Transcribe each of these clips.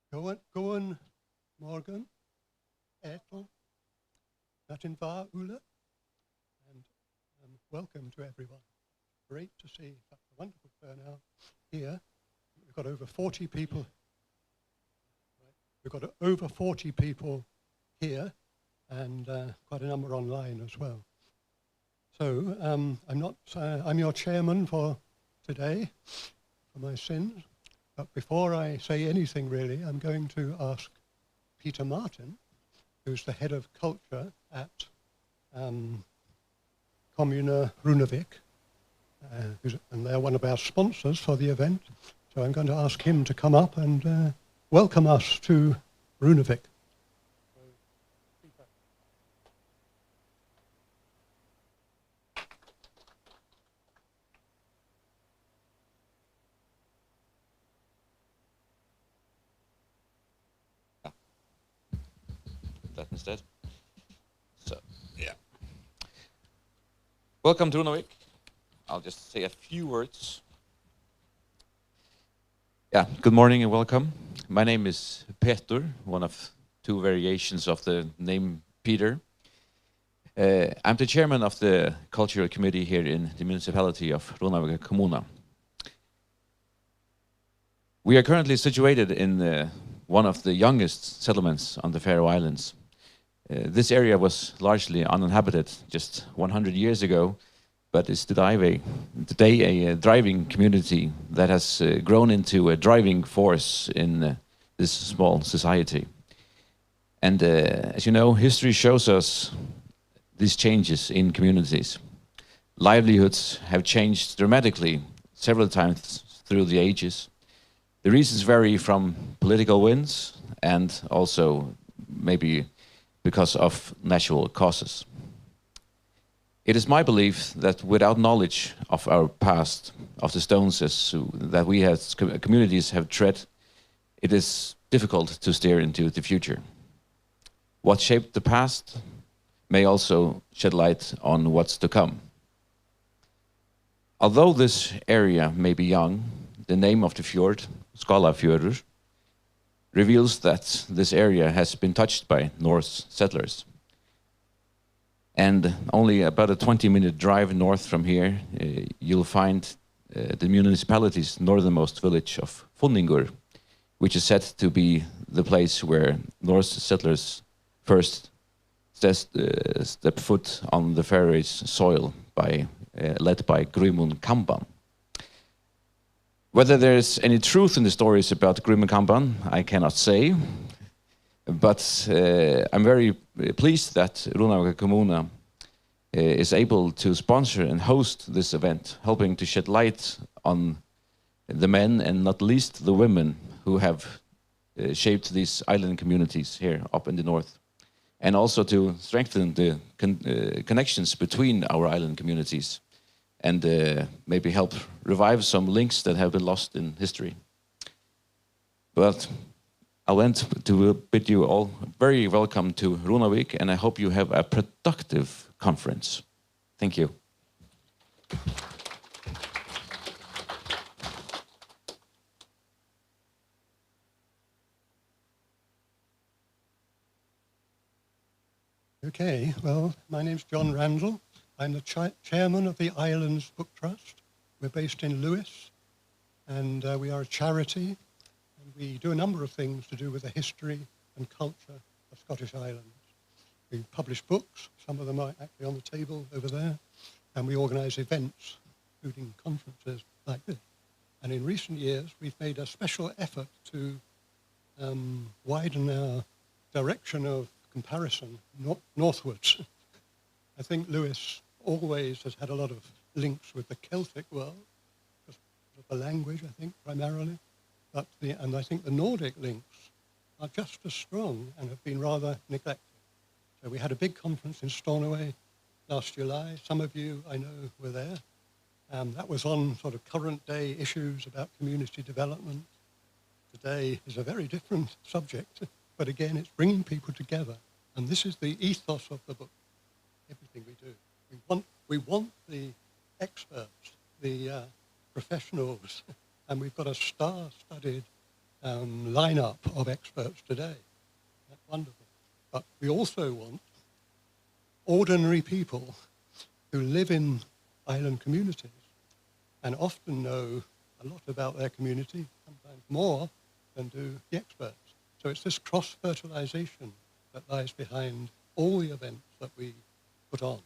Goen Morgan, Ethel, Natin var Ula, and welcome to everyone. Great to see such a wonderful turnout here. We've got over 40 people. We've got over 40 people here, and quite a number online as well. So I'm your chairman for today, for my sins. But before I say anything really, I'm going to ask Peter Martin, who's the head of culture at Kommuna Runavik, and they're one of our sponsors for the event. So I'm going to ask him to come up and welcome us to Runavik. That instead. So, yeah. Welcome to Runavik. I'll just say a few words. Yeah, good morning and welcome. My name is Petur, one of two variations of the name Peter. I'm the chairman of the cultural committee here in the municipality of Runavik Kommuna. We are currently situated in one of the youngest settlements on the Faroe Islands. This area was largely uninhabited just 100 years ago, but is today a thriving community that has grown into a driving force in this small society. And as you know, history shows us these changes in communities. Livelihoods have changed dramatically several times through the ages. The reasons vary from political winds and also maybe because of natural causes. It is my belief that without knowledge of our past, of the stones that we as communities have tread, it is difficult to steer into the future. What shaped the past may also shed light on what's to come. Although this area may be young, the name of the fjord, Skálafjörður, reveals that this area has been touched by Norse settlers. And only about a 20-minute drive north from here, you'll find the municipality's northernmost village of Funningur, which is said to be the place where Norse settlers first stepped foot on the Faroese soil, led by Guðmund Kamban. Whether there's any truth in the stories about Guðmund Kamban, I cannot say. But I'm very pleased that Runavik Kommuna is able to sponsor and host this event, helping to shed light on the men and not least the women who have shaped these island communities here up in the north, and also to strengthen the connections between our island communities and maybe help revive some links that have been lost in history. But I want to bid you all very welcome to Runavik, and I hope you have a productive conference. Thank you. Okay, well, my name's John Randall. I'm the chairman of the Islands Book Trust. We're based in Lewis, and we are a charity. And we do a number of things to do with the history and culture of Scottish Islands. We publish books, some of them are actually on the table over there, and we organise events, including conferences like this. And in recent years, we've made a special effort to widen our direction of comparison northwards. I think Lewis always has had a lot of links with the Celtic world, because of the language, I think, primarily. And I think the Nordic links are just as strong and have been rather neglected. So we had a big conference in Stornoway last July. Some of you, I know, were there. That was on sort of current day issues about community development. Today is a very different subject, but again, it's bringing people together. And this is the ethos of the book, everything we do. We want the experts, the professionals, and we've got a star-studded lineup of experts today. That's wonderful. But we also want ordinary people who live in island communities and often know a lot about their community, sometimes more than do the experts. So it's this cross-fertilization that lies behind all the events that we put on.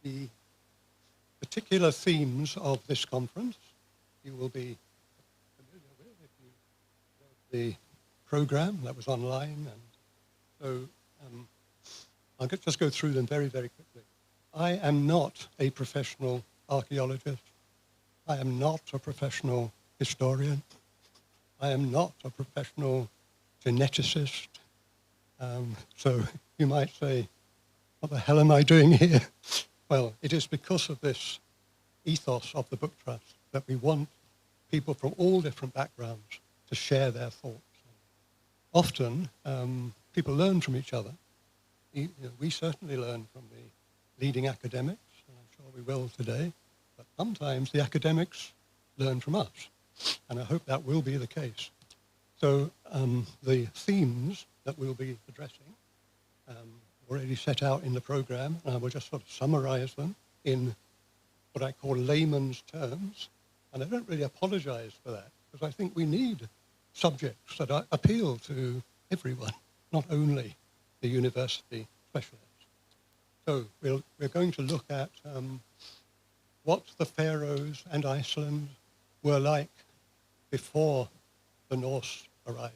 The particular themes of this conference you will be familiar with if you read the program that was online. And so I'll just go through them very, very quickly. I am not a professional archaeologist. I am not a professional historian. I am not a professional geneticist. So you might say, what the hell am I doing here? Well, it is because of this ethos of the Book Trust that we want people from all different backgrounds to share their thoughts. Often, people learn from each other. We certainly learn from the leading academics, and I'm sure we will today, but sometimes the academics learn from us, and I hope that will be the case. So the themes that we'll be addressing already set out in the program, and I will just sort of summarize them in what I call layman's terms, and I don't really apologize for that, because I think we need subjects that appeal to everyone, not only the university specialists. So we're going to look at what the Faroes and Iceland were like before the Norse arrived.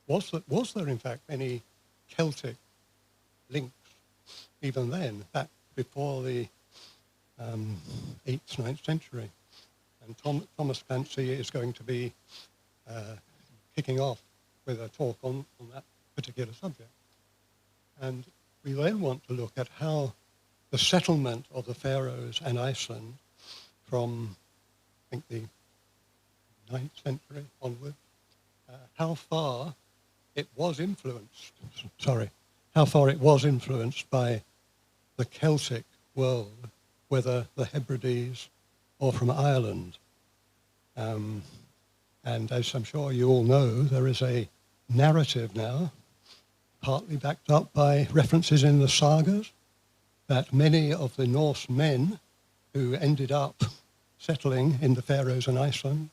Was there in fact any Celtic links even then, back before the 8th, 9th century? And Thomas Clancy is going to be kicking off with a talk on that particular subject. And we then want to look at how the settlement of the Faroes and Iceland from, I think, the 9th century onward, how far it was influenced by the Celtic world, whether the Hebrides or from Ireland. And as I'm sure you all know, there is a narrative now, partly backed up by references in the Sagas, that many of the Norse men who ended up settling in the Faroes and Iceland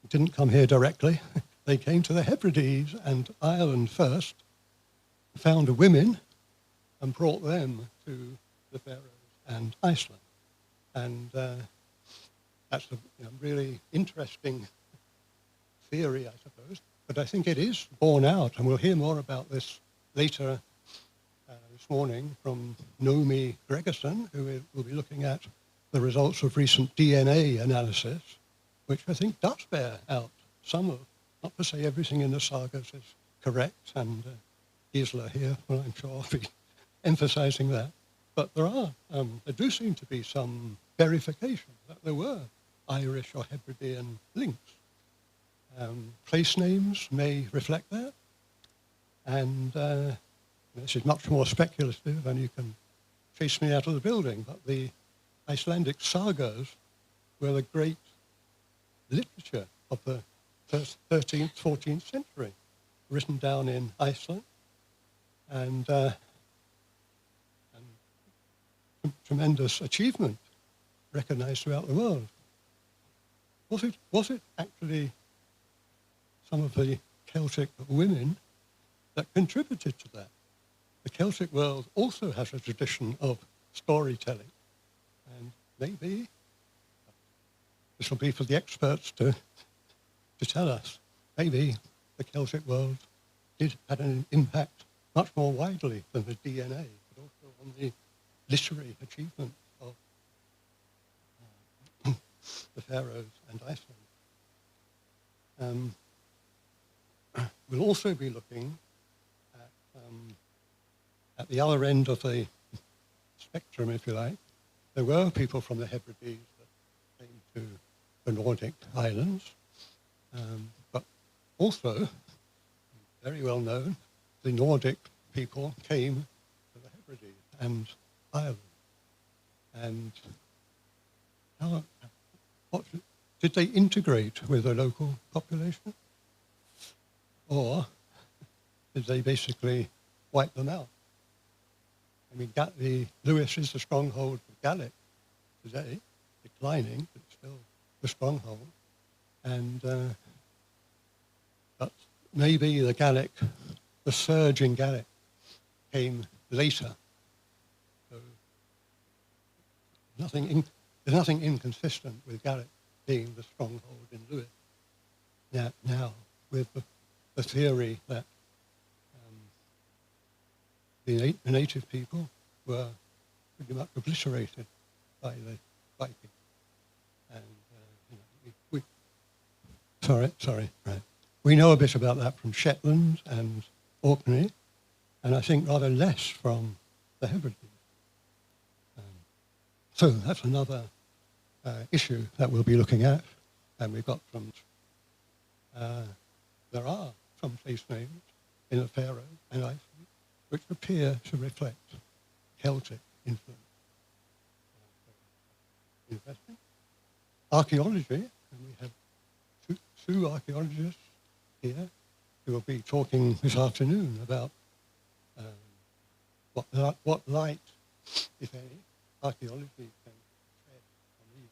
didn't come here directly. They came to the Hebrides and Ireland first, found women, and brought them to the Faroes and Iceland. And that's a really interesting theory, I suppose. But I think it is borne out, and we'll hear more about this later this morning from Noomi Gregersen, who will be looking at the results of recent DNA analysis, which I think does bear out some of, not to say everything in the Sagas is correct, and Gisli here, well, I'm sure will be emphasizing that. But there do seem to be some verification that there were Irish or Hebridean links. Place names may reflect that, and this is much more speculative, and you can chase me out of the building, but the Icelandic sagas were the great literature of the 13th, 14th century, written down in Iceland, and tremendous achievement recognized throughout the world. Was it actually some of the Celtic women that contributed to that? The Celtic world also has a tradition of storytelling, and maybe this will be for the experts to tell us. Maybe the Celtic world had an impact much more widely than the DNA, but also on the literary achievement of the Faroes and Iceland. We'll also be looking at the other end of the spectrum, if you like. There were people from the Hebrides that came to the Nordic islands, but also, very well known, the Nordic people came to the Hebrides and Ireland. And what, did they integrate with the local population? Or did they basically wipe them out? I mean, Lewis is the stronghold of Gaelic today, declining, but still the stronghold. And but maybe the surge in Gaelic came later. So there's nothing inconsistent with Gaelic being the stronghold in Lewis. Now with the theory that the native people were pretty much obliterated by the Vikings. And right. We know a bit about that from Shetland and Orkney, and I think rather less from the Hebrides. So that's another issue that we'll be looking at, and we've got from. There are some place names in the Faroes and Iceland which appear to reflect Celtic influence. Interesting. Archaeology, and we have two archaeologists here who will be talking this afternoon about what light, if any, archaeology can shed on these.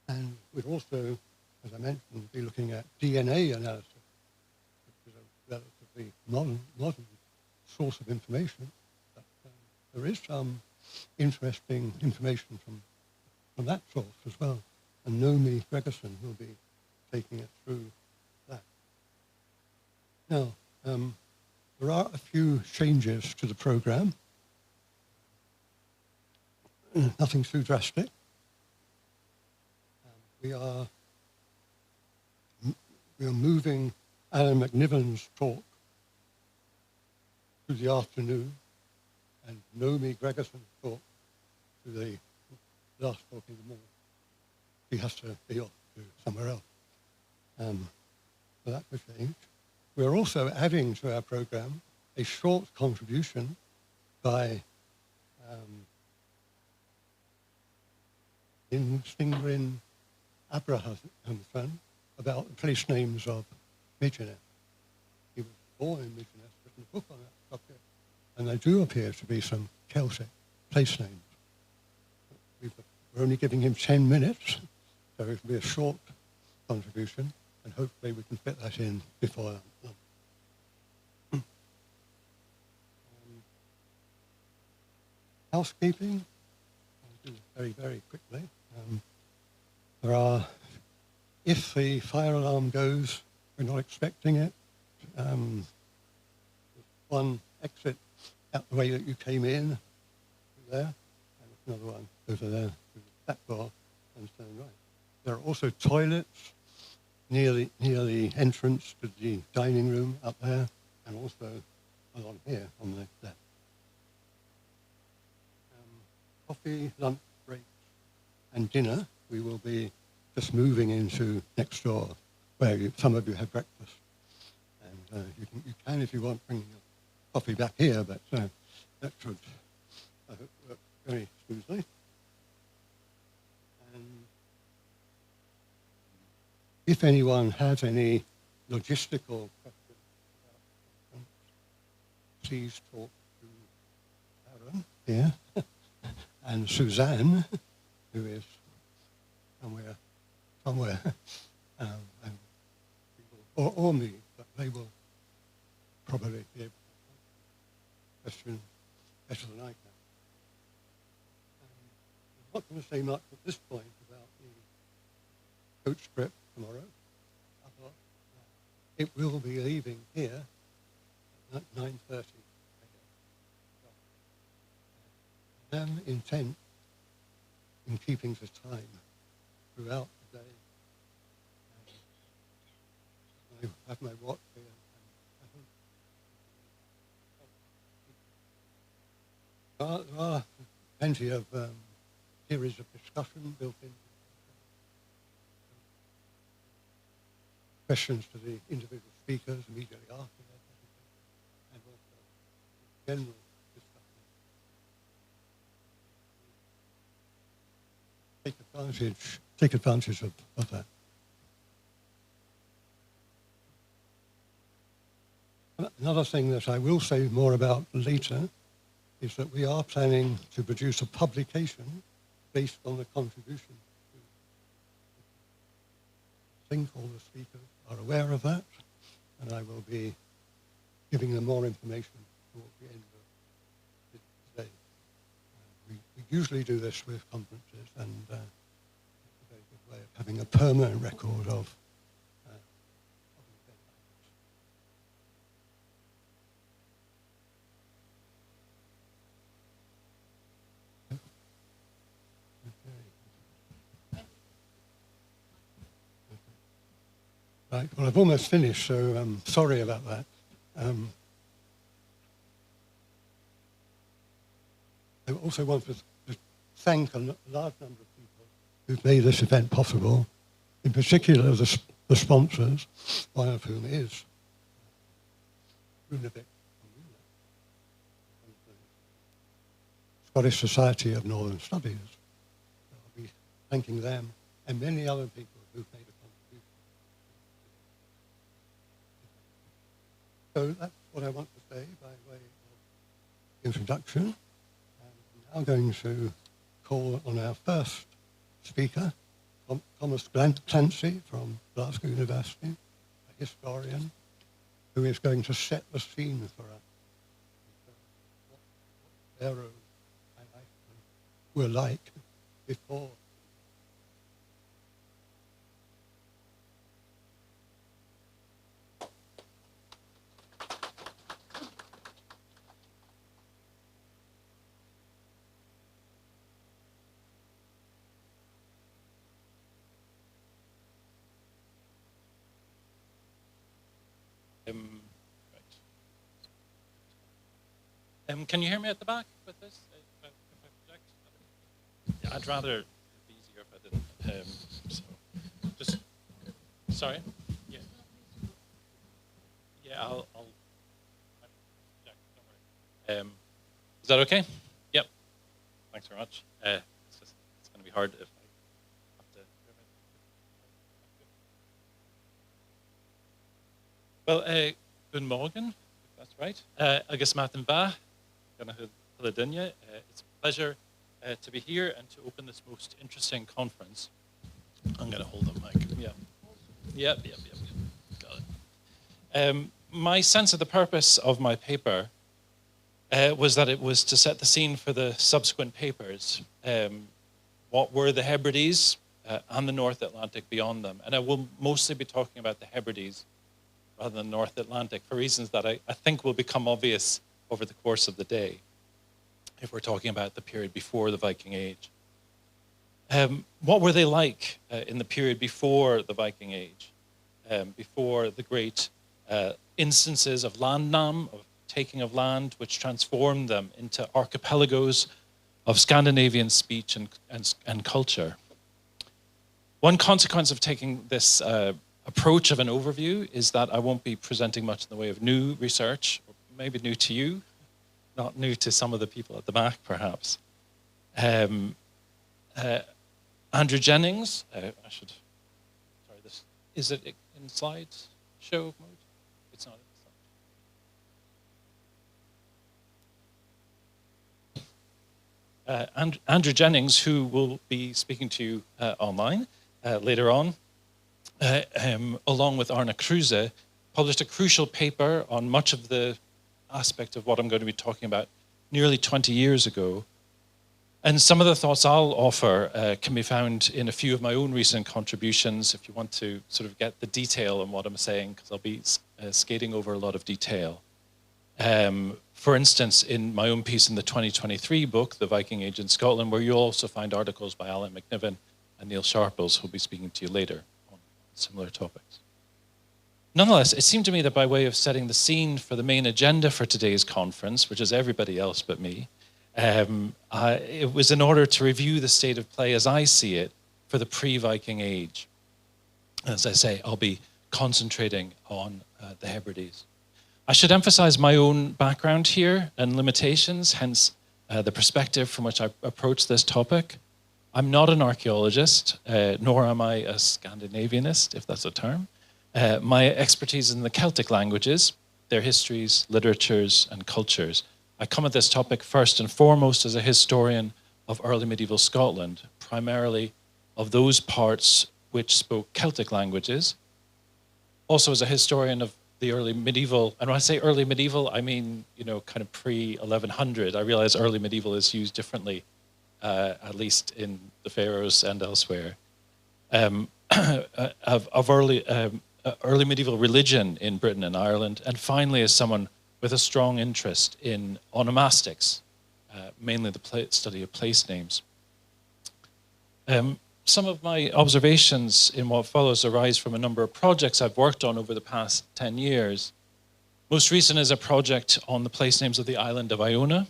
And we'll also, as I mentioned, be looking at DNA analysis, which is a relatively modern source of information. But there is some interesting information from that source as well. And Noomi Gregersen will be taking us through that. Now, there are a few changes to the program. Nothing too drastic. We are moving Alan Macniven's talk to the afternoon and Noomi Gregersen's talk to the last talk in the morning. He has to be off to somewhere else. So that will change. We're also adding to our program a short contribution by Stingrin Abrahamson about the place names of Midgenes. He was born in Midgenes, written a book on that subject, and there do appear to be some Celtic place names. We're only giving him 10 minutes, so it will be a short contribution, and hopefully we can fit that in before lunch. Housekeeping, I'll do very, very quickly. If the fire alarm goes, we're not expecting it. There's one exit out the way that you came in, there, and another one over there, through the back door, and turn right. There are also toilets near the entrance to the dining room up there, and also along here on the left. Coffee, lunch breaks, and dinner, we will be just moving into next door, where some of you have breakfast. And you can, if you want, bring your coffee back here, but that should, I hope, work very smoothly. And if anyone has any logistical questions about please talk to Aaron here, and Suzanne, who is somewhere, or me, but they will probably be able to answer questions better than I can. I'm not going to say much at this point about the coach trip tomorrow. It will be leaving here at 9:30 a.m. I am intent in keeping the time throughout the day. I have my watch here, and I hope there are plenty of series of discussion built in. Questions to the individual speakers immediately after their presentation, and also general discussion. take advantage of that. Another thing that I will say more about later is that we are planning to produce a publication based on the contribution. I think all the speakers are aware of that, and I will be giving them more information towards the end of today. We usually do this with conferences, and it's a very good way of having a permanent record of Right, well, I've almost finished, so I'm sorry about that. I also want to thank a large number of people who've made this event possible, in particular the sponsors, one of whom is Runavik, Scottish Society of Northern Studies. I'll be thanking them and many other people who've made a So that's what I want to say by way of introduction. And I'm now going to call on our first speaker, Thomas Clancy from Glasgow University, a historian, who is going to set the scene for us. What Faroes and Iceland were like before. Can you hear me at the back with this? If I project? Yeah, I'd rather it'd be easier if I didn't. So just sorry. Yeah. Yeah, I'll project. Don't worry. Is that okay? Yep. Thanks very much. It's going to be hard if I have to. Well, good morgen, if that's right. Agus Martin Ba. It's a pleasure to be here and to open this most interesting conference. I'm going to hold the mic. Yeah. Yep. Got it. My sense of the purpose of my paper was that it was to set the scene for the subsequent papers. What were the Hebrides and the North Atlantic beyond them? And I will mostly be talking about the Hebrides rather than North Atlantic for reasons that I think will become obvious over the course of the day, if we're talking about the period before the Viking Age. What were they like in the period before the Viking Age, before the great instances of landnam, of taking of land, which transformed them into archipelagos of Scandinavian speech and culture? One consequence of taking this approach of an overview is that I won't be presenting much in the way of new research, maybe new to you, not new to some of the people at the back, perhaps. Andrew Jennings, is it in slide show mode? It's not in slide. Andrew Jennings, who will be speaking to you online later on, along with Arne Kruse, published a crucial paper on much of the aspect of what I'm going to be talking about nearly 20 years ago. And some of the thoughts I'll offer can be found in a few of my own recent contributions if you want to sort of get the detail on what I'm saying, because I'll be skating over a lot of detail. For instance, in my own piece in the 2023 book, The Viking Age in Scotland, where you'll also find articles by Alan Macniven and Neil Sharples, who'll be speaking to you later on similar topics. Nonetheless, it seemed to me that by way of setting the scene for the main agenda for today's conference, which is everybody else but me, it was in order to review the state of play as I see it for the pre-Viking Age. As I say, I'll be concentrating on the Hebrides. I should emphasize my own background here and limitations, hence the perspective from which I approach this topic. I'm not an archaeologist, nor am I a Scandinavianist, if that's a term. My expertise is in the Celtic languages, their histories, literatures, and cultures. I come at this topic first and foremost as a historian of early medieval Scotland, primarily of those parts which spoke Celtic languages. Also as a historian of the early medieval, and when I say early medieval, I mean, you know, kind of pre-1100. I realize early medieval is used differently, at least in the Faroes and elsewhere, of early medieval religion in Britain and Ireland, and finally as someone with a strong interest in onomastics, mainly the study of place names. Some of my observations in what follows arise from a number of projects I've worked on over the past 10 years. Most recent is a project on the place names of the island of Iona,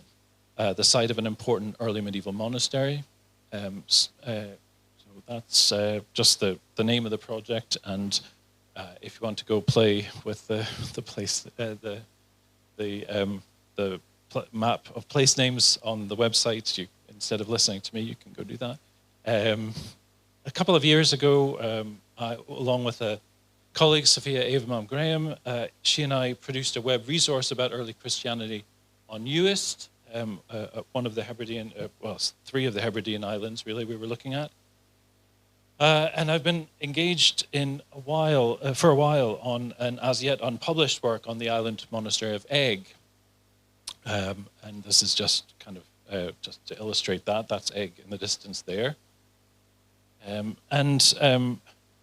the site of an important early medieval monastery. So that's just the name of the project, and if you want to go play with the place, the map of place names on the website, instead of listening to me, you can go do that. A couple of years ago, along with a colleague, Sophia Avamam Graham, she and I produced a web resource about early Christianity on Uist, one of the Hebridean, well, 3 of the Hebridean islands, really, we were looking at. And I've been engaged for a while on an as yet unpublished work on the island monastery of Egg. And this is just kind of, just to illustrate that, that's Egg in the distance there.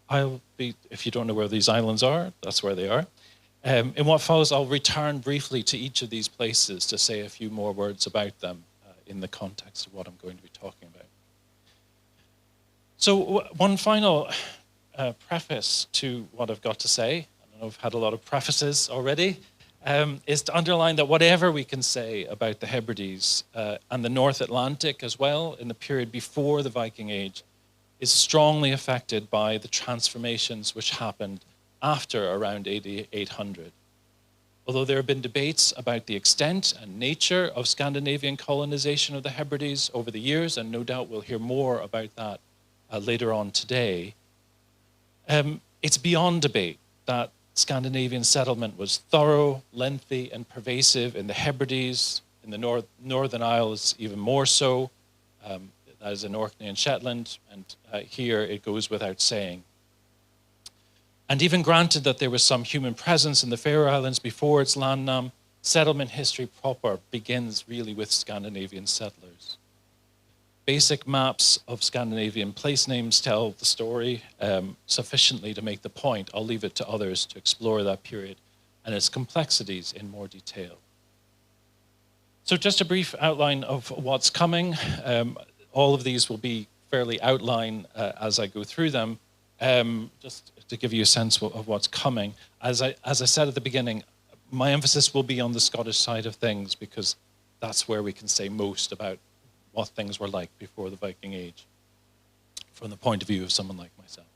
I'll be, if you don't know where these islands are, that's where they are. In what follows, I'll return briefly to each of these places to say a few more words about them in the context of what I'm going to be talking about. So one final preface to what I've got to say, I know I've had a lot of prefaces already, is to underline that whatever we can say about the Hebrides and the North Atlantic as well in the period before the Viking Age is strongly affected by the transformations which happened after around AD 800. Although there have been debates about the extent and nature of Scandinavian colonization of the Hebrides over the years, and no doubt we'll hear more about that later on today, it's beyond debate that Scandinavian settlement was thorough, lengthy, and pervasive in the Hebrides, in the Northern Isles even more so, that is in Orkney and Shetland, and here it goes without saying. And even granted that there was some human presence in the Faroe Islands before its landnam, settlement history proper begins really with Scandinavian settlers. Basic maps of Scandinavian place names tell the story sufficiently to make the point. I'll leave it to others to explore that period and its complexities in more detail. So just a brief outline of what's coming. All of these will be fairly outline as I go through them, just to give you a sense of what's coming. As I said at the beginning, my emphasis will be on the Scottish side of things because that's where we can say most about what things were like before the Viking Age, from the point of view of someone like myself.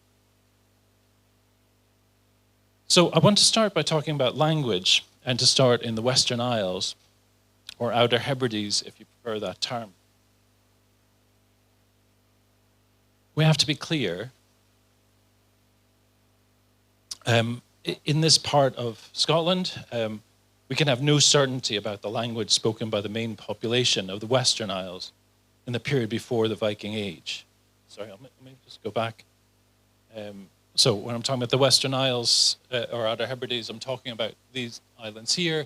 So I want to start by talking about language, and to start in the Western Isles, or Outer Hebrides, if you prefer that term. We have to be clear, in this part of Scotland, we can have no certainty about the language spoken by the main population of the Western Isles in the period before the Viking Age. Sorry, let me just go back. So when I'm talking about the Western Isles or Outer Hebrides, I'm talking about these islands here,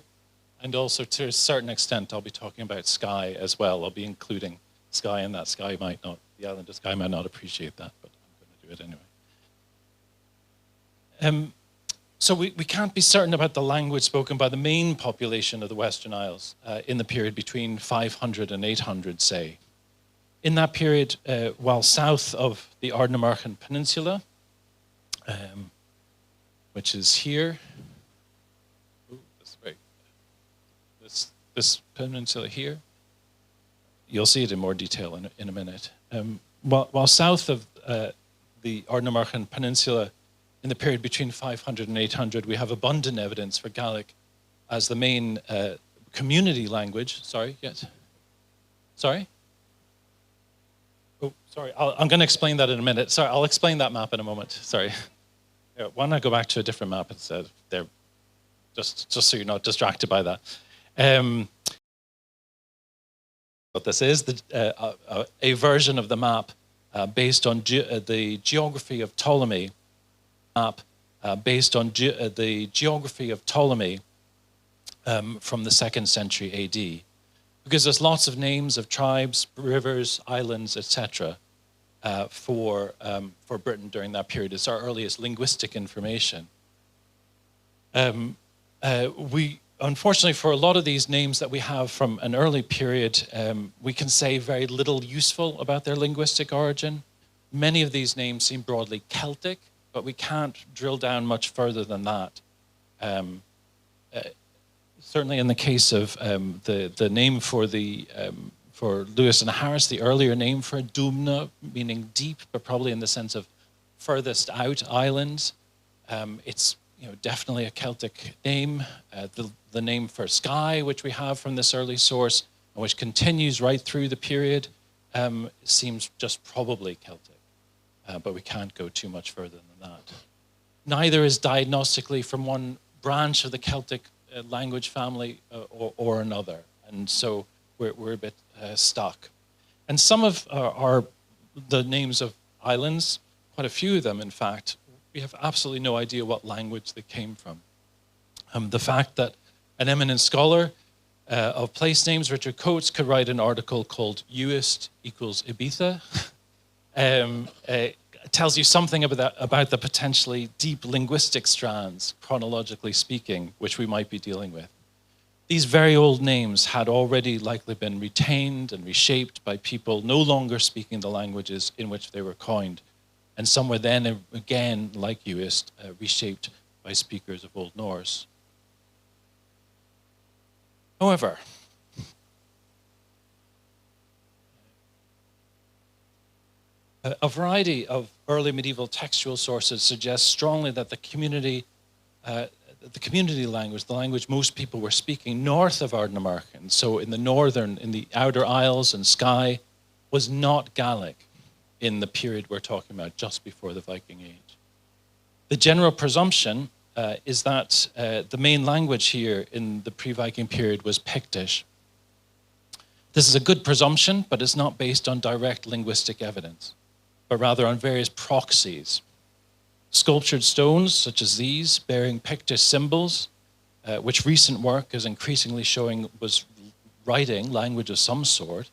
and also to a certain extent, I'll be talking about Skye as well. I'll be including Skye, and that Skye might not, the island of Skye might not appreciate that, but I'm going to do it anyway. So we can't be certain about the language spoken by the main population of the Western Isles in the period between 500 and 800, say. In that period, while south of the Ardnamurchan Peninsula, which is here, this peninsula here, you'll see it in more detail in a minute. While south of the Ardnamurchan Peninsula, in the period between 500 and 800, we have abundant evidence for Gaelic as the main community language. Sorry, yes? Sorry? Oh, sorry, I'm going to explain that in a minute. Sorry, I'll explain that map in a moment. Sorry. Yeah, why don't I go back to a different map instead? There, just so you're not distracted by that. What this is, a version of the map based on the geography of Ptolemy. Based on the geography of Ptolemy from the 2nd century AD. Because there's lots of names of tribes, rivers, islands, etc. For Britain during that period. It's our earliest linguistic information. We, unfortunately, for a lot of these names that we have from an early period, we can say very little useful about their linguistic origin. Many of these names seem broadly Celtic, but we can't drill down much further than that. Certainly in the case of the name for Lewis and Harris, the earlier name for Dumna, meaning deep, but probably in the sense of furthest out island. It's definitely a Celtic name. The name for sky, which we have from this early source, and which continues right through the period, seems just probably Celtic. But we can't go too much further than that. Neither is diagnostically from one branch of the Celtic language family or another. And so we're a bit stuck. And some of the names of islands, quite a few of them in fact, we have absolutely no idea what language they came from. The fact that an eminent scholar of place names, Richard Coates, could write an article called Uist equals Ibiza, tells you something about the potentially deep linguistic strands, chronologically speaking, which we might be dealing with. These very old names had already likely been retained and reshaped by people no longer speaking the languages in which they were coined. And some were then, again, like Uist, reshaped by speakers of Old Norse. However, a variety of early medieval textual sources suggest strongly that the community language, the language most people were speaking north of Ardnamurchan, so in the outer isles and Skye, was not Gaelic in the period we're talking about, just before the Viking Age. The general presumption is that the main language here in the pre-Viking period was Pictish. This is a good presumption, but it's not based on direct linguistic evidence, but rather on various proxies. Sculptured stones, such as these, bearing Pictish symbols, which recent work is increasingly showing was writing language of some sort,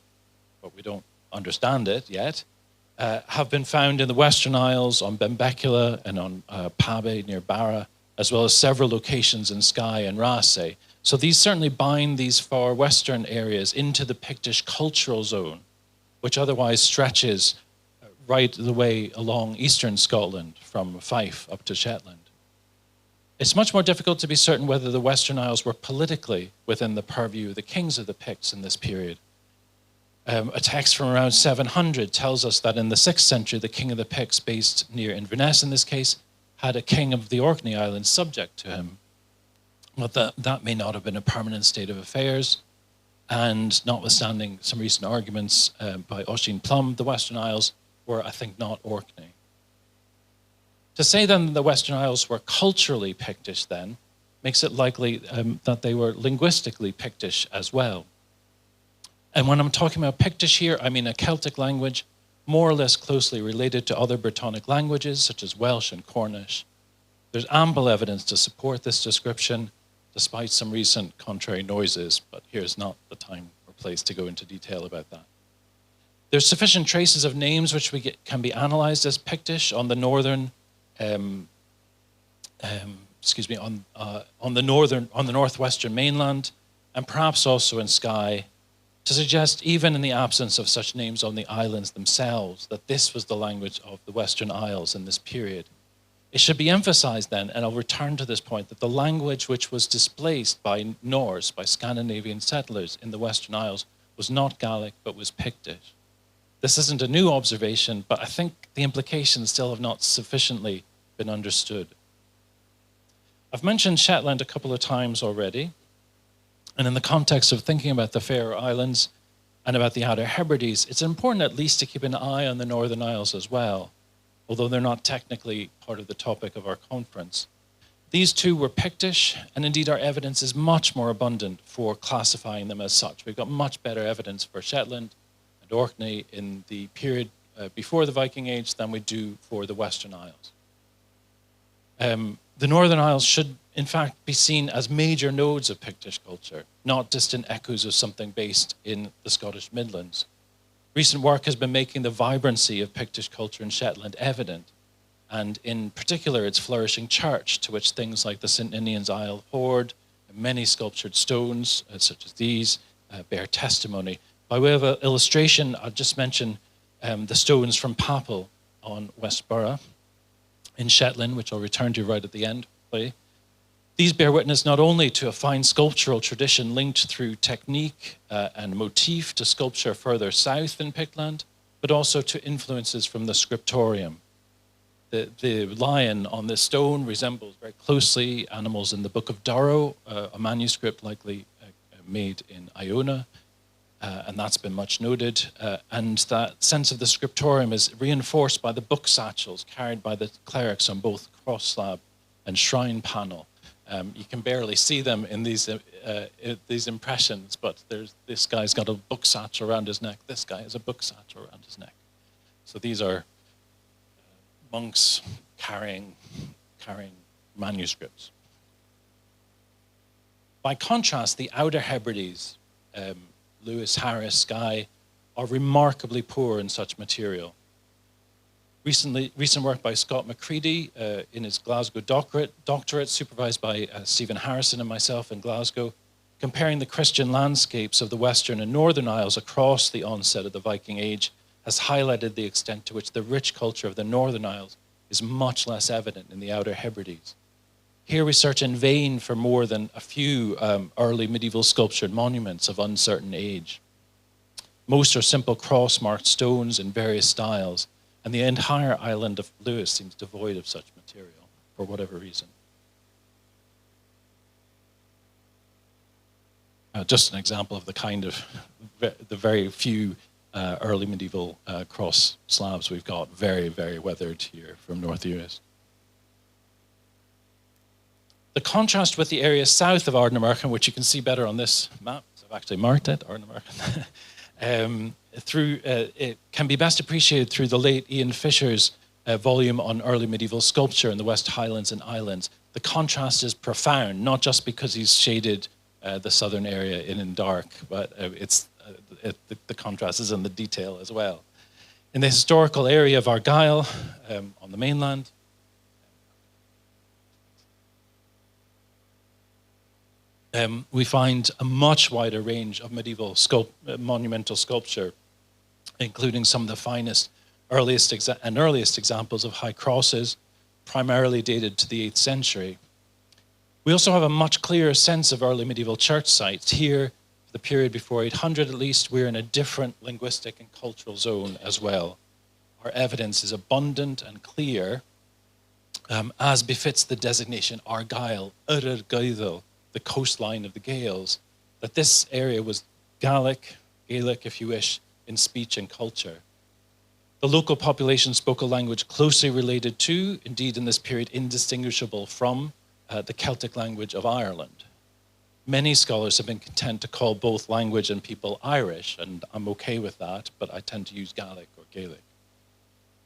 but we don't understand it yet, have been found in the Western Isles, on Benbecula and on Pabe near Barra, as well as several locations in Skye and Raasay. So these certainly bind these far western areas into the Pictish cultural zone, which otherwise stretches right the way along eastern Scotland from Fife up to Shetland. It's much more difficult to be certain whether the Western Isles were politically within the purview of the kings of the Picts in this period. A text from around 700 tells us that in the 6th century, the king of the Picts, based near Inverness in this case, had a king of the Orkney Islands subject to him. But that may not have been a permanent state of affairs, and notwithstanding some recent arguments by Oisin Plum, the Western Isles were, I think, not Orkney. To say then the Western Isles were culturally Pictish then makes it likely that they were linguistically Pictish as well. And when I'm talking about Pictish here, I mean a Celtic language more or less closely related to other Brittonic languages, such as Welsh and Cornish. There's ample evidence to support this description, despite some recent contrary noises, but here's not the time or place to go into detail about that. There's sufficient traces of names which can be analysed as Pictish on the northern, on the northwestern mainland, and perhaps also in Skye, to suggest, even in the absence of such names on the islands themselves, that this was the language of the Western Isles in this period. It should be emphasized then, and I'll return to this point, that the language which was displaced by Norse, by Scandinavian settlers in the Western Isles, was not Gaelic, but was Pictish. This isn't a new observation, but I think the implications still have not sufficiently been understood. I've mentioned Shetland a couple of times already, and in the context of thinking about the Faroe Islands, and about the Outer Hebrides, it's important at least to keep an eye on the Northern Isles as well, although they're not technically part of the topic of our conference. These two were Pictish, and indeed our evidence is much more abundant for classifying them as such. We've got much better evidence for Shetland and Orkney in the period before the Viking Age than we do for the Western Isles. The Northern Isles should, in fact, be seen as major nodes of Pictish culture, not distant echoes of something based in the Scottish Midlands. Recent work has been making the vibrancy of Pictish culture in Shetland evident, and in particular its flourishing church, to which things like the St. Ninian's Isle hoard and many sculptured stones, such as these, bear testimony. By way of illustration, I'll just mention the stones from Papel on Westborough in Shetland, which I'll return to right at the end. These bear witness not only to a fine sculptural tradition linked through technique and motif to sculpture further south in Pictland, but also to influences from the scriptorium. The lion on this stone resembles very closely animals in the Book of Durrow, a manuscript likely made in Iona, and that's been much noted. And that sense of the scriptorium is reinforced by the book satchels carried by the clerics on both cross slab and shrine panel. You can barely see them in these impressions, but this guy's got a book satchel around his neck. This guy has a book satchel around his neck. So these are monks carrying manuscripts. By contrast, the Outer Hebrides, Lewis, Harris, Skye, are remarkably poor in such material. Recent work by Scott Macready in his Glasgow doctorate, supervised by Stephen Harrison and myself in Glasgow, comparing the Christian landscapes of the Western and Northern Isles across the onset of the Viking Age, has highlighted the extent to which the rich culture of the Northern Isles is much less evident in the Outer Hebrides. Here we search in vain for more than a few early medieval sculptured monuments of uncertain age. Most are simple cross-marked stones in various styles, and the entire island of Lewis seems devoid of such material, for whatever reason. Just an example of the kind of, the very few early medieval cross slabs we've got, very, very weathered here from North Uist. The contrast with the area south of Ardnamurchan, which you can see better on this map, so I've actually marked it, Ardnamurchan, it can be best appreciated through the late Ian Fisher's volume on early medieval sculpture in the West Highlands and Islands. The contrast is profound, not just because he's shaded the southern area in dark, but the contrast is in the detail as well. In the historical area of Argyll on the mainland, we find a much wider range of medieval monumental sculpture, including some of the finest, earliest examples of high crosses, primarily dated to the 8th century. We also have a much clearer sense of early medieval church sites. Here, the period before 800 at least, we're in a different linguistic and cultural zone as well. Our evidence is abundant and clear, as befits the designation Argyll, Gaelic, the coastline of the Gaels, that this area was Gaelic, if you wish, in speech and culture. The local population spoke a language closely related to, indeed in this period indistinguishable from, the Celtic language of Ireland. Many scholars have been content to call both language and people Irish, and I'm okay with that, but I tend to use Gaelic or Gaelic.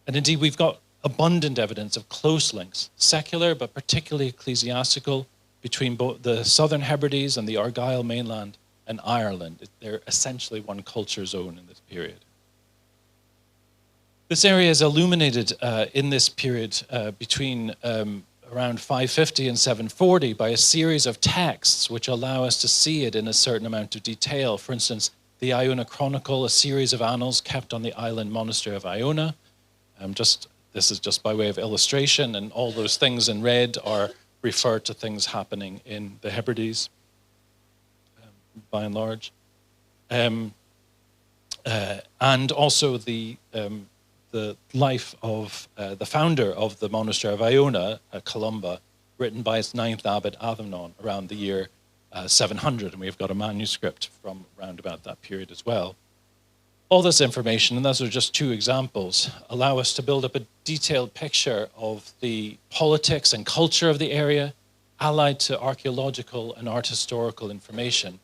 And indeed, we've got abundant evidence of close links, secular but particularly ecclesiastical, between both the Southern Hebrides and the Argyll mainland and Ireland. They're essentially one culture zone in this period. This area is illuminated in this period between around 550 and 740 by a series of texts which allow us to see it in a certain amount of detail. For instance, the Iona Chronicle, a series of annals kept on the island monastery of Iona. This is just by way of illustration, and all those things in red are refer to things happening in the Hebrides, by and large. And also the life of the founder of the monastery of Iona, Columba, written by its 9th abbot Agamemnon around the year 700, and we've got a manuscript from around about that period as well. All this information, and those are just two examples, allow us to build up a detailed picture of the politics and culture of the area, allied to archaeological and art historical information,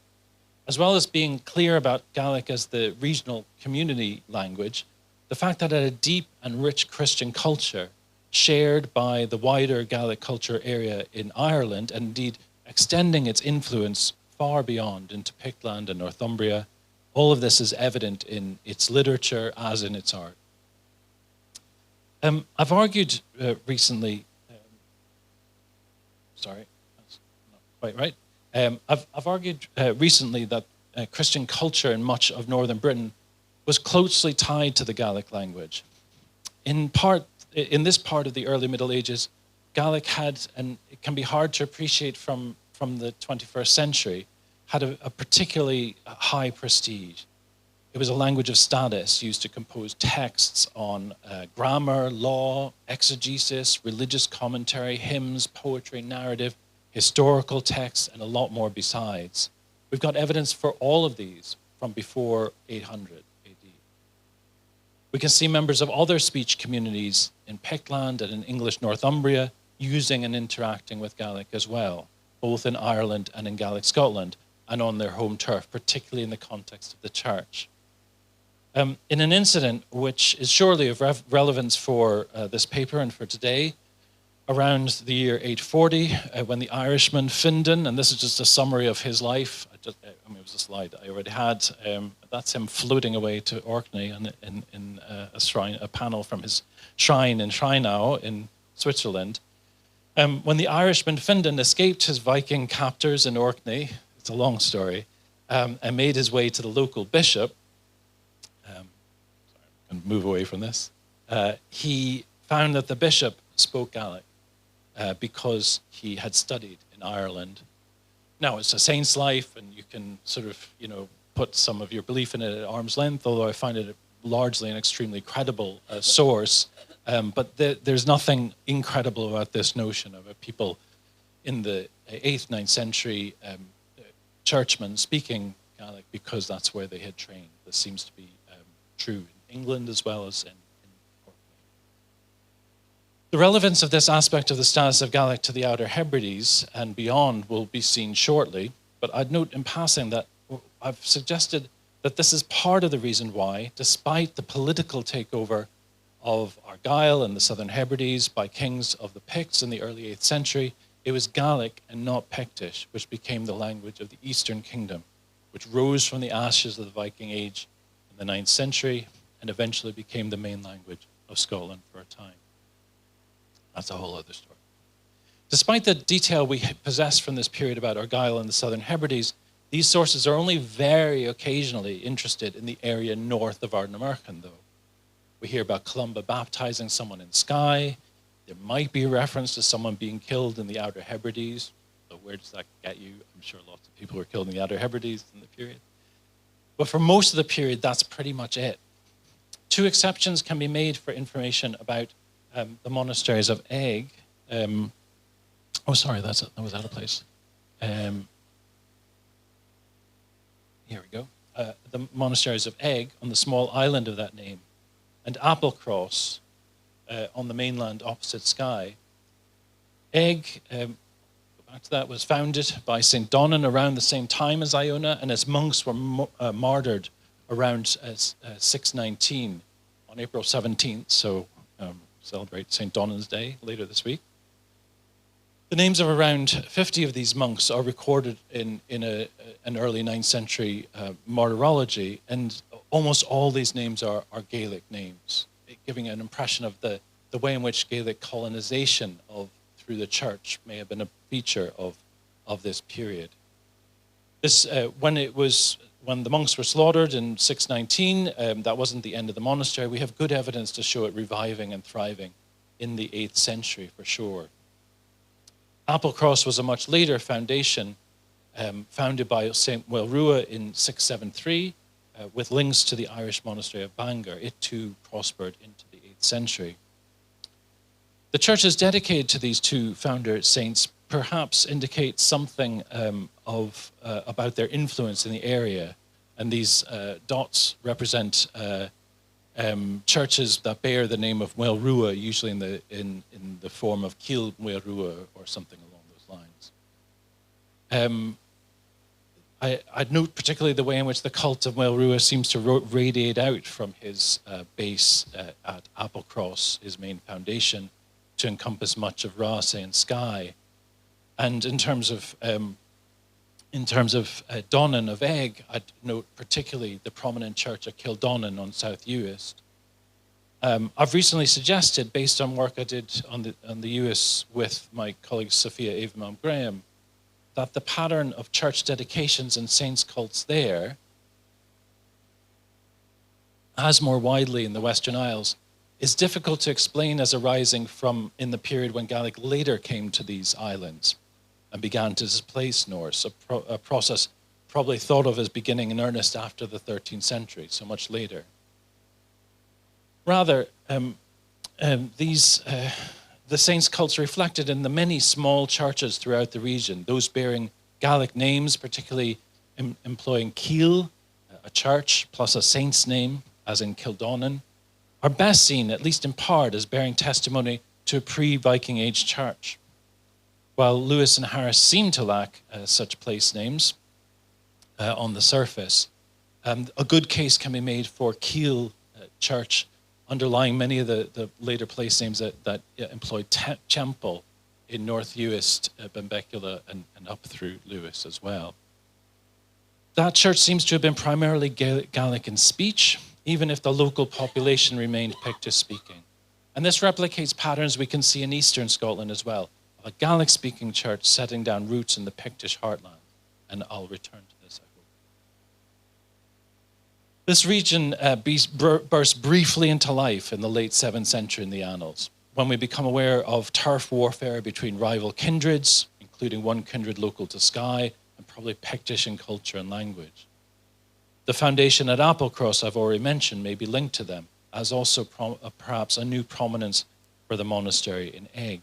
as well as being clear about Gaelic as the regional community language. The fact that it had a deep and rich Christian culture shared by the wider Gaelic culture area in Ireland, and indeed extending its influence far beyond into Pictland and Northumbria. All of this is evident in its literature as in its art. I've argued recently, sorry, that's not quite right. I've argued recently that Christian culture in much of northern Britain was closely tied to the Gaelic language. In this part of the early Middle Ages, Gaelic had, and it can be hard to appreciate from the 21st century, had a particularly high prestige. It was a language of status used to compose texts on grammar, law, exegesis, religious commentary, hymns, poetry, narrative, historical texts, and a lot more besides. We've got evidence for all of these from before 800 AD. We can see members of other speech communities in Pictland and in English Northumbria using and interacting with Gaelic as well, both in Ireland and in Gaelic Scotland, and on their home turf, particularly in the context of the church. In an incident which is surely of relevance for this paper and for today, around the year 840, when the Irishman Findan, and this is just a summary of his life, it was a slide that I already had, that's him floating away to Orkney in a shrine, a panel from his shrine in Shreinau in Switzerland. When the Irishman Findan escaped his Viking captors in Orkney, it's a long story, and made his way to the local bishop. Sorry, I'm going to move away from this. He found that the bishop spoke Gaelic because he had studied in Ireland. Now, it's a saint's life, and you can sort of, put some of your belief in it at arm's length, although I find it largely an extremely credible source. But there's nothing incredible about this notion of a people in the 8th, 9th century churchmen speaking Gaelic because that's where they had trained. This seems to be true in England as well as in Orkney. The relevance of this aspect of the status of Gaelic to the Outer Hebrides and beyond will be seen shortly, but I'd note in passing that I've suggested that this is part of the reason why, despite the political takeover of Argyll and the Southern Hebrides by kings of the Picts in the early 8th century, it was Gaelic and not Pictish which became the language of the Eastern Kingdom, which rose from the ashes of the Viking-Age in the 9th century and eventually became the main language of Scotland for a time. That's a whole other story. Despite the detail we possess from this period about Argyll and the Southern Hebrides, these sources are only very occasionally interested in the area north of Ardnamurchan, though. We hear about Columba baptizing someone in Skye. There might be a reference to someone being killed in the Outer Hebrides. So where does that get you? I'm sure lots of people were killed in the Outer Hebrides in the period. But for most of the period, that's pretty much it. Two exceptions can be made for information about the monasteries of Egg. Oh, sorry, that was out of place. Here we go. The monasteries of Egg on the small island of that name, and Applecross on the mainland opposite Skye. Egg, go back to that, was founded by St. Donnan around the same time as Iona, and its monks were martyred around 619 on April 17th, so celebrate St. Donnan's Day later this week. The names of around 50 of these monks are recorded in an early 9th century martyrology, and almost all these names are Gaelic names, giving an impression of the way in which Gaelic colonization through the church may have been a feature of this period. This when the monks were slaughtered in 619, that wasn't the end of the monastery. We have good evidence to show it reviving and thriving in the 8th century for sure. Applecross was a much later foundation founded by St. Welrua in 673 with links to the Irish monastery of Bangor. It too prospered into the 8th century. The churches dedicated to these two founder saints perhaps indicate something about their influence in the area. And these dots represent churches that bear the name of Muelrua, usually in the form of Kil Muelrua or something along those lines. I'd note particularly the way in which the cult of Muelrua seems to radiate out from his base at Applecross, his main foundation, to encompass much of Rase and Skye. And in terms of Donnan of Egg, I'd note particularly the prominent church at Kildonnan on South Uist. I've recently suggested, based on work I did on the Uist with my colleague Sophia Avamam Graham, that the pattern of church dedications and saints cults there, as more widely in the Western Isles, is difficult to explain as arising from in the period when Gaelic later came to these islands and began to displace Norse, a process probably thought of as beginning in earnest after the 13th century, so much later. Rather, the saints' cults reflected in the many small churches throughout the region, those bearing Gaelic names, particularly employing Keel, a church, plus a saint's name, as in Kildonnan, are best seen, at least in part, as bearing testimony to a pre-Viking Age church. While Lewis and Harris seem to lack such place names on the surface, a good case can be made for Keel Church, underlying many of the later place names that employed Temple in North Uist, Benbecula, and up through Lewis as well. That church seems to have been primarily Gaelic in speech, even if the local population remained Pictish-speaking. And this replicates patterns we can see in eastern Scotland as well, a Gaelic-speaking church setting down roots in the Pictish heartland. And I'll return to this, I hope. This region burst briefly into life in the late 7th century in the annals, when we become aware of turf warfare between rival kindreds, including one kindred local to Skye, and probably Pictish in culture and language. The foundation at Applecross I've already mentioned may be linked to them, as also perhaps a new prominence for the monastery in Egg.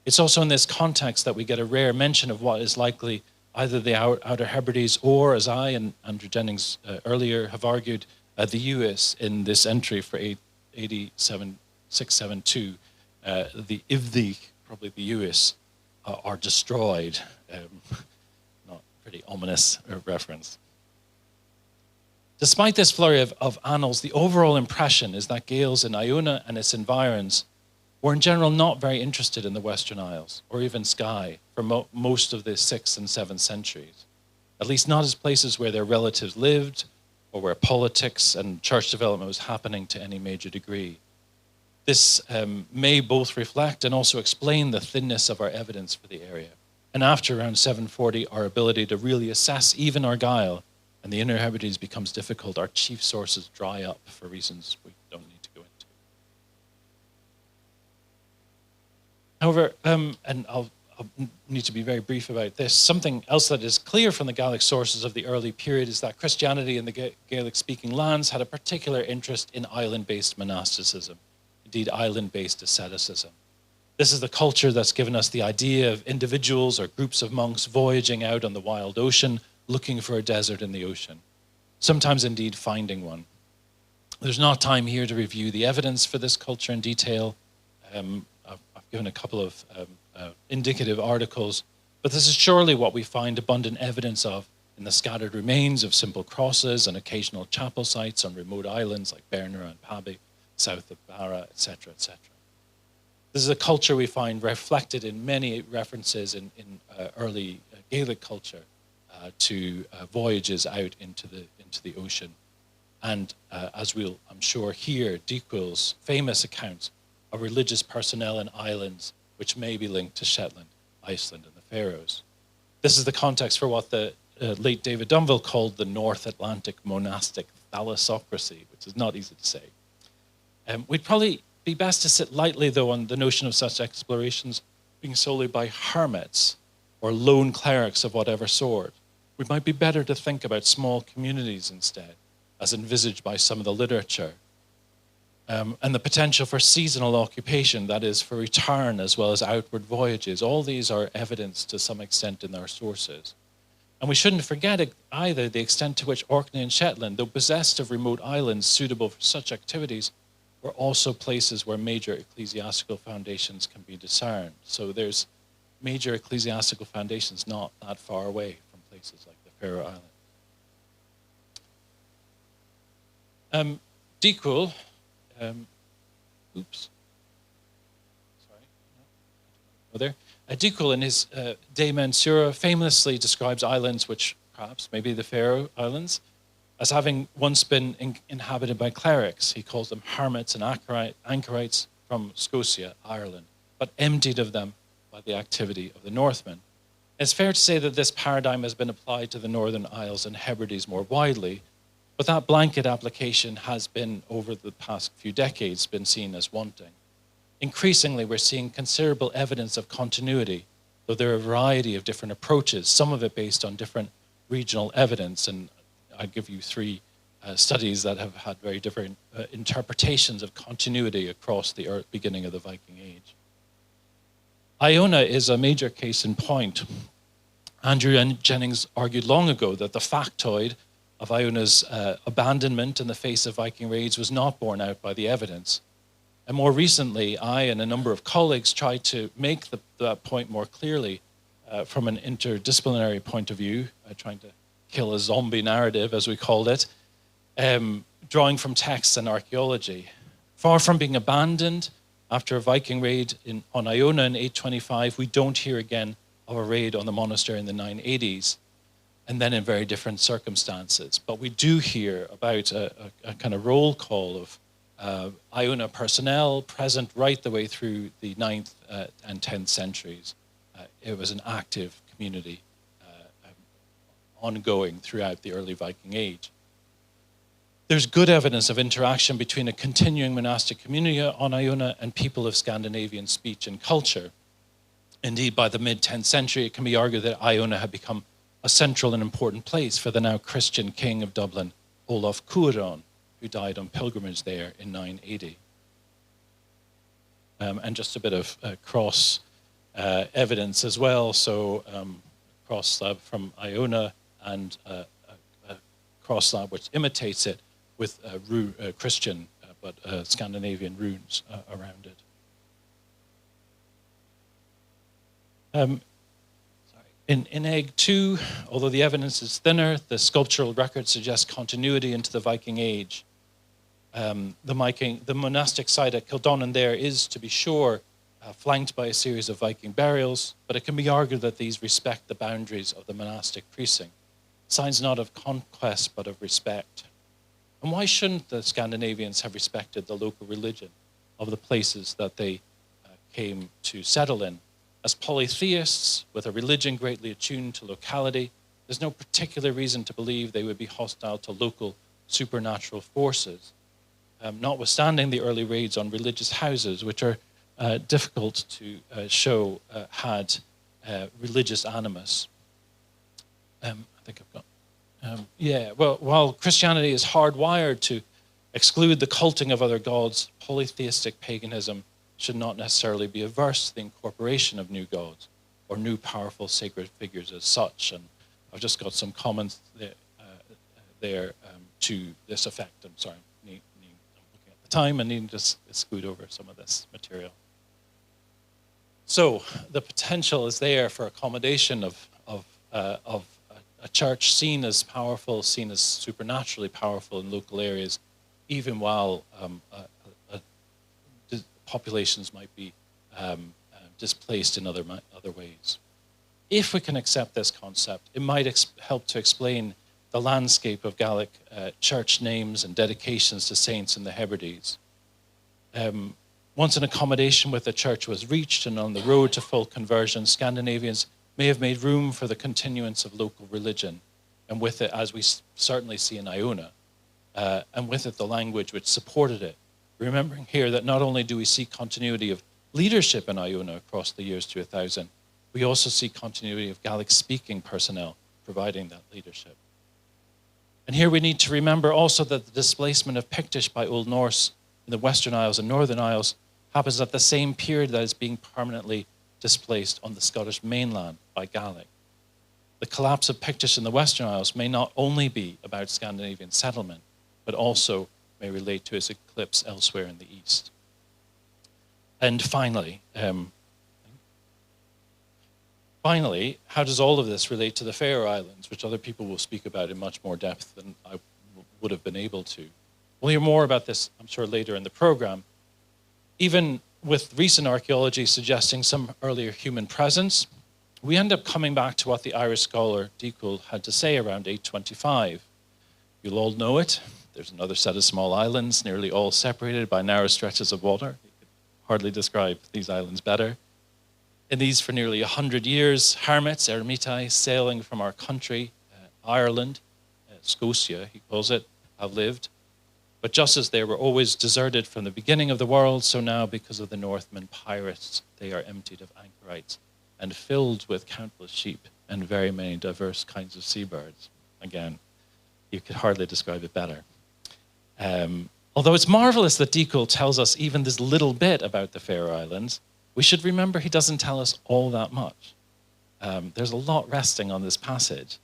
It's also in this context that we get a rare mention of what is likely either the Outer Hebrides or, as I and Andrew Jennings earlier have argued, the Uist in this entry for 87672, the Ivthi, probably the Uist, are destroyed. Not pretty ominous reference. Despite this flurry of annals, the overall impression is that Gaels in Iona and its environs were in general not very interested in the Western Isles, or even Skye, for most of the 6th and 7th centuries. At least not as places where their relatives lived, or where politics and church development was happening to any major degree. This may both reflect and also explain the thinness of our evidence for the area. And after around 740, our ability to really assess even Argyll and the Inner Hebrides becomes difficult. Our chief sources dry up for reasons we don't need to go into. However, and I'll need to be very brief about this, something else that is clear from the Gaelic sources of the early period is that Christianity in the Gaelic-speaking lands had a particular interest in island-based monasticism, indeed island-based asceticism. This is the culture that's given us the idea of individuals or groups of monks voyaging out on the wild ocean, looking for a desert in the ocean, sometimes indeed finding one. There's not time here to review the evidence for this culture in detail. I've given a couple of indicative articles, but this is surely what we find abundant evidence of in the scattered remains of simple crosses and occasional chapel sites on remote islands like Bernera and Pabby, south of Barra, etc., etc. This is a culture we find reflected in many references in early Gaelic culture to voyages out into the ocean. And as we'll, I'm sure, hear, Dequill's famous accounts of religious personnel in islands which may be linked to Shetland, Iceland, and the Faroes. This is the context for what the late David Dunville called the North Atlantic monastic thalassocracy, which is not easy to say. We'd probably be best to sit lightly, though, on the notion of such explorations being solely by hermits or lone clerics of whatever sort. We might be better to think about small communities instead, as envisaged by some of the literature, and the potential for seasonal occupation, that is, for return as well as outward voyages. All these are evidenced to some extent in our sources. And we shouldn't forget either the extent to which Orkney and Shetland, though possessed of remote islands suitable for such activities, were also places where major ecclesiastical foundations can be discerned. So there's major ecclesiastical foundations not that far away from places like the Faroe Islands. Dikul, oops, sorry, no, there. Dikul in his De Mensura famously describes islands which perhaps maybe the Faroe Islands as having once been inhabited by clerics. He calls them hermits and anchorites from Scotia, Ireland, but emptied of them by the activity of the Northmen. It's fair to say that this paradigm has been applied to the Northern Isles and Hebrides more widely, but that blanket application has been, over the past few decades, been seen as wanting. Increasingly, we're seeing considerable evidence of continuity, though there are a variety of different approaches, some of it based on different regional evidence, and I'll give you three studies that have had very different interpretations of continuity across the beginning of the Viking Age. Iona is a major case in point. Andrew and Jennings argued long ago that the factoid of Iona's abandonment in the face of Viking raids was not borne out by the evidence. And more recently, I and a number of colleagues tried to make that point more clearly from an interdisciplinary point of view, trying to kill a zombie narrative, as we called it, drawing from texts and archaeology. Far from being abandoned after a Viking raid on Iona in 825, we don't hear again of a raid on the monastery in the 980s, and then in very different circumstances. But we do hear about a kind of roll call of Iona personnel present right the way through the 9th and 10th centuries. It was an active community ongoing throughout the early Viking Age. There's good evidence of interaction between a continuing monastic community on Iona and people of Scandinavian speech and culture. Indeed, by the mid-10th century, it can be argued that Iona had become a central and important place for the now Christian king of Dublin, Olaf Cuaran, who died on pilgrimage there in 980. And just a bit of cross evidence as well. So cross slab from Iona and a cross slab which imitates it with Christian but Scandinavian runes around it. In Egg 2, although the evidence is thinner, the sculptural record suggests continuity into the Viking Age. The monastic site at Kildonan there is, to be sure, flanked by a series of Viking burials, but it can be argued that these respect the boundaries of the monastic precinct. Signs not of conquest, but of respect. And why shouldn't the Scandinavians have respected the local religion of the places that they came to settle in? As polytheists, with a religion greatly attuned to locality, there's no particular reason to believe they would be hostile to local supernatural forces, notwithstanding the early raids on religious houses, which are difficult to show had religious animus. I think I've got... while Christianity is hardwired to exclude the culting of other gods, polytheistic paganism should not necessarily be averse to the incorporation of new gods or new powerful sacred figures as such. And I've just got some comments there to this effect. I'm sorry, I'm looking at the time and needing to scoot over some of this material. So the potential is there for accommodation of a church seen as powerful, seen as supernaturally powerful in local areas, even while populations might be displaced in other ways. If we can accept this concept, it might help to explain the landscape of Gaelic church names and dedications to saints in the Hebrides. Once an accommodation with the church was reached and on the road to full conversion, Scandinavians may have made room for the continuance of local religion, and with it, as we certainly see in Iona, and with it the language which supported it. Remembering here that not only do we see continuity of leadership in Iona across the years to 1000, we also see continuity of Gaelic-speaking personnel providing that leadership. And here we need to remember also that the displacement of Pictish by Old Norse in the Western Isles and Northern Isles happens at the same period that is being permanently displaced on the Scottish mainland by Gaelic. the collapse of Pictish in the Western Isles may not only be about Scandinavian settlement, but also may relate to its eclipse elsewhere in the East. And finally, how does all of this relate to the Faroe Islands, which other people will speak about in much more depth than I would have been able to? We'll hear more about this, I'm sure, later in the program. Even with recent archaeology suggesting some earlier human presence, we end up coming back to what the Irish scholar Dicul had to say around 825. You'll all know it. There's another set of small islands, nearly all separated by narrow stretches of water. You could hardly describe these islands better. In these, for nearly 100 years, hermits, eremitai, sailing from our country, Ireland, Scotia, he calls it, have lived. But just as they were always deserted from the beginning of the world, so now, because of the Northmen pirates, they are emptied of anchorites and filled with countless sheep and very many diverse kinds of seabirds. Again, you could hardly describe it better. Although it's marvelous that Dicul tells us even this little bit about the Faroe Islands, we should remember he doesn't tell us all that much. There's a lot resting on this passage.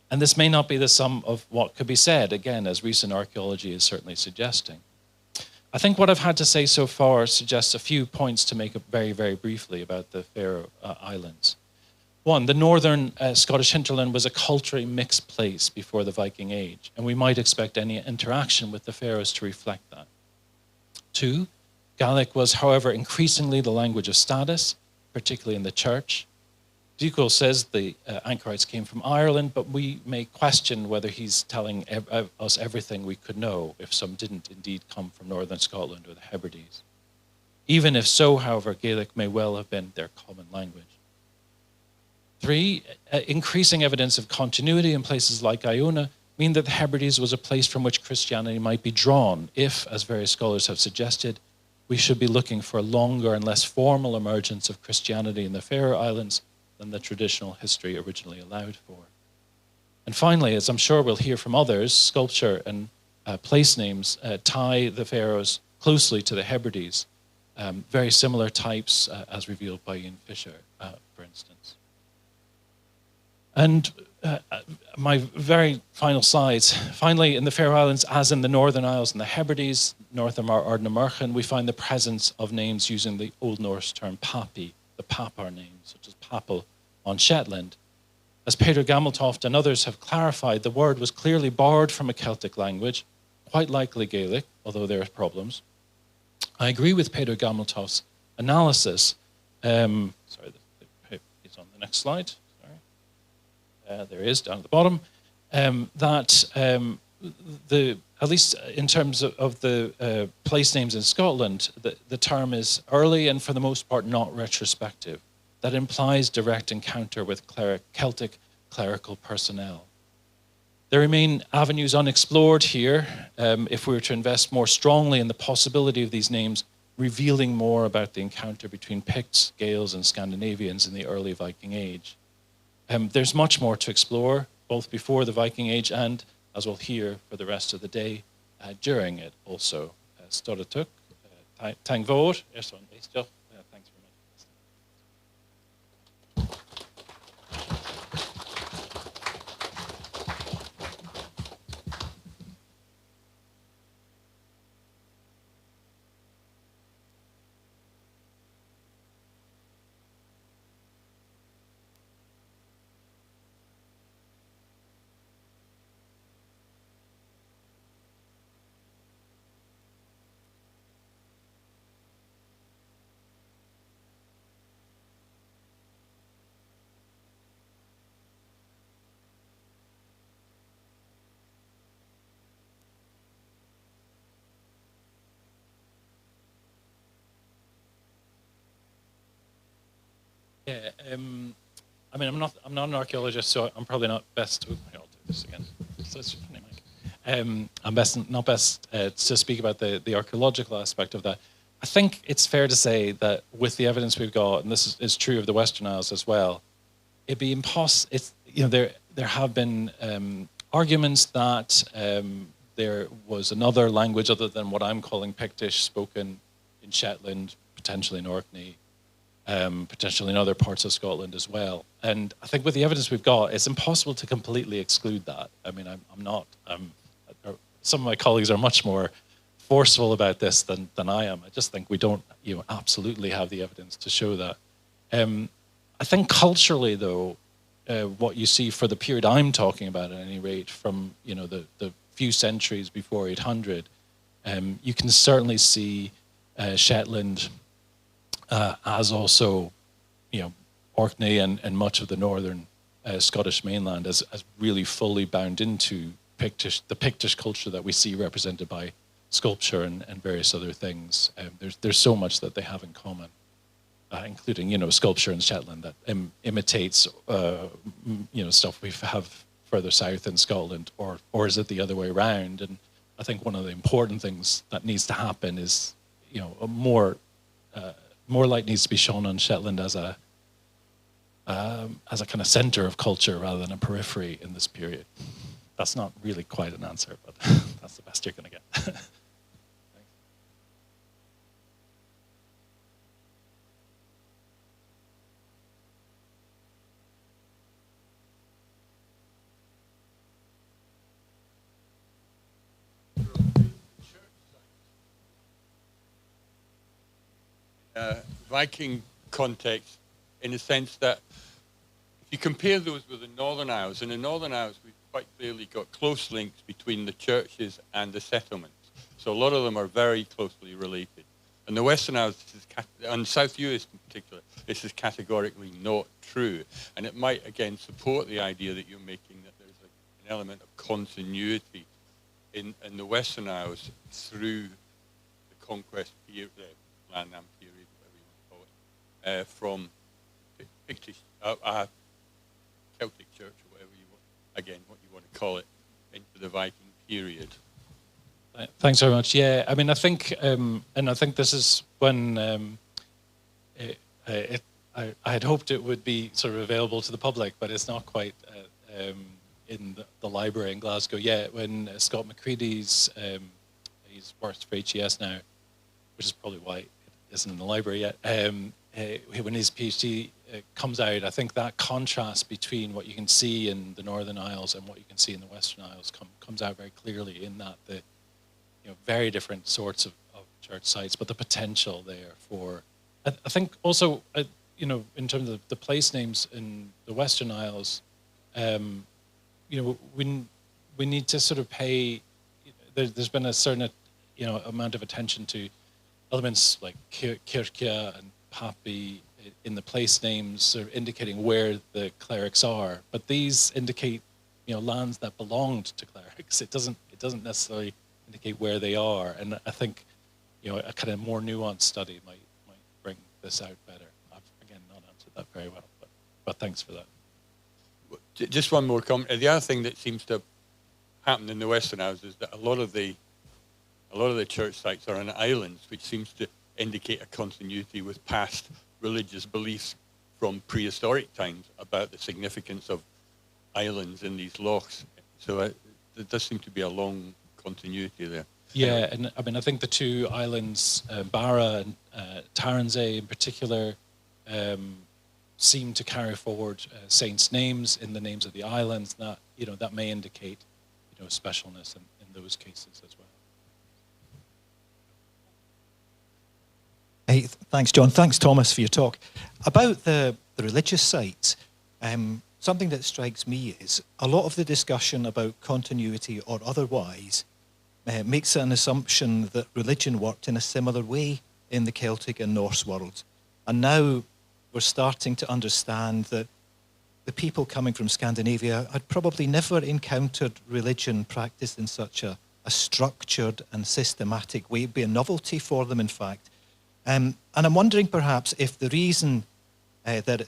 And this may not be the sum of what could be said, again, as recent archaeology is certainly suggesting. I think what I've had to say so far suggests a few points to make very, very briefly about the Faroe Islands. One, the northern Scottish hinterland was a culturally mixed place before the Viking Age, and we might expect any interaction with the Faroes to reflect that. Two, Gaelic was, however, increasingly the language of status, particularly in the church. Dicul says the anchorites came from Ireland, but we may question whether he's telling us everything we could know if some didn't indeed come from northern Scotland or the Hebrides. Even if so, however, Gaelic may well have been their common language. Three, increasing evidence of continuity in places like Iona mean that the Hebrides was a place from which Christianity might be drawn if, as various scholars have suggested, we should be looking for a longer and less formal emergence of Christianity in the Faroe Islands than the traditional history originally allowed for. And finally, as I'm sure we'll hear from others, sculpture and place names tie the Faroes closely to the Hebrides, very similar types as revealed by Ian Fisher, for instance. And my very final slides. Finally, in the Faroe Islands, as in the Northern Isles and the Hebrides, north of Ardnamurchan, we find the presence of names using the Old Norse term papi, the papar names, such as Papel on Shetland. As Peter Gameltoft and others have clarified, the word was clearly borrowed from a Celtic language, quite likely Gaelic, although there are problems. I agree with Peter Gameltoft's analysis. Sorry, it's on the next slide. There is down at the bottom, at least in terms of the place names in Scotland, the term is early and for the most part not retrospective. That implies direct encounter with Celtic clerical personnel. There remain avenues unexplored here if we were to invest more strongly in the possibility of these names revealing more about the encounter between Picts, Gaels and Scandinavians in the early Viking Age. There's much more to explore, both before the Viking Age and, as we'll hear for the rest of the day, during it also. Storatuk, Tang Vor, thanks very much. Yeah, I mean, I'm not an archaeologist, so I'm probably not best. I'll do this again. So it's funny, Mike. I'm not best to speak about the archaeological aspect of that. I think it's fair to say that with the evidence we've got, and this is true of the Western Isles as well, it'd be impossible. It's, you know, there have been arguments that there was another language other than what I'm calling Pictish spoken in Shetland, potentially in Orkney. potentially in other parts of Scotland as well. And I think with the evidence we've got, it's impossible to completely exclude that. I mean, some of my colleagues are much more forceful about this than I am. I just think we don't, absolutely have the evidence to show that. I think culturally, though, what you see for the period I'm talking about, at any rate, from the few centuries before 800, you can certainly see Shetland as also, Orkney and much of the northern Scottish mainland as really fully bound into the Pictish culture that we see represented by sculpture and various other things. There's so much that they have in common, including sculpture in Shetland that imitates stuff we have further south in Scotland, or is it the other way around? And I think one of the important things that needs to happen is more light needs to be shone on Shetland as a kind of center of culture rather than a periphery in this period. That's not really quite an answer, but that's the best you're going to get. Thanks. Viking context, in the sense that if you compare those with the Northern Isles, in the Northern Isles we've quite clearly got close links between the churches and the settlements. So a lot of them are very closely related. And the Western Isles, and South Uist in particular, this is categorically not true. And it might, again, support the idea that you're making, that there's an element of continuity in the Western Isles through the conquest period, the Landnam period, whatever you want to call it, from Pictish, Celtic Church, or whatever you want, again, what you want to call it, into the Viking period. Thanks very much. Yeah, I mean, I think, and I think this is when I had hoped it would be sort of available to the public, but it's not quite in the library in Glasgow yet. When Scott McCready's, he's works for HES now, which is probably why it isn't in the library yet. When his PhD comes out, I think that contrast between what you can see in the Northern Isles and what you can see in the Western Isles comes out very clearly, in that the very different sorts of church sites, but the potential there for, I think also, in terms of the place names in the Western Isles, we need to sort of pay, there's been a certain, amount of attention to elements like Kirkja and Papi in the place names, sort of indicating where the clerics are, but these indicate, lands that belonged to clerics. It doesn't necessarily indicate where they are, and I think a kind of more nuanced study might bring this out better. I've again not answered that very well, but thanks for that. Just one more comment. The other thing that seems to happen in the Western Isles is that a lot of the church sites are on islands, which seems to indicate a continuity with past religious beliefs from prehistoric times about the significance of islands in these lochs. So there does seem to be a long continuity there. Yeah, and I mean, I think the two islands, Barra and Taranzay in particular, seem to carry forward saints' names in the names of the islands. That that may indicate specialness in those cases as well. Hey, thanks, John. Thanks, Thomas, for your talk. About the religious sites, something that strikes me is a lot of the discussion about continuity or otherwise makes an assumption that religion worked in a similar way in the Celtic and Norse worlds. And now we're starting to understand that the people coming from Scandinavia had probably never encountered religion practiced in such a structured and systematic way. It'd be a novelty for them, in fact. And I'm wondering perhaps if the reason that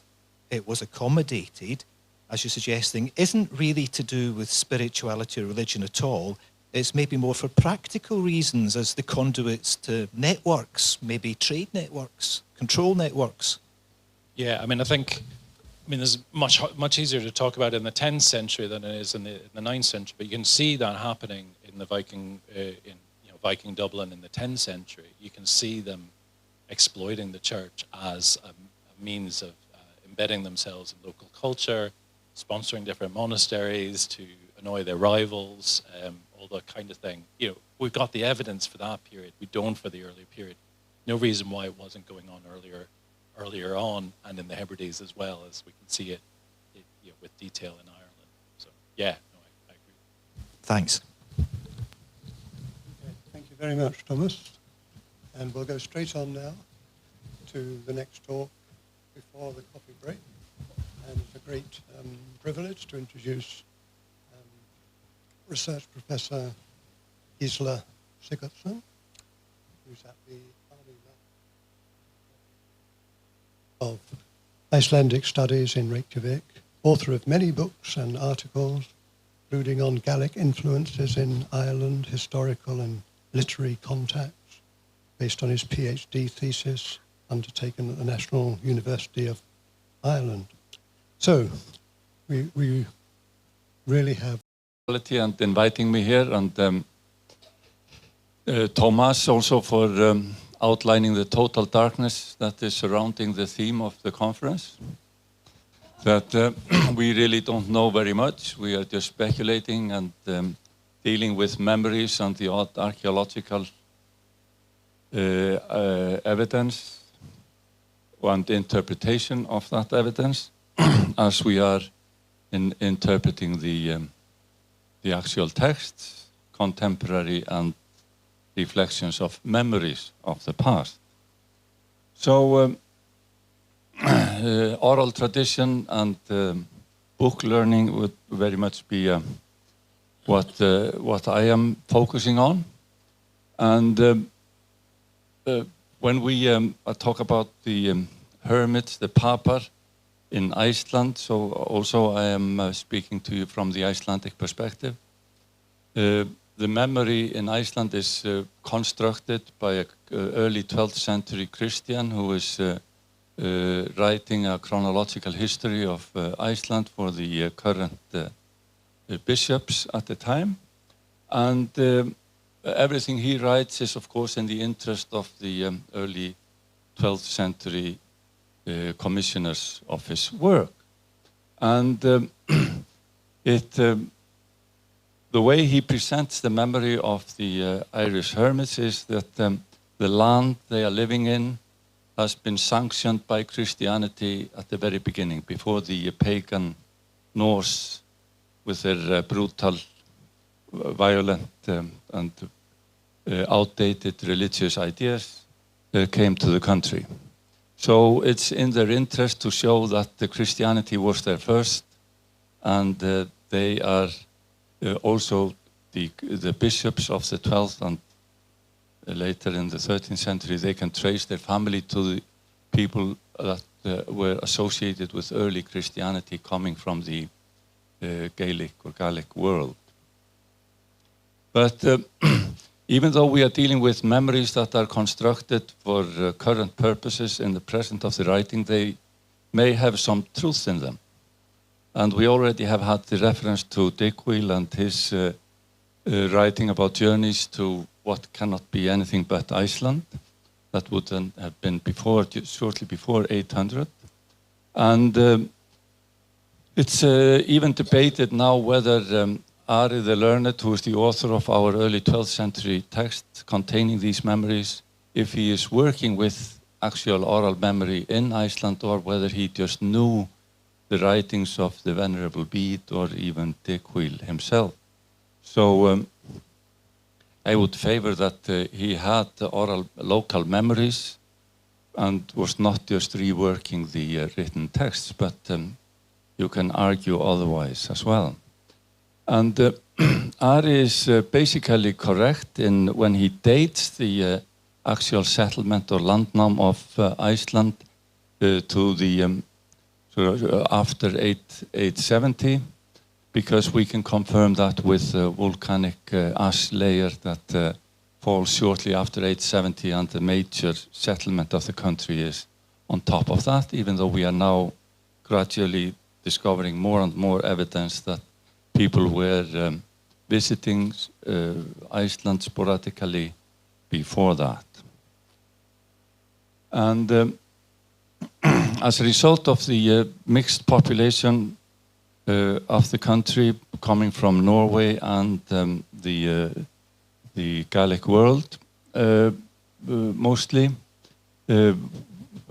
it was accommodated, as you're suggesting, isn't really to do with spirituality or religion at all. It's maybe more for practical reasons as the conduits to networks, maybe trade networks, control networks. Yeah, I mean, there's much easier to talk about in the 10th century than it is in the 9th century, but you can see that happening in the Viking Dublin in the 10th century. You can see them exploiting the church as a means of embedding themselves in local culture, sponsoring different monasteries to annoy their rivals, all that kind of thing. You know, we've got the evidence for that period. We don't for the earlier period. No reason why it wasn't going on earlier on, and in the Hebrides as well, as we can see it you know, with detail in Ireland. So yeah, no, I agree. Thanks. Okay, thank you very much, Thomas. And we'll go straight on now to the next talk before the coffee break. And it's a great privilege to introduce research professor Gísli Sigurđsson, who's at the of Icelandic Studies in Reykjavik, author of many books and articles, including on Gaelic influences in Ireland, historical and literary contacts, based on his PhD thesis undertaken at the National University of Ireland. So, we really have and inviting me here, and Thomas also for outlining the total darkness that is surrounding the theme of the conference. That we really don't know very much. We are just speculating and dealing with memories and the odd archaeological evidence and interpretation of that evidence as we are interpreting the actual texts, contemporary and reflections of memories of the past. So oral tradition and book learning would very much be what I am focusing on. And when we talk about the hermits, the papar in Iceland, so also I am speaking to you from the Icelandic perspective. The memory in Iceland is constructed by an early 12th century Christian who is writing a chronological history of Iceland for the current bishops at the time. And everything he writes is, of course, in the interest of the early 12th century commissioners of his work. And the way he presents the memory of the Irish hermits is that the land they are living in has been sanctioned by Christianity at the very beginning, before the pagan Norse, with their brutal, violent and outdated religious ideas, came to the country. So it's in their interest to show that the Christianity was there first, and they are also the bishops of the 12th and later in the 13th century, they can trace their family to the people that were associated with early Christianity coming from the Gaelic or Gaelic world. But even though we are dealing with memories that are constructed for current purposes in the present of the writing, they may have some truth in them. And we already have had the reference to Digweil and his writing about journeys to what cannot be anything but Iceland. That would then have been before, shortly before 800. And it's even debated now whether Ari the Learned, who is the author of our early 12th century text containing these memories, if he is working with actual oral memory in Iceland or whether he just knew the writings of the Venerable Bede or even Digweil himself. So I would favor that he had the oral local memories and was not just reworking the written texts, but you can argue otherwise as well. And Ari is basically correct in when he dates the actual settlement or landnam of Iceland to the after 870, because we can confirm that with volcanic ash layer that falls shortly after 870, and the major settlement of the country is on top of that, even though we are now gradually discovering more and more evidence that people were visiting Iceland sporadically before that. And as a result of the mixed population of the country coming from Norway and the Gaelic world, mostly,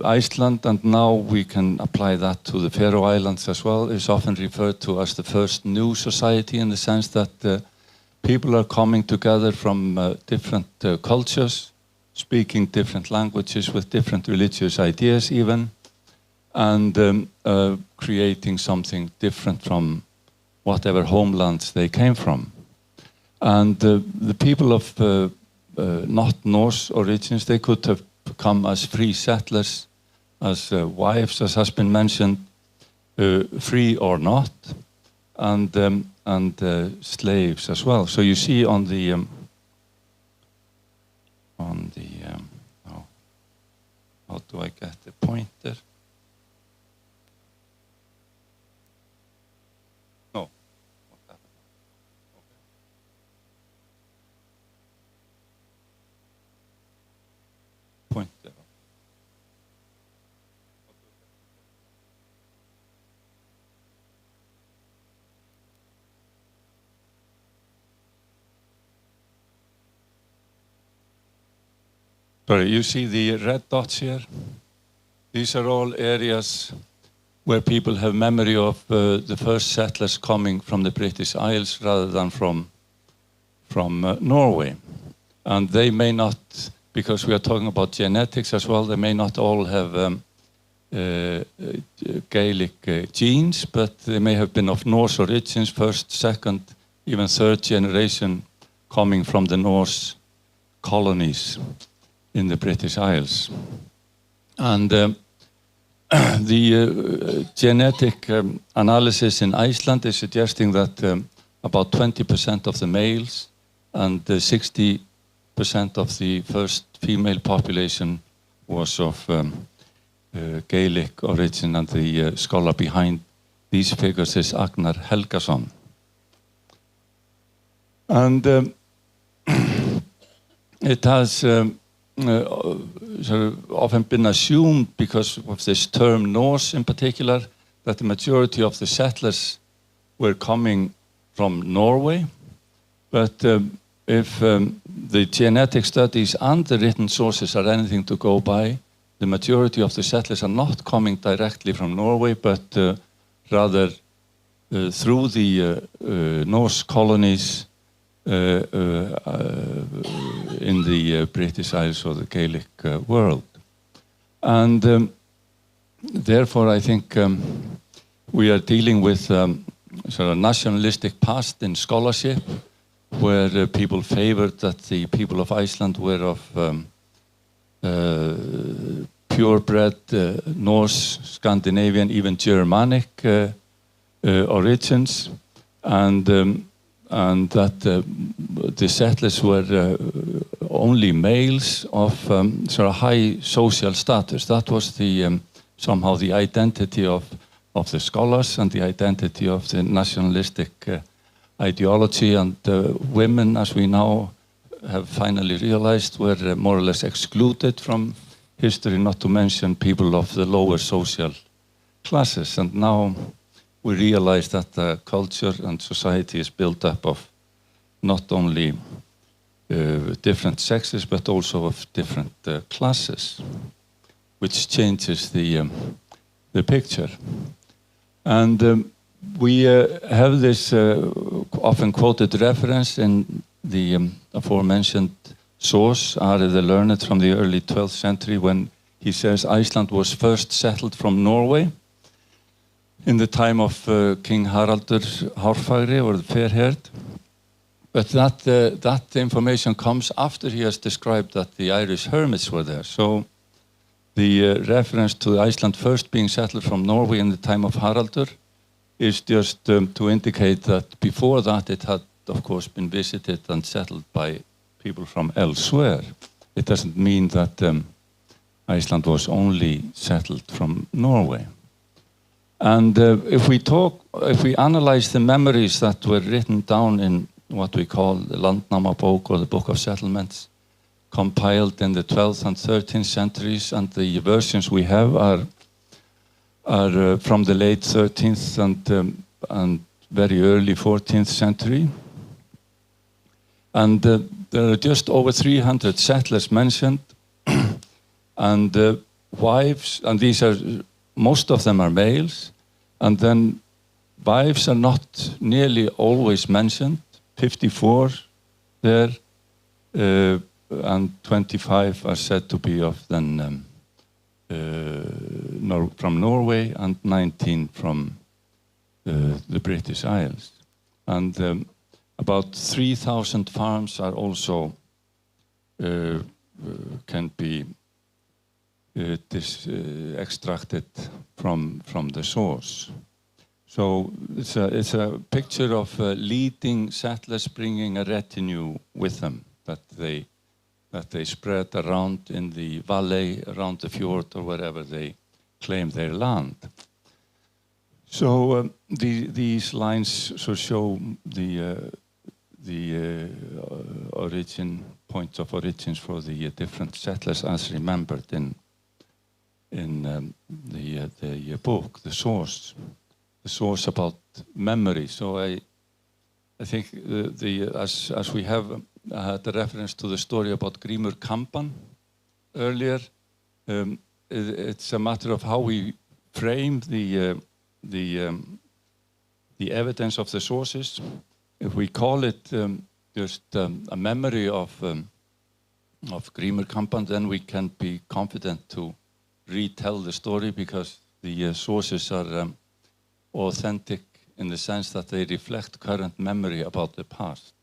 Iceland, and now we can apply that to the Faroe Islands as well, is often referred to as the first new society, in the sense that people are coming together from different cultures, speaking different languages with different religious ideas even, and creating something different from whatever homelands they came from. And the people of not Norse origins, they could have come as free settlers, as wives, as has been mentioned, free or not, and slaves as well. So you see on the oh, how do I get the pointer? No. What happened? Okay. Pointer. Sorry, you see the red dots here? These are all areas where people have memory of the first settlers coming from the British Isles rather than from Norway. And they may not, because we are talking about genetics as well, they may not all have Gaelic genes, but they may have been of Norse origins, first, second, even third generation coming from the Norse colonies in the British Isles. And the genetic analysis in Iceland is suggesting that about 20% of the males and 60% of the first female population was of Gaelic origin, and the scholar behind these figures is Agnar Helgason. And it has often been assumed, because of this term Norse in particular, that the majority of the settlers were coming from Norway. But if the genetic studies and the written sources are anything to go by, the majority of the settlers are not coming directly from Norway, but rather through the Norse colonies in the British Isles or the Gaelic world. And therefore, I think we are dealing with sort of nationalistic past in scholarship, where people favored that the people of Iceland were of purebred Norse, Scandinavian, even Germanic origins, and that the settlers were only males of sort of high social status. That was the somehow the identity of the scholars and the identity of the nationalistic ideology, and women, as we now have finally realized, were more or less excluded from history, not to mention people of the lower social classes. And now we realize that the culture and society is built up of not only different sexes, but also of different classes, which changes the picture. And we have this often quoted reference in the aforementioned source, Are the Learned, from the early 12th century, when he says Iceland was first settled from Norway in the time of King Haraldur Hárfagri, or the fair-haired. But that information comes after he has described that the Irish hermits were there. So the reference to Iceland first being settled from Norway in the time of Haraldur is just to indicate that before that it had, of course, been visited and settled by people from elsewhere. It doesn't mean that Iceland was only settled from Norway. And if we analyze the memories that were written down in what we call the Landnámabók, or the Book of Settlements, compiled in the 12th and 13th centuries, and the versions we have are are from the late 13th and very early 14th century. And there are just over 300 settlers mentioned, and wives, and these are, most of them are males, and then wives are not nearly always mentioned, 54 there, and 25 are said to be of then from Norway, and 19 from the British Isles. And about 3,000 farms are also can be extracted from the source. So it's a picture of leading settlers bringing a retinue with them that they spread around in the valley, around the fjord, or wherever they claim their land. So these lines show the points of origins for the different settlers as remembered in the book, the source about memory. So I think as we have had the reference to the story about Grímur Kamban earlier, it's a matter of how we frame the evidence of the sources. If we call it just a memory of Grímur Kamban, then we can be confident to retell the story because the sources are authentic in the sense that they reflect current memory about the past.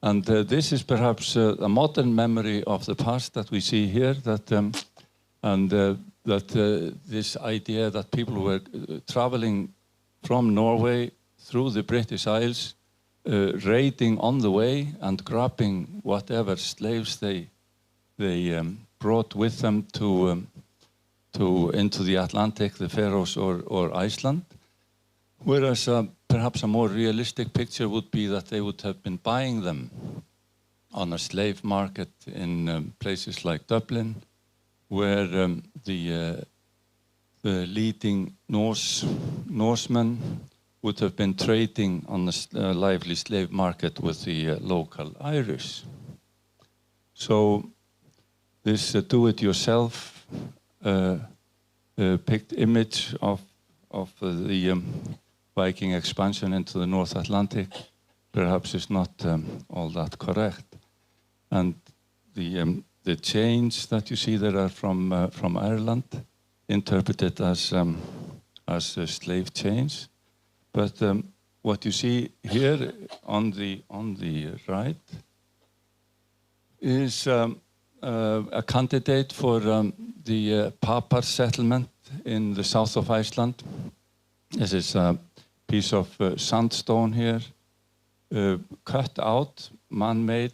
And this is perhaps a modern memory of the past that we see here, that this idea that people were traveling from Norway through the British Isles, raiding on the way and grabbing whatever slaves they brought with them into the Atlantic, the Faroes or Iceland. Whereas perhaps a more realistic picture would be that they would have been buying them on a slave market in places like Dublin, where the leading Norsemen would have been trading on a lively slave market with the local Irish. So this do-it-yourself picked image of the Viking expansion into the North Atlantic perhaps is not all that correct. And the chains that you see there are from Ireland, interpreted as slave chains. But what you see here on the right is a candidate for the Papar settlement in the south of Iceland. This is a piece of sandstone here, cut out, man-made.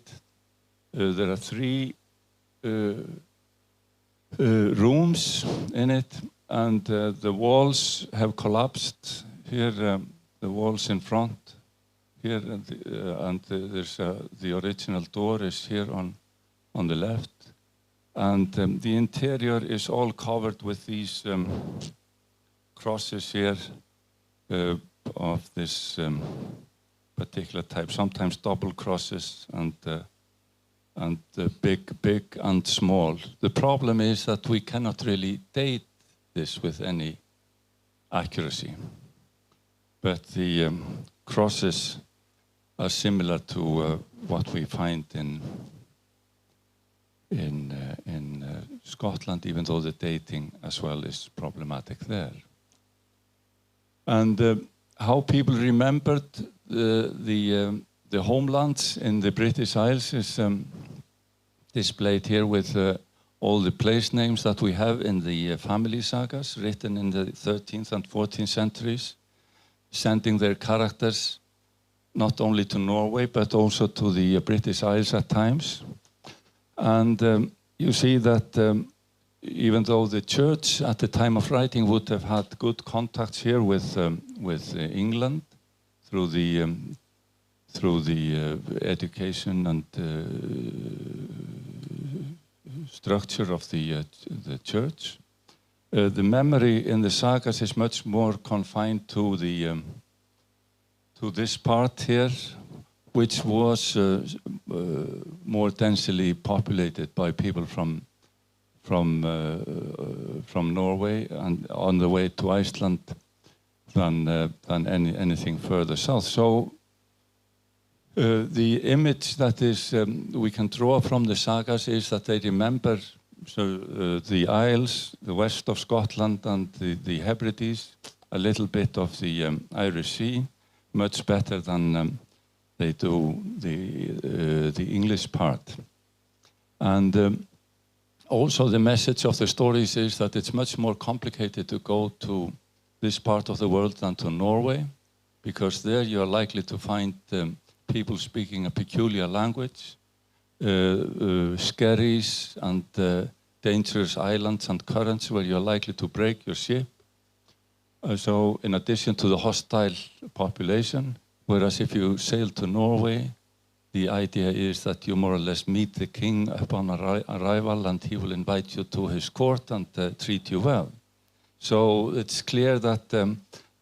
There are 3 rooms in it, and the walls have collapsed. Here, the walls in front. Here, and there's the original door is here on the left, and the interior is all covered with these crosses here of this particular type. Sometimes double crosses and big and small. The problem is that we cannot really date this with any accuracy. But the crosses are similar to what we find in Scotland, even though the dating as well is problematic there. And how people remembered the homelands in the British Isles is displayed here with all the place names that we have in the family sagas written in the 13th and 14th centuries, sending their characters not only to Norway but also to the British Isles at times. And you see that even though the church at the time of writing would have had good contacts here with England through the education and structure of the church, The memory in the sagas is much more confined to the to this part here, which was more densely populated by people from Norway and on the way to Iceland than anything further south. So the image that is we can draw from the sagas is that they remember the Isles, the west of Scotland, and the Hebrides, a little bit of the Irish Sea, much better than they do the English part. And also the message of the stories is that it's much more complicated to go to this part of the world than to Norway, because there you are likely to find people speaking a peculiar language, skerries and dangerous islands and currents where you're likely to break your ship. So in addition to the hostile population, whereas if you sail to Norway, the idea is that you more or less meet the king upon arrival and he will invite you to his court and treat you well. So it's clear that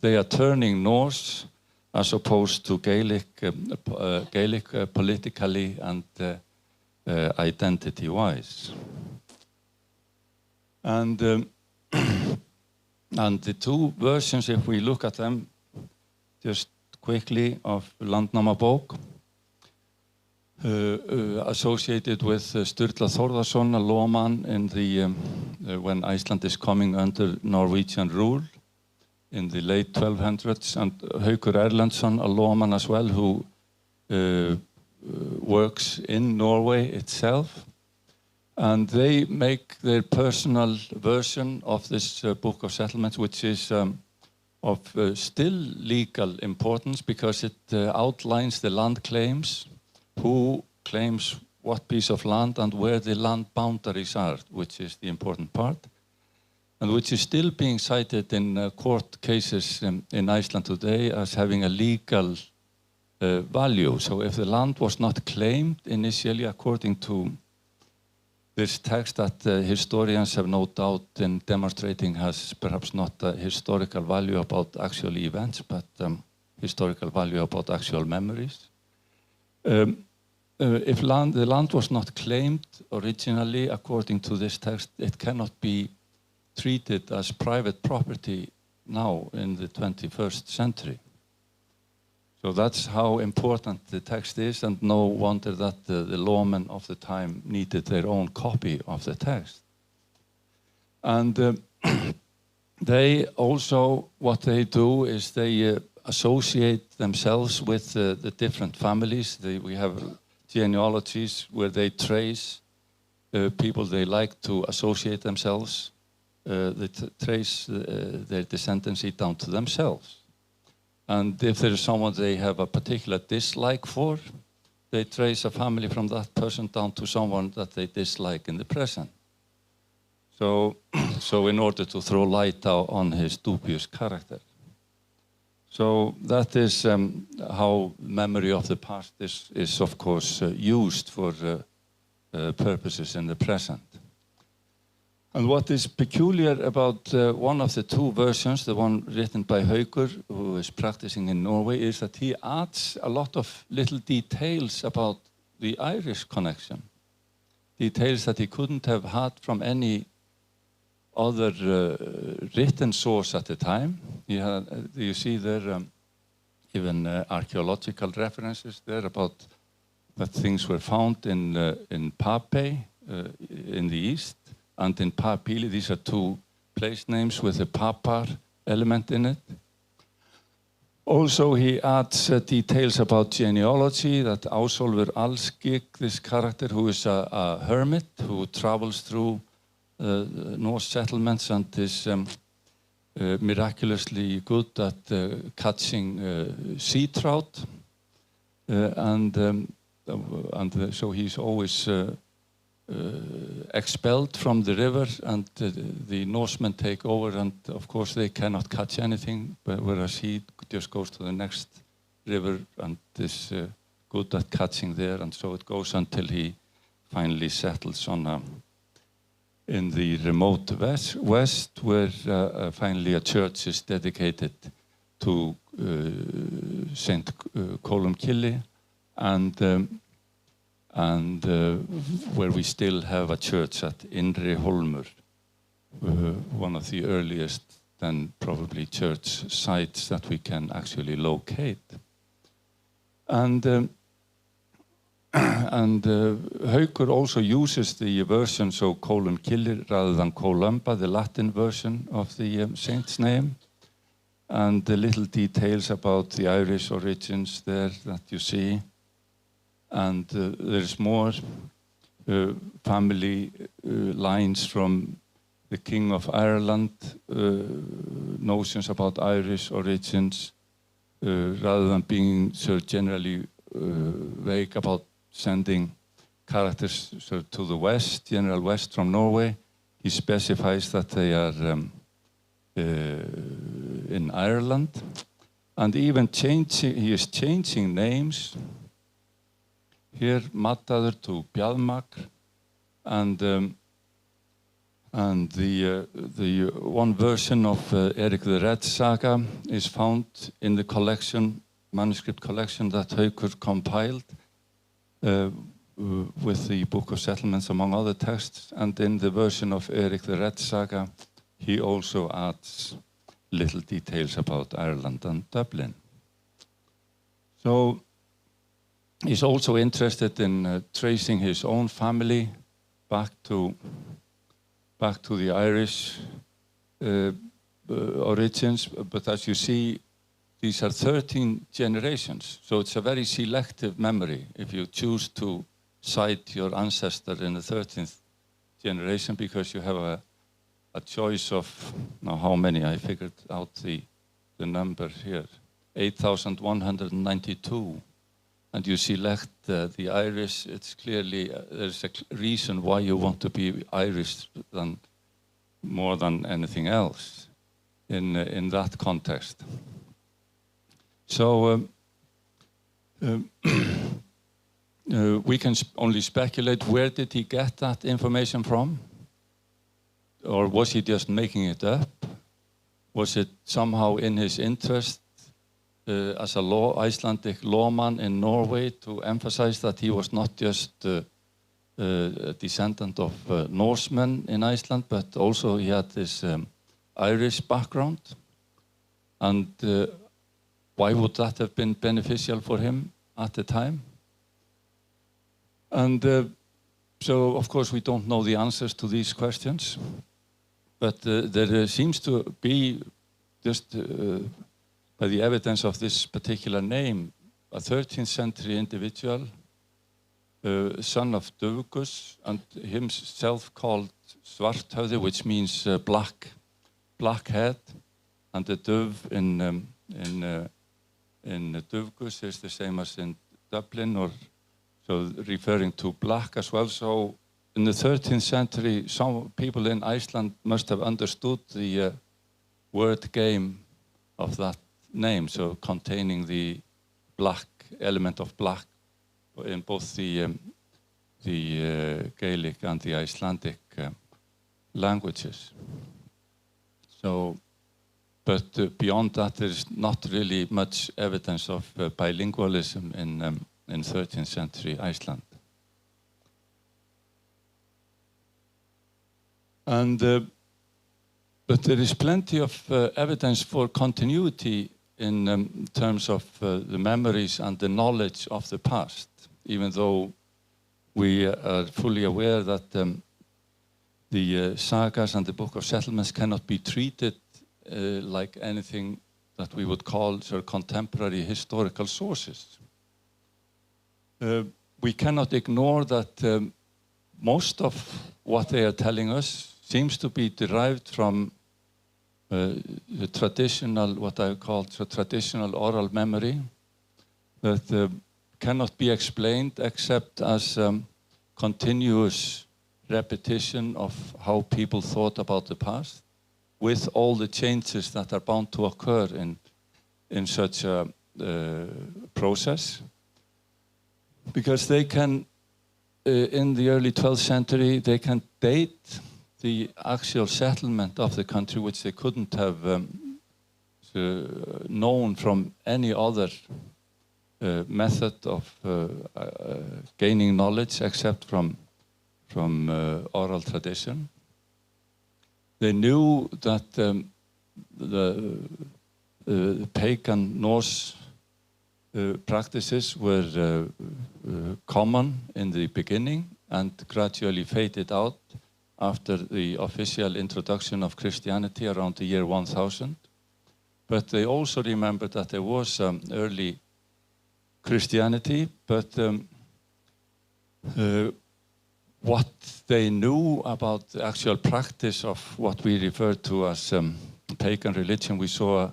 they are turning Norse as opposed to Gaelic, politically and identity-wise. And and the two versions, if we look at them just quickly, of Landnámabók, associated with Sturla Þórðarson, a lawman in the when Iceland is coming under Norwegian rule in the late 1200s, and Haukur Erlendsson, a lawman as well, who works in Norway itself. And they make their personal version of this Book of Settlements, which is of still legal importance because it outlines the land claims, who claims what piece of land and where the land boundaries are, which is the important part, and which is still being cited in court cases in Iceland today as having a legal value. So if the land was not claimed initially according to this text that historians have no doubt in demonstrating has perhaps not a historical value about actual events, but historical value about actual memories. If the land was not claimed originally according to this text, it cannot be treated as private property now in the 21st century. So that's how important the text is, and no wonder that the lawmen of the time needed their own copy of the text. And they also, what they do is they associate themselves with the different families. We have genealogies where they trace people they like to associate themselves, they trace their descendancy down to themselves. And if there is someone they have a particular dislike for, they trace a family from that person down to someone that they dislike in the present. So in order to throw light on his dubious character. So that is how memory of the past is of course used for purposes in the present. And what is peculiar about one of the two versions, the one written by Haukur, who is practicing in Norway, is that he adds a lot of little details about the Irish connection. Details that he couldn't have had from any other written source at the time. You see there even archaeological references there about that things were found in Papey in the east, and in Papili. These are two place names with a papar element in it. Also, he adds details about genealogy, that Ásólfur Alskik, this character who is a hermit who travels through Norse settlements and is miraculously good at catching sea trout. And so he's always expelled from the river, and the Norsemen take over, and of course they cannot catch anything, whereas he just goes to the next river and is good at catching there, and so it goes until he finally settles on in the remote west, where finally a church is dedicated to Saint Columcille, and where we still have a church at Indri Holmur, one of the earliest then probably church sites that we can actually locate. And Haukur also uses the version, so Columcille rather than Columba, the Latin version of the saint's name, and the little details about the Irish origins there that you see. And there's more family lines from the King of Ireland, notions about Irish origins, rather than being so generally vague about sending characters to the west, general west from Norway. He specifies that they are in Ireland, and even he is changing names. Here, Mataður to Bjarmakr, and the one version of Erik the Red saga is found in the collection, manuscript collection that Haukur compiled with the Book of Settlements, among other texts. And in the version of Erik the Red saga, he also adds little details about Ireland and Dublin. So he's also interested in tracing his own family back to the Irish origins. But as you see, these are 13 generations, so it's a very selective memory if you choose to cite your ancestor in the 13th generation, because you have a choice of, now how many, I figured out the number here, 8,192. And you select the Irish. It's clearly, there's a reason why you want to be Irish more than anything else in that context. So we can only speculate, where did he get that information from? Or was he just making it up? Was it somehow in his interest as a Icelandic lawman in Norway to emphasize that he was not just a descendant of Norsemen in Iceland, but also he had this Irish background? And why would that have been beneficial for him at the time? And so, of course, we don't know the answers to these questions, but there seems to be, just by the evidence of this particular name, a 13th century individual, son of Duvgus, and himself called Svarthöfði, which means black head, and the Duv in Duvgus is the same as in Dublin, or so referring to black as well. So in the 13th century, some people in Iceland must have understood the word game of that name, so containing the black element of black in both the Gaelic and the Icelandic languages. So, but beyond that, there is not really much evidence of bilingualism in 13th century Iceland. And but there is plenty of evidence for continuity in terms of the memories and the knowledge of the past, even though we are fully aware that the sagas and the Book of Settlements cannot be treated like anything that we would call sort of contemporary historical sources. We cannot ignore that most of what they are telling us seems to be derived from the traditional, what I call traditional oral memory, that cannot be explained except as continuous repetition of how people thought about the past, with all the changes that are bound to occur in such a process. Because they can, in the early 12th century, they can date the actual settlement of the country, which they couldn't have known from any other method of gaining knowledge except from oral tradition. They knew that the pagan Norse practices were common in the beginning and gradually faded out after the official introduction of Christianity around the year 1000. But they also remembered that there was early Christianity, but what they knew about the actual practice of what we refer to as pagan religion, we saw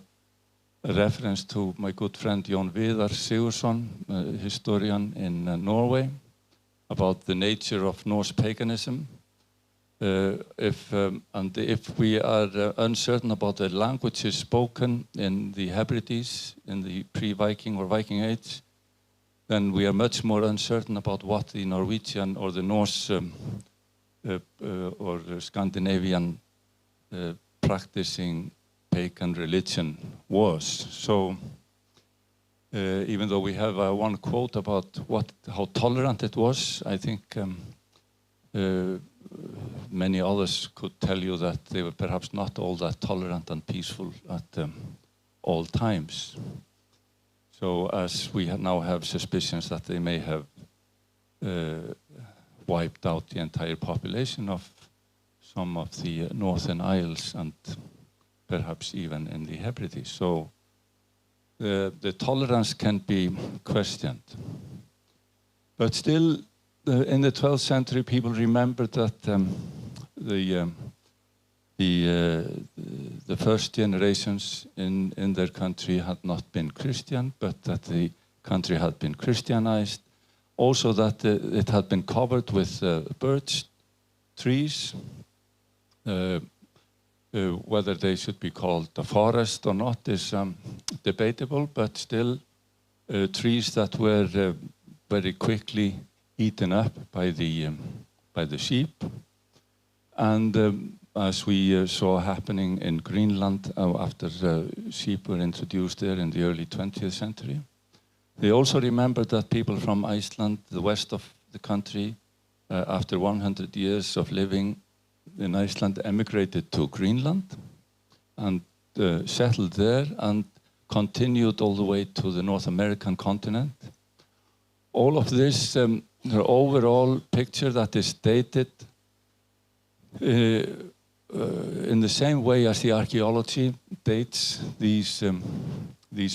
a reference to my good friend Gísli Sigurđsson, a historian in Norway, about the nature of Norse paganism. If we are uncertain about the languages spoken in the Hebrides in the pre-Viking or Viking-Age, then we are much more uncertain about what the Norwegian or the Norse or Scandinavian practicing pagan religion was. So even though we have one quote about how tolerant it was, I think many others could tell you that they were perhaps not all that tolerant and peaceful at all times. So as we now have suspicions that they may have wiped out the entire population of some of the Northern Isles and perhaps even in the Hebrides. So the tolerance can be questioned. But still, in the 12th century, people remembered that the first generations in their country had not been Christian, but that the country had been Christianized. Also that it had been covered with birch trees, whether they should be called a forest or not is debatable, but still trees that were very quickly eaten up by the sheep. And as we saw happening in Greenland after sheep were introduced there in the early 20th century. They also remembered that people from Iceland, the west of the country, after 100 years of living in Iceland, emigrated to Greenland and settled there and continued all the way to the North American continent. All of this, the overall picture that is dated in the same way as the archaeology dates these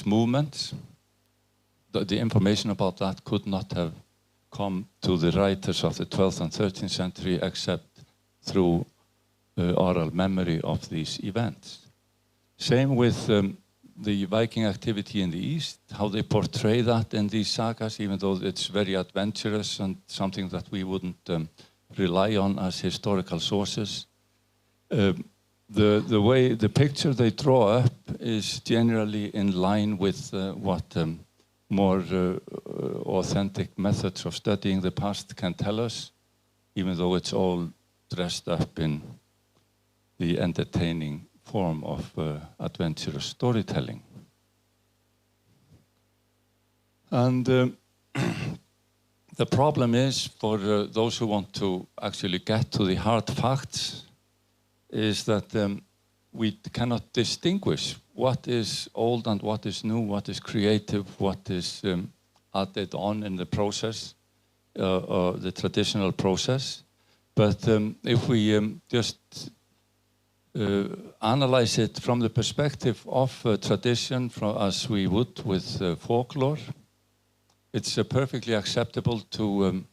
movements. The information about that could not have come to the writers of the 12th and 13th century except through oral memory of these events. Same with the Viking activity in the East, how they portray that in these sagas, even though it's very adventurous and something that we wouldn't rely on as historical sources. The picture they draw up is generally in line with what more authentic methods of studying the past can tell us, even though it's all dressed up in the entertaining form of adventurous storytelling. And the problem is, for those who want to actually get to the hard facts, is that we cannot distinguish what is old and what is new, what is creative, what is added on in the process, the traditional process. But if we just analyze it from the perspective of tradition, as we would with folklore, it's perfectly acceptable to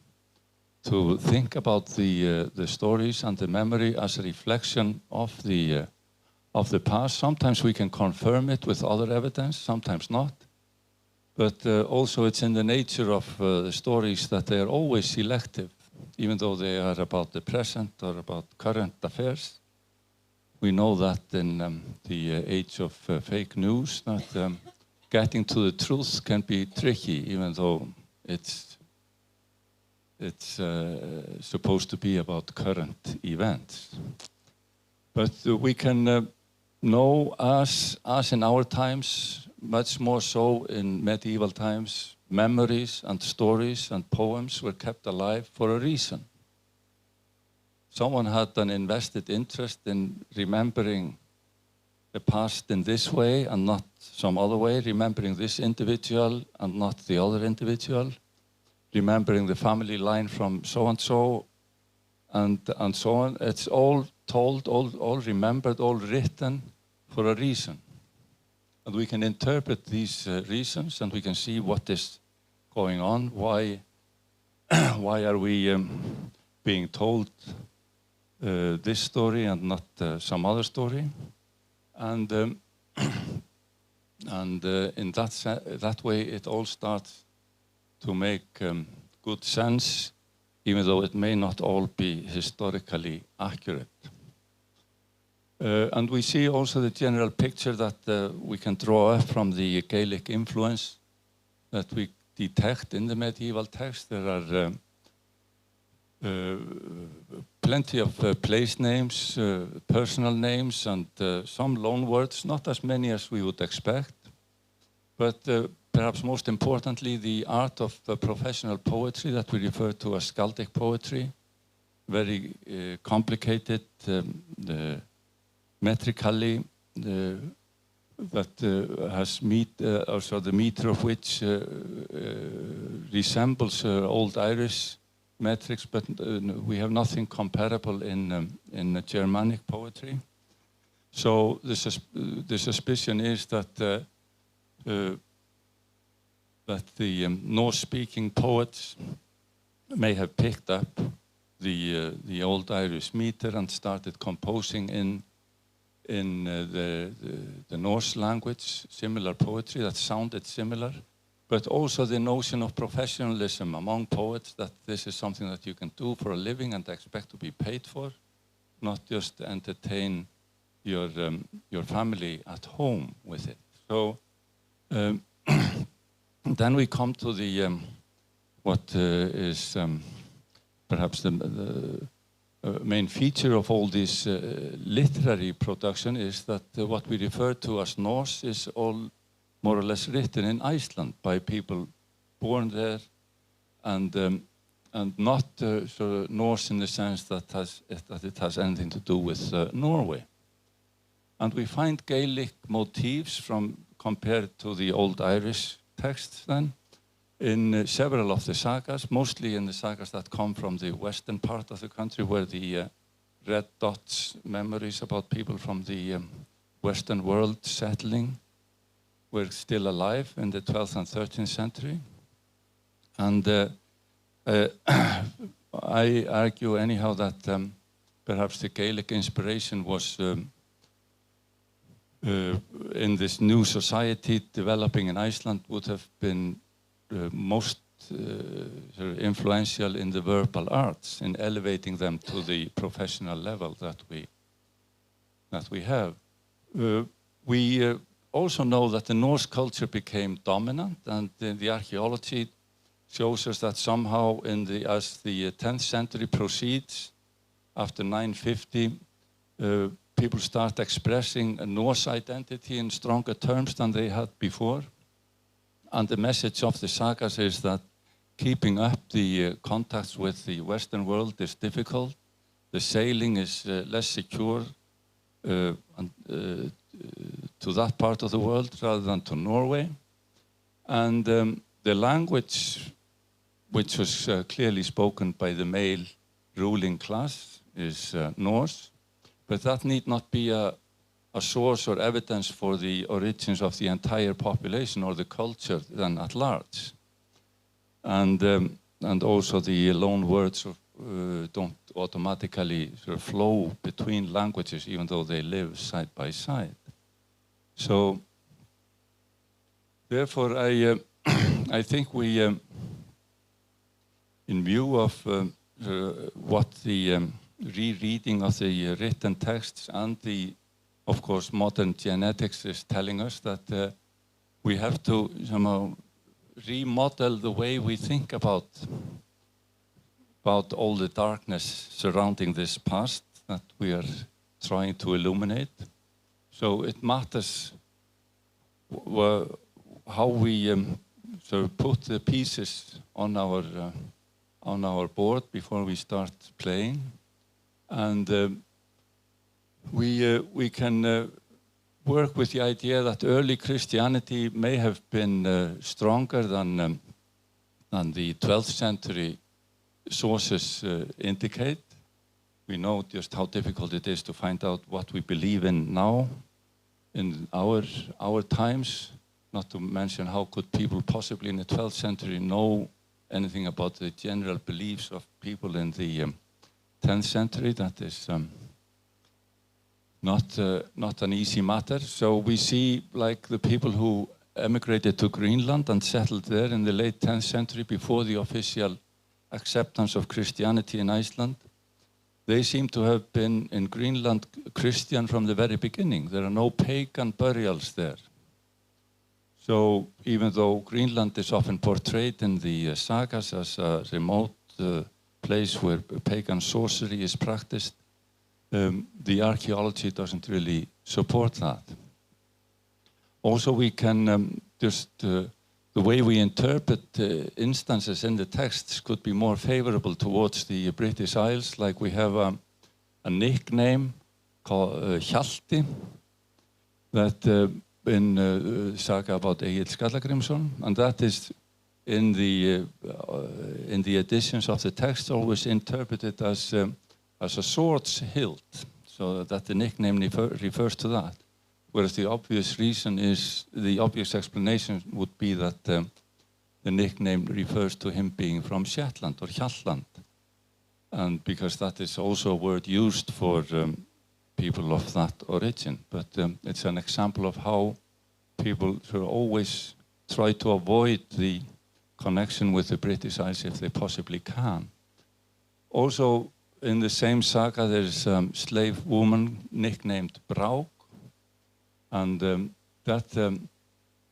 think about the stories and the memory as a reflection of the past. Sometimes we can confirm it with other evidence, sometimes not. But also it's in the nature of the stories that they are always selective, even though they are about the present or about current affairs. We know that in the age of fake news, that getting to the truth can be tricky, even though it's it's supposed to be about current events. But we can know as in our times, much more so in medieval times, memories and stories and poems were kept alive for a reason. Someone had an invested interest in remembering the past in this way and not some other way, remembering this individual and not the other individual, remembering the family line from so-and-so, and so on. It's all told, all remembered, all written for a reason. And we can interpret these reasons, and we can see what is going on. Why are we being told this story and not some other story? And in that way, it all starts to make good sense, even though it may not all be historically accurate. And we see also the general picture that we can draw up from the Gaelic influence that we detect in the medieval text. There are plenty of place names, personal names, and some loan words, not as many as we would expect. But perhaps most importantly, the art of professional poetry that we refer to as skaldic poetry, very complicated, metrically, that has also the meter of which resembles Old Irish metrics, but we have nothing comparable in Germanic poetry. So the suspicion is that the Norse-speaking poets may have picked up the Old Irish meter and started composing in the Norse language, similar poetry that sounded similar, but also the notion of professionalism among poets, that this is something that you can do for a living and expect to be paid for, not just entertain your family at home with it. So then we come to the what is perhaps the main feature of all this literary production is that what we refer to as Norse is all more or less written in Iceland by people born there, and not sort of Norse in the sense that it has anything to do with Norway. And we find Gaelic motifs compared to the Old Irish texts then in several of the sagas, mostly in the sagas that come from the western part of the country, where the red dots memories about people from the Western world settling were still alive in the 12th and 13th century. And I argue anyhow that perhaps the Gaelic inspiration was in this new society developing in Iceland would have been most sort of influential in the verbal arts, in elevating them to the professional level that we have. We also know that the Norse culture became dominant, and the archaeology shows us that somehow as the 10th century proceeds, after 950, people start expressing a Norse identity in stronger terms than they had before. And the message of the sagas is that keeping up the contacts with the Western world is difficult. The sailing is less secure to that part of the world rather than to Norway. And the language, which was clearly spoken by the male ruling class, is Norse. But that need not be a source or evidence for the origins of the entire population or the culture then at large. And also the loan words don't automatically sort of flow between languages, even though they live side by side. So therefore I think we, in view of what the rereading of the written texts and the, of course, modern genetics is telling us, that we have to somehow remodel the way we think about about all the darkness surrounding this past that we are trying to illuminate. So it matters how we sort of put the pieces on our board before we start playing, and we can work with the idea that early Christianity may have been stronger than the 12th century sources indicate. We know just how difficult it is to find out what we believe in now, in our times, not to mention how could people possibly in the 12th century know anything about the general beliefs of people in the 10th century. That is not an easy matter. So we see like the people who emigrated to Greenland and settled there in the late 10th century before the official acceptance of Christianity in Iceland. They seem to have been in Greenland Christian from the very beginning. There are no pagan burials there. So even though Greenland is often portrayed in the sagas as a remote place where pagan sorcery is practiced, the archaeology doesn't really support that. Also, we can the way we interpret instances in the texts could be more favorable towards the British Isles. Like we have a nickname called Hjalti that in saga about Egill Skallagrímsson, and that is in the editions of the text always interpreted as a sword's hilt, so that the nickname refers to that. Whereas the obvious explanation would be that the nickname refers to him being from Shetland or Hjaltland, and because that is also a word used for people of that origin. But it's an example of how people should always try to avoid the connection with the British Isles if they possibly can. Also, in the same saga, there's a slave woman nicknamed Brák, and that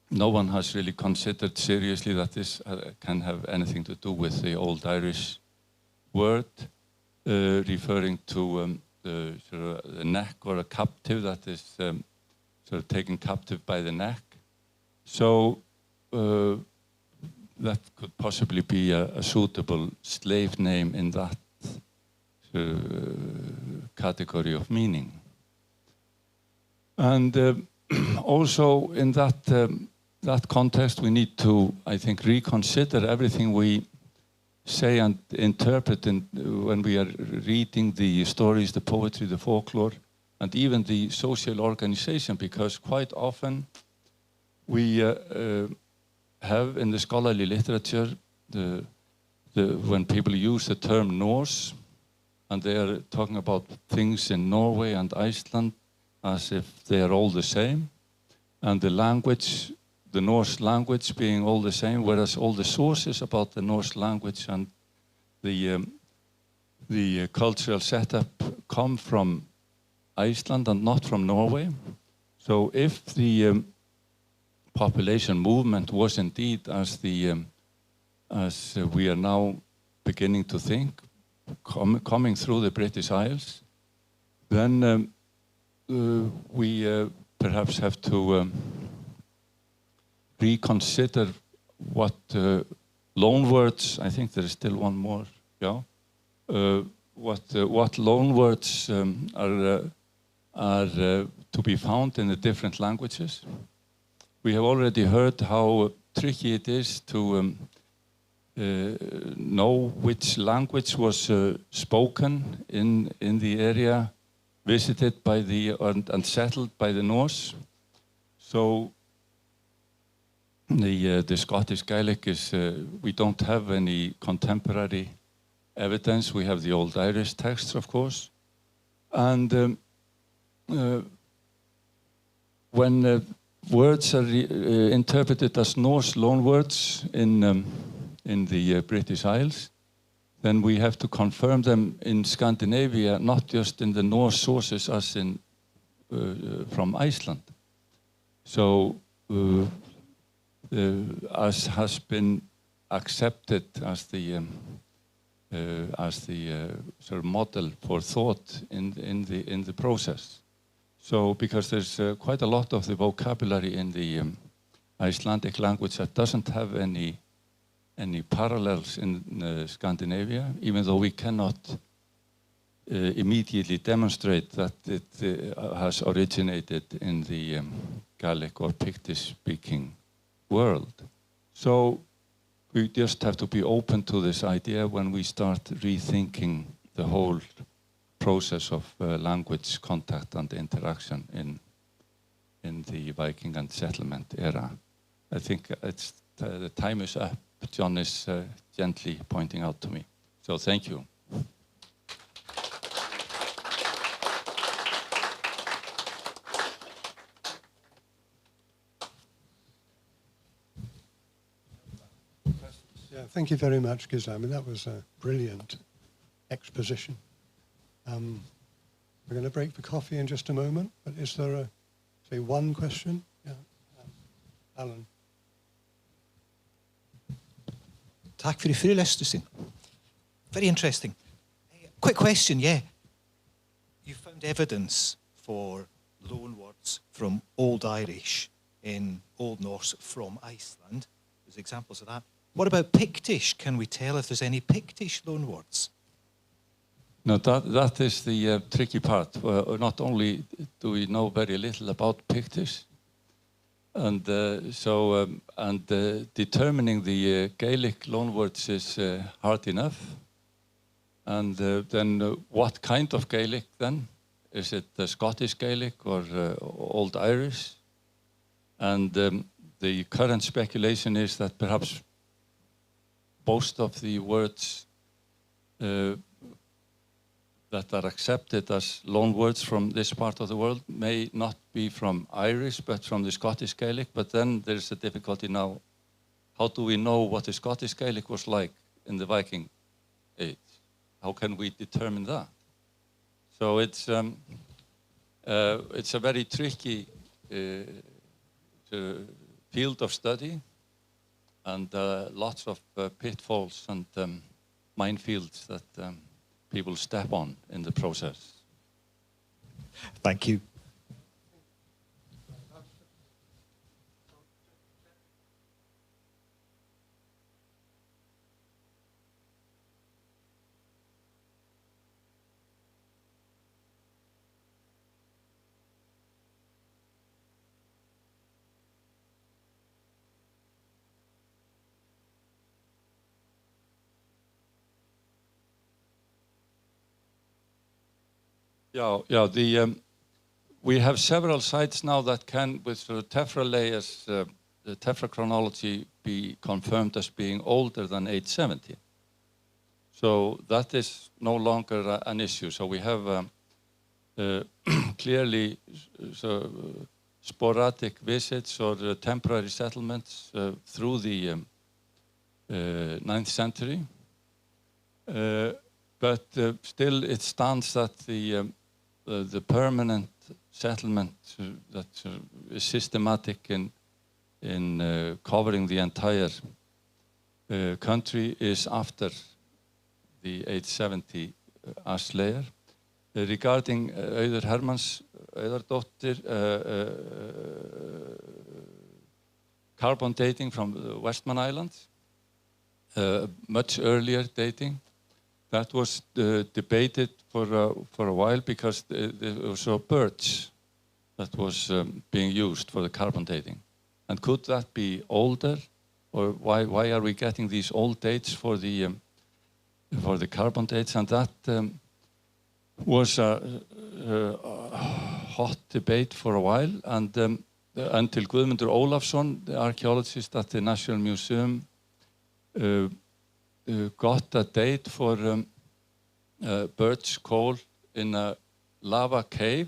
no one has really considered seriously that this can have anything to do with the old Irish word referring to the neck or a captive that is sort of taken captive by the neck. So that could possibly be a suitable slave name in that category of meaning. And also in that context, we need to, I think, reconsider everything we say and interpret when we are reading the stories, the poetry, the folklore, and even the social organization, because quite often we have in the scholarly literature, when people use the term Norse, and they are talking about things in Norway and Iceland as if they are all the same, and the language, the Norse language being all the same, whereas all the sources about the Norse language and the cultural setup come from Iceland and not from Norway. So if the population movement was indeed as we are now beginning to think, coming through the British Isles, then we perhaps have to reconsider what loanwords, I think there is still one more, yeah, what loanwords are to be found in the different languages. We have already heard how tricky it is to know which language was spoken in the area visited by and settled by the Norse. So the Scottish Gaelic is, we don't have any contemporary evidence. We have the old Irish texts, of course. And when words are interpreted as Norse loanwords in the British Isles, then we have to confirm them in Scandinavia, not just in the Norse sources as in from Iceland. So as has been accepted as the as the sort of model for thought in the process. So, because there's quite a lot of the vocabulary in the Icelandic language that doesn't have any parallels in Scandinavia, even though we cannot immediately demonstrate that it has originated in the Gaelic or Pictish-speaking world. So we just have to be open to this idea when we start rethinking the whole process of language contact and interaction in the Viking and settlement era. I think the time is up. John is gently pointing out to me. So thank you. Yeah, thank you very much, Gisli. I mean, that was a brilliant exposition. We're going to break for coffee in just a moment, but is there say one question? Yeah, Alan. Tack för föreläsningen. Very interesting. Quick question, yeah. You found evidence for loanwords from Old Irish in Old Norse from Iceland. There's examples of that. What about Pictish? Can we tell if there's any Pictish loanwords? No, that is the tricky part. Not only do we know very little about Pictish, and determining the Gaelic loanwords is hard enough. And then what kind of Gaelic then? Is it Scottish Gaelic or Old Irish? And the current speculation is that perhaps most of the words that are accepted as loan words from this part of the world may not be from Irish, but from the Scottish Gaelic. But then there's a difficulty now. How do we know what the Scottish Gaelic was like in the Viking-Age? How can we determine that? So it's a very tricky field of study, and lots of pitfalls and minefields that people step on in the process. Thank you. Yeah. We have several sites now that can, with the tephra layers, the tephra chronology, be confirmed as being older than 870. So that is no longer an issue. So we have clearly sporadic visits or temporary settlements through the 9th century. But still it stands that the permanent settlement that is systematic in covering the entire country is after the 870 ash layer. Regarding Auður Hermanns Auðardóttir, carbon dating from the Westman Islands, much earlier dating. That was debated for a while because there was birch that was being used for the carbon dating. And could that be older? Or why are we getting these old dates for the carbon dates? And that was a hot debate for a while. And until Guðmundur Ólafsson, the archaeologist at the National Museum, got a date for birch coal in a lava cave,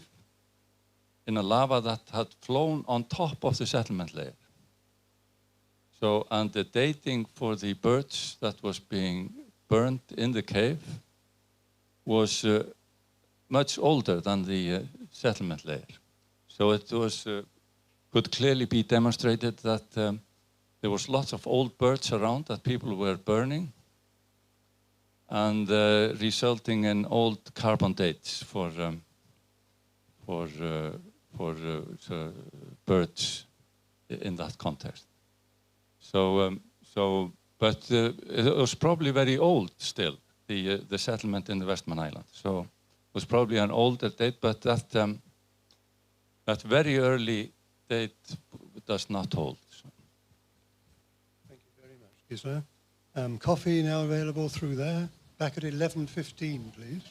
in a lava that had flown on top of the settlement layer. So, and the dating for the birch that was being burned in the cave was much older than the settlement layer. So it was could clearly be demonstrated that there was lots of old birch around that people were burning. and resulting in old carbon dates for birds in that context. But it was probably very old still, the settlement in the Westman Islands. So it was probably an older date, but that very early date does not hold. So. Thank you very much, Gisli. Coffee now available through there. Back at 11:15, please.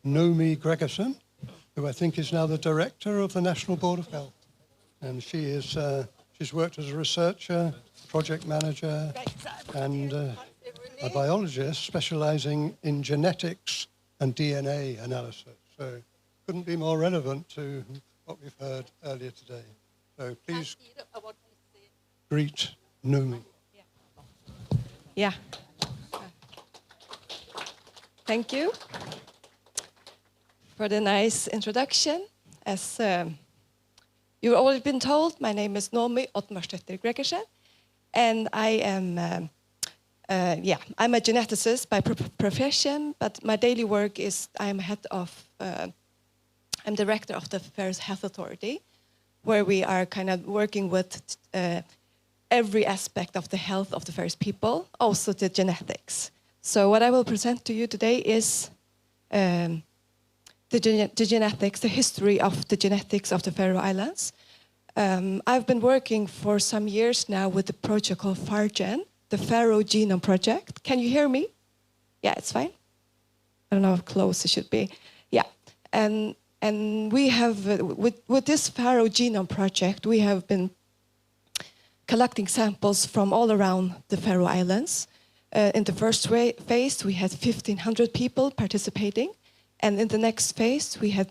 Noomi Gregersen, who I think is now the director of the National Board of Health. And she is, she's worked as a researcher, project manager, and a biologist specializing in genetics and DNA analysis. So couldn't be more relevant to what we've heard earlier today. So please greet Noomi. Yeah. Thank you for the nice introduction. As you've already been told, my name is Noomi Gregersen, and I am, I'm a geneticist by profession, but my daily work is I'm director of the Faroes Health Authority, where we are kind of working with every aspect of the health of the Faroes people, also the genetics. So what I will present to you today is the genetics, the history of the genetics of the Faroe Islands. I've been working for some years now with the project called FARGEN, the Faroe Genome Project. Can you hear me? Yeah, it's fine. I don't know how close it should be. Yeah, and we have, with this Faroe Genome Project, we have been collecting samples from all around the Faroe Islands. In the first phase, we had 1,500 people participating, and in the next phase, we had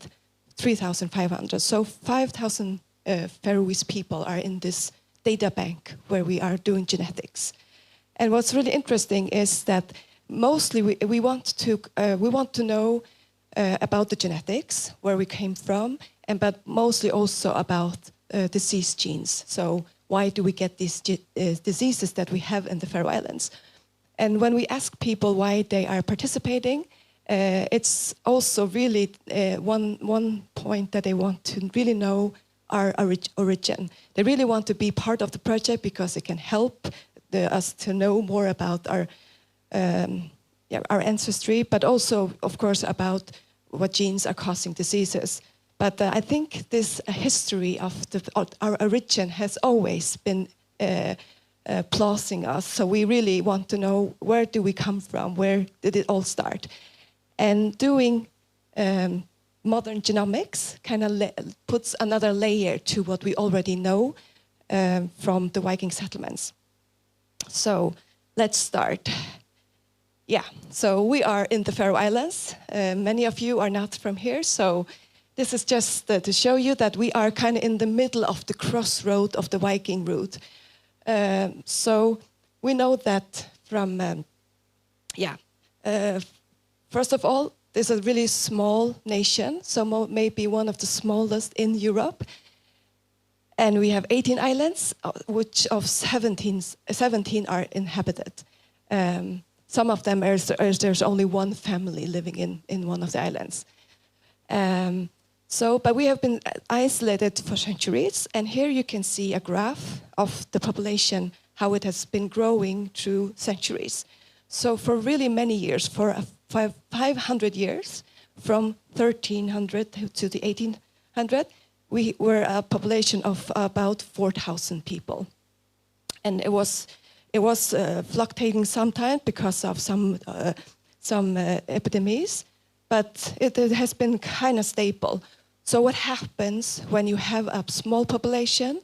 3,500. So 5,000 Faroese people are in this data bank where we are doing genetics. And what's really interesting is that mostly we want to know about the genetics, where we came from, but mostly also about disease genes. So why do we get these diseases that we have in the Faroe Islands? And when we ask people why they are participating, it's also really one point that they want to really know our origin. They really want to be part of the project because it can help us to know more about our ancestry, but also, of course, about what genes are causing diseases. But I think this history of our origin has always been pulsing us. So we really want to know, where do we come from? Where did it all start? And doing modern genomics kind of puts another layer to what we already know from the Viking settlements. So let's start. Yeah, so we are in the Faroe Islands. Many of you are not from here, so this is just to show you that we are kind of in the middle of the crossroad of the Viking route. So we know that from, first of all, this is a really small nation, so maybe one of the smallest in Europe. And we have 18 islands, which of 17 are inhabited. Some of them, there's only one family living in one of the islands. But we have been isolated for centuries, and here you can see a graph of the population, how it has been growing through centuries. So for really many years, for 500 years, from 1300 to the 1800, we were a population of about 4,000 people. And it was fluctuating sometimes because of some epidemics, but it has been kind of stable. So what happens when you have a small population,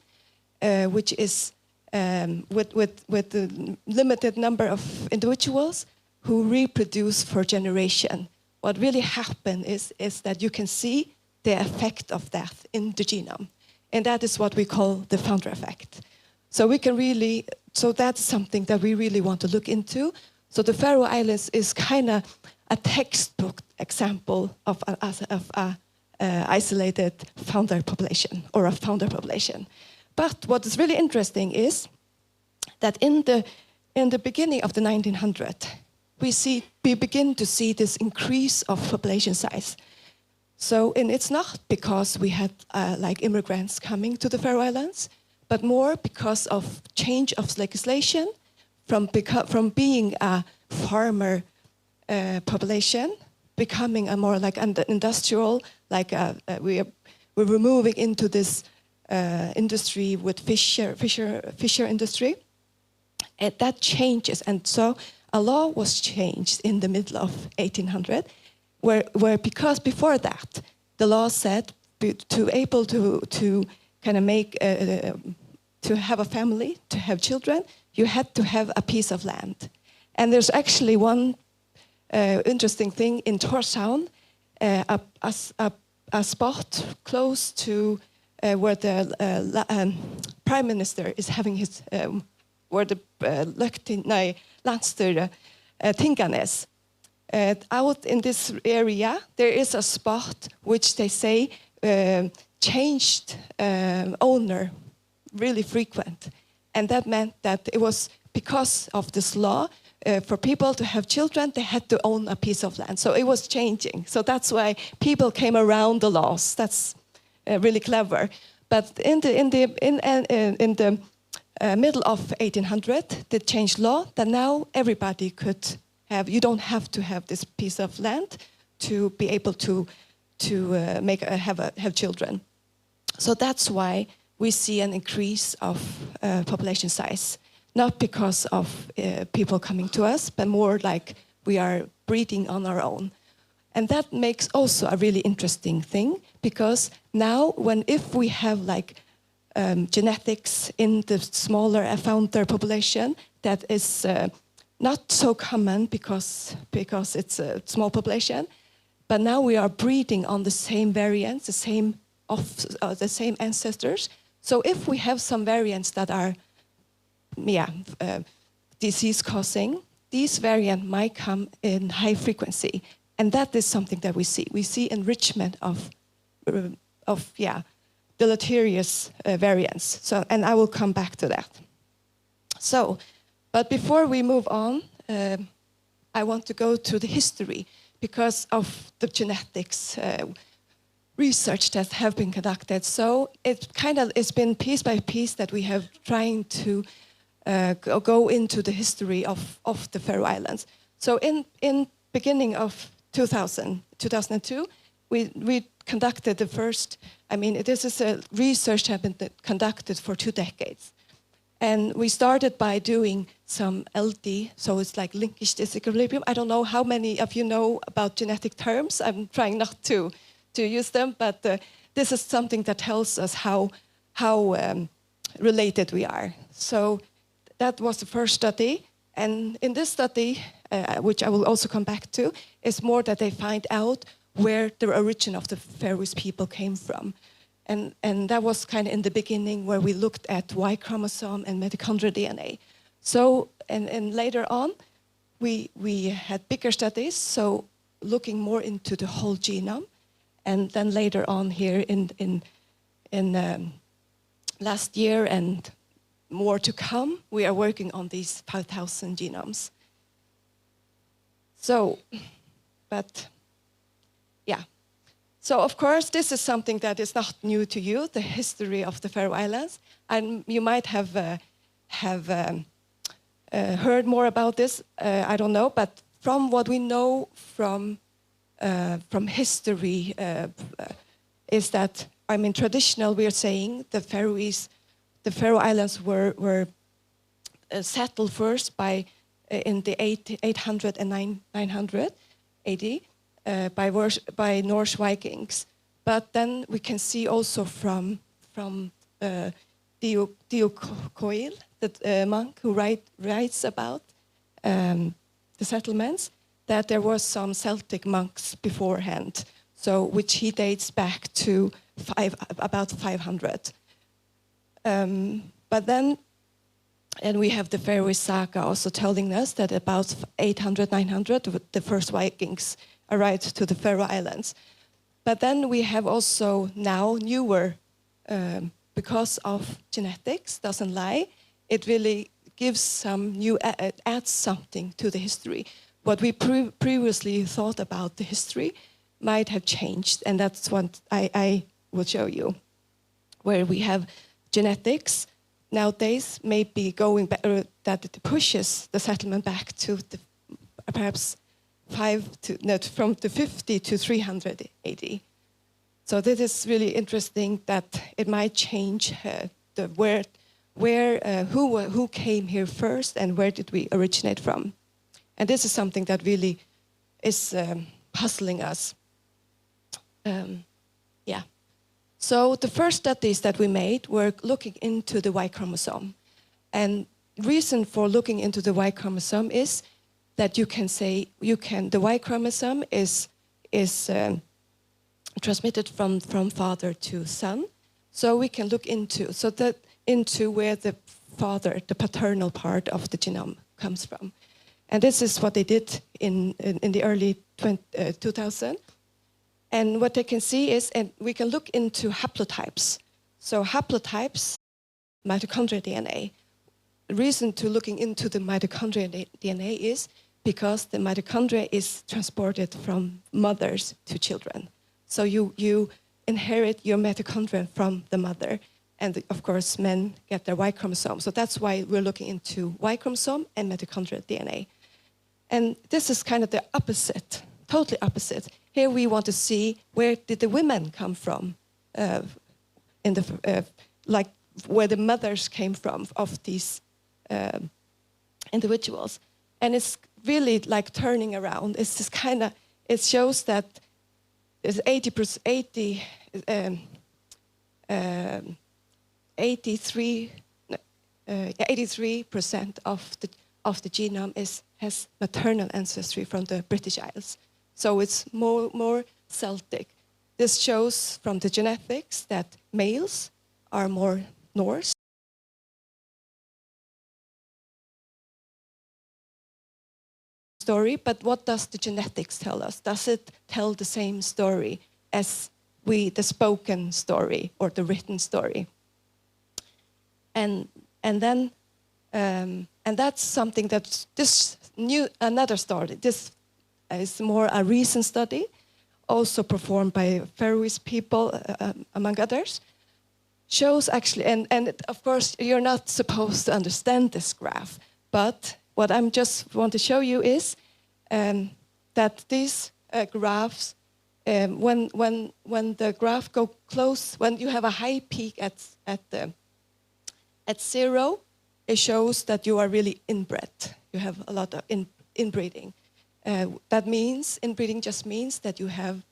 which is with the limited number of individuals who reproduce for generation? What really happens is that you can see the effect of that in the genome, and that is what we call the founder effect. So we can really, so that's something that we really want to look into. So the Faroe Islands is kind of a textbook example of a isolated founder population, or a founder population. But what is really interesting is that in the beginning of the 1900s, we begin to see this increase of population size. So, and it's not because we had like immigrants coming to the Faroe Islands, but more because of change of legislation from being a farmer population, becoming a more like an industrial, like we're moving into this industry with fisher industry. And that changes, and so a law was changed in the middle of 1800, where because before that, the law said to able to kind of make to have a family, to have children, you had to have a piece of land. And there's actually one interesting thing in Tórshavn, a spot close to where the prime minister is having his, where the Landsstyre Tinganes. Out in this area, there is a spot which they say changed owner really frequent. And that meant that it was because of this law, for people to have children, they had to own a piece of land. So it was changing. So that's why people came around the laws. That's really clever. But in the middle of 1800, they changed law that now everybody could have. You don't have to have this piece of land to be able to have children. So that's why we see an increase of population size. Not because of people coming to us, but more like we are breeding on our own. And that makes also a really interesting thing, because now if we have like genetics in the smaller founder population, that is not so common because it's a small population, but now we are breeding on the same variants, the same ancestors. So if we have some variants that are disease-causing, these variants might come in high frequency, and that is something that we see. We see enrichment of deleterious variants. So, and I will come back to that. So, but before we move on, I want to go to the history because of the genetics research that have been conducted. So it's been piece by piece that we have trying to go into the history of the Faroe Islands. So in beginning of 2002, we conducted the first, this is a research that has been conducted for 2 decades. And we started by doing some LD, so it's like linkage disequilibrium. I don't know how many of you know about genetic terms. I'm trying not to use them, but this is something that tells us how related we are. So that was the first study. And in this study, which I will also come back to, is more that they find out where the origin of the Faroese people came from. And that was kind of in the beginning where we looked at Y chromosome and mitochondrial DNA. So, and later on, we had bigger studies, so looking more into the whole genome. And then later on here in last year and more to come, we are working on these 5,000 genomes. So, but yeah. So of course, this is something that is not new to you, the history of the Faroe Islands. And you might have heard more about this, I don't know, but from what we know from history is that, traditional, we are saying the Faroe Islands were settled first in the 800 and 900 AD by Norse Vikings. But then we can see also from Diocoil, the monk who writes about the settlements, that there was some Celtic monks beforehand, so which he dates back to about 500. But then, and we have the Faroe Saga also telling us that about 800, 900, the first Vikings arrived to the Faroe Islands. But then we have also now newer, because of genetics, doesn't lie, it really gives some new, adds something to the history. What we previously thought about the history might have changed, and that's what I will show you, where we have genetics nowadays may be going back, that it pushes the settlement back to perhaps from the 50 to 300 AD. So this is really interesting that it might change who came here first and where did we originate from. And this is something that really is puzzling us. So the first studies that we made were looking into the Y chromosome. And reason for looking into the Y chromosome is that you can say, the Y chromosome is transmitted from father to son. So we can look into where the father, the paternal part of the genome comes from. And this is what they did in the early 2000. And what they can see is, and we can look into haplotypes. So haplotypes, mitochondrial DNA. The reason to looking into the mitochondrial DNA is because the mitochondria is transported from mothers to children. So you inherit your mitochondria from the mother. And of course, men get their Y chromosome. So that's why we're looking into Y chromosome and mitochondrial DNA. And this is kind of the opposite, totally opposite. Here we want to see where did the women come from, like where the mothers came from of these individuals. And it's really like turning around. It's just kind of, it shows that it's 83% of the genome has maternal ancestry from the British Isles. So it's more Celtic. This shows from the genetics that males are more Norse. Story, but what does the genetics tell us? Does it tell the same story as the spoken story or the written story? And that's something that another story. This is more a recent study, also performed by Faroese people, among others, shows actually, and of course you're not supposed to understand this graph, but what I just want to show you is that these graphs, when the graph go close, when you have a high peak at 0, it shows that you are really inbred. You have a lot of inbreeding. That means, inbreeding just means that you have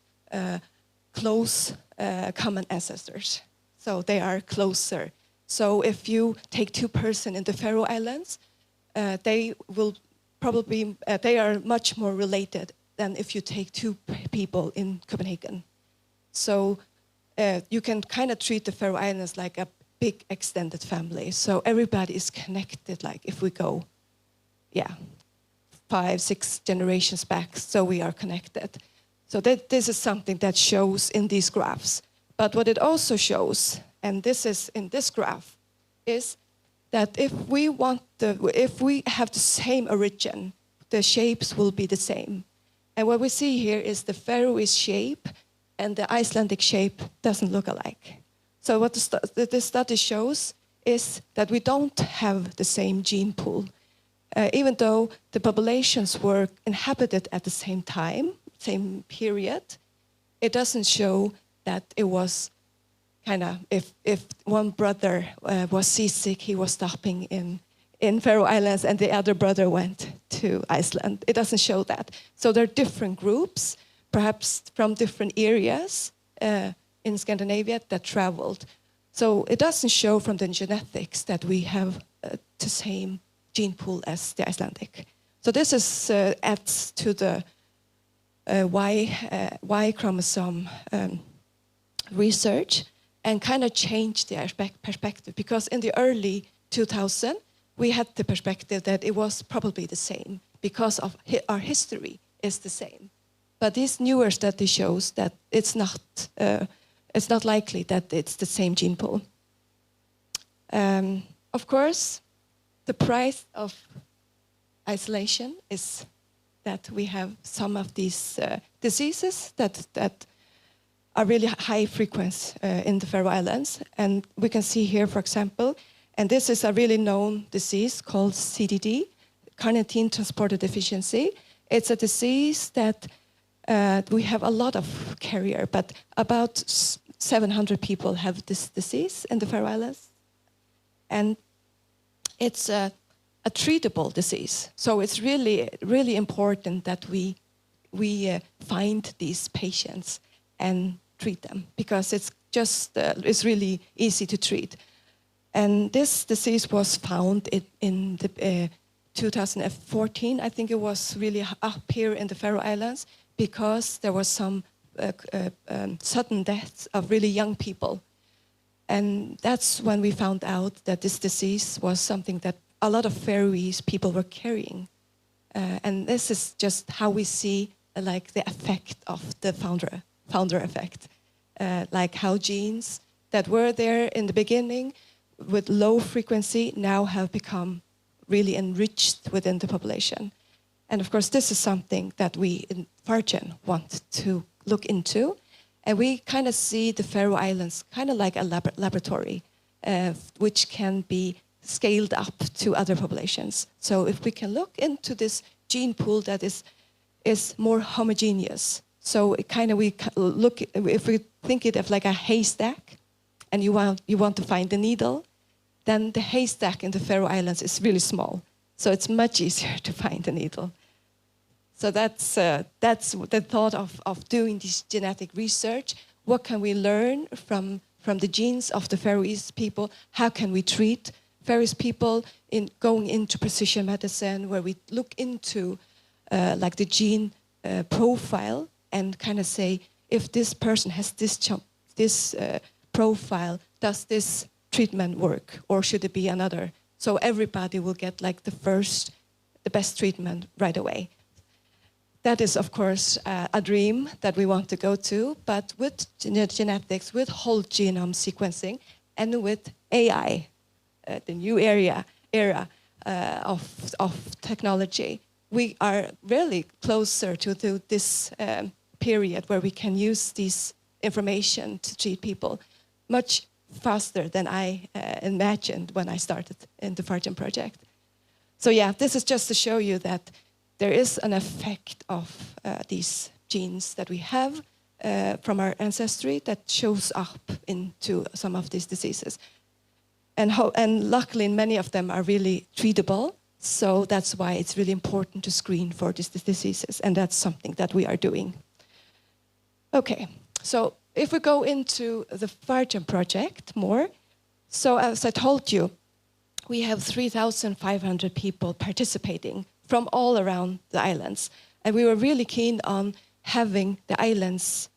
close common ancestors. So they are closer. So if you take 2 persons in the Faroe Islands, they will probably, they are much more related than if you take 2 people in Copenhagen. So you can kind of treat the Faroe Islands like a big extended family. So everybody is connected, like if we go, 5, 6 generations back, so we are connected. So this is something that shows in these graphs. But what it also shows, and this is in this graph, is that if we have the same origin, the shapes will be the same. And what we see here is the Faroese shape and the Icelandic shape doesn't look alike. So what the study shows is that we don't have the same gene pool. Even though the populations were inhabited at the same time, same period, it doesn't show that it was kind of, if one brother was seasick, he was stopping in Faroe Islands and the other brother went to Iceland. It doesn't show that. So there are different groups, perhaps from different areas in Scandinavia that traveled. So it doesn't show from the genetics that we have the same gene pool as the Icelandic. So this is adds to the Y chromosome research and kind of changed the perspective, because in the early 2000 we had the perspective that it was probably the same because of our history is the same. But this newer study shows that it's not likely that it's the same gene pool. Of course, the price of isolation is that we have some of these diseases that are really high frequency in the Faroe Islands. And we can see here, for example, and this is a really known disease called CDD, carnitine transporter deficiency. It's a disease that we have a lot of carrier, but about 700 people have this disease in the Faroe Islands. And it's a treatable disease. So it's really, really important that we we find these patients and treat them, because it's just it's really easy to treat. And this disease was found in the 2014, I think it was really up here in the Faroe Islands, because there was some sudden deaths of really young people. And that's when we found out that this disease was something that a lot of Faroese people were carrying. And this is just how we see like the effect of the founder effect. Like how genes that were there in the beginning with low frequency now have become really enriched within the population. And of course, this is something that we in Fargen want to look into. And we kind of see the Faroe Islands kind of like a laboratory, which can be scaled up to other populations. So if we can look into this gene pool that is more homogeneous. So it kind of we look, if we think it of like a haystack, and you want to find the needle, then the haystack in the Faroe Islands is really small. So it's much easier to find the needle. So that's the thought of doing this genetic research. What can we learn from the genes of the Faroese people? How can we treat Faroese people in going into precision medicine, where we look into like the gene profile and kind of say, if this person has this profile, does this treatment work, or should it be another? So everybody will get like the best treatment right away. That is, of course, a dream that we want to go to, but with genetics, with whole genome sequencing, and with AI, the new era of technology, we are really closer to this period where we can use this information to treat people much faster than I imagined when I started in the Fargen project. So yeah, this is just to show you that there is an effect of these genes that we have from our ancestry that shows up into some of these diseases. And luckily, many of them are really treatable. So that's why it's really important to screen for these diseases. And that's something that we are doing. Okay, so if we go into the Fargen project more, so as I told you, we have 3,500 people participating from all around the islands. And we were really keen on having the islands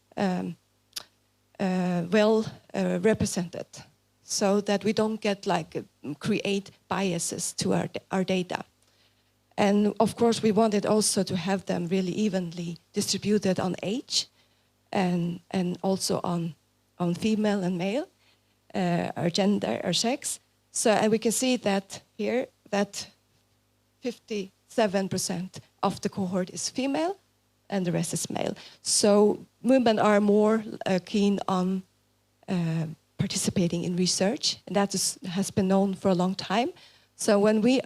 well represented, so that we don't get like create biases to our data. And of course, we wanted also to have them really evenly distributed on age, and also on female and male, our gender, our sex. So, and we can see that here, that 57% of the cohort is female, and the rest is male. So women are more keen on participating in research, and that has been known for a long time. So when we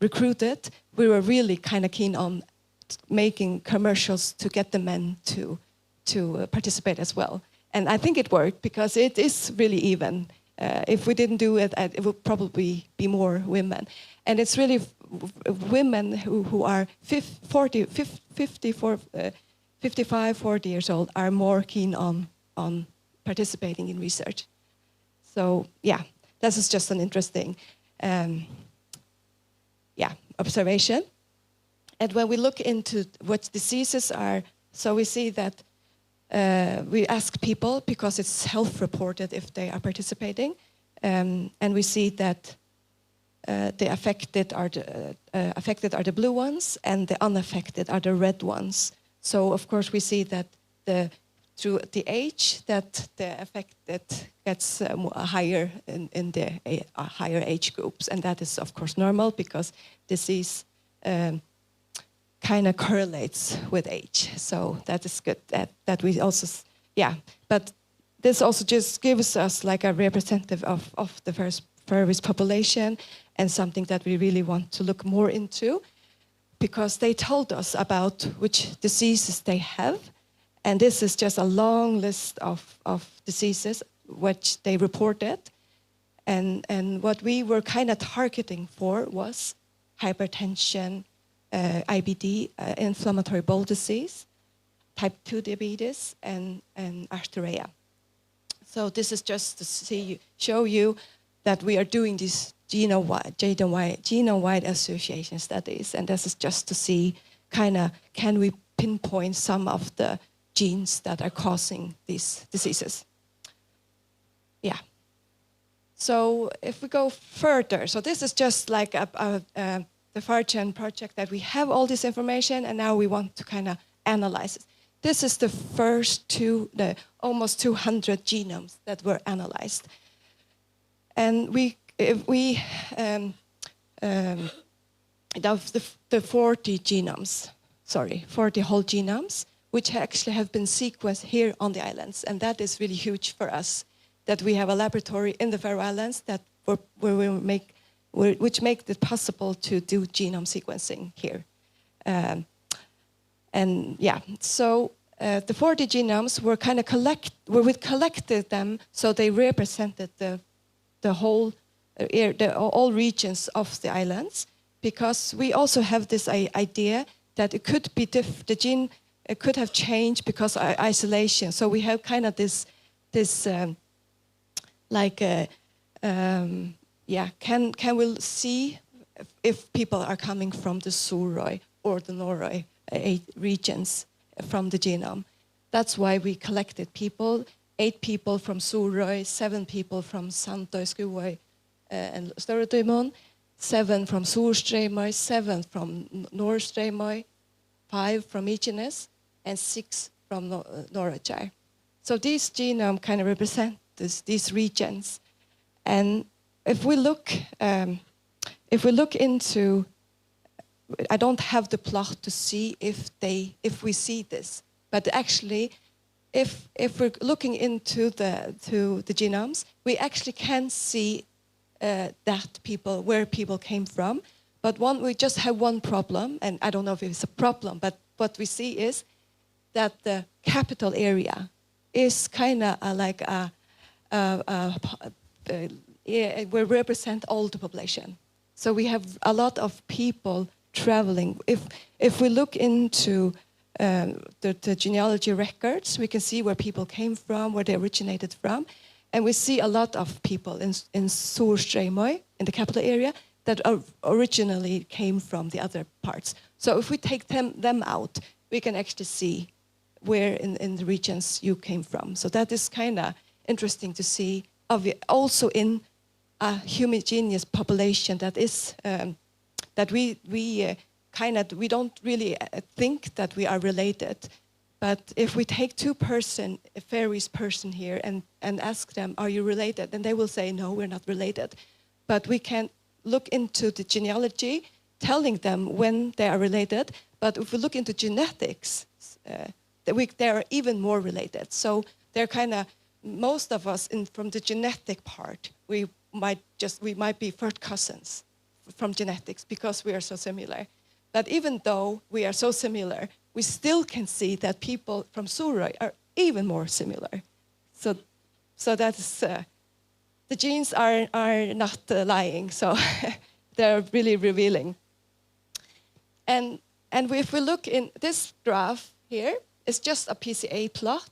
recruited, we were really kind of keen on making commercials to get the men to participate as well. And I think it worked, because it is really even. If we didn't do it, it would probably be more women. And it's really women who are 55, 40 years old are more keen on participating in research. So yeah, this is just an interesting observation. And when we look into what diseases are, so we see that we ask people, because it's self-reported if they are participating, and we see that the affected are the blue ones, and the unaffected are the red ones. So of course we see that through the age that the affected gets higher in the higher age groups, and that is of course normal, because disease kind of correlates with age. So that is good that we also, but this also just gives us like a representative of the Faroese population, and something that we really want to look more into, because they told us about which diseases they have. And this is just a long list of diseases which they reported. And what we were kind of targeting for was hypertension, IBD, inflammatory bowel disease, type 2 diabetes, and arthritis. So this is just to show you that we are doing these genome-wide association studies, and this is just to see can we pinpoint some of the genes that are causing these diseases. Yeah. So if we go further, so this is just like the FARGEN project that we have all this information, and now we want to kind of analyze it. This is the first the almost 200 genomes that were analyzed. And the 40 genomes, 40 whole genomes, which actually have been sequenced here on the islands. And that is really huge for us, that we have a laboratory in the Faroe Islands which make it possible to do genome sequencing here. And yeah, so the 40 genomes were kind of we collected them so they represented the whole all regions of the islands, because we also have this idea that it could be the gene could have changed because of isolation. So we have kind of this can we see if people are coming from the Suðuroy or the Norøy regions from the genome. That's why we collected people, 8 people from Suðuroy, 7 people from Sandøy and Stóra-Dímun, 7 from Suðurstreymoy, 7 from Norðstreymoy, 5 from Mykines, and 6 from Norðoyar. So these genome kind of represent these regions. And if we look into, I don't have the plot to see if we see this, but actually, if we're looking into the genomes, we actually can see where people came from. But we just have one problem, and I don't know if it's a problem, but what we see is that the capital area is kind of we represent all the population. So we have a lot of people traveling. If we look into the genealogy records, we can see where people came from, where they originated from, and we see a lot of people in Suðurstreymoy, in the capital area, that originally came from the other parts. So if we take them out, we can actually see where in the regions you came from. So that is kind of interesting to see, also in a homogeneous population that is that we don't really think that we are related. But if we take a Faroese person here and ask them, are you related? Then they will say, no, we're not related. But we can look into the genealogy, telling them when they are related. But if we look into genetics, they are even more related. So they're kind of, most of us from the genetic part, we might be first cousins from genetics because we are so similar. But even though we are so similar, we still can see that people from Suðuroy are even more similar. So that's the genes are not lying. So they're really revealing. And if we look in this graph here, it's just a PCA plot,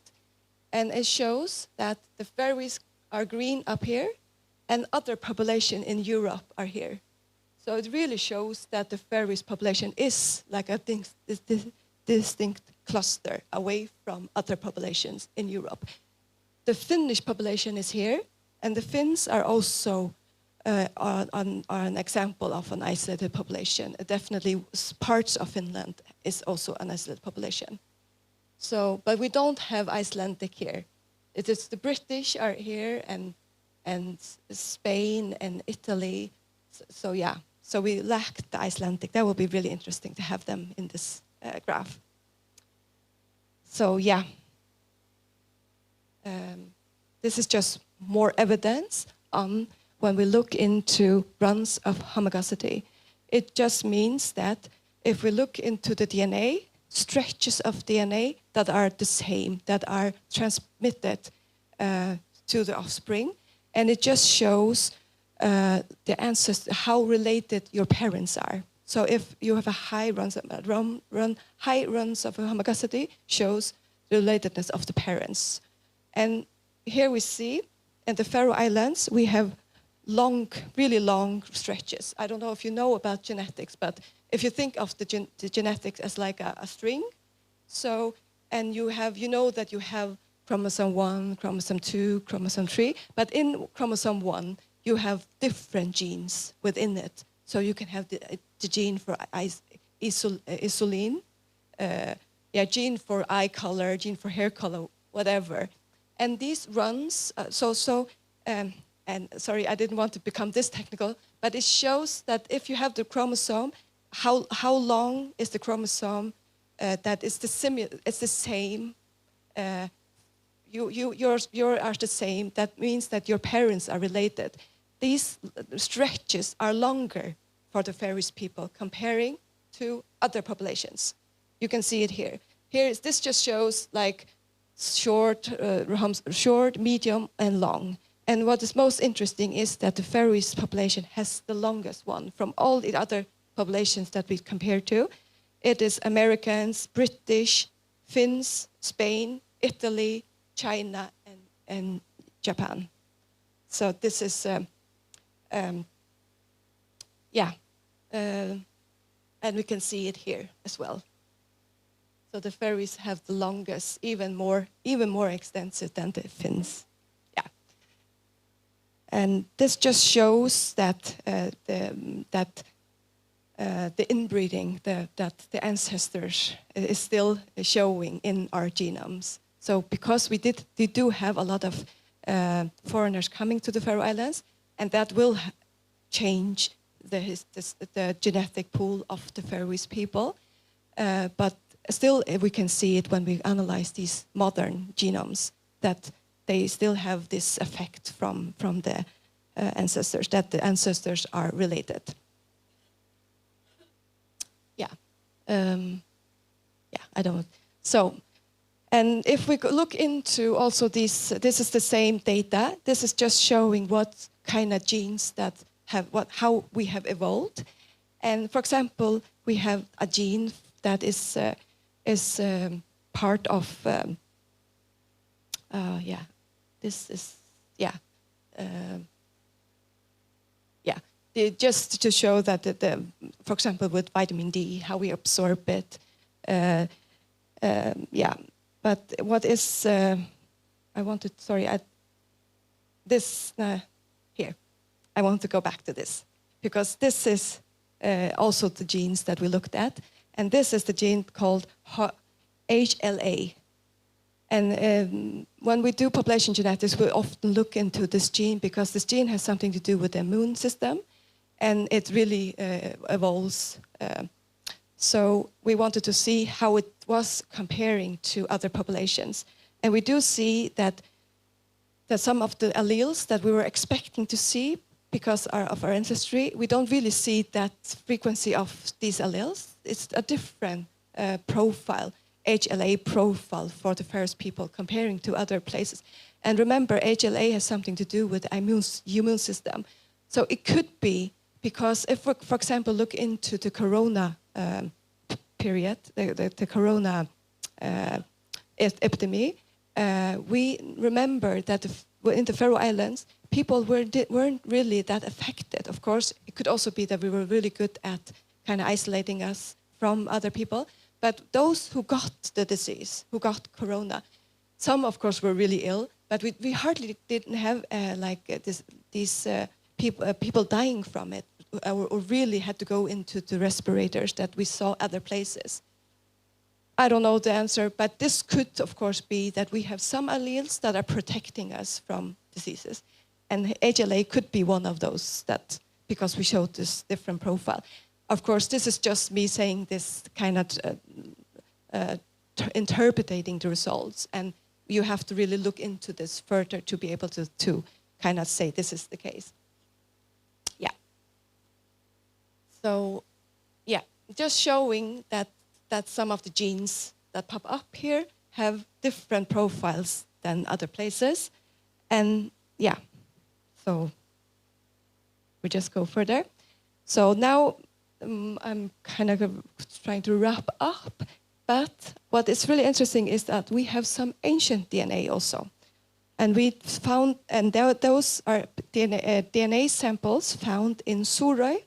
and it shows that the Faroes are green up here, and other population in Europe are here. So it really shows that the Faroese population is like a distinct cluster away from other populations in Europe. The Finnish population is here, and the Finns are also an example of an isolated population. Definitely parts of Finland is also an isolated population. So, but we don't have Icelandic here. It is the British are here, and Spain and Italy. So yeah, so we lack the Icelandic. That will be really interesting to have them in this graph. So yeah, this is just more evidence on when we look into runs of homogacity. It just means that if we look into the DNA, stretches of DNA that are the same, that are transmitted to the offspring, and it just shows the ancestors, how related your parents are. So if you have a high runs of homogacity, shows the relatedness of the parents. And here we see in the Faroe Islands, we have really long stretches. I don't know if you know about genetics, but if you think of the genetics as like a string, so, and you know that you have chromosome 1, chromosome 2, chromosome 3, but in chromosome 1, you have different genes within it. So you can have the gene for isolene, gene for eye color, gene for hair color, whatever. And these runs, and sorry, I didn't want to become this technical, but it shows that if you have the chromosome, how long is the chromosome that is it's the same. You are the same. That means that your parents are related. These stretches are longer for the Faroese people comparing to other populations. You can see it here. This just shows like short, medium, and long. And what is most interesting is that the Faroese population has the longest one from all the other populations that we compare to. It is Americans, British, Finns, Spain, Italy, China, and Japan. So this is, and we can see it here as well. So the Faroes have the longest, even more extensive than the Finns. Yeah. And this just shows that the inbreeding, that the ancestors is still showing in our genomes. So because we do have a lot of foreigners coming to the Faroe Islands, and that will change the genetic pool of the Faroese people. But still, we can see it when we analyze these modern genomes, that they still have this effect from the ancestors, that the ancestors are related. I don't know. So, and if we look into also this is the same data. This is just showing what kind of genes that have how we have evolved. And for example, we have a gene that is part of just to show that for example with vitamin D, how we absorb it. But what is here I want to go back to this, because this is also the genes that we looked at, and this is the gene called HLA. And when we do population genetics, we often look into this gene because this gene has something to do with the immune system, and it really evolves. So we wanted to see how it was comparing to other populations. And we do see that some of the alleles that we were expecting to see because of our ancestry, we don't really see that frequency of these alleles. It's a different profile, HLA profile for the Faroese people comparing to other places. And remember, HLA has something to do with the immune system. So it could be because if we, for example, look into the corona period, the corona epidemic, we remember that in the Faroe Islands, people weren't really that affected. Of course, it could also be that we were really good at kind of isolating us from other people. But those who got the disease, who got corona, some, of course, were really ill, but we hardly didn't have these people dying from it, or really had to go into the respirators that we saw other places. I don't know the answer, but this could, of course, be that we have some alleles that are protecting us from diseases. And HLA could be one of those, that because we showed this different profile. Of course, this is just me saying this kind of interpreting the results. And you have to really look into this further to be able to kind of say this is the case. Yeah. So, yeah, just showing that some of the genes that pop up here have different profiles than other places. And yeah, so we just go further. So now I'm kind of trying to wrap up. But what is really interesting is that we have some ancient DNA also. And we found, and those are DNA samples found in Suðuroy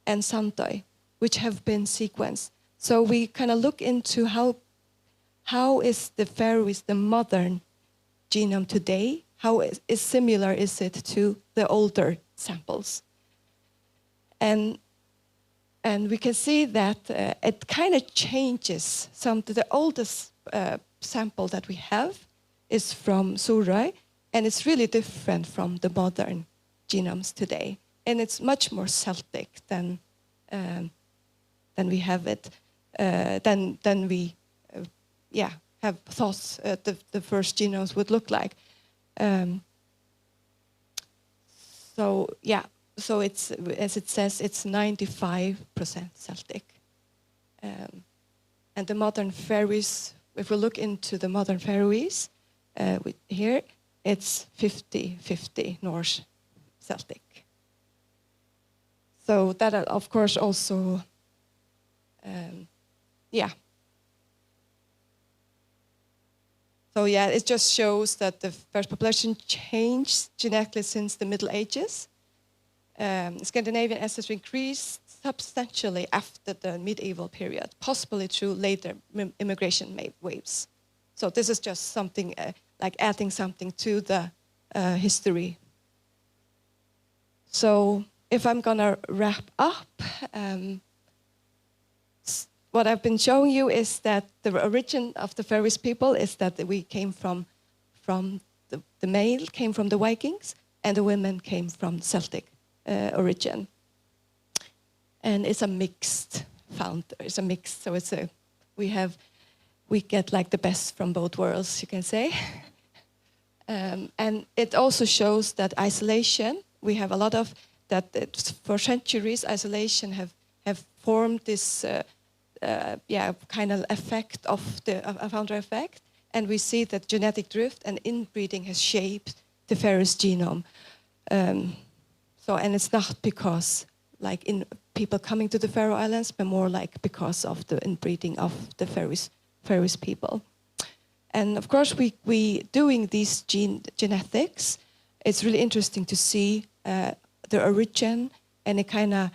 and Sandoy, which have been sequenced. So we kind of look into how is the Faroes, the modern genome today, how is similar is it to the older samples? And we can see that it kind of changes. The oldest sample that we have is from Suðuroy, and it's really different from the modern genomes today. And it's much more Celtic than we have it, than we have thought the first genomes would look like. So it's, as it says, it's 95% Celtic. And the modern Faroes, if we look into the modern Faroes, here it's 50-50 Norse Celtic. So that, of course, also, So it just shows that the Faroes population changed genetically since the Middle Ages. Scandinavian ancestry increased substantially after the medieval period, possibly through later immigration waves. So this is just something like adding something to the history. So if I'm gonna wrap up, what I've been showing you is that the origin of the Faroese people is that we came from the male came from the Vikings, and the women came from Celtic origin. And it's a mixed founder. It's a mixed, so it's a we get like the best from both worlds, you can say. And it also shows that isolation. We have a lot of that for centuries. Isolation have formed this. Kind of effect of the founder effect, and we see that genetic drift and inbreeding has shaped the Faroes genome. And it's not because like in people coming to the Faroe Islands, but more like because of the inbreeding of the Faroes people. And of course, we doing these genetics. It's really interesting to see the origin, and it kind of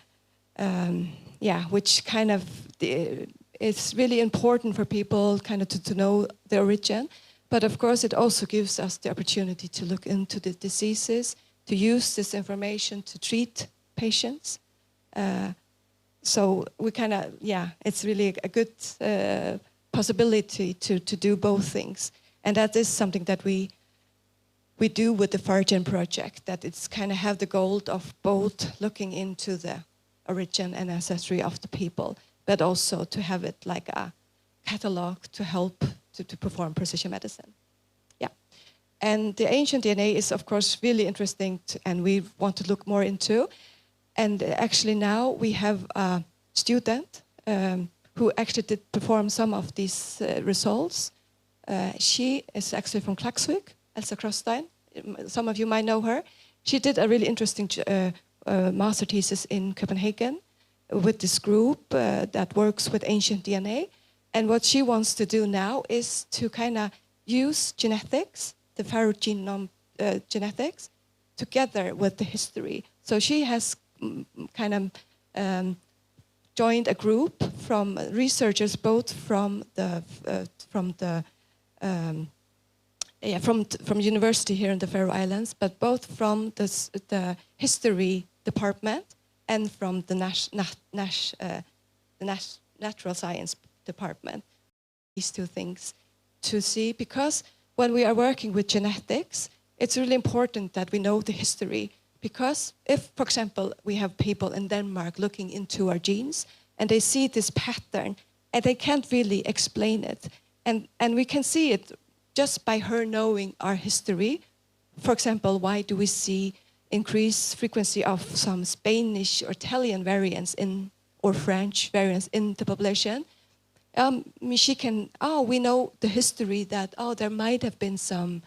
which kind of it's really important for people kind of to know the origin. But of course, it also gives us the opportunity to look into the diseases, to use this information to treat patients. So we kind of, it's really a good possibility to do both things. And that is something that we do with the Fargen project, that it's kind of have the goal of both looking into the origin and ancestry of the people, but also to have it like a catalog to help to perform precision medicine. And the ancient DNA is, of course, really interesting, and we want to look more into. And actually now we have a student who actually did perform some of these results. She is actually from Klaksvík, Elsa Krostein. Some of you might know her. She did a really interesting master thesis in Copenhagen with this group that works with ancient DNA. And what she wants to do now is to kind of use genetics, the Faroe genome genetics, together with the history. So she has kind of joined a group from researchers, both from university here in the Faroe Islands, but both from the history department and from the natural science department. These two things to see, because when we are working with genetics, it's really important that we know the history. Because if, for example, we have people in Denmark looking into our genes and they see this pattern and they can't really explain it, and we can see it just by her knowing our history. For example, why do we see increased frequency of some Spanish or Italian variants or French variants in the population? She can, we know the history that, there might have been some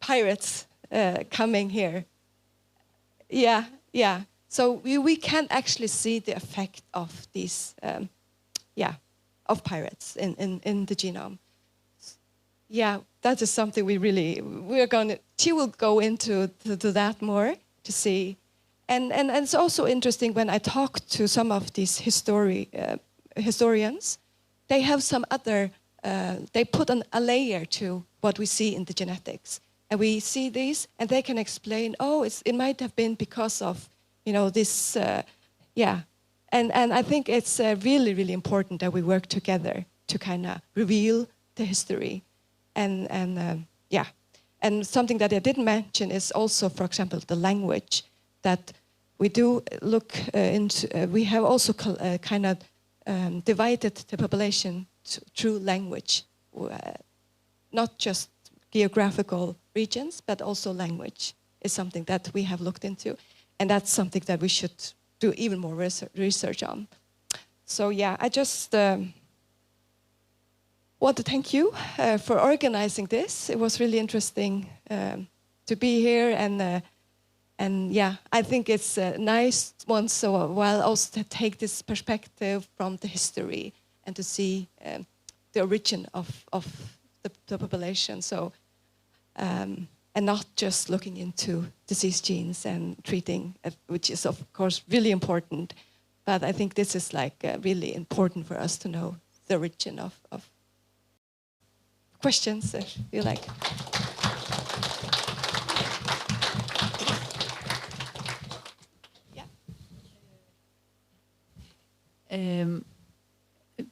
pirates coming here yeah. So we can actually see the effect of these, of pirates in the genome. Yeah, that is something she will go into to that more to see. And it's also interesting when I talk to some of these historians, they have some other, they put a layer to what we see in the genetics. And we see these, and they can explain, it might have been because of, this, And I think it's really, really important that we work together to kind of reveal the history. And something that I didn't mention is also, for example, the language that we do look into. We have also divided the population through language, not just geographical regions, but also language is something that we have looked into. And that's something that we should do even more research on. So yeah, I just want to thank you for organizing this. It was really interesting to be here, and yeah, I think it's nice once in a while also to take this perspective from the history and to see the origin of the population. So and not just looking into disease genes and treating, which is of course really important, but I think this is really important for us to know the origin of questions, if you like. Yeah.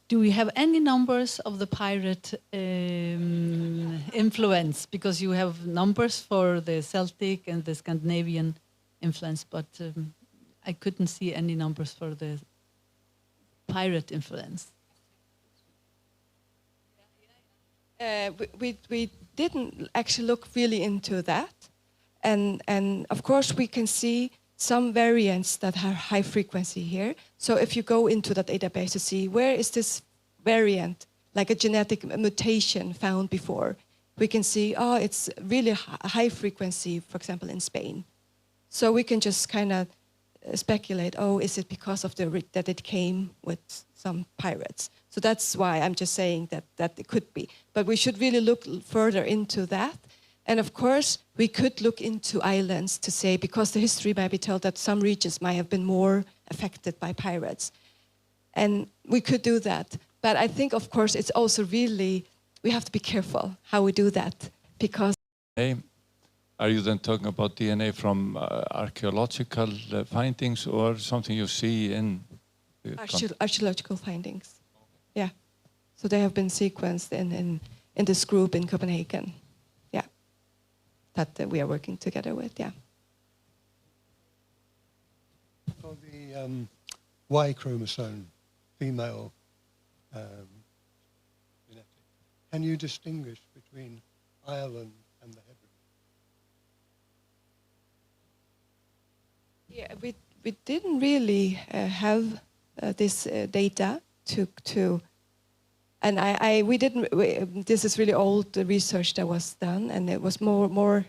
Do we have any numbers of the pirate influence? Because you have numbers for the Celtic and the Scandinavian influence, but I couldn't see any numbers for the pirate influence. We didn't actually look really into that. And of course we can see some variants that have high frequency here. So if you go into the database to see where is this variant, like a genetic mutation found before, we can see, it's really high frequency, for example, in Spain. So we can just kind of speculate, is it because of that it came with some pirates? So that's why I'm just saying that it could be. But we should really look further into that. And of course, we could look into islands to say, because the history might be told that some regions might have been more affected by pirates. And we could do that. But I think, of course, it's also really, we have to be careful how we do that, because... Are you then talking about DNA from archaeological findings or something you see in... Archaeological findings, yeah. So they have been sequenced in this group in Copenhagen. That we are working together with, yeah. For the Y chromosome, female genetic, can you distinguish between Ireland and the Hebrides? Yeah, we didn't really have this data to. And we didn't. This is really old research that was done, and it was more.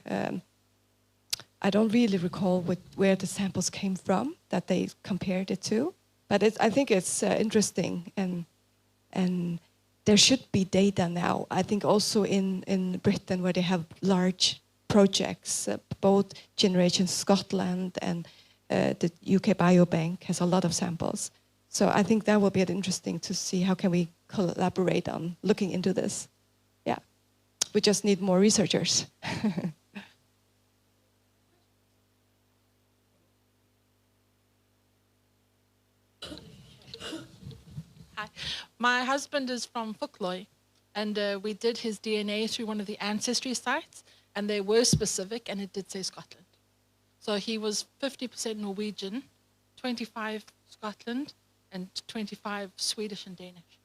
I don't really recall where the samples came from that they compared it to, but I think it's interesting, and there should be data now. I think also in Britain, where they have large projects, both Generation Scotland and the UK Biobank has a lot of samples. So I think that will be interesting to see how can we collaborate on looking into this. Yeah, we just need more researchers. Hi, my husband is from Fukloy, and we did his DNA through one of the ancestry sites, and they were specific, and it did say Scotland. So he was 50% Norwegian, 25 Scotland, and 25 Swedish and Danish.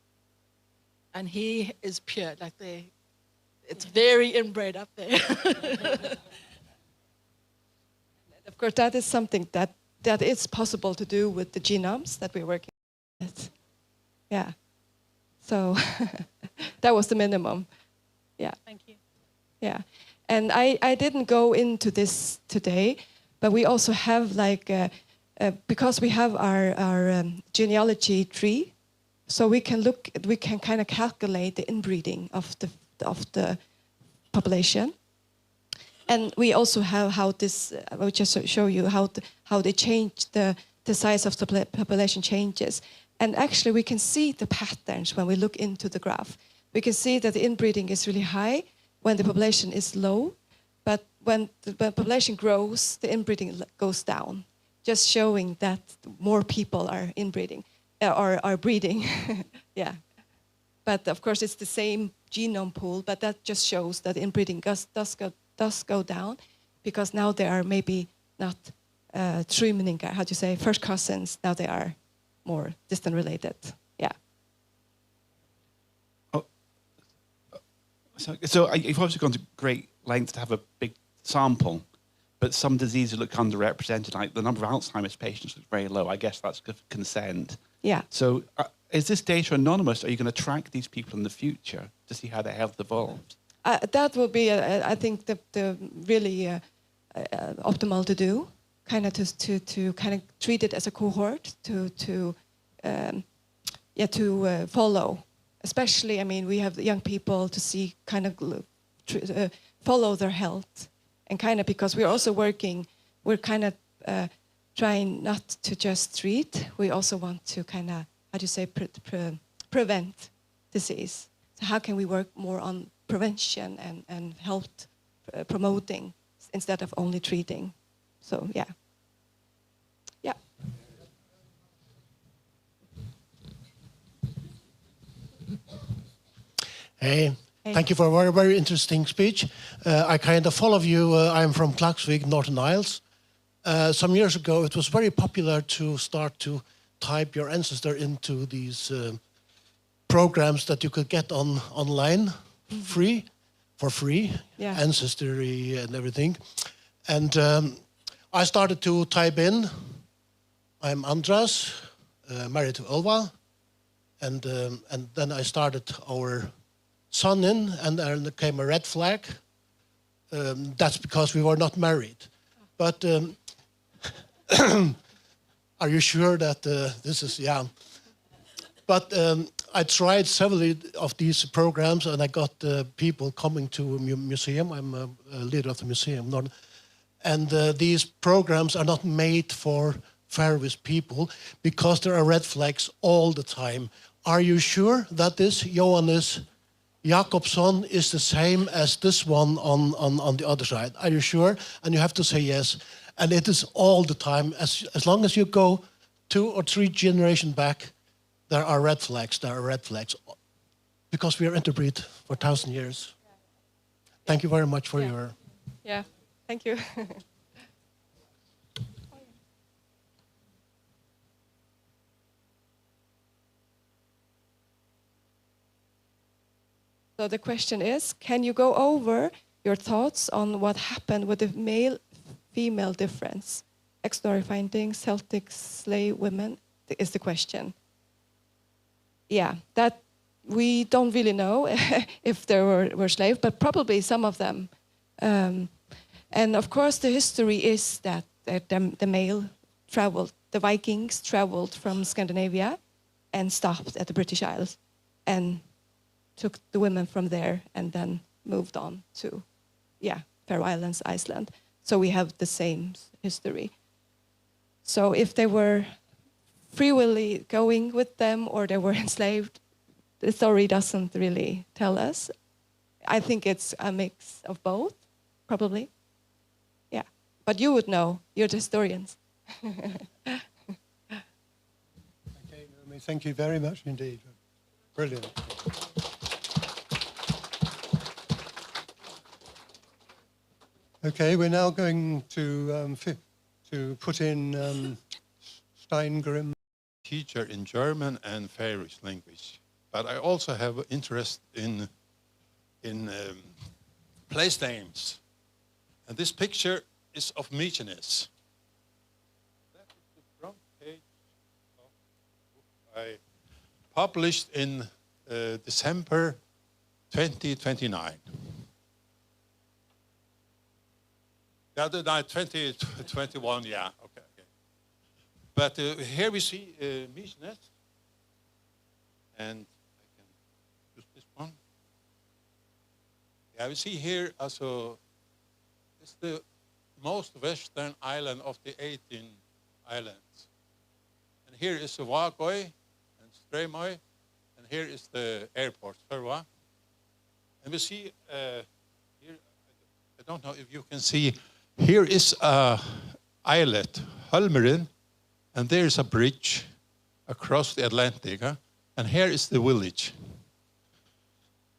And he is pure, it's very inbred up there. Of course, that is something that is possible to do with the genomes that we're working with. Yeah. So that was the minimum. Yeah. Thank you. Yeah. And I didn't go into this today, But we also have like, because we have our genealogy tree, so we can kind of calculate the inbreeding of the population. And we also have how this, I will just show you how they change, the size of the population changes. And actually we can see the patterns when we look into the graph. We can see that the inbreeding is really high when the population is low, but when the population grows, the inbreeding goes down, just showing that more people are inbreeding, or are breeding, yeah. But of course it's the same genome pool, but that just shows that inbreeding does go down, because now they are maybe not trymenningar, how do you say, first cousins, now they are more distant related, yeah. Oh, so you've obviously gone to great lengths to have a big sample, but some diseases look underrepresented, like the number of Alzheimer's patients is very low. I guess that's consent. Yeah. So is this data anonymous? Are you going to track these people in the future to see how their health evolves? That will be, I think, the really optimal to do, kind of to kind of treat it as a cohort to follow. Especially, I mean, we have young people to see, kind of follow their health, and kind of, because we're also working, we're kind of trying not to just treat. We also want to kind of, how do you say, prevent disease. So how can we work more on prevention and health promoting instead of only treating? So yeah. Yeah. Hey, thank you for a very, very interesting speech. I kind of follow you. I'm from Klaksvik, Northern Isles. Some years ago, it was very popular to start to type your ancestor into these programs that you could get online, for free, Yeah. Ancestry and everything. And I started to type in, I'm Andras, married to Ulva, and then I started our son in, and there came a red flag. That's because we were not married. But are you sure that this is, yeah. But I tried several of these programs, and I got people coming to a museum. I'm a leader of the museum. And these programs are not made for Faroese people because there are red flags all the time. Are you sure that this Johannes Jakobsson is the same as this one on the other side? Are you sure? And you have to say yes. And it is all the time. As long as you go 2 or 3 generations back, there are red flags. There are red flags. Because we are interbreed for 1,000 years. Thank you very much for your... Yeah, thank you. So the question is, can you go over your thoughts on what happened with the male-female difference? Extraordinary findings, Celtic slave women, is the question. Yeah, that we don't really know if there were slaves, but probably some of them. And of course, the history is that the male traveled, the Vikings traveled from Scandinavia and stopped at the British Isles and took the women from there and then moved on to, Faroe Islands, Iceland. So we have the same history. So if they were free willy going with them or they were enslaved, the story doesn't really tell us. I think it's a mix of both, probably. Yeah, but you would know, you're the historians. Okay, Noomi, thank you very much indeed. Brilliant. Okay, we're now going to put in Steingrim. Teacher in German and Faroese language, but I also have interest in place names. And this picture is of Mykines. That is the front page of the book I published in December 2029. The other night, 2021, yeah, okay. But here we see Mykines, and I can use this one. Yeah, we see here also, it's the most western island of the 18 islands. And here is the Vagøy and Streymoy, and here is the airport, Føroya. And we see here, I don't know if you can see, here is a islet, Holmerin, and there is a bridge across the Atlantic, and here is the village.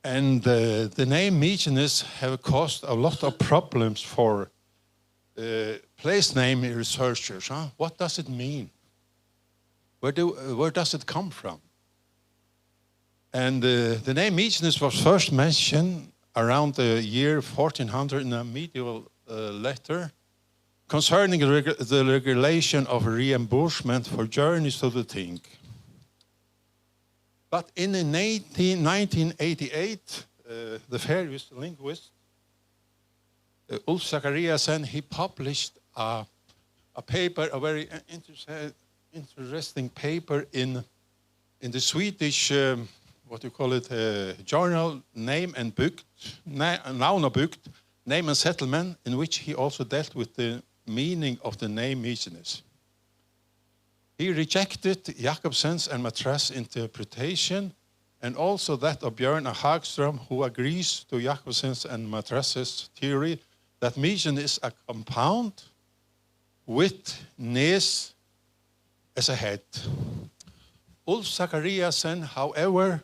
And the name Mykines have caused a lot of problems for place name researchers. What does it mean? Where does it come from? And the name Mykines was first mentioned around the year 1400 in a medieval letter concerning the regulation of reimbursement for journeys to the Ting. But in 1988, the Faroes linguist Ulf Zachariasen, he published a paper, a very interesting paper in the Swedish, what you call it, journal Name and Bukt, Naunabukt, Name and Settlement, in which he also dealt with the meaning of the name Mykines. He rejected Jakobsen's and Matras' interpretation, and also that of Björn Hagström, who agrees to Jakobsen's and Matras' theory that Mykines is a compound with Nes as a head. Ulf Zachariasen, however,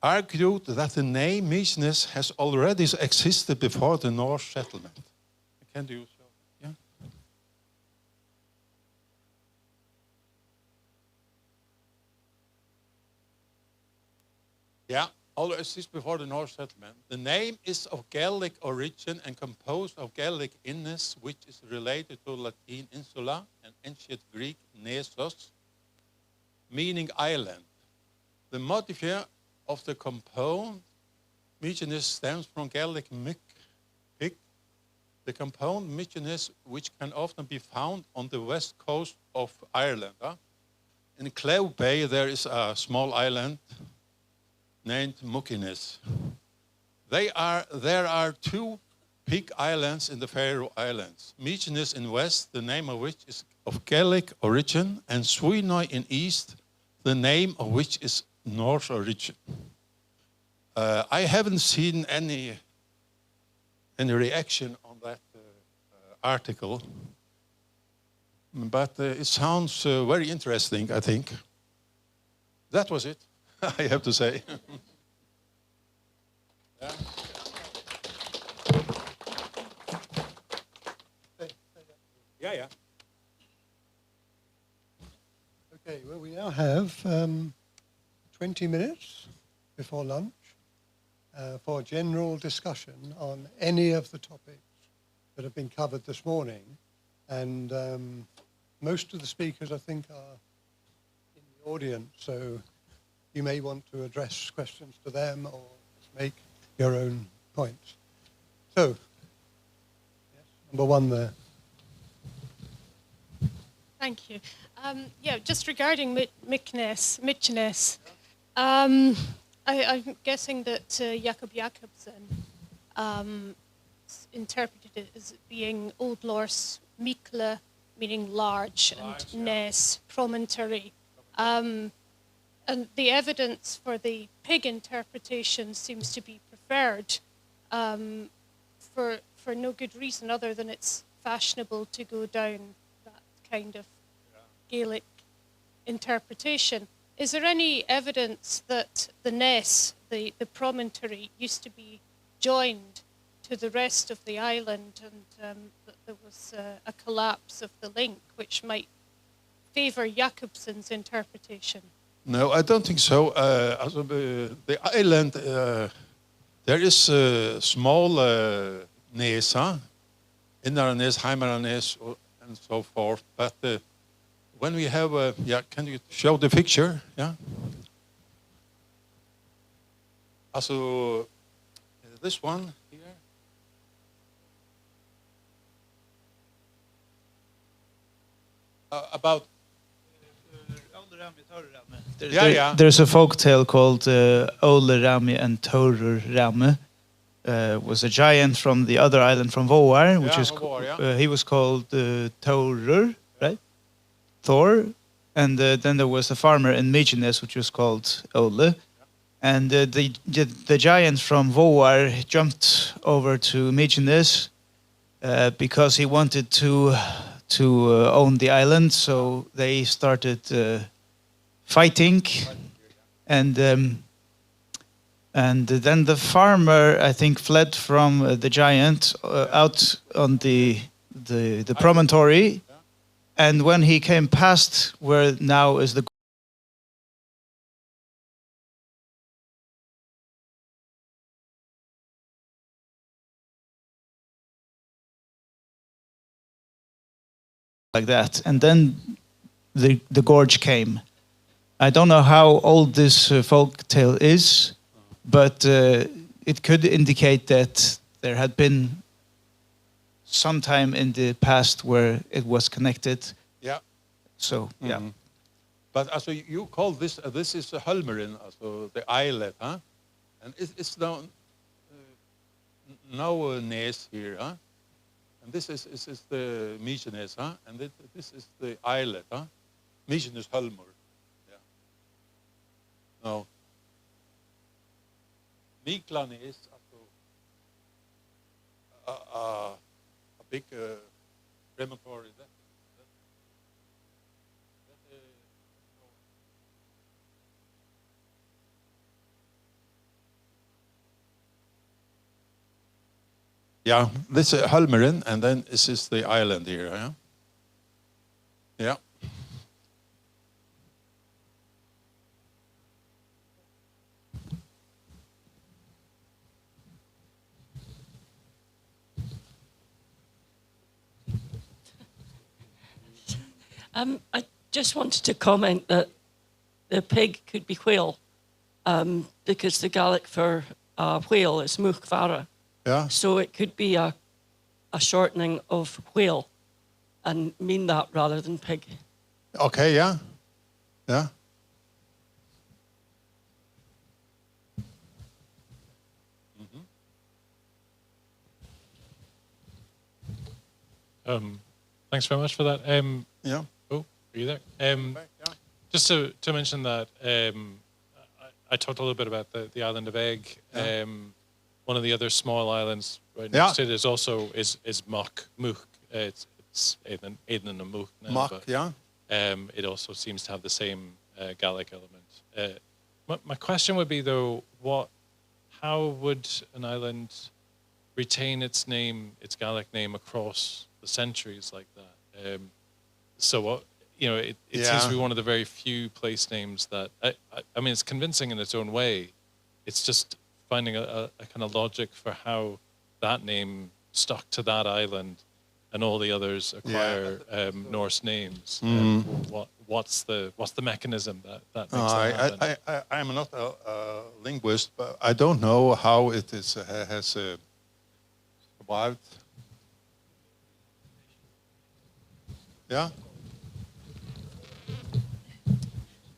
argued that the name Mykines has already existed before the Norse settlement. Can you show? Yeah. Yeah, already existed before the Norse settlement. The name is of Gaelic origin and composed of Gaelic Innes, which is related to Latin insula and ancient Greek Nesos, meaning island. The modifier of the compound Mykines stems from Gaelic mic, the compound Mykines, which can often be found on the west coast of Ireland. In Clew Bay, there is a small island named Mykines. There are two big islands in the Faroe Islands. Mykines in west, the name of which is of Gaelic origin, and Svínoy in east, the name of which is Norse origin. I haven't seen any reaction on that article, but it sounds very interesting, I think. That was it, I have to say. Yeah. Yeah. Okay, well, we now have 20 minutes before lunch for general discussion on any of the topics that have been covered this morning. And most of the speakers, I think, are in the audience, so you may want to address questions to them or make your own points. So, yes, number one there. Thank you. Yeah, just regarding Mykines, I'm guessing that Jakob Jakobsen interpreted it as being Old Norse Mikle, meaning large, and Nes, promontory. And the evidence for the pig interpretation seems to be preferred for no good reason other than it's fashionable to go down that kind of Gaelic interpretation. Is there any evidence that the Nes, the promontory, used to be joined to the rest of the island, and that there was a collapse of the link, which might favour Jakobsen's interpretation? No, I don't think so. The island, there is a small Nes, Inner Nes, Heimer Nes, and so forth. But when we have, can you show the picture? Yeah. Also, this one here. about. There's a folk tale called Ole Rami and Torur Rami. Was a giant from the other island from Voar, which is he was called Torur, right? Thor, and then there was a farmer in Mykines which was called Ole, and the giant from Voar jumped over to Mykines because he wanted to own the island, so they started fighting, and then the farmer, I think, fled from the giant out on the promontory, and when he came past where now is the like that, and then the gorge came. I don't know how old this folk tale is, but it could indicate that there had been some time in the past where it was connected. Yeah. So, yeah. But also you call this is Hulmerin, also the islet, huh? And it's down now Nes here, huh? And this is the Mykines, huh? And this is the islet, huh? Mykines Hulmer. Yeah. No. Miklan is a big crematory. Yeah, this is Hulmerin, and then this is the island here. Yeah. Yeah. I just wanted to comment that the pig could be whale, because the Gaelic for whale is muchvara. Yeah. So it could be a shortening of whale and mean that rather than pig. Okay, yeah. Yeah. Thanks very much for that. Yeah. Oh, are you there? Just to mention that I talked a little bit about the island of Egg. Yeah. One of the other small islands right next to it is also Much. It's Aden and Much now. Much, yeah. It also seems to have the same Gaelic element. My question would be though, how would an island retain its name, its Gaelic name, across the centuries like that? It seems to be one of the very few place names that I mean, it's convincing in its own way. It's just finding a kind of logic for how that name stuck to that island, and all the others acquire Norse names. What's the mechanism that makes that happen? I'm not a linguist, but I don't know how it has survived. Yeah.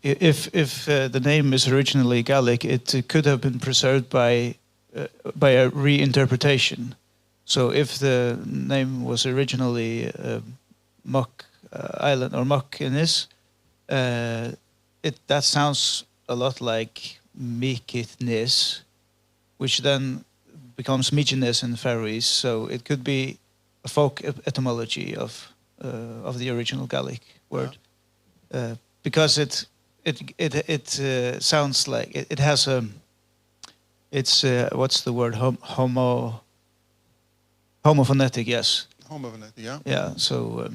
If the name is originally Gaelic, it could have been preserved by a reinterpretation. So if the name was originally Muck Island or Macniven, that sounds a lot like Mykines, which then becomes Mykines in Faroese. So it could be a folk etymology of the original Gaelic word, because it sounds like it has a. It's what's the word? Homophonetic, yes. Homophonetic, yeah. Yeah, so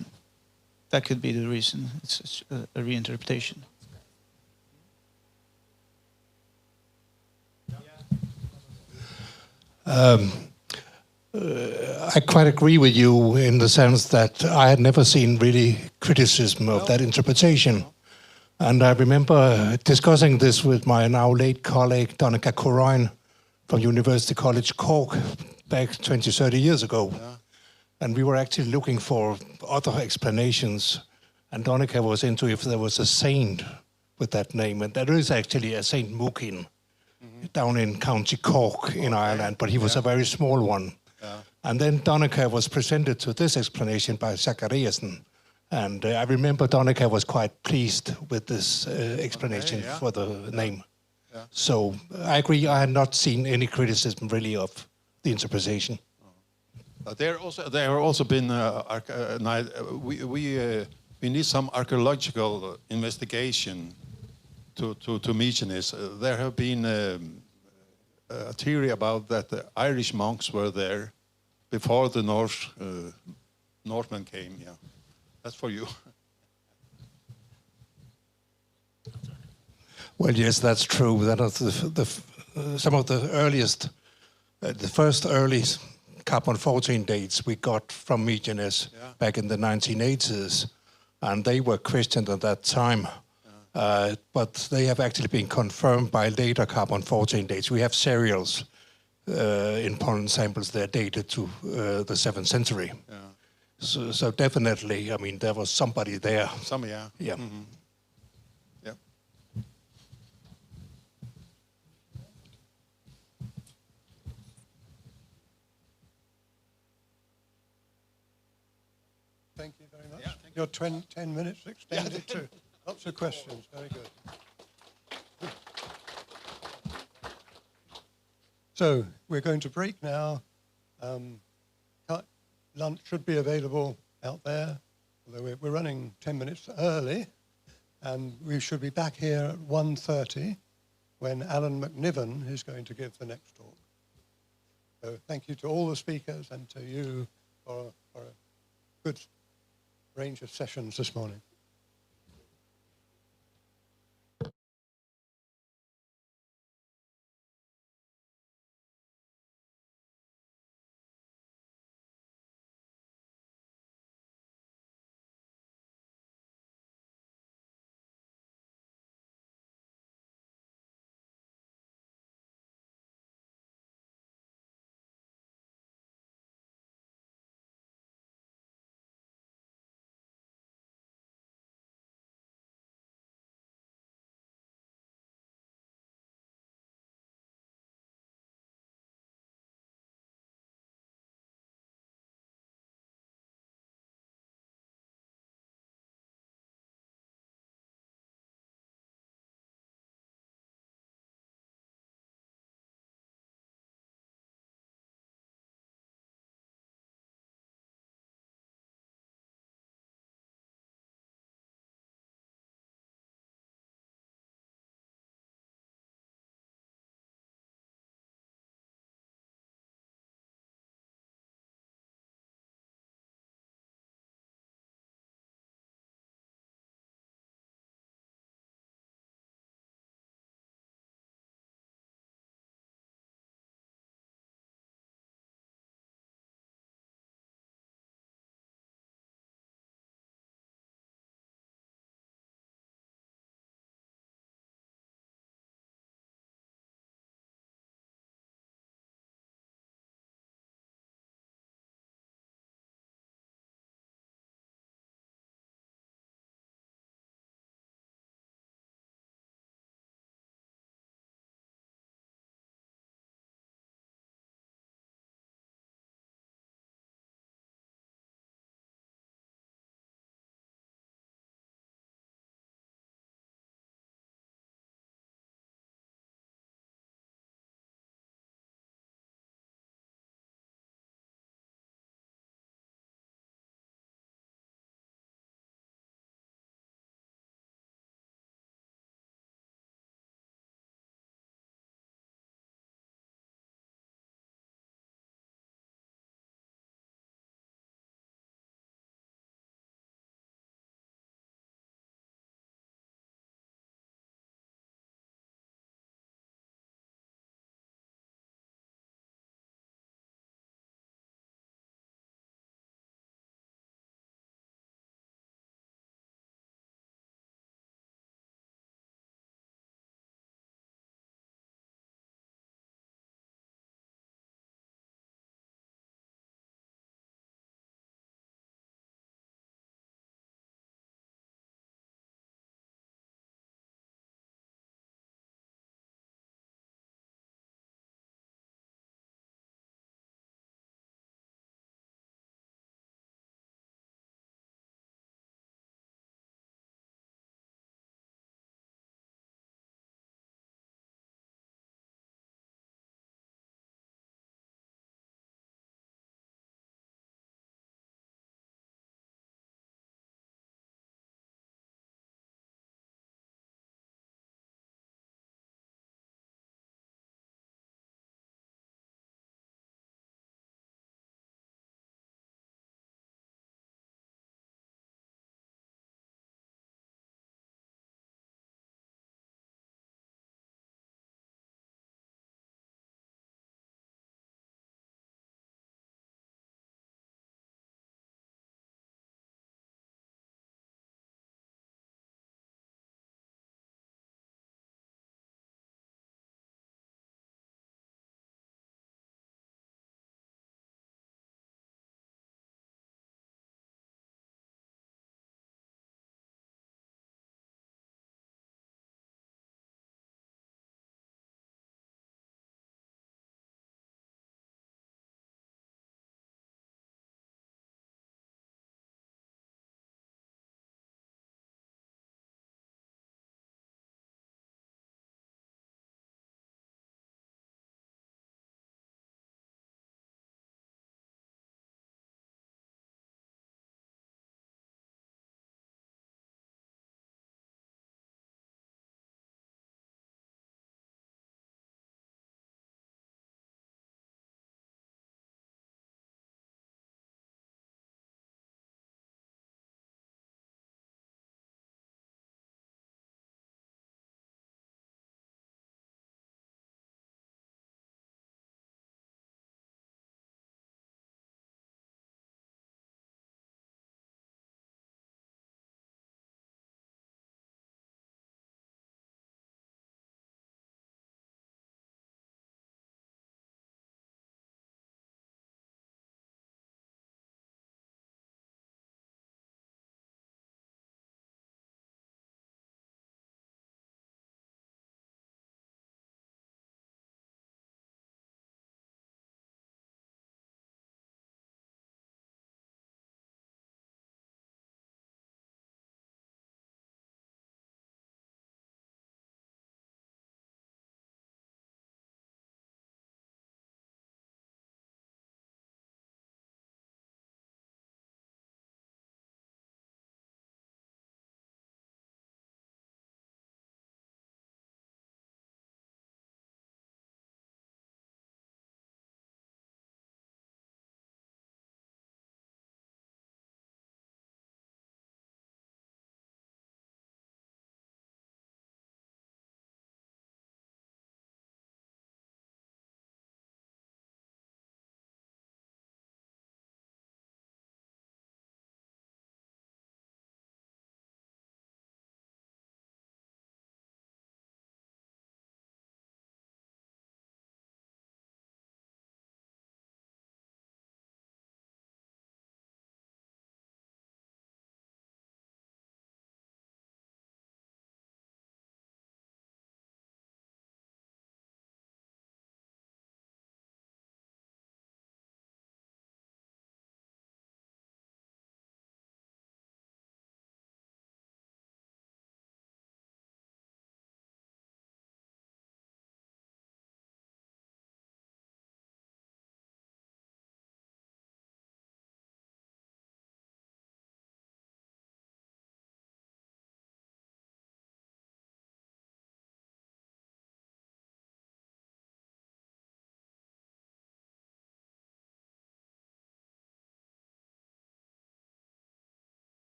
that could be the reason. It's a reinterpretation. I quite agree with you in the sense that I had never seen really criticism of that interpretation. And I remember discussing this with my now late colleague, Donica Corrine from University College Cork back 20, 30 years ago. Yeah. And we were actually looking for other explanations. And Donica was into if there was a saint with that name. And there is actually a Saint Mukin down in County Cork in Ireland, but he was a very small one. And then Donica was presented to this explanation by Gregersen. And I remember Donica was quite pleased with this explanation for the name. So I agree, I had not seen any criticism really of the interpretation. There have also been we need some archaeological investigation to Mycenae. There have been a theory about that the Irish monks were there before the Northmen came. Yeah, that's for you. Well, yes, that's true. That is some of the earliest, the first early carbon-14 dates we got from Mycenae back in the 1980s, and they were questioned at that time. But they have actually been confirmed by later carbon-14 dates. We have cereals in pollen samples that are dated to the 7th century. So definitely, I mean, there was somebody there. Yeah. Mm-hmm. Yeah. Thank you very much. Your 10 minutes extended too. Lots of questions. Very good. So we're going to break now. Lunch should be available out there, although we're running 10 minutes early, and we should be back here at 1:30 when Alan Macniven is going to give the next talk. So thank you to all the speakers and to you for a good range of sessions this morning.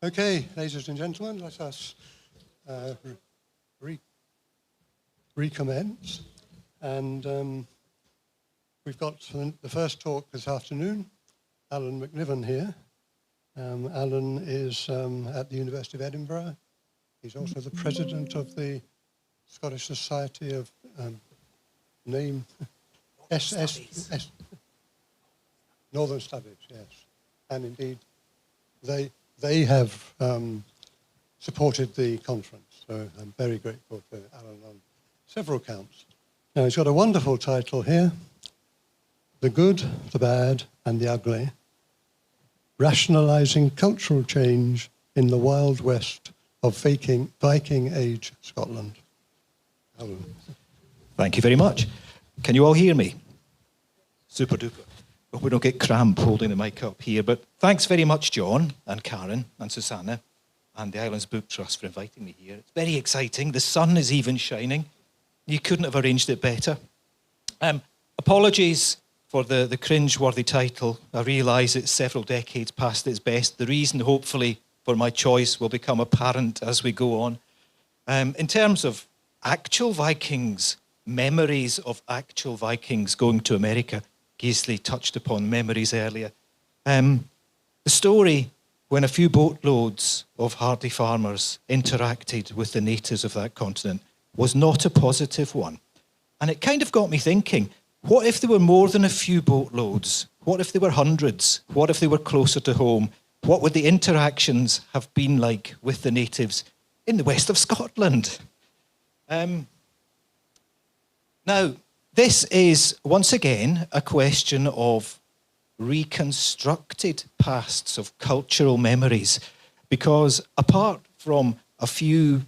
Okay, ladies and gentlemen, let us recommence. And we've got the first talk this afternoon, Alan Macniven here. Alan is at the University of Edinburgh. He's also the president of the Scottish Society of Northern Studies, yes. And indeed, they have supported the conference. So I'm very grateful to Alan on several counts. Now, he's got a wonderful title here, The Good, the Bad, and the Ugly, Rationalising Cultural Change in the Wild West of Viking-Age Scotland. Alan. Thank you very much. Can you all hear me? Super duper. Hope we don't get cramp holding the mic up here, but thanks very much, John and Karen and Susanna and the Islands Book Trust for inviting me here. It's very exciting. The sun is even shining. You couldn't have arranged it better. Apologies for the cringe-worthy title. I realise it's several decades past its best. The reason, hopefully, for my choice will become apparent as we go on. In terms of actual Vikings, memories of actual Vikings going to America, Gisli touched upon memories earlier. The story when a few boatloads of hardy farmers interacted with the natives of that continent was not a positive one. And it kind of got me thinking, what if there were more than a few boatloads? What if there were hundreds? What if they were closer to home? What would the interactions have been like with the natives in the west of Scotland? Now, this is, once again, a question of reconstructed pasts of cultural memories, because apart from a few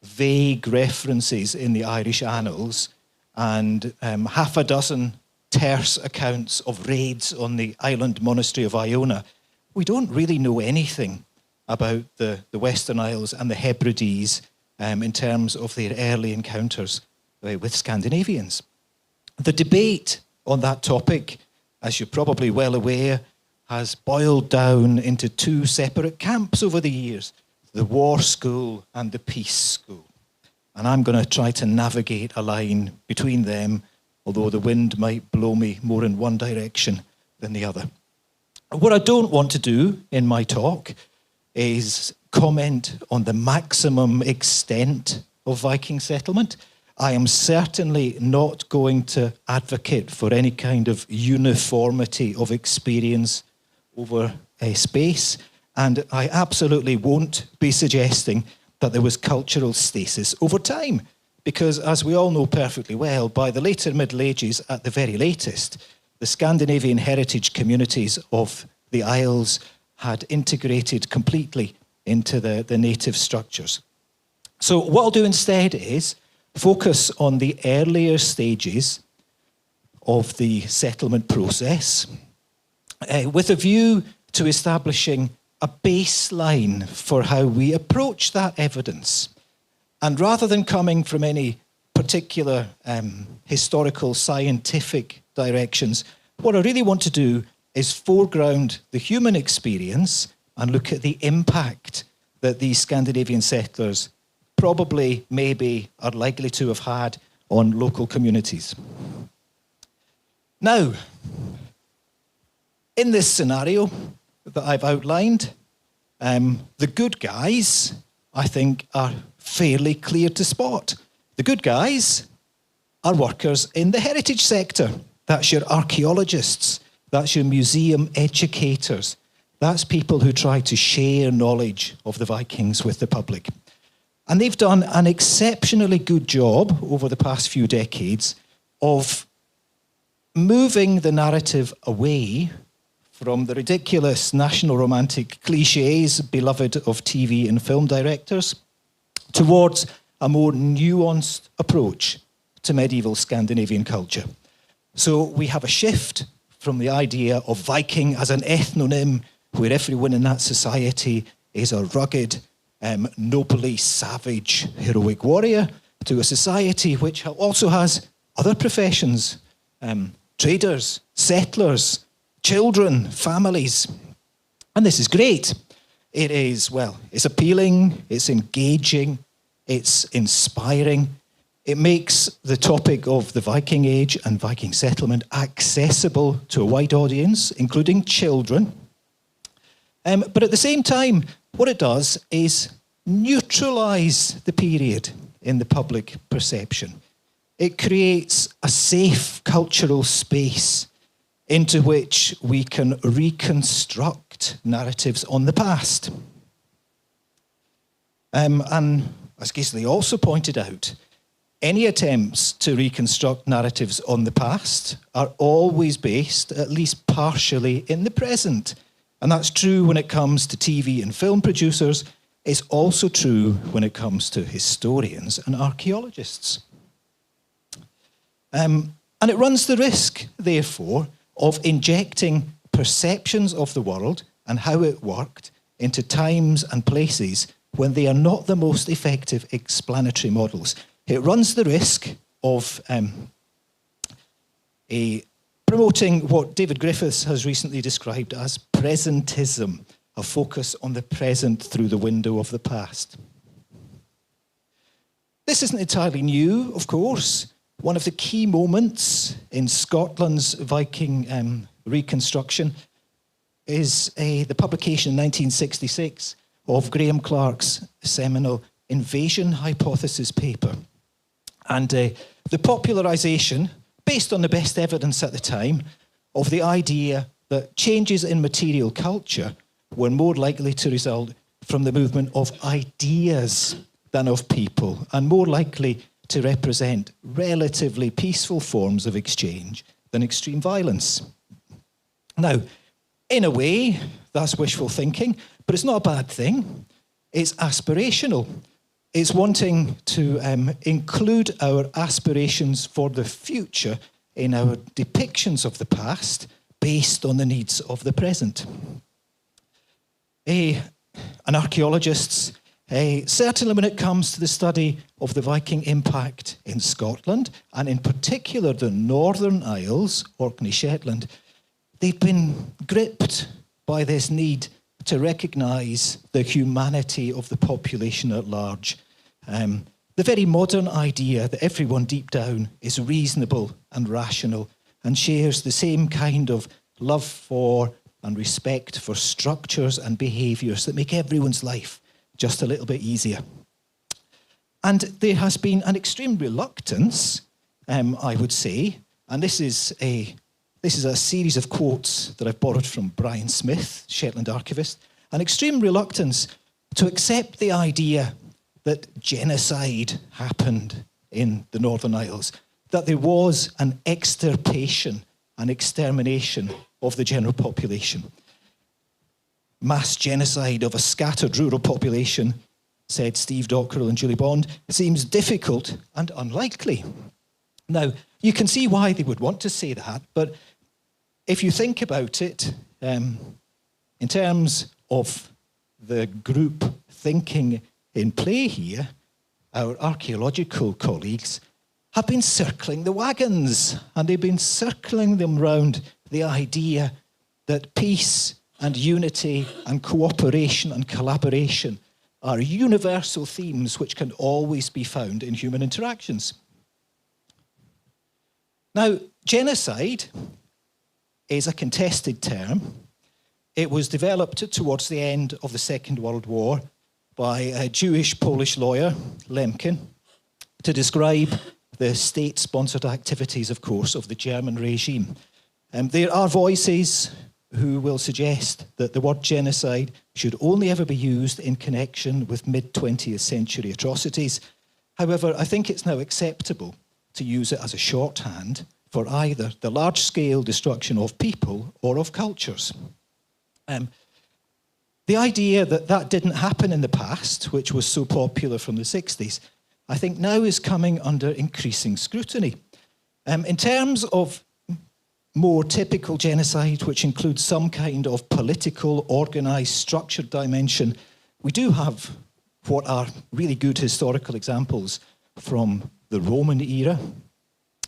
vague references in the Irish annals and half a dozen terse accounts of raids on the island monastery of Iona, we don't really know anything about the Western Isles and the Hebrides in terms of their early encounters with Scandinavians. The debate on that topic, as you're probably well aware, has boiled down into two separate camps over the years, the war school and the peace school. And I'm going to try to navigate a line between them, although the wind might blow me more in one direction than the other. What I don't want to do in my talk is comment on the maximum extent of Viking settlement. I am certainly not going to advocate for any kind of uniformity of experience over a space, and I absolutely won't be suggesting that there was cultural stasis over time, because as we all know perfectly well, by the later Middle Ages at the very latest, the Scandinavian heritage communities of the Isles had integrated completely into the native structures. So what I'll do instead is focus on the earlier stages of the settlement process with a view to establishing a baseline for how we approach that evidence. And rather than coming from any particular historical scientific directions, what I really want to do is foreground the human experience and look at the impact that these Scandinavian settlers probably, maybe, are likely to have had on local communities. Now, in this scenario that I've outlined, the good guys, I think, are fairly clear to spot. The good guys are workers in the heritage sector. That's your archaeologists, that's your museum educators, that's people who try to share knowledge of the Vikings with the public. And they've done an exceptionally good job over the past few decades of moving the narrative away from the ridiculous national romantic cliches beloved of TV and film directors towards a more nuanced approach to medieval Scandinavian culture. So we have a shift from the idea of Viking as an ethnonym where everyone in that society is a rugged, nobly savage, heroic warrior, to a society which also has other professions, traders, settlers, children, families. And this is great. It is, well, it's appealing, it's engaging, it's inspiring. It makes the topic of the Viking Age and Viking settlement accessible to a wide audience, including children. But at the same time, what it does is neutralise the period in the public perception. It creates a safe cultural space into which we can reconstruct narratives on the past. And as Gisli also pointed out, any attempts to reconstruct narratives on the past are always based, at least partially, in the present. And that's true when it comes to TV and film producers. It's also true when it comes to historians and archaeologists. And it runs the risk, therefore, of injecting perceptions of the world and how it worked into times and places when they are not the most effective explanatory models. It runs the risk of promoting what David Griffiths has recently described as presentism, a focus on the present through the window of the past. This isn't entirely new, of course. One of the key moments in Scotland's Viking reconstruction is the publication in 1966 of Graham Clark's seminal invasion hypothesis paper. And the popularisation, based on the best evidence at the time, of the idea that changes in material culture were more likely to result from the movement of ideas than of people, and more likely to represent relatively peaceful forms of exchange than extreme violence. Now, in a way, that's wishful thinking, but it's not a bad thing. It's aspirational. It's wanting to include our aspirations for the future in our depictions of the past based on the needs of the present. An archaeologist, certainly when it comes to the study of the Viking impact in Scotland, and in particular the Northern Isles, Orkney, Shetland, they've been gripped by this need to recognise the humanity of the population at large. The very modern idea that everyone deep down is reasonable and rational and shares the same kind of love for and respect for structures and behaviours that make everyone's life just a little bit easier. And there has been an extreme reluctance, I would say, and this is a series of quotes that I've borrowed from Brian Smith, Shetland archivist, an extreme reluctance to accept the idea that genocide happened in the Northern Isles, that there was an extirpation, an extermination of the general population. Mass genocide of a scattered rural population, said Steve Dockrell and Julie Bond, seems difficult and unlikely. Now, you can see why they would want to say that, but if you think about it, in terms of the group thinking in play here, our archaeological colleagues have been circling the wagons, and they've been circling them round the idea that peace and unity and cooperation and collaboration are universal themes which can always be found in human interactions. Now, genocide is a contested term. It was developed towards the end of the Second World War by a Jewish-Polish lawyer, Lemkin, to describe the state-sponsored activities, of course, of the German regime. There are voices who will suggest that the word genocide should only ever be used in connection with mid-20th century atrocities. However, I think it's now acceptable to use it as a shorthand for either the large-scale destruction of people or of cultures. The idea that that didn't happen in the past, which was so popular from the 60s, I think now is coming under increasing scrutiny. In terms of more typical genocide, which includes some kind of political, organised, structured dimension, we do have what are really good historical examples from the Roman era.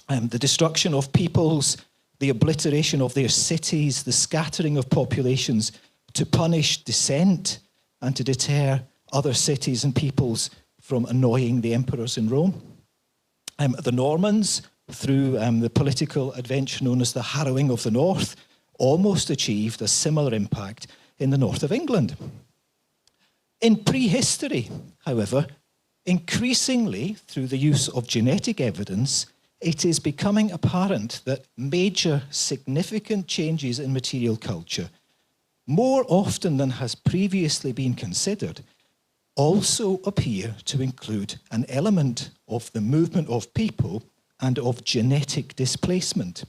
The destruction of peoples, the obliteration of their cities, the scattering of populations to punish dissent and to deter other cities and peoples from annoying the emperors in Rome. The Normans, through the political adventure known as the Harrowing of the North, almost achieved a similar impact in the north of England. In prehistory, however, increasingly through the use of genetic evidence, it is becoming apparent that major significant changes in material culture, more often than has previously been considered, also appear to include an element of the movement of people and of genetic displacement.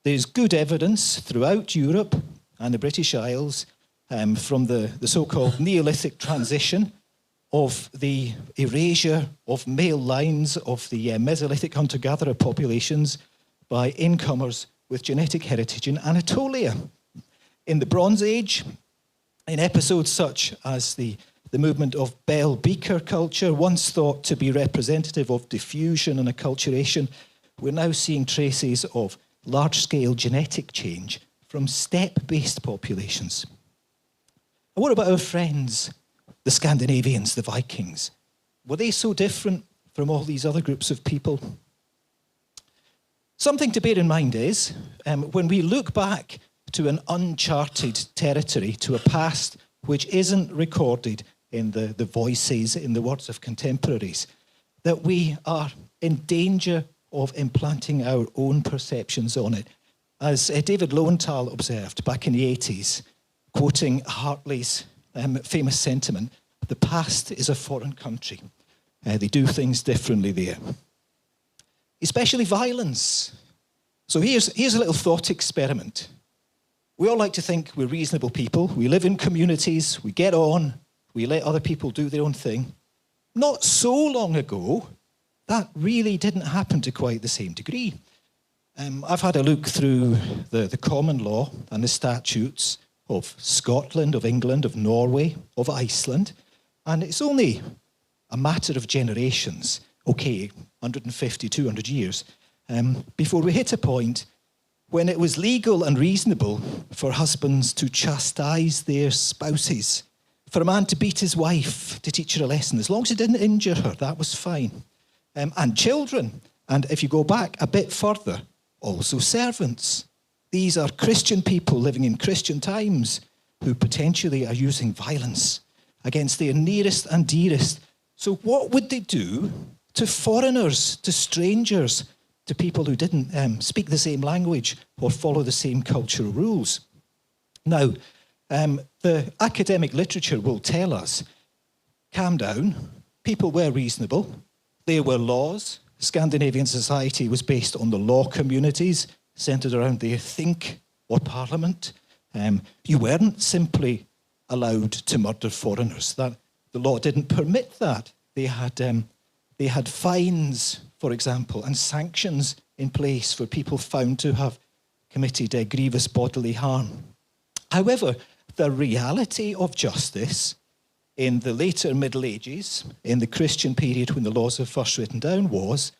There's good evidence throughout Europe and the British Isles from the so-called Neolithic transition of the erasure of male lines of the Mesolithic hunter-gatherer populations by incomers with genetic heritage in Anatolia. In the Bronze Age, in episodes such as the movement of Bell Beaker culture, once thought to be representative of diffusion and acculturation, we're now seeing traces of large-scale genetic change from steppe-based populations. And what about our friends, the Scandinavians, the Vikings? Were they so different from all these other groups of people? Something to bear in mind is, when we look back to an uncharted territory, to a past which isn't recorded in the voices, in the words of contemporaries, that we are in danger of implanting our own perceptions on it. As David Lowenthal observed back in the 80s, quoting Hartley's famous sentiment, the past is a foreign country. They do things differently there. Especially violence. So here's a little thought experiment. We all like to think we're reasonable people. We live in communities, we get on, we let other people do their own thing. Not so long ago, that really didn't happen to quite the same degree. I've had a look through the common law and the statutes of Scotland, of England, of Norway, of Iceland, and it's only a matter of generations, 150, 200 years, before we hit a point when it was legal and reasonable for husbands to chastise their spouses, for a man to beat his wife, to teach her a lesson. As long as it didn't injure her, that was fine. And children, and if you go back a bit further, also servants. These are Christian people living in Christian times who potentially are using violence against their nearest and dearest. So what would they do to foreigners, to strangers, to people who didn't speak the same language or follow the same cultural rules? Now, the academic literature will tell us, calm down, people were reasonable, there were laws. Scandinavian society was based on the law communities, centred around their think or parliament. You weren't simply allowed to murder foreigners. That the law didn't permit that. They had fines, for example, and sanctions in place for people found to have committed grievous bodily harm. However, the reality of justice in the later Middle Ages, in the Christian period when the laws were first written down, was,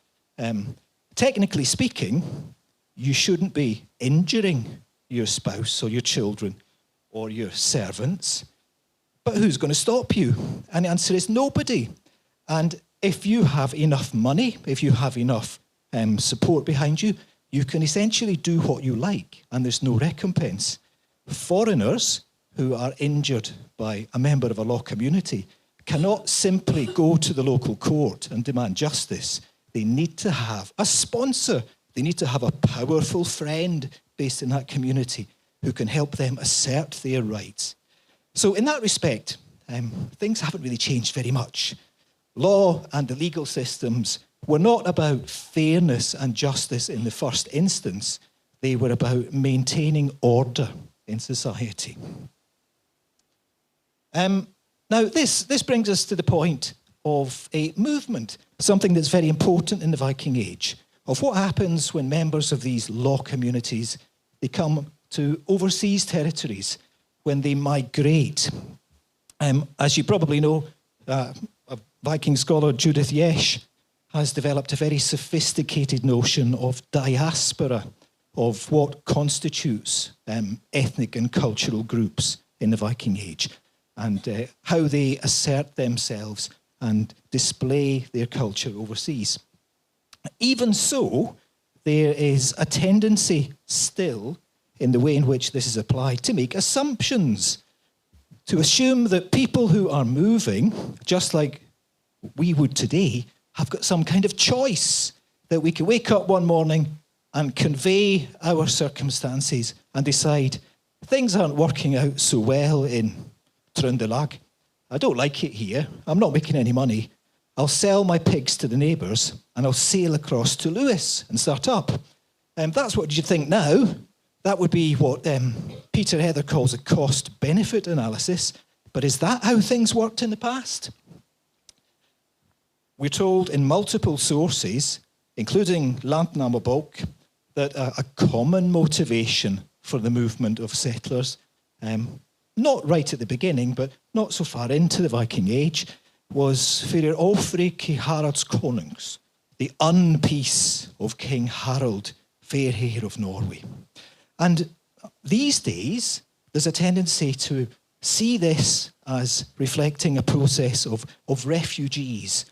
technically speaking, you shouldn't be injuring your spouse or your children or your servants. But who's going to stop you? And the answer is nobody. And if you have enough money, if you have enough support behind you, you can essentially do what you like, and there's no recompense. Foreigners who are injured by a member of a law community cannot simply go to the local court and demand justice. They need to have a sponsor. They need to have a powerful friend based in that community who can help them assert their rights. So in that respect, things haven't really changed very much. Law and the legal systems were not about fairness and justice in the first instance. They were about maintaining order in society. Now, this brings us to the point of a movement, something that's very important in the Viking Age, of what happens when members of these law communities, they come to overseas territories, when they migrate. As you probably know, a Viking scholar, Judith Yesh, has developed a very sophisticated notion of diaspora, of what constitutes ethnic and cultural groups in the Viking Age. and how they assert themselves and display their culture overseas. Even so, there is a tendency still in the way in which this is applied to make assumptions, to assume that people who are moving, just like we would today, have got some kind of choice, that we can wake up one morning and convey our circumstances and decide things aren't working out so well in Trøndelag. I don't like it here. I'm not making any money. I'll sell my pigs to the neighbours and I'll sail across to Lewis and start up. That's what you think now. That would be what Peter Heather calls a cost-benefit analysis. But is that how things worked in the past? We're told in multiple sources, including Landnámabók, that a common motivation for the movement of settlers, not right at the beginning, but not so far into the Viking Age, was fyrir ófriki Haralds konungs, the unpeace of King Harald, Fairhair of Norway. And these days, there's a tendency to see this as reflecting a process of refugees.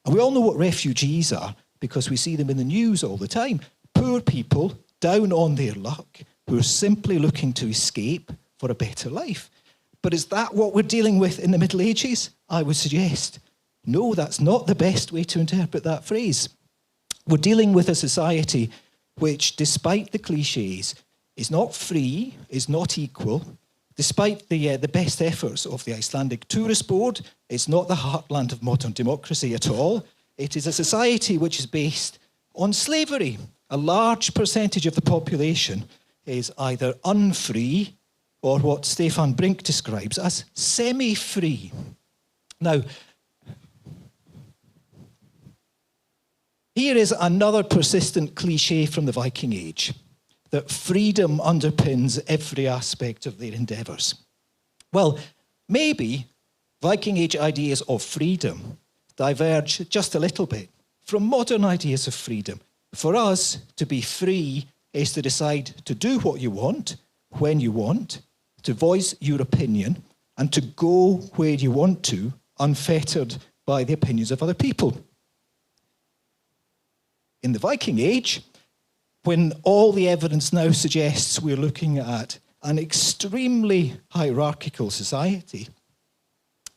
And we all know what refugees are because we see them in the news all the time. Poor people down on their luck who are simply looking to escape for a better life. But is that what we're dealing with in the Middle Ages? I would suggest, no, that's not the best way to interpret that phrase. We're dealing with a society which, despite the cliches, is not free, is not equal. Despite the best efforts of the Icelandic Tourist Board, it's not the heartland of modern democracy at all. It is a society which is based on slavery. A large percentage of the population is either unfree or what Stefan Brink describes as semi-free. Now, here is another persistent cliche from the Viking Age, that freedom underpins every aspect of their endeavours. Well, maybe Viking Age ideas of freedom diverge just a little bit from modern ideas of freedom. For us, to be free is to decide to do what you want, when you want, to voice your opinion, and to go where you want to, unfettered by the opinions of other people. In the Viking Age, when all the evidence now suggests we're looking at an extremely hierarchical society,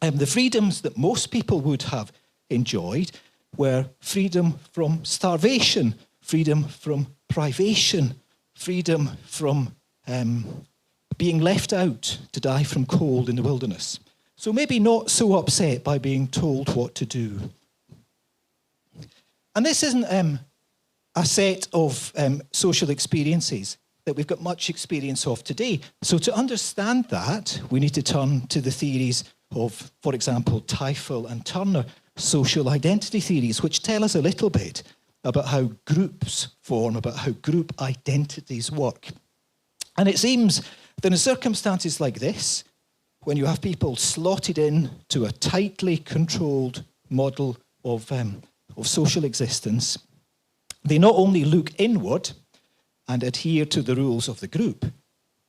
the freedoms that most people would have enjoyed were freedom from starvation, freedom from privation, freedom from being left out to die from cold in the wilderness. So maybe not so upset by being told what to do. And this isn't a set of social experiences that we've got much experience of today. So to understand that, we need to turn to the theories of, for example, Teufel and Turner, social identity theories, which tell us a little bit about how groups form, about how group identities work. And it seems that in circumstances like this, when you have people slotted in to a tightly controlled model of social existence, they not only look inward and adhere to the rules of the group,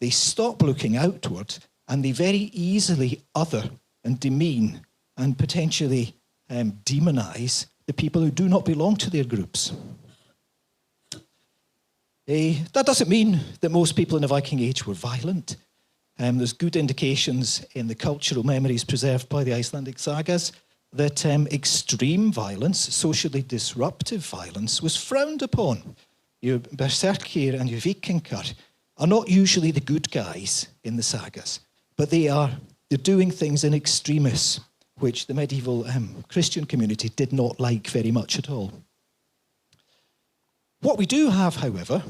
they stop looking outward and they very easily other and demean and potentially demonize the people who do not belong to their groups. That doesn't mean that most people in the Viking Age were violent. There's good indications in the cultural memories preserved by the Icelandic sagas that extreme violence, socially disruptive violence, was frowned upon. Your berserkir and your vikingar are not usually the good guys in the sagas, but they're doing things in extremis, which the medieval Christian community did not like very much at all. What we do have, however,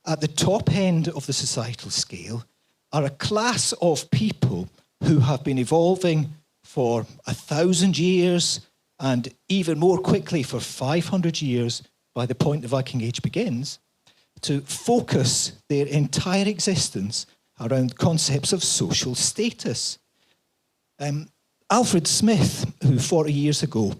at the top end of the societal scale are a class of people who have been evolving for 1,000 years and even more quickly for 500 years by the point the Viking Age begins, to focus their entire existence around concepts of social status. Alfred Smith, who 40 years ago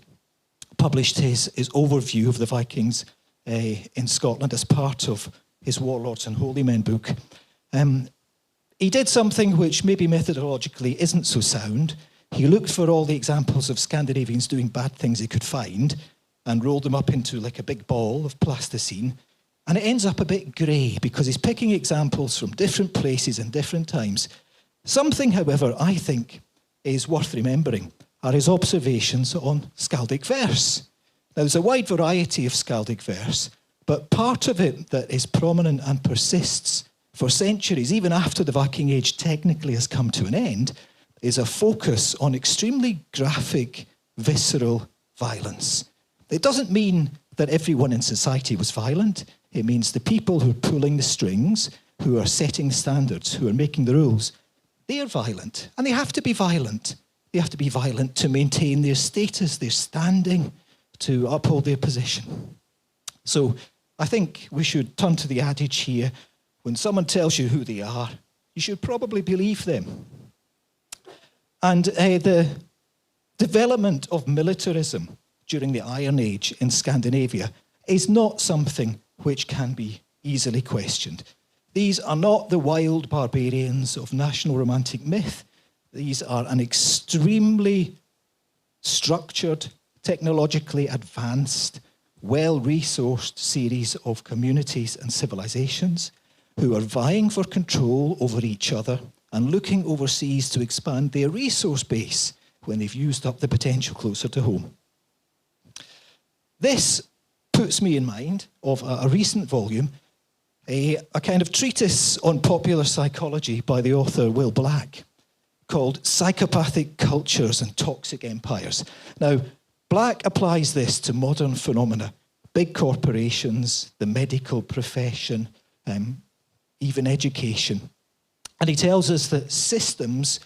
published his overview of the Vikings in Scotland as part of his Warlords and Holy Men book, he did something which maybe methodologically isn't so sound. He looked for all the examples of Scandinavians doing bad things he could find and rolled them up into like a big ball of plasticine. And it ends up a bit grey because he's picking examples from different places and different times. Something, however, I think is worth remembering are his observations on Skaldic verse. Now, there's a wide variety of Skaldic verse, but part of it that is prominent and persists for centuries, even after the Viking Age technically has come to an end, is a focus on extremely graphic, visceral violence. It doesn't mean that everyone in society was violent. It means the people who are pulling the strings, who are setting standards, who are making the rules, they are violent, and they have to be violent. They have to be violent to maintain their status, their standing, to uphold their position. So I think we should turn to the adage here. When someone tells you who they are, you should probably believe them. And the development of militarism during the Iron Age in Scandinavia is not something which can be easily questioned. These are not the wild barbarians of national romantic myth. These are an extremely structured, technologically advanced, well-resourced series of communities and civilizations who are vying for control over each other and looking overseas to expand their resource base when they've used up the potential closer to home. This puts me in mind of a recent volume, a kind of treatise on popular psychology by the author Will Black, called Psychopathic Cultures and Toxic Empires. Now, Black applies this to modern phenomena, big corporations, the medical profession, even education. And he tells us that systems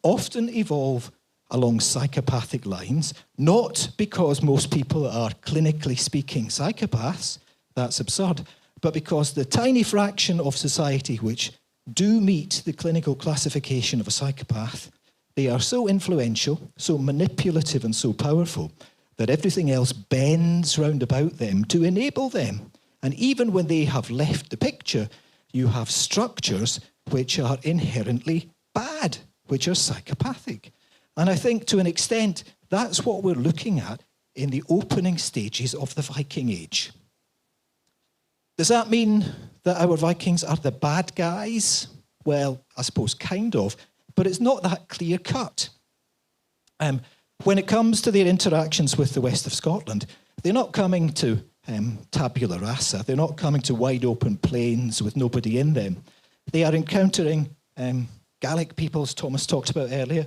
often evolve along psychopathic lines, not because most people are clinically speaking psychopaths, that's absurd, but because the tiny fraction of society which do meet the clinical classification of a psychopath, they are so influential, so manipulative and so powerful that everything else bends round about them to enable them. And even when they have left the picture, you have structures which are inherently bad, which are psychopathic. And I think to an extent, that's what we're looking at in the opening stages of the Viking Age. Does that mean that our Vikings are the bad guys? Well, I suppose kind of, but it's not that clear cut. When it comes to their interactions with the west of Scotland, they're not coming to tabula rasa. They're not coming to wide open plains with nobody in them. They are encountering Gaelic peoples Thomas talked about earlier,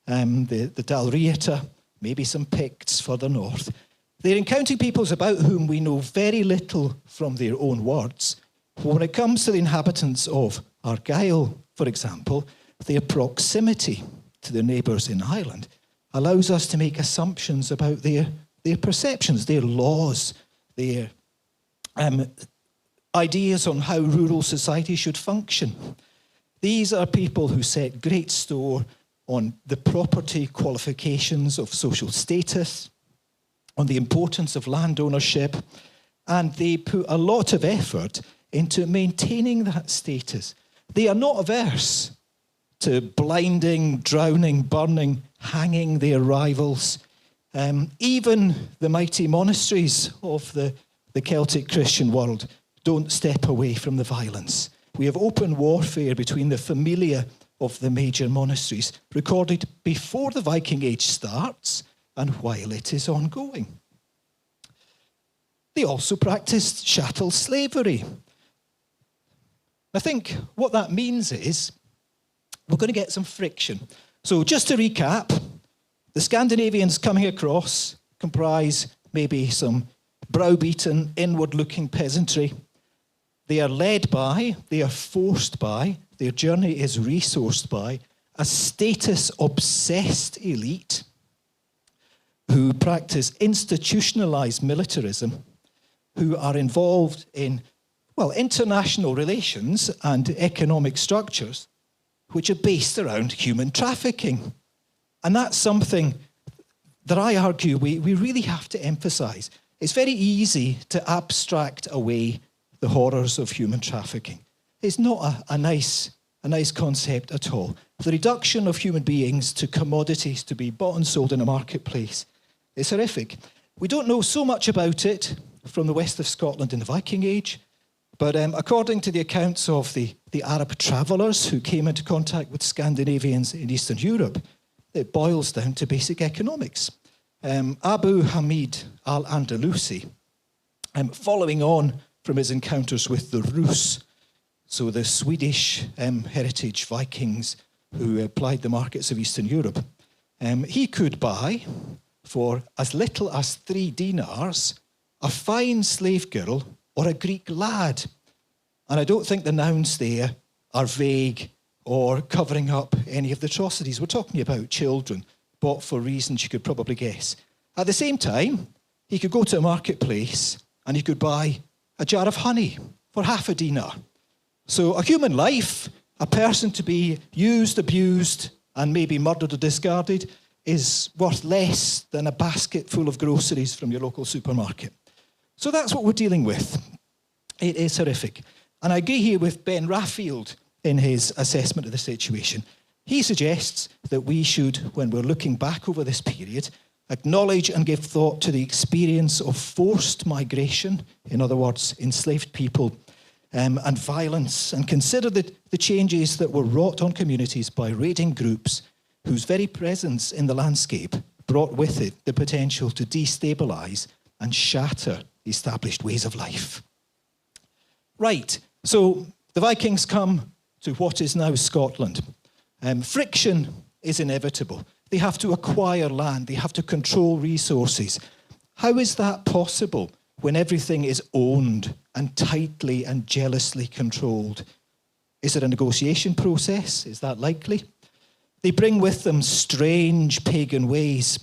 the Dalriata, maybe some Picts further north. They're encountering peoples about whom we know very little from their own words. When it comes to the inhabitants of Argyll, for example, their proximity to their neighbours in Ireland allows us to make assumptions about their perceptions, their laws, their ideas on how rural society should function. These are people who set great store on the property qualifications of social status, on the importance of land ownership, and they put a lot of effort into maintaining that status. They are not averse to blinding, drowning, burning, hanging their rivals. Even the mighty monasteries of the Celtic Christian world don't step away from the violence. We have open warfare between the familia of the major monasteries, recorded before the Viking Age starts and while it is ongoing. They also practiced chattel slavery. I think what that means is we're going to get some friction. So just to recap, the Scandinavians coming across comprise maybe some browbeaten, inward-looking peasantry. They are led by, they are forced by, their journey is resourced by a status-obsessed elite who practice institutionalized militarism, who are involved in, well, international relations and economic structures which are based around human trafficking. And that's something that I argue we really have to emphasize. It's very easy to abstract away the horrors of human trafficking. It's not a nice a nice concept at all. The reduction of human beings to commodities to be bought and sold in a marketplace is horrific. We don't know so much about it from the west of Scotland in the Viking Age, but according to the accounts of the Arab travellers who came into contact with Scandinavians in Eastern Europe, it boils down to basic economics. Abu Hamid al-Andalusi, following on from his encounters with the Rus, so the Swedish heritage Vikings who plied the markets of Eastern Europe, he could buy for as little as 3 dinars a fine slave girl or a Greek lad. And I don't think the nouns there are vague or covering up any of the atrocities. We're talking about children, bought for reasons you could probably guess. At the same time, he could go to a marketplace and he could buy a jar of honey for half a dinar. So a human life, a person to be used, abused, and maybe murdered or discarded is worth less than a basket full of groceries from your local supermarket. So that's what we're dealing with. It is horrific. And I agree here with Ben Raffield in his assessment of the situation. He suggests that we should, when we're looking back over this period, acknowledge and give thought to the experience of forced migration, in other words, enslaved people, and violence, and consider the changes that were wrought on communities by raiding groups whose very presence in the landscape brought with it the potential to destabilise and shatter established ways of life. Right, so the Vikings come to what is now Scotland. Friction is inevitable. They have to acquire land, they have to control resources. How is that possible when everything is owned and tightly and jealously controlled? Is it a negotiation process? Is that likely? They bring with them strange pagan ways.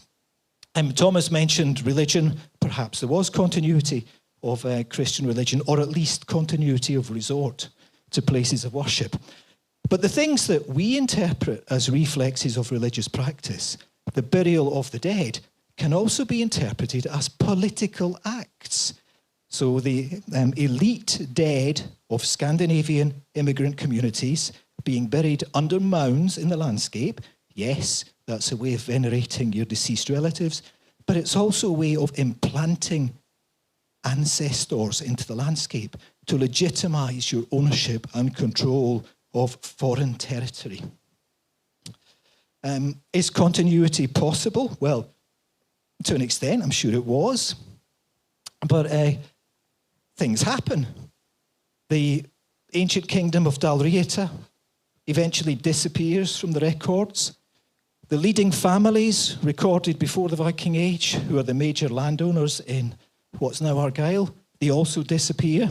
Thomas mentioned religion. Perhaps there was continuity of Christian religion, or at least continuity of resort to places of worship. But the things that we interpret as reflexes of religious practice, the burial of the dead, can also be interpreted as political acts. So the elite dead of Scandinavian immigrant communities being buried under mounds in the landscape, yes, that's a way of venerating your deceased relatives, but it's also a way of implanting ancestors into the landscape to legitimise your ownership and control of foreign territory. Is continuity possible? Well, to an extent, I'm sure it was. But things happen. The ancient kingdom of Dalrieta eventually disappears from the records. The leading families recorded before the Viking Age, who are the major landowners in what's now Argyll, they also disappear.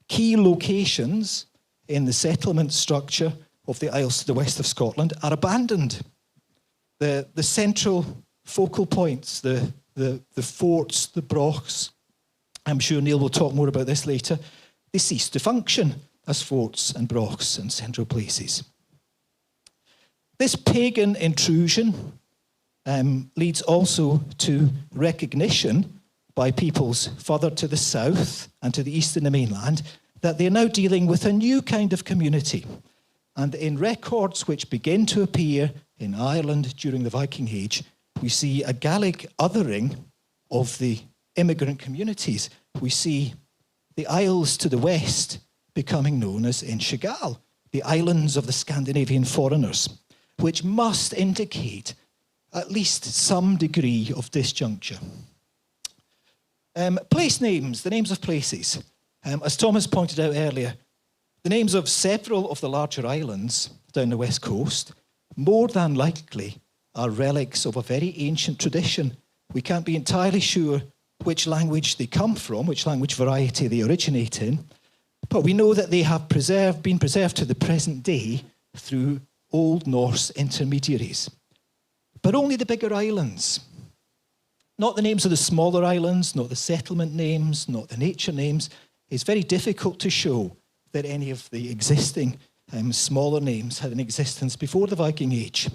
Key locations in the settlement structure of the Isles to the west of Scotland are abandoned. The central focal points, the forts, the brochs, I'm sure Neil will talk more about this later, they cease to function as forts and brochs and central places. This pagan intrusion leads also to recognition by peoples further to the south and to the east in the mainland that they're now dealing with a new kind of community. And in records which begin to appear in Ireland during the Viking Age, we see a Gaelic othering of the immigrant communities. We see the Isles to the west becoming known as Inshigal, the islands of the Scandinavian foreigners, which must indicate at least some degree of disjuncture. Place names, the names of places. As Thomas pointed out earlier, the names of several of the larger islands down the west coast more than likely are relics of a very ancient tradition. We can't be entirely sure which language they come from, which language variety they originate in, but we know that they have been preserved to the present day through Old Norse intermediaries. But only the bigger islands. Not the names of the smaller islands, not the settlement names, not the nature names. It's very difficult to show that any of the existing smaller names had an existence before the Viking Age.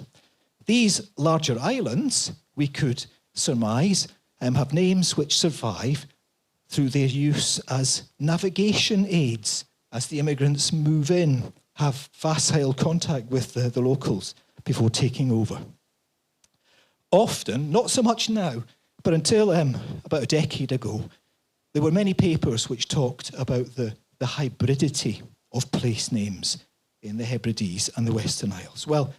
These larger islands, we could surmise, have names which survive through their use as navigation aids as the immigrants move in, have facile contact with the locals before taking over. Often, not so much now, but until about a decade ago, there were many papers which talked about the hybridity of place names in the Hebrides and the Western Isles. Well,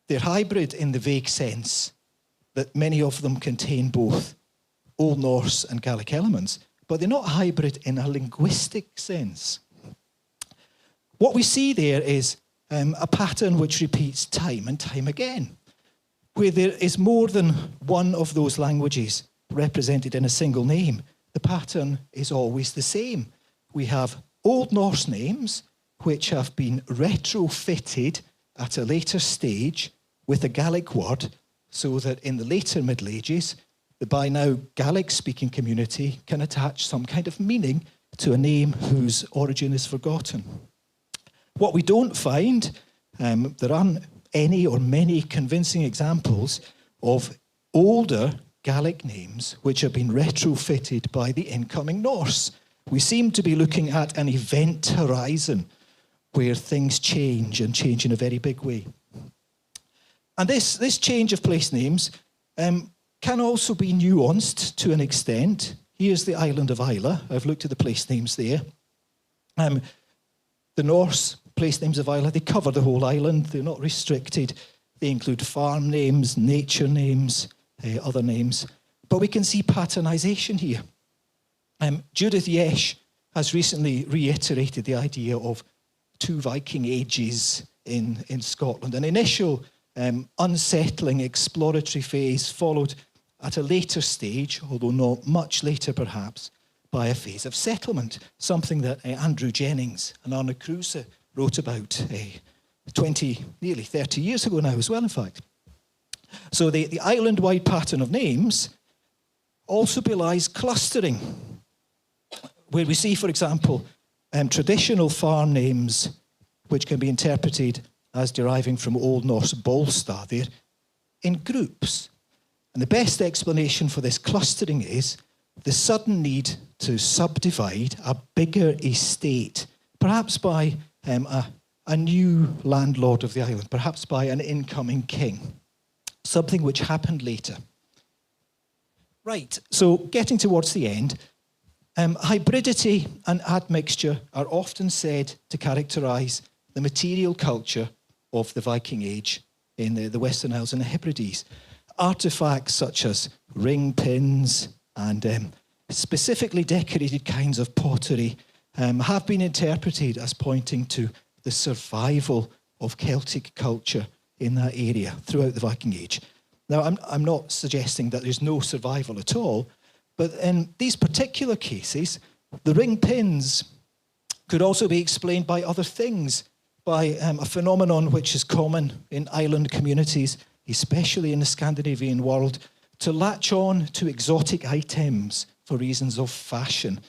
they're hybrid in the vague sense that many of them contain both Old Norse and Gaelic elements, but they're not hybrid in a linguistic sense. What we see there is a pattern which repeats time and time again, where there is more than one of those languages represented in a single name. The pattern is always the same. We have Old Norse names which have been retrofitted at a later stage with a Gaelic word, so that in the later Middle Ages, the by now Gaelic-speaking community can attach some kind of meaning to a name whose origin is forgotten. What we don't find, there aren't any or many convincing examples of older Gaelic names which have been retrofitted by the incoming Norse. We seem to be looking at an event horizon where things change and change in a very big way. And this change of place names can also be nuanced to an extent. Here's the island of Islay. I've looked at the place names there. The Norse place names of Islay, they cover the whole island. They're not restricted. They include farm names, nature names, other names. But we can see patternization here. Judith Yesh has recently reiterated the idea of two Viking ages in Scotland. An initial unsettling exploratory phase followed at a later stage, although not much later perhaps, by a phase of settlement, something that Andrew Jennings and Arne Kruse wrote about 20, nearly 30 years ago now as well, in fact. So the island-wide pattern of names also belies clustering, where we see, for example, traditional farm names which can be interpreted as deriving from Old Norse bolstad there in groups. And the best explanation for this clustering is the sudden need to subdivide a bigger estate, perhaps by a new landlord of the island, perhaps by an incoming king, something which happened later. Right, so getting towards the end, hybridity and admixture are often said to characterise the material culture of the Viking Age in the Western Isles and the Hebrides. Artefacts such as ring pins and specifically decorated kinds of pottery have been interpreted as pointing to the survival of Celtic culture in that area throughout the Viking Age. Now, I'm not suggesting that there's no survival at all, but in these particular cases, the ring pins could also be explained by other things, by a phenomenon which is common in island communities, especially in the Scandinavian world, to latch on to exotic items for reasons of fashion,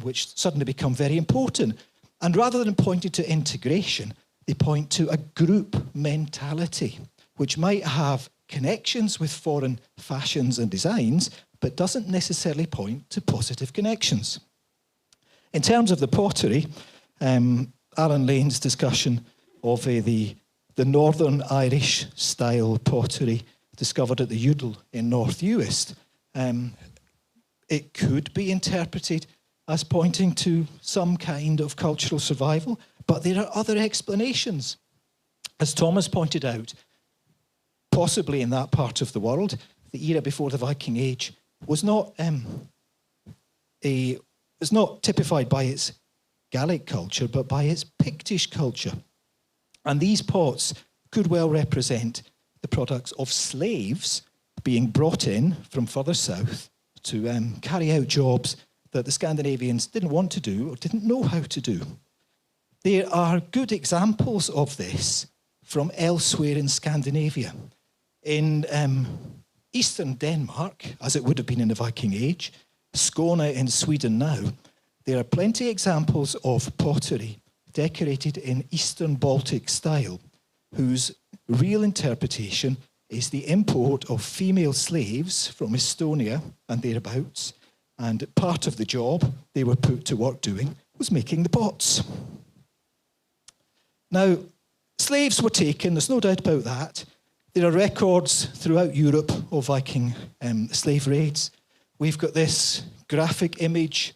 which suddenly become very important. And rather than pointing to integration, they point to a group mentality, which might have connections with foreign fashions and designs, but doesn't necessarily point to positive connections. In terms of the pottery, Alan Lane's discussion of the Northern Irish style pottery discovered at the Udall in North Uist, it could be interpreted as pointing to some kind of cultural survival, but there are other explanations. As Thomas pointed out, possibly in that part of the world, the era before the Viking Age was not typified by its Gaelic culture, but by its Pictish culture. And these pots could well represent the products of slaves being brought in from further south to carry out jobs that the Scandinavians didn't want to do or didn't know how to do. There are good examples of this from elsewhere in Scandinavia. In eastern Denmark, as it would have been in the Viking Age, Skåne in Sweden now, there are plenty of examples of pottery decorated in Eastern Baltic style, whose real interpretation is the import of female slaves from Estonia and thereabouts, and part of the job they were put to work doing was making the pots. Now, slaves were taken, there's no doubt about that. There are records throughout Europe of Viking slave raids. We've got this graphic image,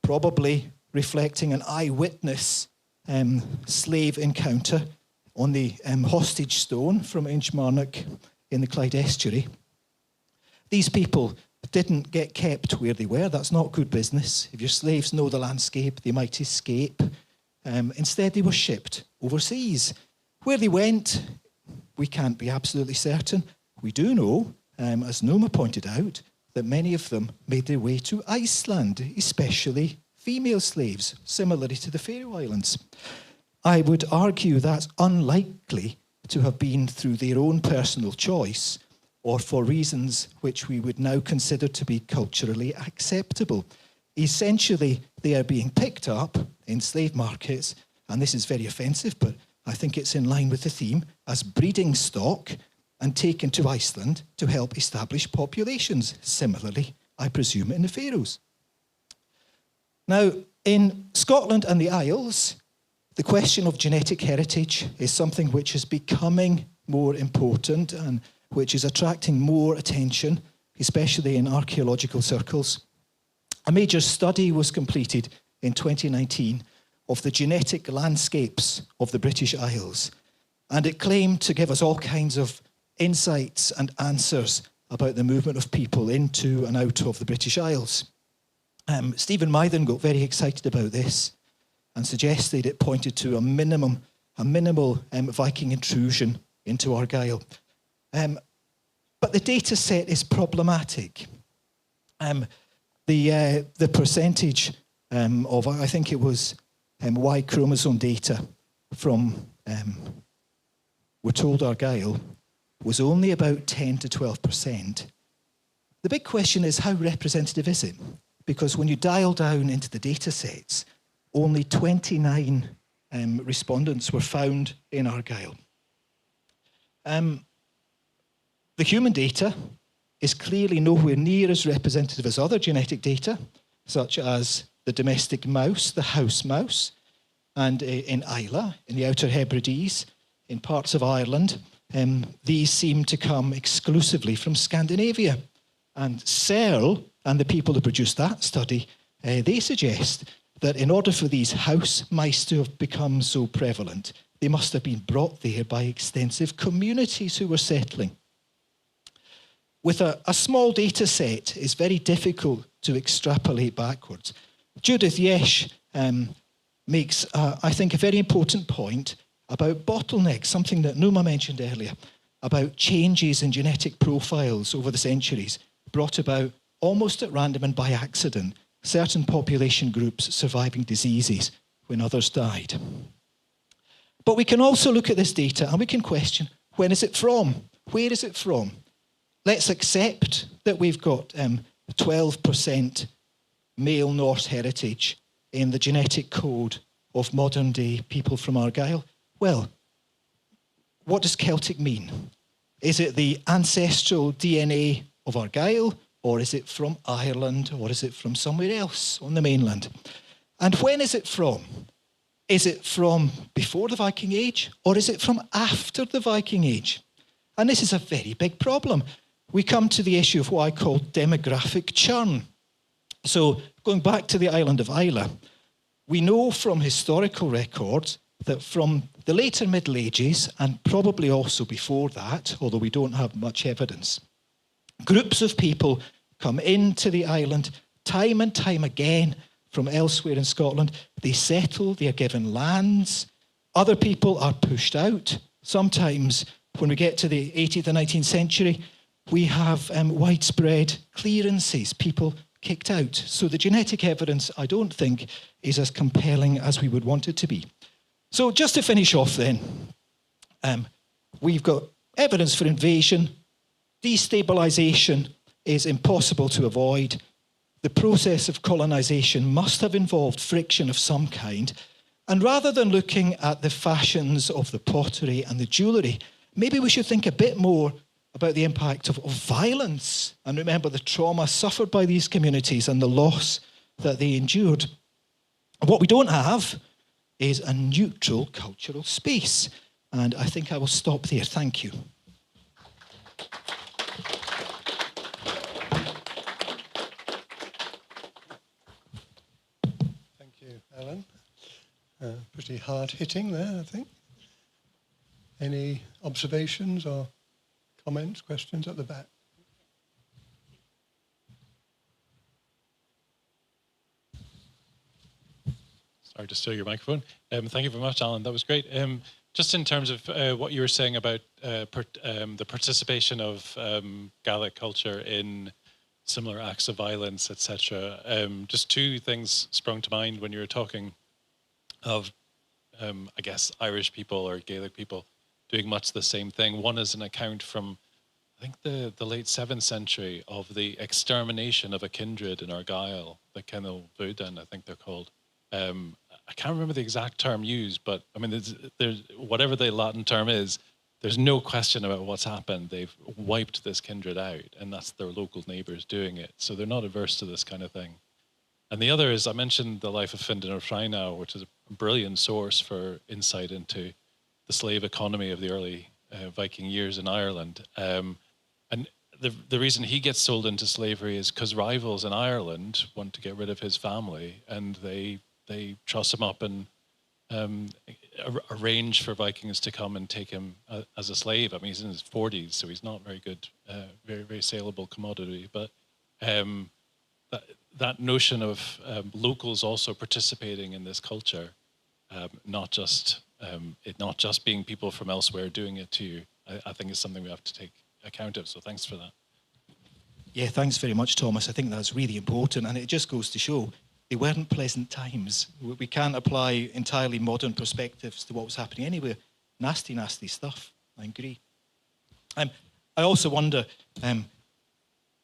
probably reflecting an eyewitness slave encounter on the hostage stone from Inchmarnock in the Clyde estuary. These people didn't get kept where they were. That's not good business. If your slaves know the landscape, they might escape. Instead, they were shipped overseas. Where they went, we can't be absolutely certain. We do know, as Noomi pointed out, that many of them made their way to Iceland, especially female slaves, similarly to the Faroe Islands. I would argue that's unlikely to have been through their own personal choice or for reasons which we would now consider to be culturally acceptable. Essentially, they are being picked up in slave markets, and this is very offensive, but I think it's in line with the theme, as breeding stock and taken to Iceland to help establish populations. Similarly, I presume, in the Faroes. Now, in Scotland and the Isles, the question of genetic heritage is something which is becoming more important and which is attracting more attention, especially in archaeological circles. A major study was completed in 2019 of the genetic landscapes of the British Isles, and it claimed to give us all kinds of insights and answers about the movement of people into and out of the British Isles. Stephen Mythen got very excited about this and suggested it pointed to a minimal Viking intrusion into Argyll. But the data set is problematic. The percentage of, I think it was Y chromosome data from, we're told Argyll, was only about 10 to 12%. The big question is, how representative is it? Because when you dial down into the data sets, only 29 respondents were found in Argyll. The human data is clearly nowhere near as representative as other genetic data, such as the domestic mouse, the house mouse, and in Islay, in the Outer Hebrides, in parts of Ireland, these seem to come exclusively from Scandinavia. And Searle and the people who produced that study, they suggest that in order for these house mice to have become so prevalent, they must have been brought there by extensive communities who were settling. With a small data set, it's very difficult to extrapolate backwards. Judith Yesh makes, I think, a very important point about bottlenecks, something that Noomi mentioned earlier, about changes in genetic profiles over the centuries, brought about almost at random and by accident, certain population groups surviving diseases when others died. But we can also look at this data and we can question, when is it from? Where is it from? Let's accept that we've got 12% male Norse heritage in the genetic code of modern day people from Argyll. Well, what does Celtic mean? Is it the ancestral DNA of Argyll, or is it from Ireland, or is it from somewhere else on the mainland? And when is it from? Is it from before the Viking Age, or is it from after the Viking Age? And this is a very big problem. We come to the issue of what I call demographic churn. So going back to the island of Islay, we know from historical records that from the later Middle Ages, and probably also before that, although we don't have much evidence, groups of people come into the island time and time again from elsewhere in Scotland. They settle, they are given lands. Other people are pushed out. Sometimes when we get to the 18th and 19th century, we have widespread clearances, people kicked out. So the genetic evidence, I don't think, is as compelling as we would want it to be. So just to finish off then, we've got evidence for invasion. Destabilization is impossible to avoid. The process of colonization must have involved friction of some kind. And rather than looking at the fashions of the pottery and the jewellery, maybe we should think a bit more about the impact of violence and remember the trauma suffered by these communities and the loss that they endured. What we don't have is a neutral cultural space. And I think I will stop there. Thank you. Thank you, Alan. Pretty hard-hitting there, I think. Any observations or comments, questions at the back? Sorry to steal your microphone. Thank you very much, Alan. That was great. Just in terms of what you were saying about the participation of Gaelic culture in similar acts of violence, etc. Just two things sprung to mind when you were talking of, I guess, Irish people or Gaelic people doing much the same thing. One is an account from, I think, the late 7th century of the extermination of a kindred in Argyll, the Kennel Vudan, I think they're called. I can't remember the exact term used, but I mean, there's whatever the Latin term is, there's no question about what's happened. They've wiped this kindred out, and that's their local neighbours doing it. So they're not averse to this kind of thing. And the other is, I mentioned the life of Findan of Freinau, which is a brilliant source for insight into the slave economy of the early Viking years in Ireland. And the reason he gets sold into slavery is because rivals in Ireland want to get rid of his family, and they truss him up and arrange for Vikings to come and take him as a slave. I mean, he's in his 40s, so he's not very good, very, very saleable commodity. But that notion of locals also participating in this culture, not just being people from elsewhere doing it to you, I think is something we have to take account of. So thanks for that. Yeah, thanks very much, Thomas. I think that's really important, and it just goes to show they weren't pleasant times. We can't apply entirely modern perspectives to what was happening anywhere. Nasty, nasty stuff. I agree. I also wonder,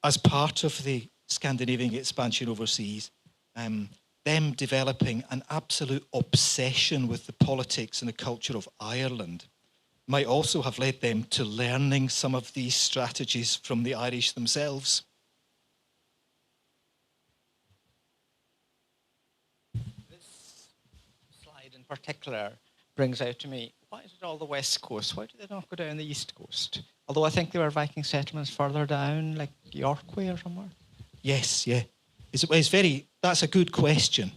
as part of the Scandinavian expansion overseas, them developing an absolute obsession with the politics and the culture of Ireland might also have led them to learning some of these strategies from the Irish themselves. Particular brings out to me, why is it all the west coast? Why do they not go down the east coast? Although I think there were Viking settlements further down, like York Way or somewhere. Yes, yeah. That's a good question.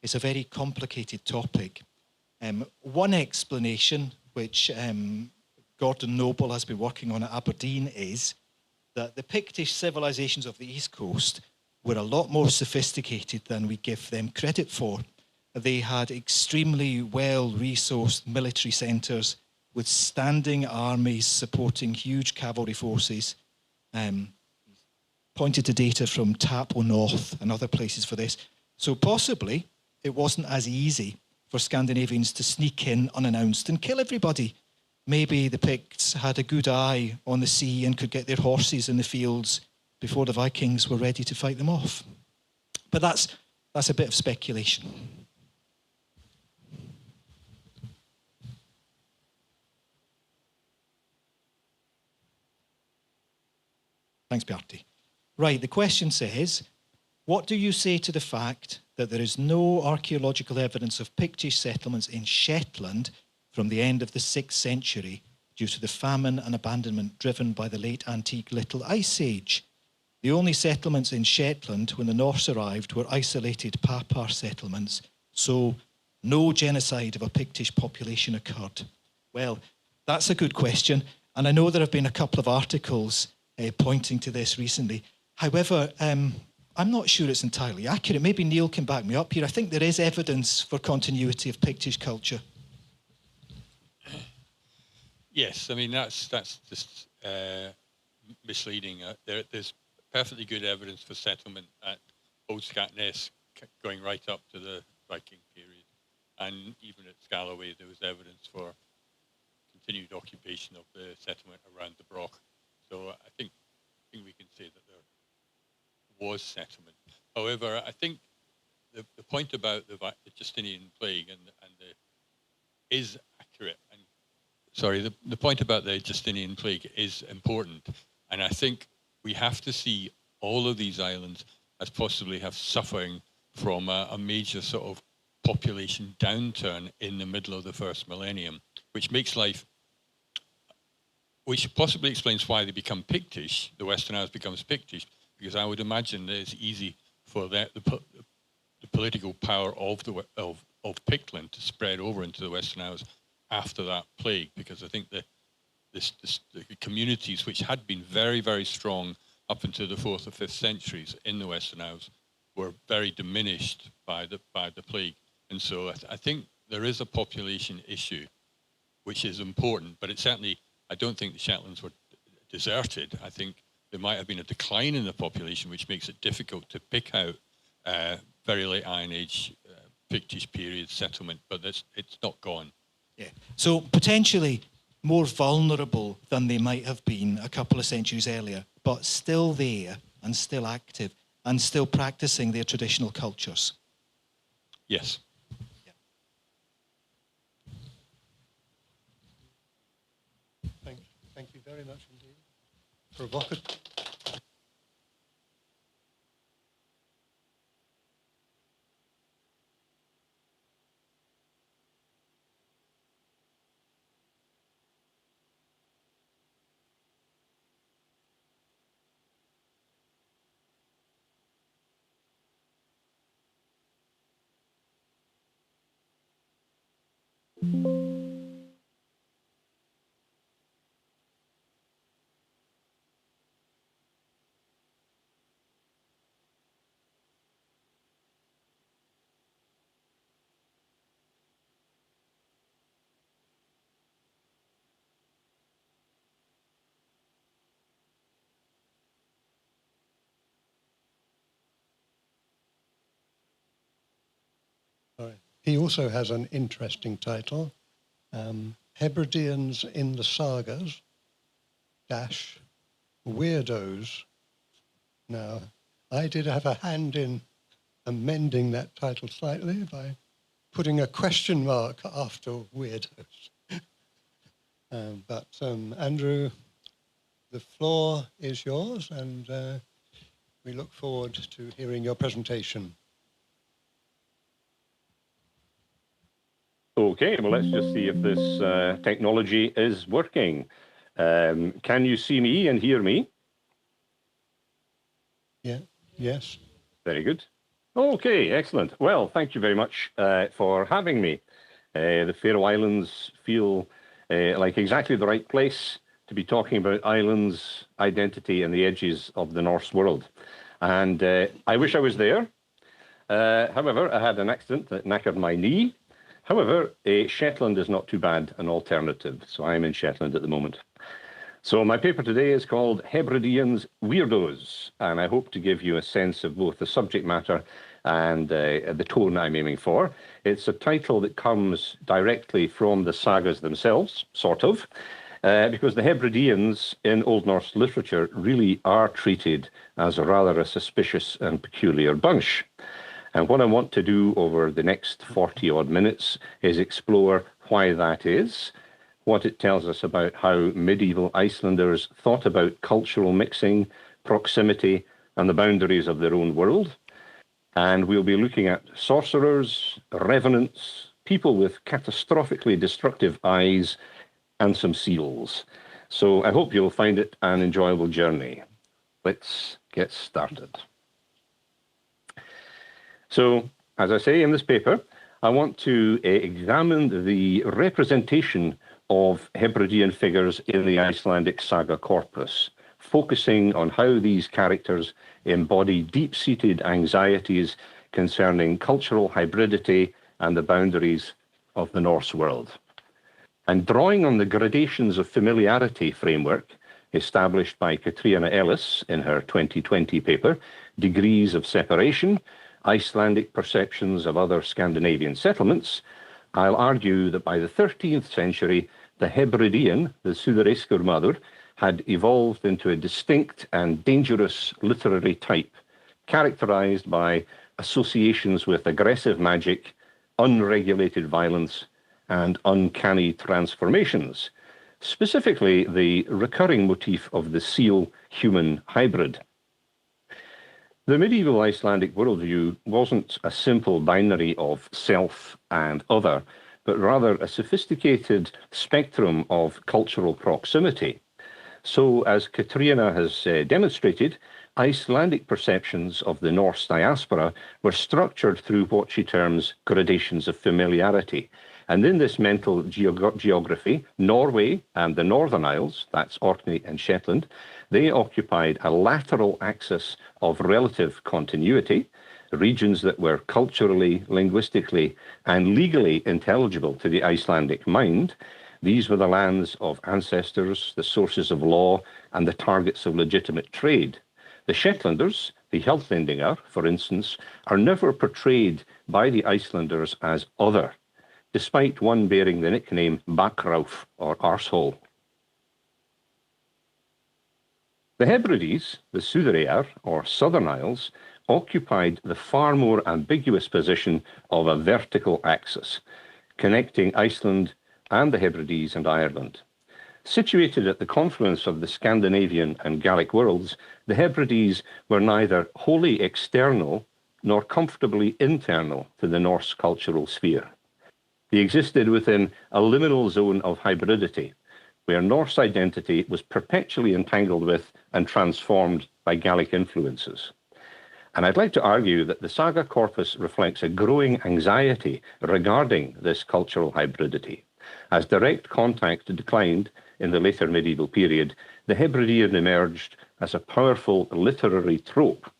It's a very complicated topic. One explanation, which Gordon Noble has been working on at Aberdeen, is that the Pictish civilizations of the east coast were a lot more sophisticated than we give them credit for. They had extremely well-resourced military centres with standing armies supporting huge cavalry forces. Pointed to data from Tapo North and other places for this. So possibly it wasn't as easy for Scandinavians to sneak in unannounced and kill everybody. Maybe the Picts had a good eye on the sea and could get their horses in the fields before the Vikings were ready to fight them off. But that's a bit of speculation. Thanks, Bjarti. Right, the question says, what do you say to the fact that there is no archaeological evidence of Pictish settlements in Shetland from the end of the 6th century due to the famine and abandonment driven by the late antique Little Ice Age? The only settlements in Shetland when the Norse arrived were isolated Papar settlements, so no genocide of a Pictish population occurred. Well, that's a good question, and I know there have been a couple of articles pointing to this recently. However, I'm not sure it's entirely accurate. Maybe Neil can back me up here. I think there is evidence for continuity of Pictish culture. Yes, I mean, that's just misleading. There's perfectly good evidence for settlement at Old Scatness going right up to the Viking period. And even at Scalloway, there was evidence for continued occupation of the settlement around the Broch. So I think we can say that there was settlement. However, I think the point about the Justinian plague is accurate. And sorry, the point about the Justinian plague is important. And I think we have to see all of these islands as possibly have suffering from a major sort of population downturn in the middle of the first millennium, which makes life, which possibly explains why they become Pictish, the Western Isles becomes Pictish, because I would imagine that it's easy for the political power of Pictland to spread over into the Western Isles after that plague, because I think the communities which had been very, very strong up into the 4th or 5th centuries in the Western Isles were very diminished by the plague. And so I think there is a population issue which is important, but it's certainly, I don't think the Shetlands were deserted. I think there might have been a decline in the population, which makes it difficult to pick out very late Iron Age, Pictish period settlement, but it's not gone. Yeah. So potentially more vulnerable than they might have been a couple of centuries earlier, but still there and still active and still practicing their traditional cultures. Yes. Yeah. Thank you very much indeed. Provocative. He also has an interesting title, Hebrideans in the Sagas, weirdos. Now, I did have a hand in amending that title slightly by putting a question mark after weirdos. But Andrew, the floor is yours, and we look forward to hearing your presentation. Okay, well, let's just see if this technology is working. Can you see me and hear me? Yeah, yes. Very good. Okay, excellent. Well, thank you very much for having me. The Faroe Islands feel like exactly the right place to be talking about islands, identity, and the edges of the Norse world. And I wish I was there. However, I had an accident that knackered my knee. However, Shetland is not too bad an alternative, so I'm in Shetland at the moment. So my paper today is called Hebrideans, Weirdos, and I hope to give you a sense of both the subject matter and the tone I'm aiming for. It's a title that comes directly from the sagas themselves, sort of, because the Hebrideans in Old Norse literature really are treated as rather a suspicious and peculiar bunch. And what I want to do over the next 40-odd minutes is explore why that is, what it tells us about how medieval Icelanders thought about cultural mixing, proximity, and the boundaries of their own world. And we'll be looking at sorcerers, revenants, people with catastrophically destructive eyes, and some seals. So I hope you'll find it an enjoyable journey. Let's get started. So, as I say in this paper, I want to examine the representation of Hebridean figures in the Icelandic saga corpus, focusing on how these characters embody deep-seated anxieties concerning cultural hybridity and the boundaries of the Norse world. And drawing on the gradations of familiarity framework established by Katrina Ellis in her 2020 paper, Degrees of Separation, Icelandic Perceptions of Other Scandinavian Settlements, I'll argue that by the 13th century, the Hebridean, the Suðureyskur had evolved into a distinct and dangerous literary type, characterized by associations with aggressive magic, unregulated violence, and uncanny transformations, specifically the recurring motif of the seal-human hybrid. The medieval Icelandic worldview wasn't a simple binary of self and other, but rather a sophisticated spectrum of cultural proximity. So, as Katrina has demonstrated, Icelandic perceptions of the Norse diaspora were structured through what she terms gradations of familiarity. And in this mental geography, Norway and the Northern Isles, that's Orkney and Shetland, they occupied a lateral axis of relative continuity, regions that were culturally, linguistically, and legally intelligible to the Icelandic mind. These were the lands of ancestors, the sources of law, and the targets of legitimate trade. The Shetlanders, the Hjaltlendingar, for instance, are never portrayed by the Icelanders as other, despite one bearing the nickname Bakrauf, or arsehole. The Hebrides, the Suðuroyar, or Southern Isles, occupied the far more ambiguous position of a vertical axis, connecting Iceland and the Hebrides and Ireland. Situated at the confluence of the Scandinavian and Gaelic worlds, the Hebrides were neither wholly external nor comfortably internal to the Norse cultural sphere. They existed within a liminal zone of hybridity, where Norse identity was perpetually entangled with and transformed by Gaelic influences. And I'd like to argue that the saga corpus reflects a growing anxiety regarding this cultural hybridity. As direct contact declined in the later medieval period, the Hebridean emerged as a powerful literary trope,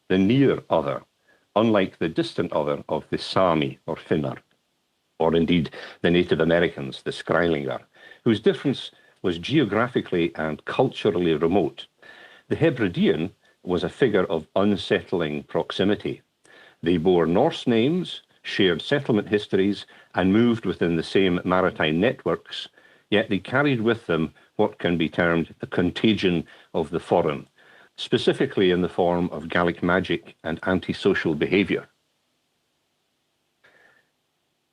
the near other, unlike the distant other of the Sami or Finnar, or indeed the Native Americans, the Skrællingar, whose difference was geographically and culturally remote. The Hebridean was a figure of unsettling proximity. They bore Norse names, shared settlement histories, and moved within the same maritime networks, yet they carried with them what can be termed the contagion of the foreign, specifically in the form of Gaelic magic and antisocial behaviour.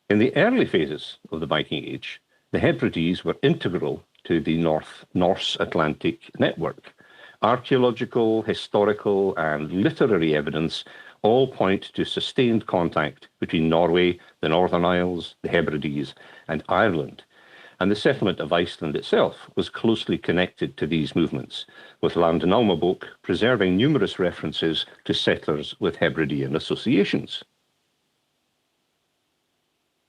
In the early phases of the Viking-Age, the Hebrides were integral to the Norse Atlantic network. Archaeological, historical, and literary evidence all point to sustained contact between Norway, the Northern Isles, the Hebrides, and Ireland. And the settlement of Iceland itself was closely connected to these movements, with Landnámabók preserving numerous references to settlers with Hebridean associations.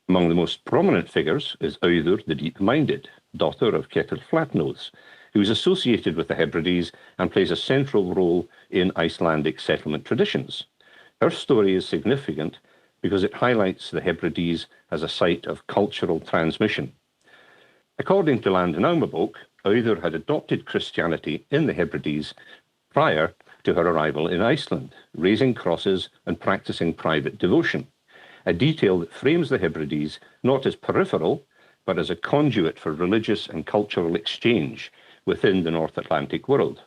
Among the most prominent figures is Auður the Deep-Minded, daughter of Ketil Flatnose, who is associated with the Hebrides and plays a central role in Icelandic settlement traditions. Her story is significant because it highlights the Hebrides as a site of cultural transmission. According to Landnámabók, Auður had adopted Christianity in the Hebrides prior to her arrival in Iceland, raising crosses and practicing private devotion, a detail that frames the Hebrides not as peripheral, but as a conduit for religious and cultural exchange within the North Atlantic world.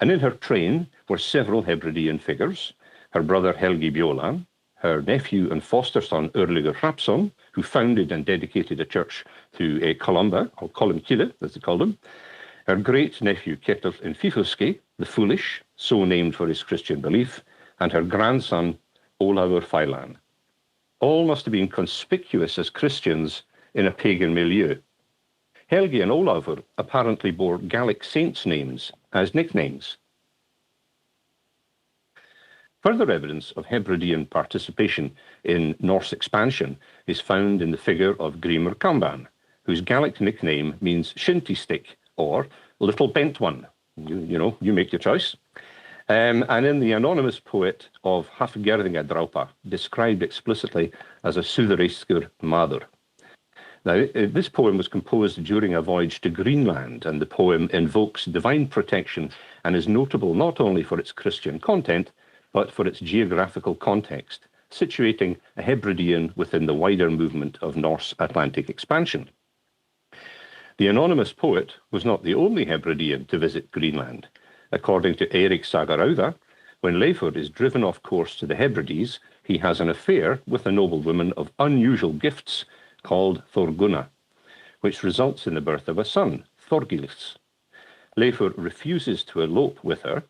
And in her train were several Hebridean figures: her brother Helgi Bjólan, her nephew and foster son Urligur Hrafnsson, who founded and dedicated a church to Columba, or Columkille, as they called him, her great-nephew Ketil Fifuski, the Foolish, so named for his Christian belief, and her grandson Ólafur Fælan. All must have been conspicuous as Christians in a pagan milieu. Helgi and Ólafur apparently bore Gaelic saints' names as nicknames. Further evidence of Hebridean participation in Norse expansion is found in the figure of Grímur Kamban, whose Gaelic nickname means shinty stick, or little bent one. You make your choice. And in the anonymous poet of Hafgerðingadrápa, described explicitly as a Suðureyskur maður. Now, this poem was composed during a voyage to Greenland, and the poem invokes divine protection and is notable not only for its Christian content, but for its geographical context, situating a Hebridean within the wider movement of Norse Atlantic expansion. The anonymous poet was not the only Hebridean to visit Greenland. According to Eirik Saga Rauða, when Leifur is driven off course to the Hebrides, he has an affair with a noblewoman of unusual gifts called Thorgunna, which results in the birth of a son, Thorgils. Leifur refuses to elope with her,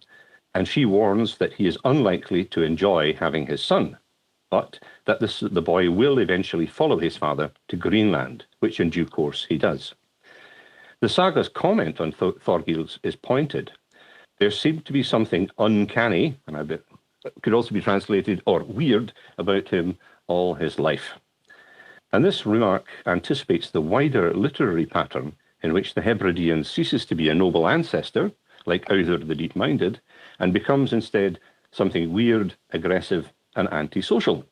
and she warns that he is unlikely to enjoy having his son, but that the boy will eventually follow his father to Greenland, which in due course he does. The Sagas comment on Thorgils is pointed. There seemed to be something uncanny, and I bet could also be translated, or weird, about him all his life. And this remark anticipates the wider literary pattern in which the Hebridean ceases to be a noble ancestor, like Audr the Deep-Minded, and becomes instead something weird, aggressive, and antisocial.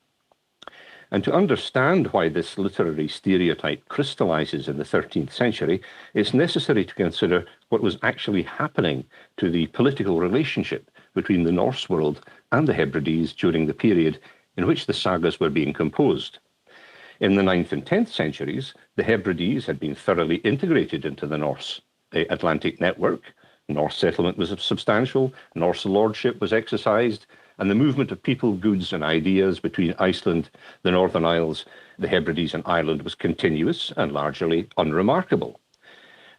And to understand why this literary stereotype crystallizes in the 13th century, it's necessary to consider what was actually happening to the political relationship between the Norse world and the Hebrides during the period in which the sagas were being composed. In the 9th and 10th centuries, the Hebrides had been thoroughly integrated into the Norse Atlantic network. Norse settlement was substantial, Norse lordship was exercised, and the movement of people, goods, and ideas between Iceland, the Northern Isles, the Hebrides, and Ireland was continuous and largely unremarkable.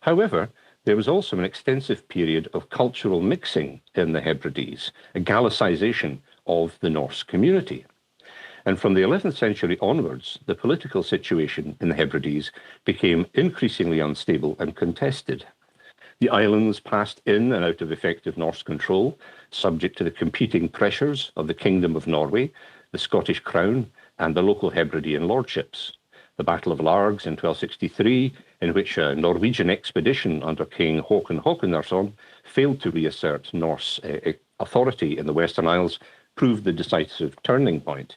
However, there was also an extensive period of cultural mixing in the Hebrides, a Gallicization of the Norse community. And from the 11th century onwards, the political situation in the Hebrides became increasingly unstable and contested. The islands passed in and out of effective Norse control, subject to the competing pressures of the Kingdom of Norway, the Scottish Crown, and the local Hebridean lordships. The Battle of Largs in 1263, in which a Norwegian expedition under King Håkon Håkonarson failed to reassert Norse authority in the Western Isles, proved the decisive turning point.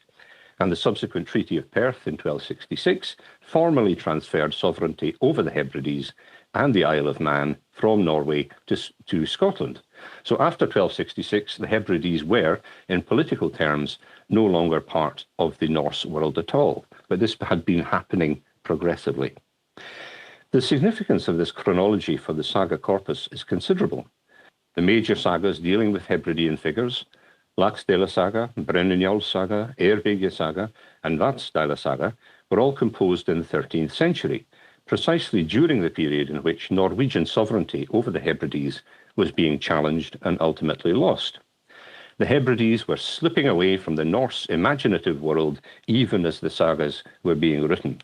And the subsequent Treaty of Perth in 1266 formally transferred sovereignty over the Hebrides and the Isle of Man from Norway to Scotland. So after 1266, the Hebrides were, in political terms, no longer part of the Norse world at all, but this had been happening progressively. The significance of this chronology for the saga corpus is considerable. The major sagas dealing with Hebridean figures, Laxdæla Saga, Brennunjarl Saga, Eyrbyggja Saga, and Vatnsdæla Saga, were all composed in the 13th century, precisely during the period in which Norwegian sovereignty over the Hebrides was being challenged and ultimately lost. The Hebrides were slipping away from the Norse imaginative world even as the sagas were being written.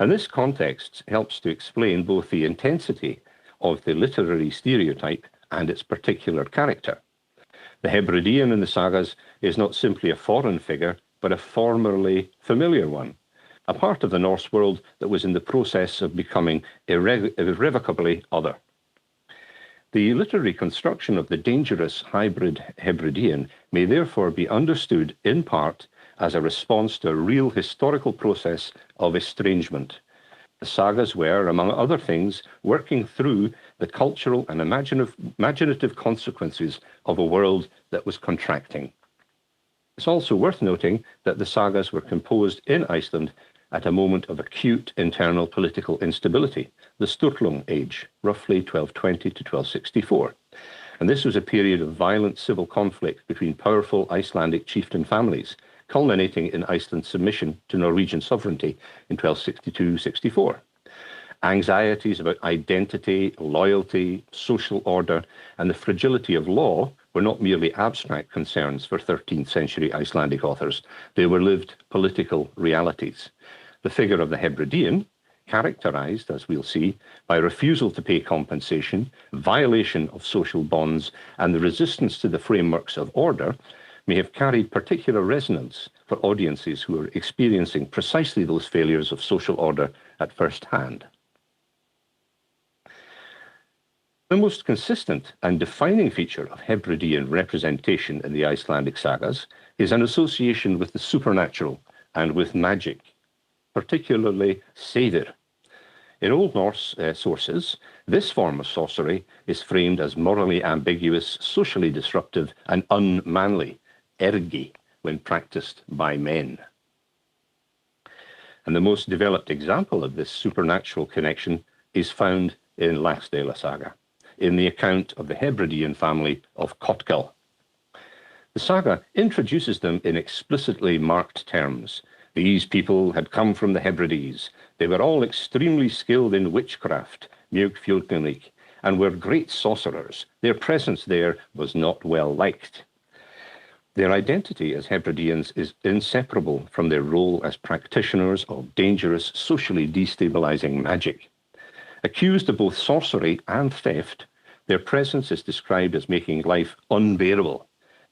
And this context helps to explain both the intensity of the literary stereotype and its particular character. The Hebridean in the sagas is not simply a foreign figure, but a formerly familiar one, a part of the Norse world that was in the process of becoming irrevocably other. The literary construction of the dangerous hybrid Hebridean may therefore be understood in part as a response to a real historical process of estrangement. The sagas were, among other things, working through the cultural and imaginative consequences of a world that was contracting. It's also worth noting that the sagas were composed in Iceland at a moment of acute internal political instability, the Sturlung Age, roughly 1220 to 1264. And this was a period of violent civil conflict between powerful Icelandic chieftain families, culminating in Iceland's submission to Norwegian sovereignty in 1262-64. Anxieties about identity, loyalty, social order, and the fragility of law were not merely abstract concerns for 13th century Icelandic authors. They were lived political realities. The figure of the Hebridean, characterized, as we'll see, by refusal to pay compensation, violation of social bonds, and the resistance to the frameworks of order, may have carried particular resonance for audiences who are experiencing precisely those failures of social order at first hand. The most consistent and defining feature of Hebridean representation in the Icelandic sagas is an association with the supernatural and with magic, particularly seidr. In Old Norse sources, this form of sorcery is framed as morally ambiguous, socially disruptive, and unmanly, ergi, when practiced by men. And the most developed example of this supernatural connection is found in Laxdæla Saga, in the account of the Hebridean family of Kotkal. The saga introduces them in explicitly marked terms. These people had come from the Hebrides. They were all extremely skilled in witchcraft, mjög fjölkunnug, and were great sorcerers. Their presence there was not well liked. Their identity as Hebrideans is inseparable from their role as practitioners of dangerous, socially destabilizing magic. Accused of both sorcery and theft, their presence is described as making life unbearable,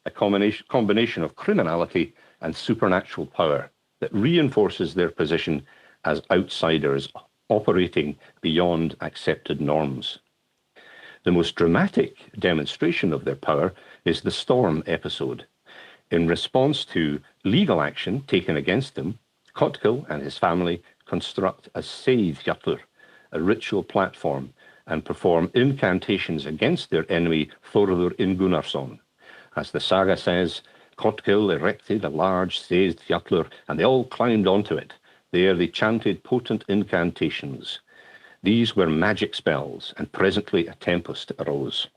a combination of criminality and supernatural power that reinforces their position as outsiders operating beyond accepted norms. The most dramatic demonstration of their power is the storm episode. In response to legal action taken against them, Kotkill and his family construct a seidhjallar, a ritual platform, and perform incantations against their enemy Þórður Ingunnarsson. As the saga says, Kotkill erected a large seidhjallar and they all climbed onto it. There they chanted potent incantations. These were magic spells, and presently a tempest arose.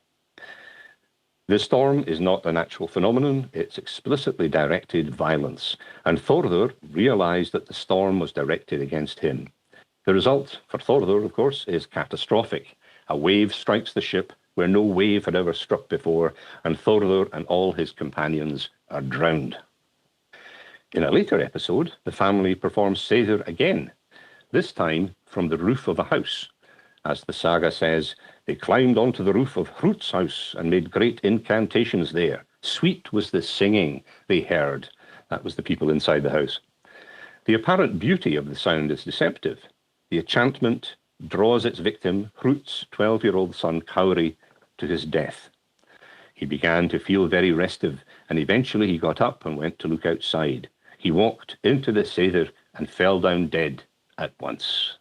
The storm is not a natural phenomenon, it's explicitly directed violence, and Þórður realized that the storm was directed against him. The result for Þórður, of course, is catastrophic. A wave strikes the ship where no wave had ever struck before, and Þórður and all his companions are drowned. In a later episode, the family performs seidr again, this time from the roof of a house. As the saga says, they climbed onto the roof of Hrút's house and made great incantations there. Sweet was the singing they heard. That was the people inside the house. The apparent beauty of the sound is deceptive. The enchantment draws its victim, Hrút's 12-year-old son Kauri, to his death. He began to feel very restive, and eventually he got up and went to look outside. He walked into the seidr and fell down dead at once.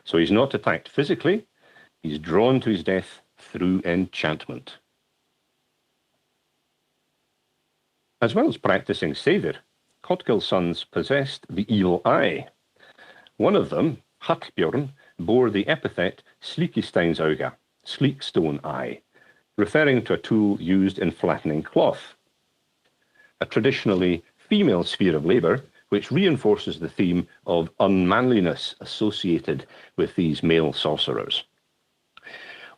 So he's not attacked physically, he's drawn to his death through enchantment. As well as practicing seidr, Kotkill's sons possessed the evil eye. One of them, Hallbjörn, bore the epithet Slíkisteinsauga, sleek stone eye, referring to a tool used in flattening cloth, a traditionally female sphere of labour, which reinforces the theme of unmanliness associated with these male sorcerers.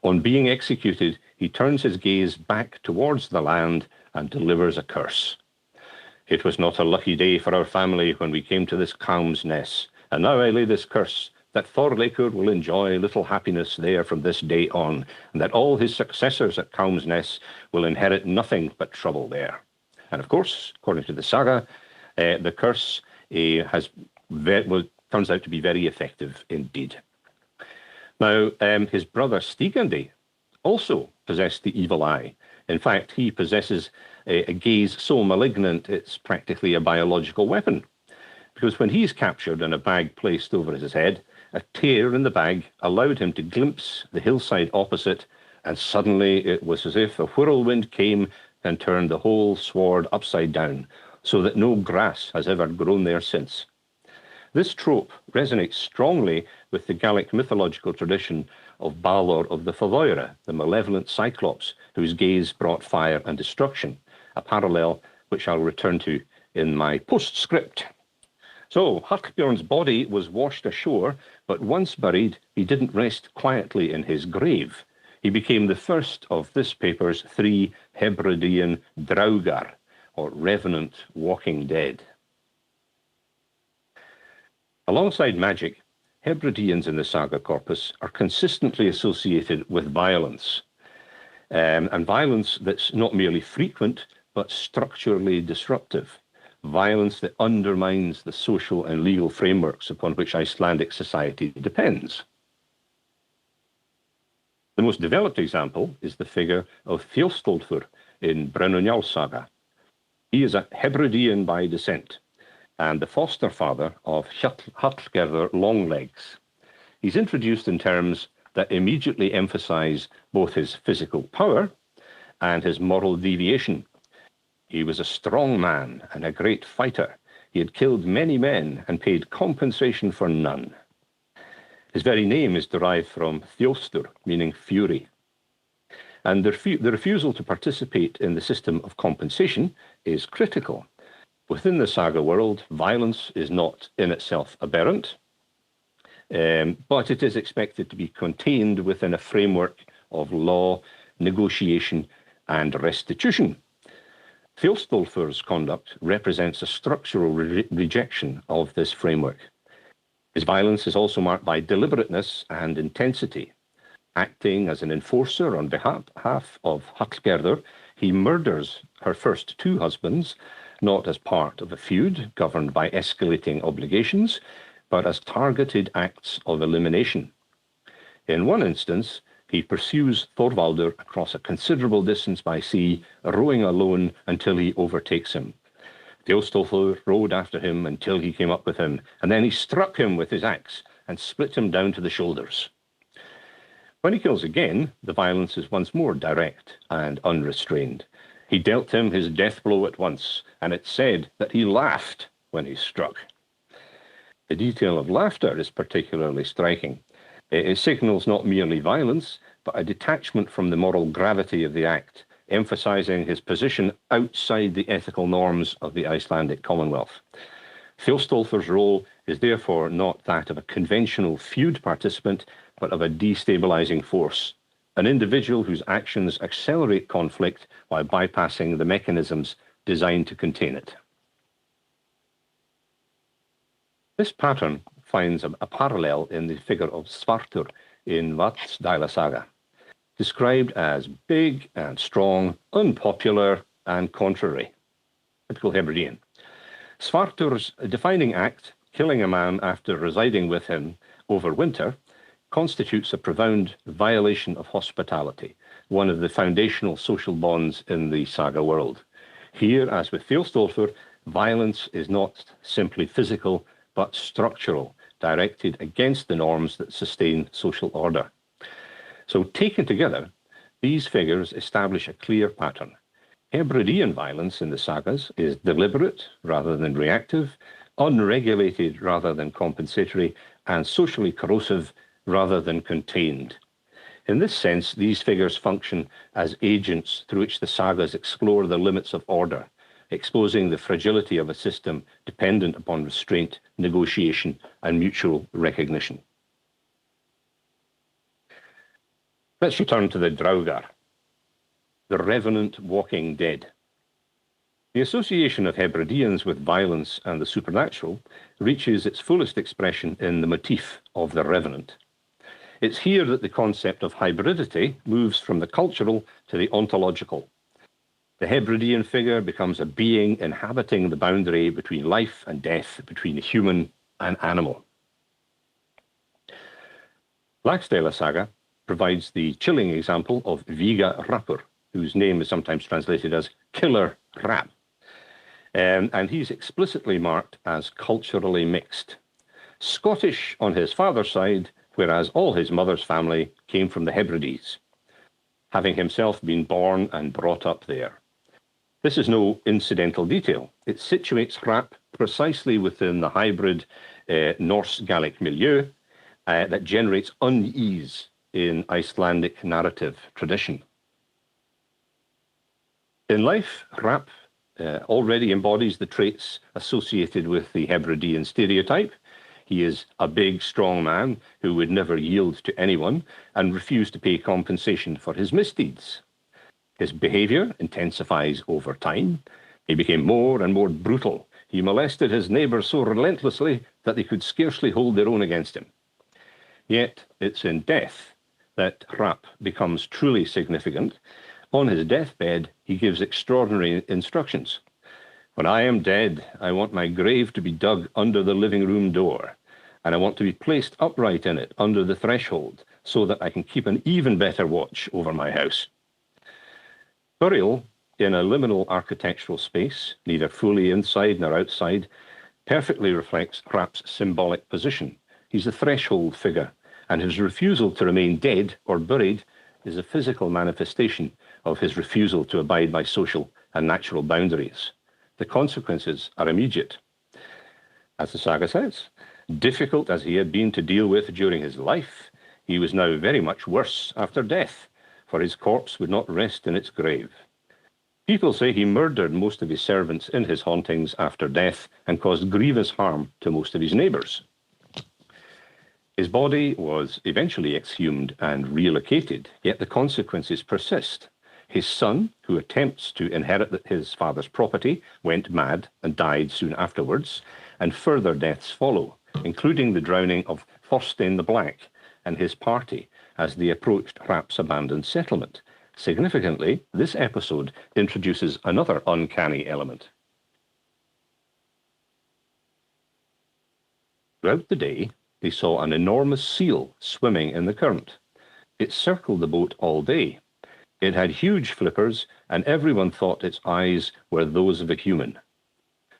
On being executed, he turns his gaze back towards the land and delivers a curse. It was not a lucky day for our family when we came to this Kaum's Ness, and now I lay this curse, that Thorleikur will enjoy little happiness there from this day on, and that all his successors at Kaum's Ness will inherit nothing but trouble there. And of course, according to the saga, the curse turns out to be very effective indeed. Now, his brother Stigandi also possessed the evil eye. In fact, he possesses a gaze so malignant it's practically a biological weapon. Because when he's captured and a bag placed over his head, a tear in the bag allowed him to glimpse the hillside opposite, and suddenly it was as if a whirlwind came and turned the whole sward upside down, so that no grass has ever grown there since. This trope resonates strongly with the Gaelic mythological tradition of Balor of the Faroes, the malevolent Cyclops, whose gaze brought fire and destruction, a parallel which I'll return to in my postscript. So, Hallbjörn's body was washed ashore, but once buried, he didn't rest quietly in his grave. He became the first of this paper's 3 Hebridean draugar, or revenant walking dead. Alongside magic, Hebrideans in the saga corpus are consistently associated with violence, and violence that's not merely frequent, but structurally disruptive. Violence that undermines the social and legal frameworks upon which Icelandic society depends. The most developed example is the figure of Þjóstólfur in Brennunjarl saga. He is a Hebridean by descent, and the foster father of Hallgerðr Longlegs. He's introduced in terms that immediately emphasize both his physical power and his moral deviation. He was a strong man and a great fighter. He had killed many men and paid compensation for none. His very name is derived from Þjóstur, meaning fury. And the refusal to participate in the system of compensation is critical. Within the saga world, violence is not in itself aberrant, but it is expected to be contained within a framework of law, negotiation, and restitution. Þjóðstólfur's conduct represents a structural rejection of this framework. His violence is also marked by deliberateness and intensity. Acting as an enforcer on behalf of Hallgerður, he murders her first two husbands, not as part of a feud governed by escalating obligations, but as targeted acts of elimination. In one instance, he pursues Þorvaldur across a considerable distance by sea, rowing alone until he overtakes him. Þjóðstólfur rowed after him until he came up with him, and then he struck him with his axe and split him down to the shoulders. When he kills again, the violence is once more direct and unrestrained. He dealt him his death blow at once, and it's said that he laughed when he struck. The detail of laughter is particularly striking. It signals not merely violence, but a detachment from the moral gravity of the act, emphasizing his position outside the ethical norms of the Icelandic Commonwealth. Þjóðstólfur's role is therefore not that of a conventional feud participant, but of a destabilizing force, an individual whose actions accelerate conflict while bypassing the mechanisms designed to contain it. This pattern finds a parallel in the figure of Svartur in Vatnsdæla Saga, described as big and strong, unpopular and contrary, typical Hebridean. Svartur's defining act, killing a man after residing with him over winter, constitutes a profound violation of hospitality, one of the foundational social bonds in the saga world. Here, as with Þjóðstólfur, violence is not simply physical, but structural, directed against the norms that sustain social order. So taken together, these figures establish a clear pattern. Hebridean violence in the sagas is deliberate rather than reactive, unregulated rather than compensatory, and socially corrosive rather than contained. In this sense, these figures function as agents through which the sagas explore the limits of order, exposing the fragility of a system dependent upon restraint, negotiation, and mutual recognition. Let's return to the Draugar, the revenant walking dead. The association of Hebrideans with violence and the supernatural reaches its fullest expression in the motif of the revenant. It's here that the concept of hybridity moves from the cultural to the ontological. The Hebridean figure becomes a being inhabiting the boundary between life and death, between human and animal. Laxdæla Saga provides the chilling example of Viga Rappur, whose name is sometimes translated as Killer Rap. And he's explicitly marked as culturally mixed. Scottish on his father's side, whereas all his mother's family came from the Hebrides, having himself been born and brought up there. This is no incidental detail. It situates Rap precisely within the hybrid Norse-Gaelic milieu that generates unease in Icelandic narrative tradition. In life, Rap already embodies the traits associated with the Hebridean stereotype. He is a big, strong man who would never yield to anyone and refuse to pay compensation for his misdeeds. His behavior intensifies over time. He became more and more brutal. He molested his neighbors so relentlessly that they could scarcely hold their own against him. Yet it's in death that Rap becomes truly significant. On his deathbed, he gives extraordinary instructions. When I am dead, I want my grave to be dug under the living room door, and I want to be placed upright in it under the threshold so that I can keep an even better watch over my house. Burial in a liminal architectural space, neither fully inside nor outside, perfectly reflects Rap's symbolic position. He's a threshold figure, and his refusal to remain dead or buried is a physical manifestation of his refusal to abide by social and natural boundaries. The consequences are immediate. As the saga says, difficult as he had been to deal with during his life, he was now very much worse after death, for his corpse would not rest in its grave. People say he murdered most of his servants in his hauntings after death and caused grievous harm to most of his neighbours. His body was eventually exhumed and relocated, yet the consequences persist. His son, who attempts to inherit his father's property, went mad and died soon afterwards, and further deaths follow, including the drowning of Thorstein the Black and his party as they approached Hrap's abandoned settlement. Significantly, this episode introduces another uncanny element. Throughout the day, they saw an enormous seal swimming in the current. It circled the boat all day. It had huge flippers, and everyone thought its eyes were those of a human.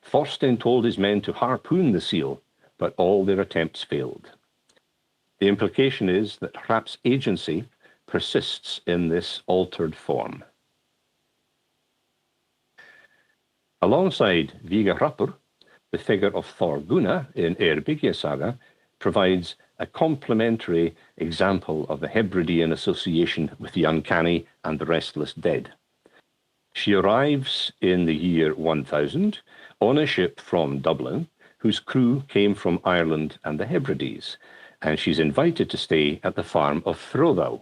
Thorstein told his men to harpoon the seal, but all their attempts failed. The implication is that Hrap's agency persists in this altered form. Alongside Viga Hrapur, the figure of Thorgunna in Eyrbyggja saga provides a complementary example of the Hebridean association with the uncanny and the restless dead. She arrives in the year 1000 on a ship from Dublin, whose crew came from Ireland and the Hebrides, and she's invited to stay at the farm of Froðau.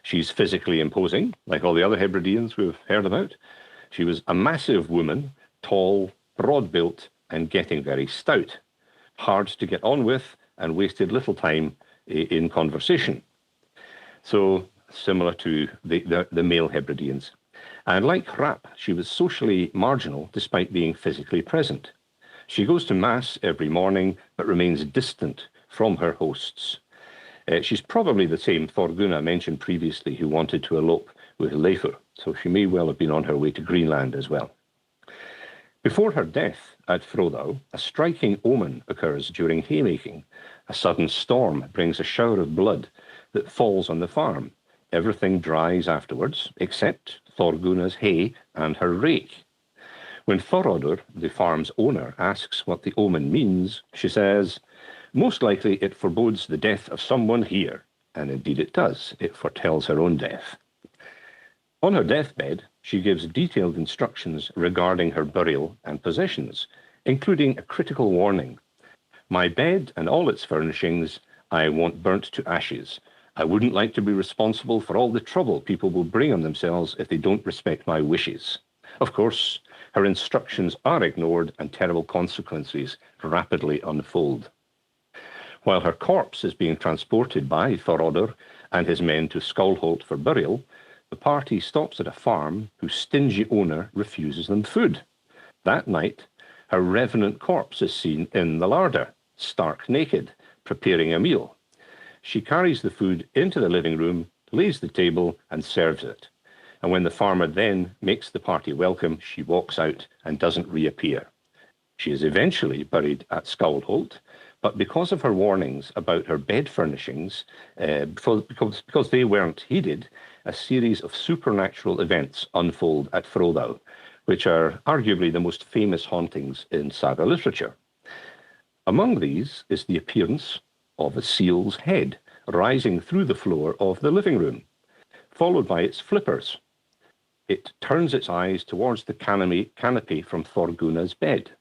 She's physically imposing, like all the other Hebrideans we've heard about. She was a massive woman, tall, broad-built, and getting very stout, hard to get on with, and wasted little time in conversation. So similar to the male Hebrideans. And like Hrap, she was socially marginal despite being physically present. She goes to Mass every morning, but remains distant from her hosts. She's probably the same Thorgunna mentioned previously who wanted to elope with Leifur, so she may well have been on her way to Greenland as well. Before her death at Froðau, a striking omen occurs during haymaking. A sudden storm brings a shower of blood that falls on the farm. Everything dries afterwards, except Thorgunna's hay and her rake. When Thorodur, the farm's owner, asks what the omen means, she says, "Most likely it forebodes the death of someone here." And indeed it does. It foretells her own death. On her deathbed, she gives detailed instructions regarding her burial and possessions, including a critical warning. "My bed and all its furnishings I want burnt to ashes. I wouldn't like to be responsible for all the trouble people will bring on themselves if they don't respect my wishes." Of course, her instructions are ignored and terrible consequences rapidly unfold. While her corpse is being transported by Thorodur and his men to Skálholt for burial, the party stops at a farm whose stingy owner refuses them food. That night, her revenant corpse is seen in the larder, stark naked, preparing a meal. She carries the food into the living room, lays the table, and serves it. And when the farmer then makes the party welcome, she walks out and doesn't reappear. She is eventually buried at Skálholt, but because of her warnings about her bed furnishings, because they weren't heeded, a series of supernatural events unfold at Froðau, which are arguably the most famous hauntings in saga literature. Among these is the appearance of a seal's head rising through the floor of the living room, followed by its flippers. It turns its eyes towards the canopy from Thorgunna's bed.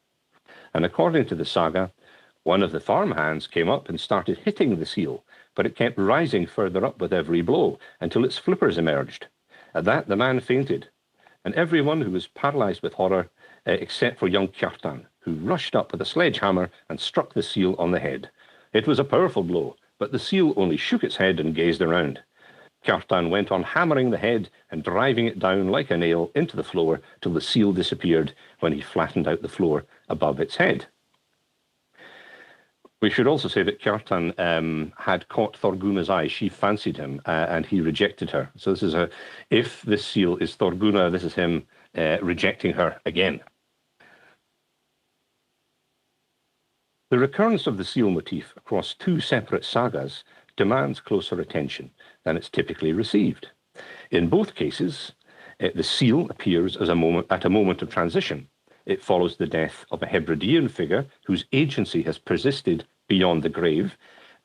And according to the saga, one of the farmhands came up and started hitting the seal, but it kept rising further up with every blow until its flippers emerged. At that, the man fainted, and everyone who was paralyzed with horror, except for young Kjartan, who rushed up with a sledgehammer and struck the seal on the head. It was a powerful blow, but the seal only shook its head and gazed around. Kjartan went on hammering the head and driving it down like a nail into the floor till the seal disappeared when he flattened out the floor above its head. We should also say that Kjartan had caught Thorgunna's eye. She fancied him and he rejected her. So this is if this seal is Thorgunna, this is him rejecting her again. The recurrence of the seal motif across two separate sagas demands closer attention than it's typically received. In both cases, the seal appears as at a moment of transition. It follows the death of a Hebridean figure whose agency has persisted beyond the grave,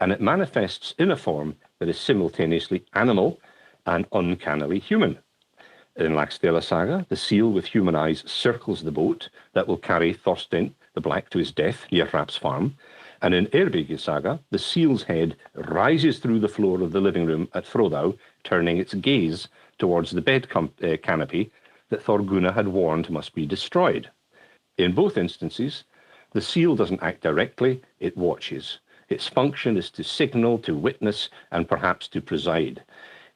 and it manifests in a form that is simultaneously animal and uncannily human. In Laxdæla saga, the seal with human eyes circles the boat that will carry Thorstein the Black to his death near Hrap's farm, And in Eyrbyggja Saga, the seal's head rises through the floor of the living room at Frodau, turning its gaze towards the bed canopy that Thorgunna had warned must be destroyed. In both instances, the seal doesn't act directly, it watches. Its function is to signal, to witness, and perhaps to preside.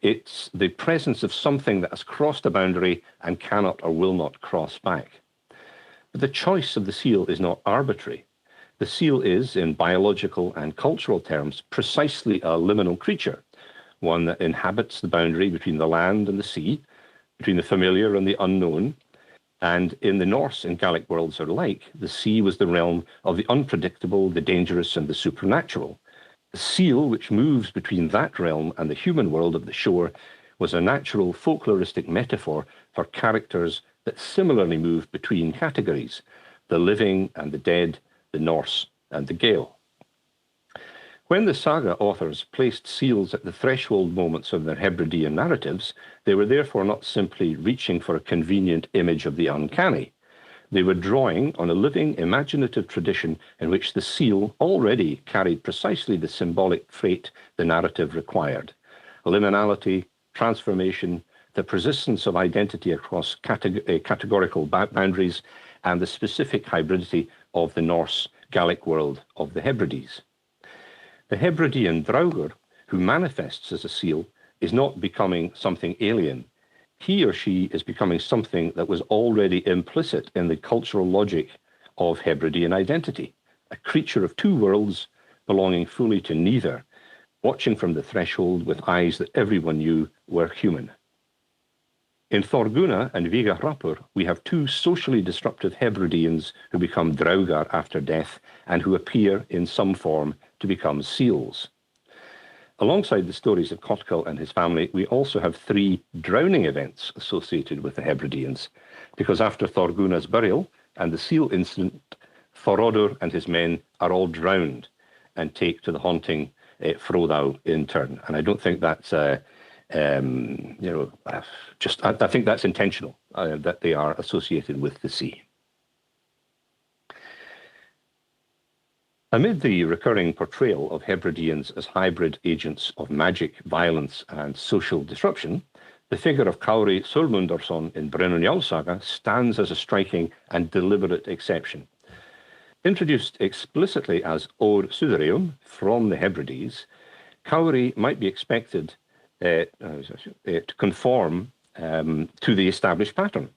It's the presence of something that has crossed a boundary and cannot or will not cross back. But the choice of the seal is not arbitrary. The seal is, in biological and cultural terms, precisely a liminal creature, one that inhabits the boundary between the land and the sea, between the familiar and the unknown. And in the Norse and Gaelic worlds alike, the sea was the realm of the unpredictable, the dangerous, and the supernatural. The seal, which moves between that realm and the human world of the shore, was a natural folkloristic metaphor for characters that similarly move between categories, the living and the dead, the Norse and the Gael. When the saga authors placed seals at the threshold moments of their Hebridean narratives, they were therefore not simply reaching for a convenient image of the uncanny. They were drawing on a living, imaginative tradition in which the seal already carried precisely the symbolic freight the narrative required: liminality, transformation, the persistence of identity across categorical boundaries, and the specific hybridity of the Norse Gaelic world of the Hebrides. The Hebridean Draugr, who manifests as a seal, is not becoming something alien. He or she is becoming something that was already implicit in the cultural logic of Hebridean identity, a creature of two worlds belonging fully to neither, watching from the threshold with eyes that everyone knew were human. In Thorgunna and Viga-Hrapur, we have two socially disruptive Hebrideans who become Draugr after death and who appear in some form to become seals. Alongside the stories of Kotkul and his family, we also have three drowning events associated with the Hebrideans, because after Thorgunna's burial and the seal incident, Thorodur and his men are all drowned and take to the haunting Frodau in turn. And I don't think that's I think that's intentional, that they are associated with the sea. Amid the recurring portrayal of Hebrideans as hybrid agents of magic, violence, and social disruption, the figure of Kári Sölmundarson in Brynjólfs Saga stands as a striking and deliberate exception. Introduced explicitly as Or Suðureum from the Hebrides, Kári might be expected to conform to the established pattern.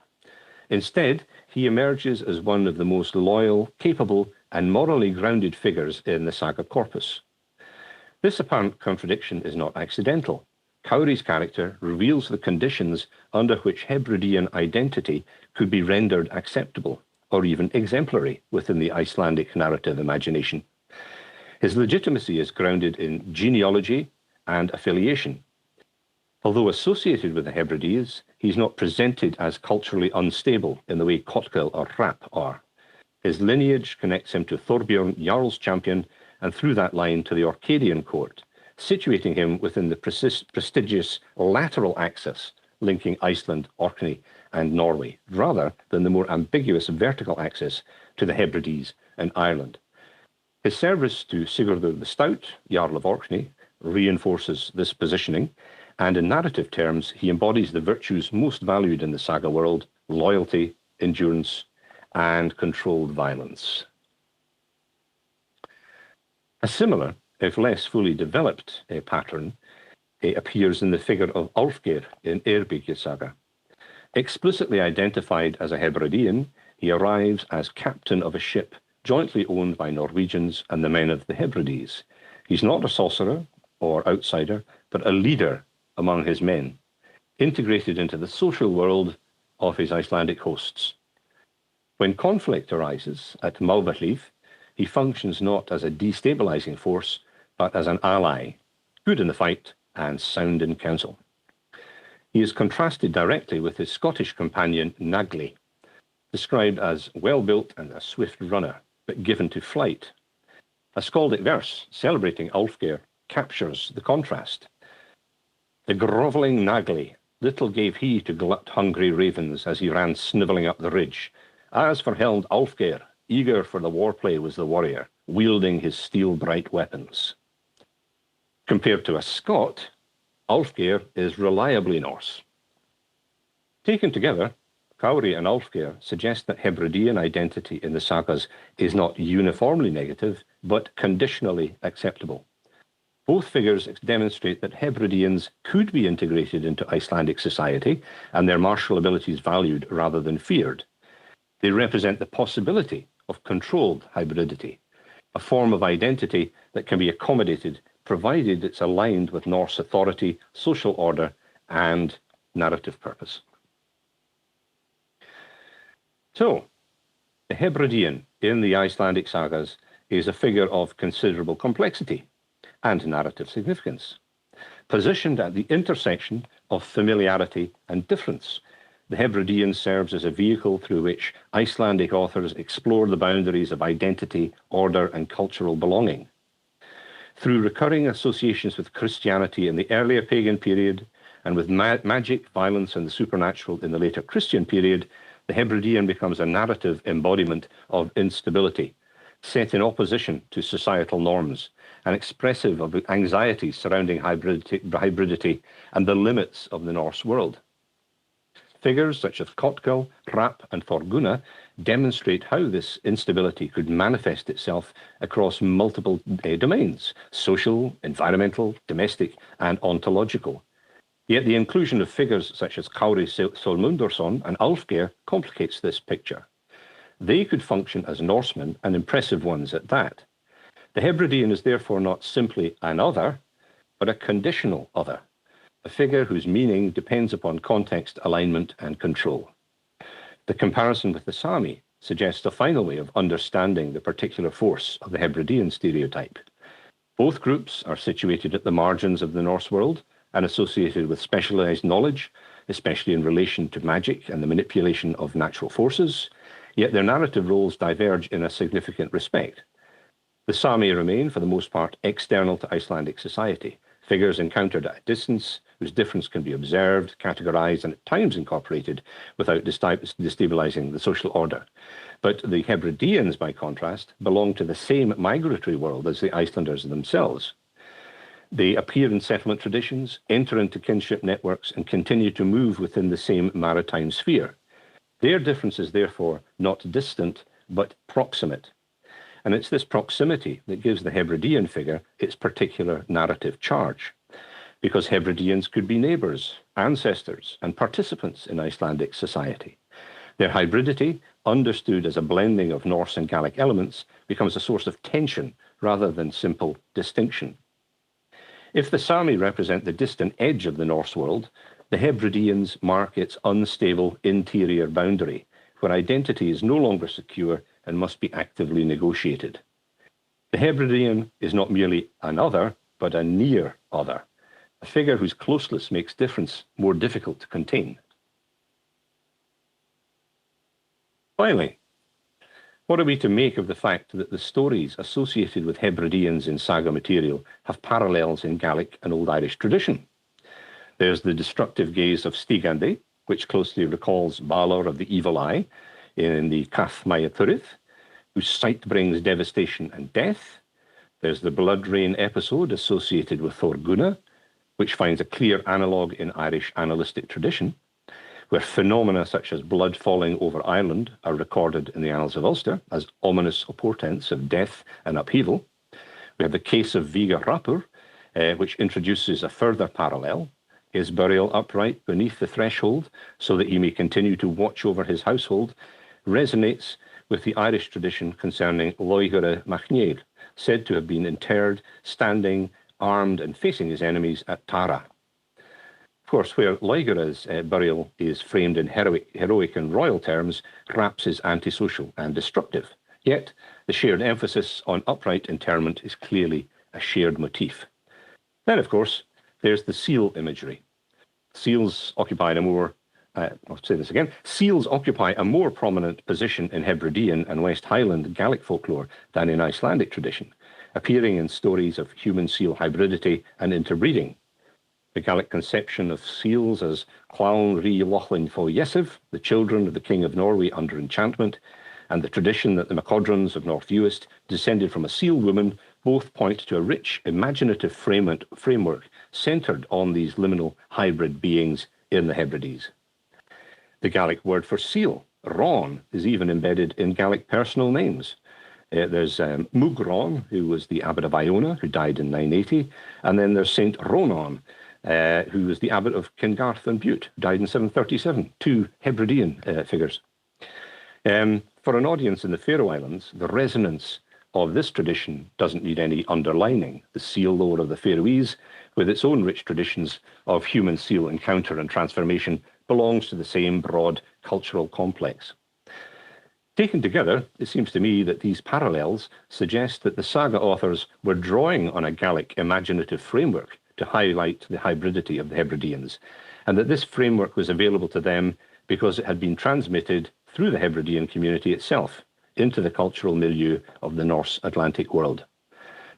Instead, he emerges as one of the most loyal, capable, and morally grounded figures in the saga corpus. This apparent contradiction is not accidental. Kári's character reveals the conditions under which Hebridean identity could be rendered acceptable or even exemplary within the Icelandic narrative imagination. His legitimacy is grounded in genealogy and affiliation. Although associated with the Hebrides, he's not presented as culturally unstable in the way Kotkul or Hrap are. His lineage connects him to Thorbjorn Jarl's champion, and through that line to the Orcadian court, situating him within the prestigious lateral axis linking Iceland, Orkney, and Norway, rather than the more ambiguous vertical axis to the Hebrides and Ireland. His service to Sigurður the Stout, Jarl of Orkney, reinforces this positioning, and in narrative terms, he embodies the virtues most valued in the saga world: loyalty, endurance, and controlled violence. A similar, if less fully developed, pattern appears in the figure of Álfgeir in Eyrbyggja Saga. Explicitly identified as a Hebridean, he arrives as captain of a ship jointly owned by Norwegians and the men of the Hebrides. He's not a sorcerer or outsider, but a leader among his men, integrated into the social world of his Icelandic hosts. When conflict arises at Málvahlíð, he functions not as a destabilizing force, but as an ally, good in the fight and sound in counsel. He is contrasted directly with his Scottish companion Nagli, described as well-built and a swift runner, but given to flight. A skaldic verse celebrating Álfgeir captures the contrast. The grovelling Nagli, little gave he to glut hungry ravens as he ran snivelling up the ridge. As for held Álfgeir, eager for the warplay was the warrior, wielding his steel-bright weapons. Compared to a Scot, Ulfgeir is reliably Norse. Taken together, Kauri and Ulfgeir suggest that Hebridean identity in the sagas is not uniformly negative, but conditionally acceptable. Both figures demonstrate that Hebrideans could be integrated into Icelandic society and their martial abilities valued rather than feared. They represent the possibility of controlled hybridity, a form of identity that can be accommodated provided it's aligned with Norse authority, social order, and narrative purpose. So, the Hebridean in the Icelandic sagas is a figure of considerable complexity and narrative significance. Positioned at the intersection of familiarity and difference, the Hebridean serves as a vehicle through which Icelandic authors explore the boundaries of identity, order, and cultural belonging. Through recurring associations with Christianity in the earlier pagan period and with magic, violence, and the supernatural in the later Christian period, the Hebridean becomes a narrative embodiment of instability, set in opposition to societal norms, and expressive of the anxieties surrounding hybridity and the limits of the Norse world. Figures such as Kotkul, Hrap, and Thorgunna demonstrate how this instability could manifest itself across multiple domains: social, environmental, domestic, and ontological. Yet the inclusion of figures such as Kári Solmundarson and Ulfgeir complicates this picture. They could function as Norsemen, and impressive ones at that. The Hebridean is therefore not simply an other, but a conditional other, a figure whose meaning depends upon context, alignment, and control. The comparison with the Sami suggests a final way of understanding the particular force of the Hebridean stereotype. Both groups are situated at the margins of the Norse world and associated with specialized knowledge, especially in relation to magic and the manipulation of natural forces, yet their narrative roles diverge in a significant respect. The Sami remain, for the most part, external to Icelandic society, figures encountered at a distance, whose difference can be observed, categorized, and at times incorporated without destabilizing the social order. But the Hebrideans, by contrast, belong to the same migratory world as the Icelanders themselves. They appear in settlement traditions, enter into kinship networks, and continue to move within the same maritime sphere. Their difference is therefore not distant, but proximate. And it's this proximity that gives the Hebridean figure its particular narrative charge, because Hebrideans could be neighbours, ancestors, and participants in Icelandic society. Their hybridity, understood as a blending of Norse and Gaelic elements, becomes a source of tension rather than simple distinction. If the Sami represent the distant edge of the Norse world, the Hebrideans mark its unstable interior boundary, where identity is no longer secure and must be actively negotiated. The Hebridean is not merely an other, but a near other, a figure whose closeness makes difference more difficult to contain. Finally, what are we to make of the fact that the stories associated with Hebrideans in saga material have parallels in Gaelic and Old Irish tradition? There's the destructive gaze of Stigandi, which closely recalls Balor of the Evil Eye in the Cath Maia Turith, whose sight brings devastation and death. There's the blood rain episode associated with Thorgunna, which finds a clear analogue in Irish annalistic tradition, where phenomena such as blood falling over Ireland are recorded in the Annals of Ulster as ominous portents of death and upheaval. We have the case of Viga Rapur, which introduces a further parallel, his burial upright beneath the threshold so that he may continue to watch over his household, resonates with the Irish tradition concerning Loigere Macniven, said to have been interred standing, armed and facing his enemies at Tara. Of course, where Loigere's burial is framed in heroic and royal terms, Hrap's is antisocial and destructive. Yet, the shared emphasis on upright interment is clearly a shared motif. Then, of course, there's the seal imagery. Seals occupy a more, seals occupy a more prominent position in Hebridean and West Highland Gaelic folklore than in Icelandic tradition, appearing in stories of human seal hybridity and interbreeding. The Gaelic conception of seals as Clown Rí Lochlin Fo Yesiv, the children of the King of Norway under enchantment, and the tradition that the MacCodrons of North Uist descended from a seal woman both point to a rich, imaginative framework centred on these liminal hybrid beings in the Hebrides. The Gaelic word for seal, Ron, is even embedded in Gaelic personal names. There's Mugron, who was the abbot of Iona, who died in 980, and then there's Saint Ronan, who was the abbot of Kingarth and Bute, who died in 737, two Hebridean figures. For an audience in the Faroe Islands, the resonance of this tradition doesn't need any underlining. The seal lore of the Faroese, with its own rich traditions of human seal encounter and transformation, belongs to the same broad cultural complex. Taken together, it seems to me that these parallels suggest that the saga authors were drawing on a Gaelic imaginative framework to highlight the hybridity of the Hebrideans, and that this framework was available to them because it had been transmitted through the Hebridean community itself into the cultural milieu of the Norse Atlantic world.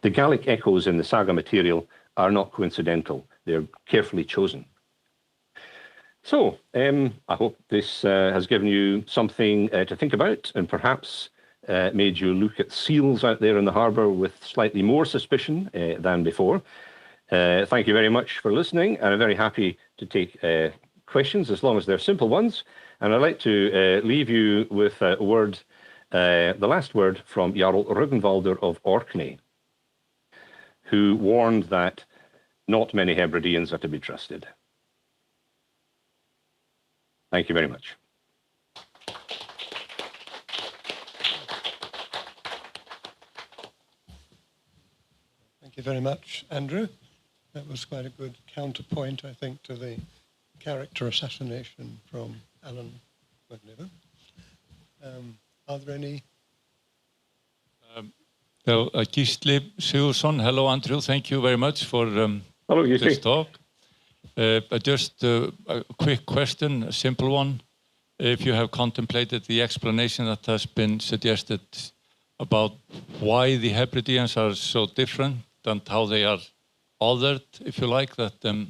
The Gaelic echoes in the saga material are not coincidental. They're carefully chosen. So, I hope this has given you something to think about and perhaps made you look at seals out there in the harbour with slightly more suspicion than before. Thank you very much for listening, and I'm very happy to take questions as long as they're simple ones. And I'd like to leave you with a word, the last word from Jarl Rögnvaldur of Orkney, who warned that not many Hebrideans are to be trusted. Thank you very much. Thank you very much, Andrew. That was quite a good counterpoint, I think, to the character assassination from Alan Macniven. Are there any? Gísli Sigurđsson, hello Andrew, thank you very much for hello, this talk. Just a quick question, a simple one. If you have contemplated the explanation that has been suggested about why the Hebrideans are so different and how they are othered, if you like, that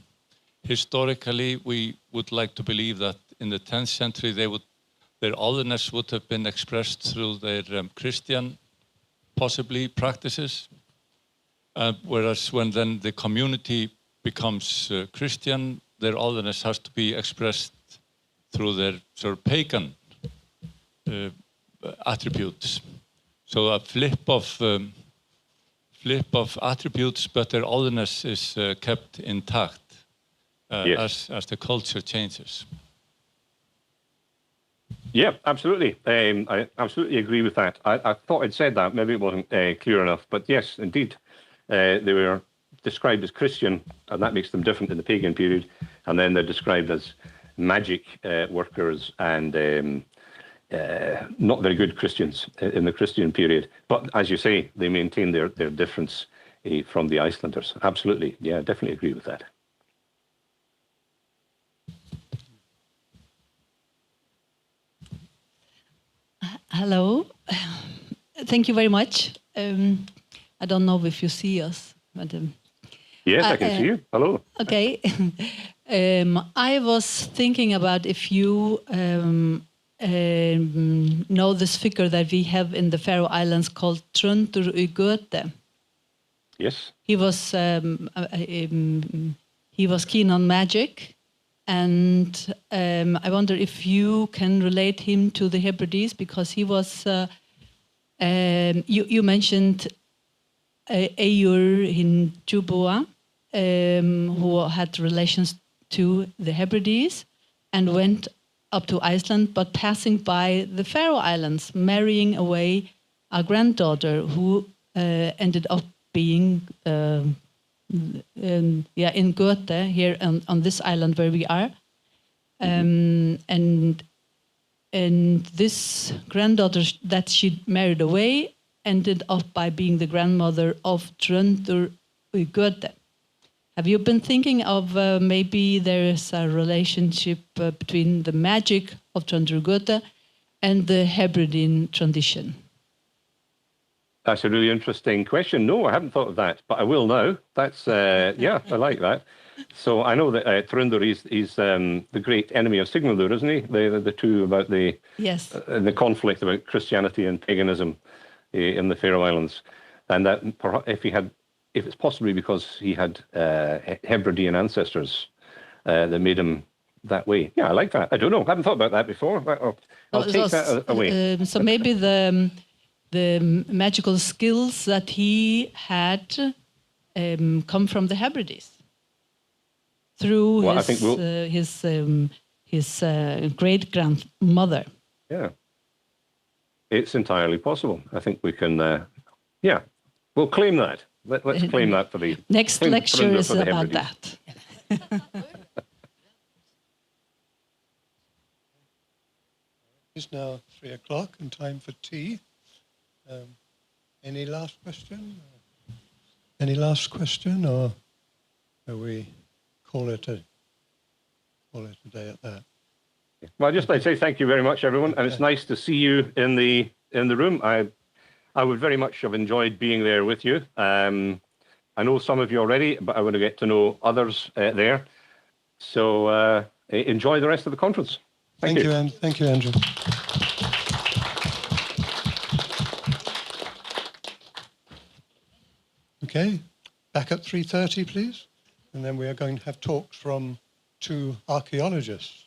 historically we would like to believe that in the 10th century their otherness would have been expressed through their Christian, possibly, practices, whereas when then the community becomes Christian, their otherness has to be expressed through their sort of pagan attributes. So a flip of attributes, but their otherness is kept intact yes. as the culture changes. Yeah, absolutely. I absolutely agree with that. I thought I'd said that. Maybe it wasn't clear enough. But yes, indeed, they were described as Christian, and that makes them different in the pagan period. And then they're described as magic workers and not very good Christians in the Christian period. But as you say, they maintain their difference from the Icelanders. Absolutely. Yeah, definitely agree with that. Hello. Thank you very much. I don't know if you see us, but yes, I can see you. Hello. Okay. I was thinking about if you know this figure that we have in the Faroe Islands called Tröndur í Götu. Yes. He was keen on magic. And I wonder if you can relate him to the Hebrides, because he was, you mentioned Eyur in Jubua, who had relations to the Hebrides and went up to Iceland, but passing by the Faroe Islands, marrying away a granddaughter who ended up being in Götu, here on this island where we are, and this granddaughter that she married away ended up by being the grandmother of Tröndur í Götu. Have you been thinking of maybe there is a relationship between the magic of Tröndur í Götu and the Hebridean tradition? That's a really interesting question. No, I haven't thought of that, but I will now. That's, yeah, I like that. So I know that Thrundur is the great enemy of Signaldur, isn't he? The two about Yes. The conflict about Christianity and paganism in the Faroe Islands, and that if it's possibly because he had Hebridean ancestors that made him that way. Yeah, I like that. I don't know. I haven't thought about that before. I'll take that away. So maybe the magical skills that he had come from the Hebrides through his great grandmother. Yeah, it's entirely possible. I think we can. Yeah, we'll claim that. Let's claim that for the next lecture is about that. It's now 3 o'clock and time for tea. Any last question? Any last question, or we call it a day at that? Well, I'd just like to say thank you very much, everyone, and it's nice to see you in the room. I would very much have enjoyed being there with you. I know some of you already, but I want to get to know others there. So enjoy the rest of the conference. Thank you. Thank you, Andrew. Okay, back at 3:30, please. And then we are going to have talks from 2 archaeologists.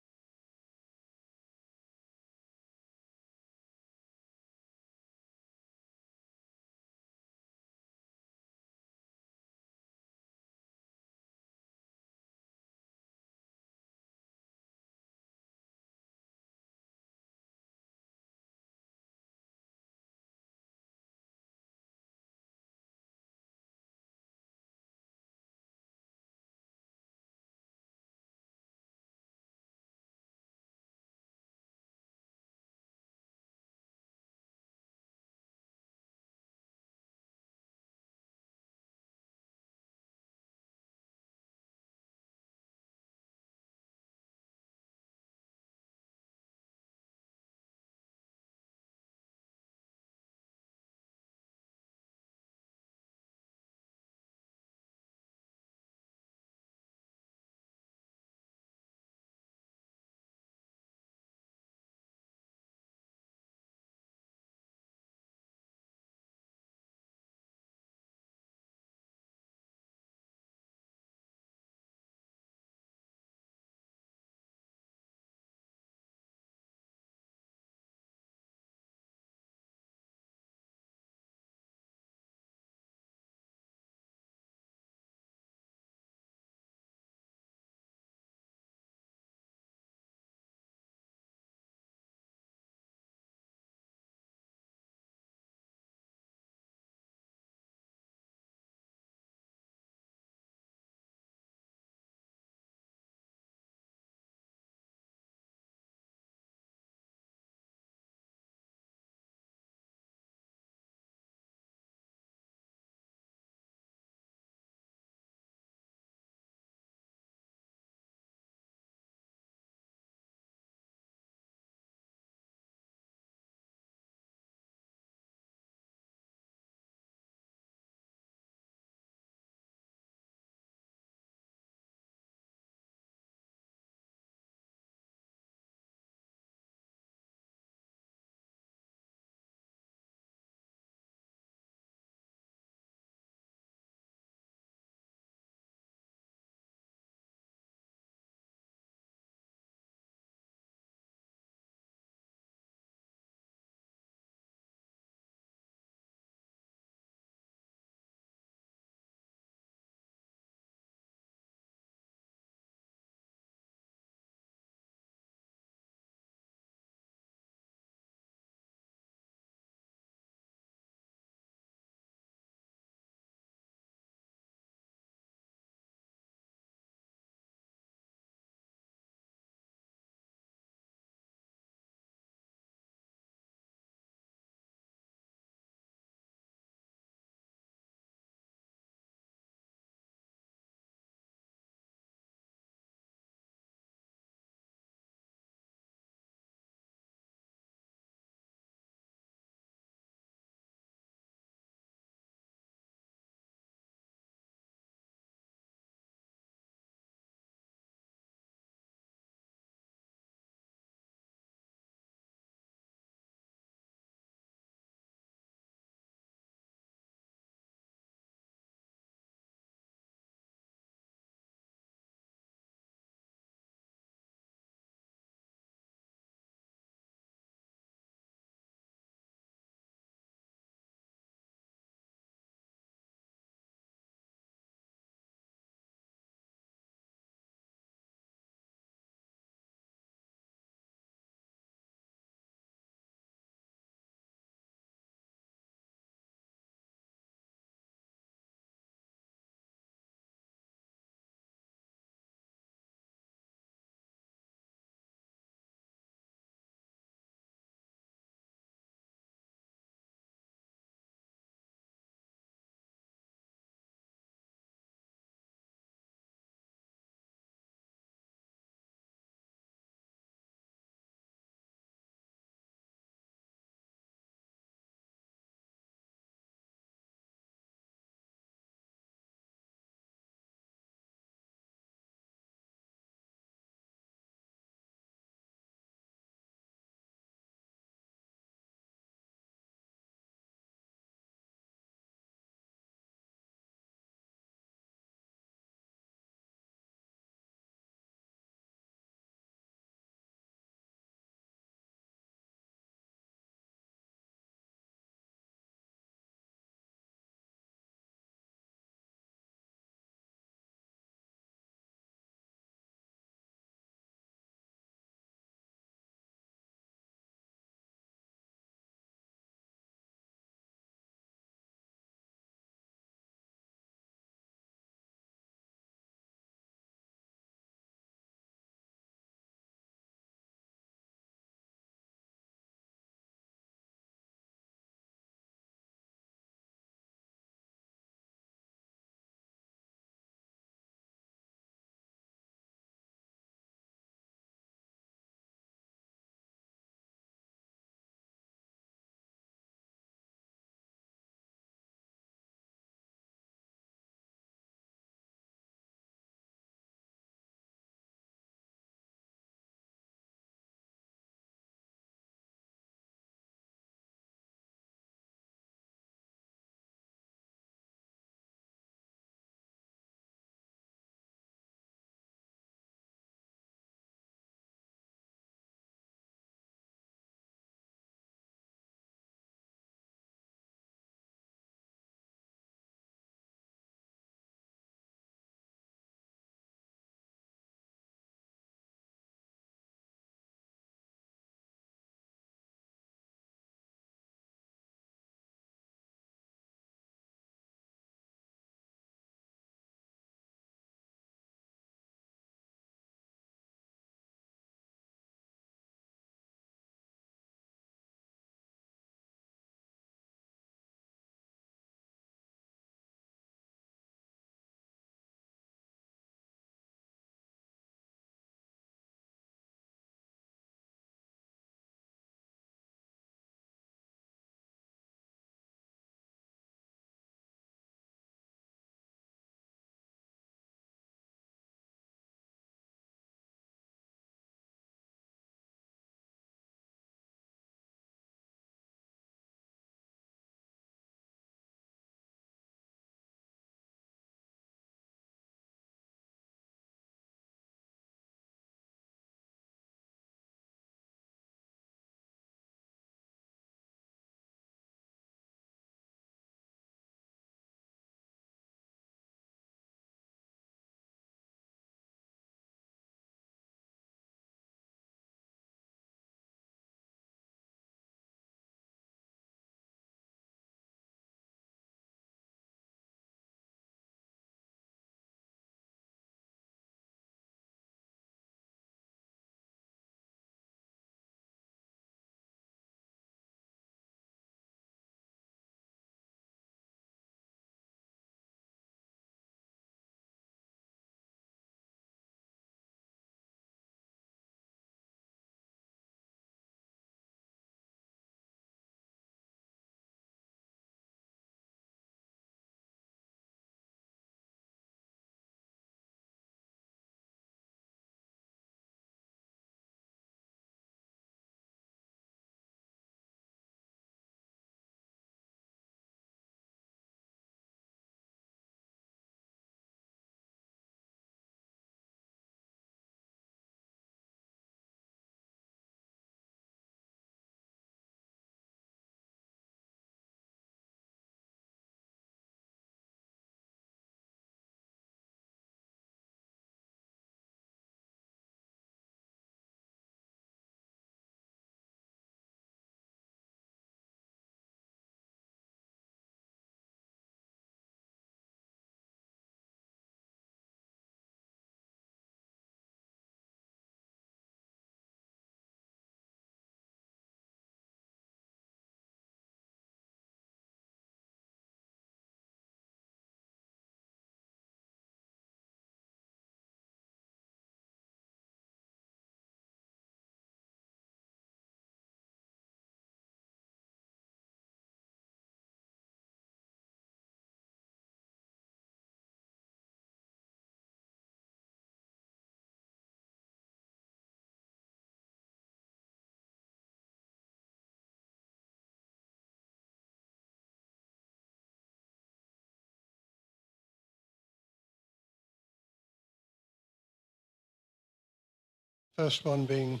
First one being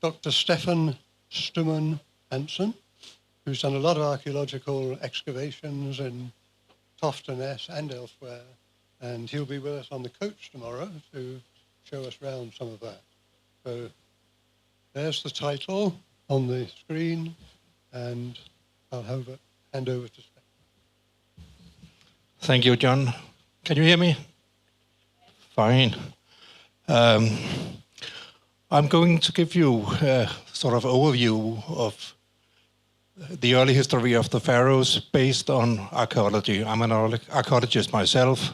Dr. Steffen Stummann Hansen, who's done a lot of archaeological excavations in Toftenes and elsewhere, and he'll be with us on the coach tomorrow to show us around some of that. So there's the title on the screen, and I'll hand over to Steffen. Thank you, John. Can you hear me? Fine. I'm going to give you a sort of overview of the early history of the Faroes based on archaeology. I'm an archaeologist myself.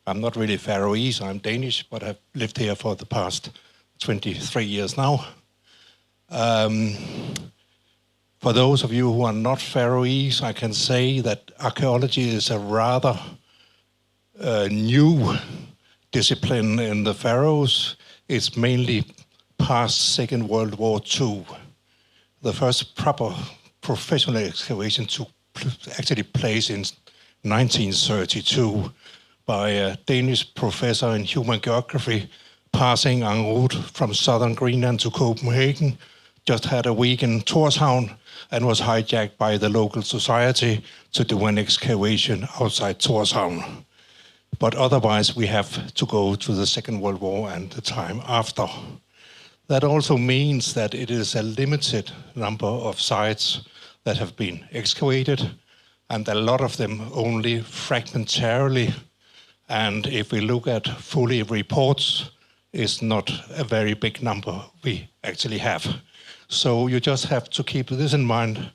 I'm not really Faroese, I'm Danish, but I've lived here for the past 23 years now. For those of you who are not Faroese, I can say that archaeology is a rather new discipline in the Faroes. It's mainly past Second World War II. The first proper professional excavation took actually place in 1932 by a Danish professor in human geography passing en route from southern Greenland to Copenhagen, just had a week in Tórshavn and was hijacked by the local society to do an excavation outside Tórshavn. But otherwise we have to go to the Second World War and the time after. That also means that it is a limited number of sites that have been excavated, and a lot of them only fragmentarily. And if we look at fully reports, it's not a very big number we actually have. So you just have to keep this in mind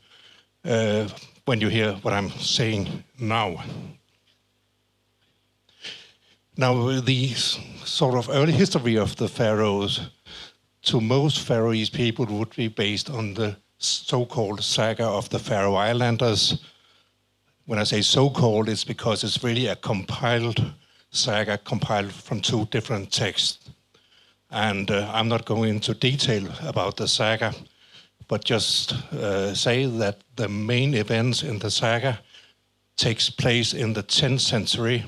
when you hear what I'm saying now. Now, the sort of early history of the Faroes to most Faroese people would be based on the so-called Saga of the Faroe Islanders. When I say so-called, it's because it's really a compiled saga, compiled from two different texts. And I'm not going into detail about the saga, but just say that the main events in the saga takes place in the 10th century,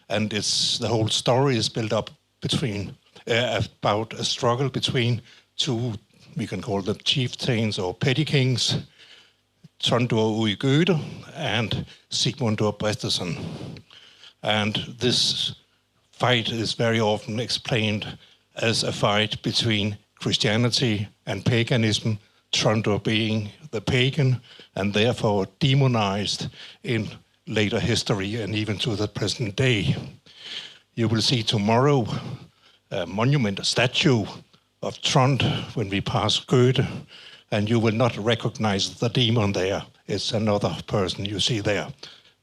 and the whole story is built up between about a struggle between two, we can call them chieftains or petty kings, Tróndur Uigøde and Sigmundur Brestisson. And this fight is very often explained as a fight between Christianity and paganism, Tróndur being the pagan and therefore demonized in later history and even to the present day. You will see tomorrow a monument, a statue of Trond when we pass Göde, and you will not recognize the demon there. It's another person you see there.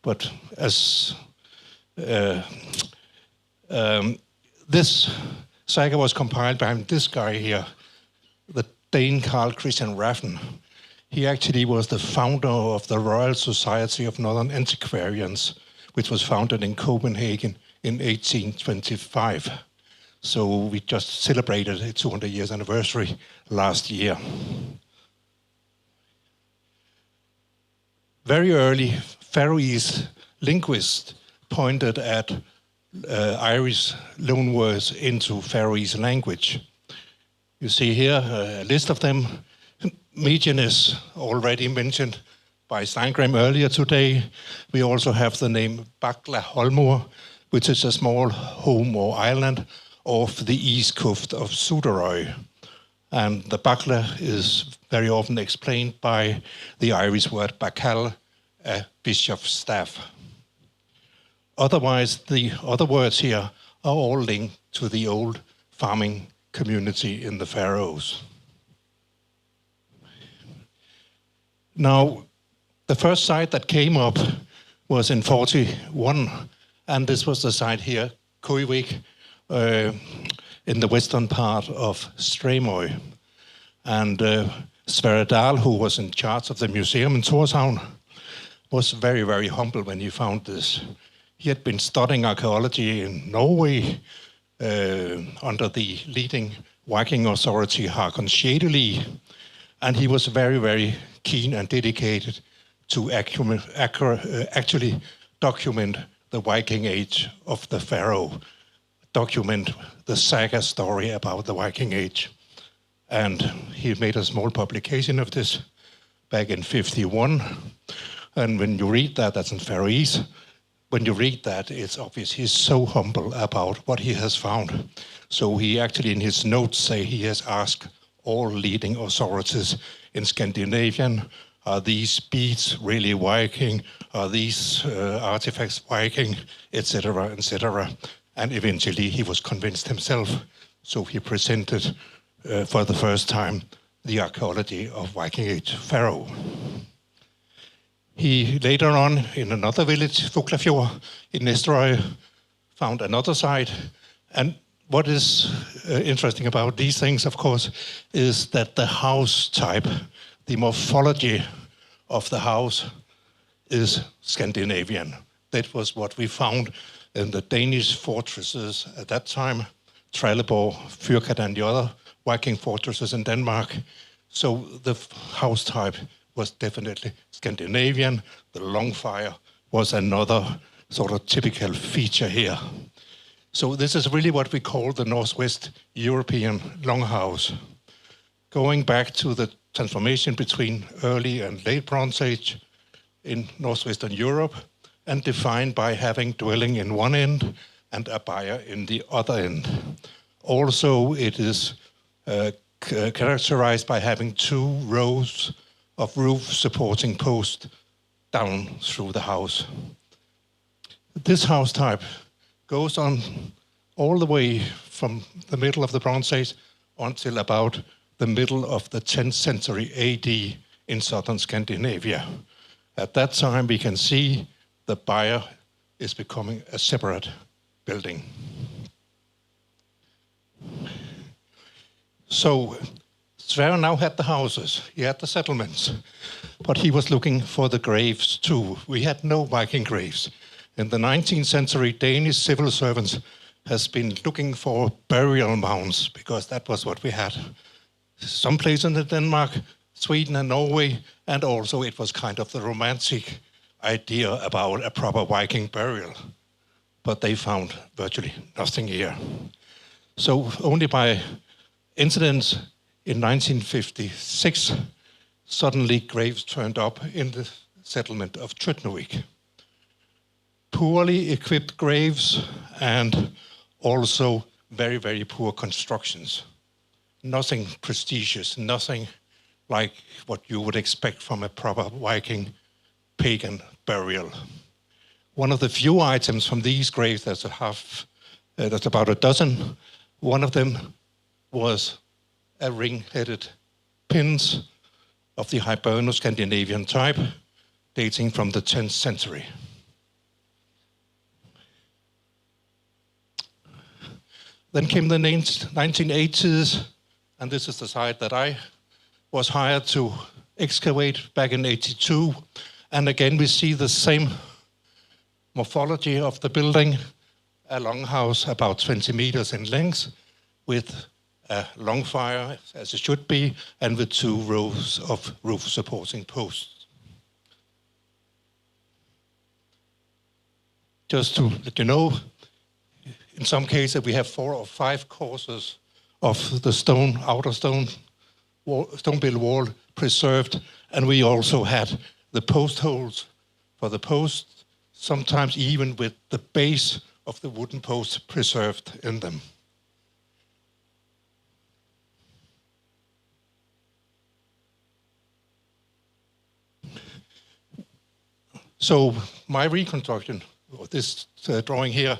But as this saga was compiled by this guy here, the Dane Carl Christian Raffen. He actually was the founder of the Royal Society of Northern Antiquarians, which was founded in Copenhagen in 1825. So we just celebrated its 200 years anniversary last year. Very early, Faroese linguists pointed at Irish loanwords into Faroese language. You see here a list of them. Median is already mentioned by Steingram earlier today. We also have the name Bakla Holmur, which is a small home or island off the east coast of Suðuroy. And the Bakla is very often explained by the Irish word bakal, a bishop's staff. Otherwise, the other words here are all linked to the old farming community in the Faroes. Now, the first site that came up was in 41, and this was the site here, Kuivik, in the western part of Streymoy. And Sverre Dahl, who was in charge of the museum in Tórshavn, was very, very humble when he found this. He had been studying archaeology in Norway under the leading Viking authority, Håkon Skedeli, and he was very, very keen and dedicated to actually document the Viking-Age of the Faroe, document the saga story about the Viking-Age. And he made a small publication of this back in 51. And when you read that, that's in Faroese, when you read that, it's obvious he's so humble about what he has found. So he actually, in his notes, say he has asked all leading authorities in Scandinavian, are these beads really Viking? Are these artifacts Viking? Etc., etc. And eventually he was convinced himself. So he presented for the first time the archaeology of Viking-Age Faroe. He later on, in another village, Fuglafjord, in Nestroy, found another site. And what is interesting about these things, of course, is that the house type, the morphology of the house is Scandinavian. That was what we found in the Danish fortresses at that time, Trelleborg, Fyrkat, and the other Viking fortresses in Denmark. So the house type was definitely Scandinavian. The long fire was another sort of typical feature here. So this is really what we call the Northwest European longhouse. Going back to the transformation between early and late Bronze Age in Northwestern Europe, and defined by having dwelling in one end and a byre in the other end. Also, it is characterized by having 2 rows of roof supporting posts down through the house. This house type goes on all the way from the middle of the Bronze Age until about the middle of the 10th century AD in southern Scandinavia. At that time, we can see the byre is becoming a separate building. So Sverre now had the houses, he had the settlements, but he was looking for the graves too. We had no Viking graves. In the 19th century, Danish civil servants has been looking for burial mounds because that was what we had. Some places in Denmark, Sweden and Norway, and also it was kind of the romantic idea about a proper Viking burial. But they found virtually nothing here. So only by incidents in 1956, suddenly graves turned up in the settlement of Trutnevik. Poorly equipped graves and also very, very poor constructions. Nothing prestigious, nothing like what you would expect from a proper Viking pagan burial. One of the few items from these graves, that's about a dozen, one of them was a ring-headed pins of the Hiberno-Scandinavian type, dating from the 10th century. Then came the 1980s, and this is the site that I was hired to excavate back in 82. And again, we see the same morphology of the building, a longhouse about 20 meters in length, with a long fire, as it should be, and with 2 rows of roof-supporting posts. Just to let you know, in some cases we have 4 or 5 courses of the stone, outer stone built wall preserved, and we also had the post holes for the posts, sometimes even with the base of the wooden post preserved in them. So my reconstruction of this drawing here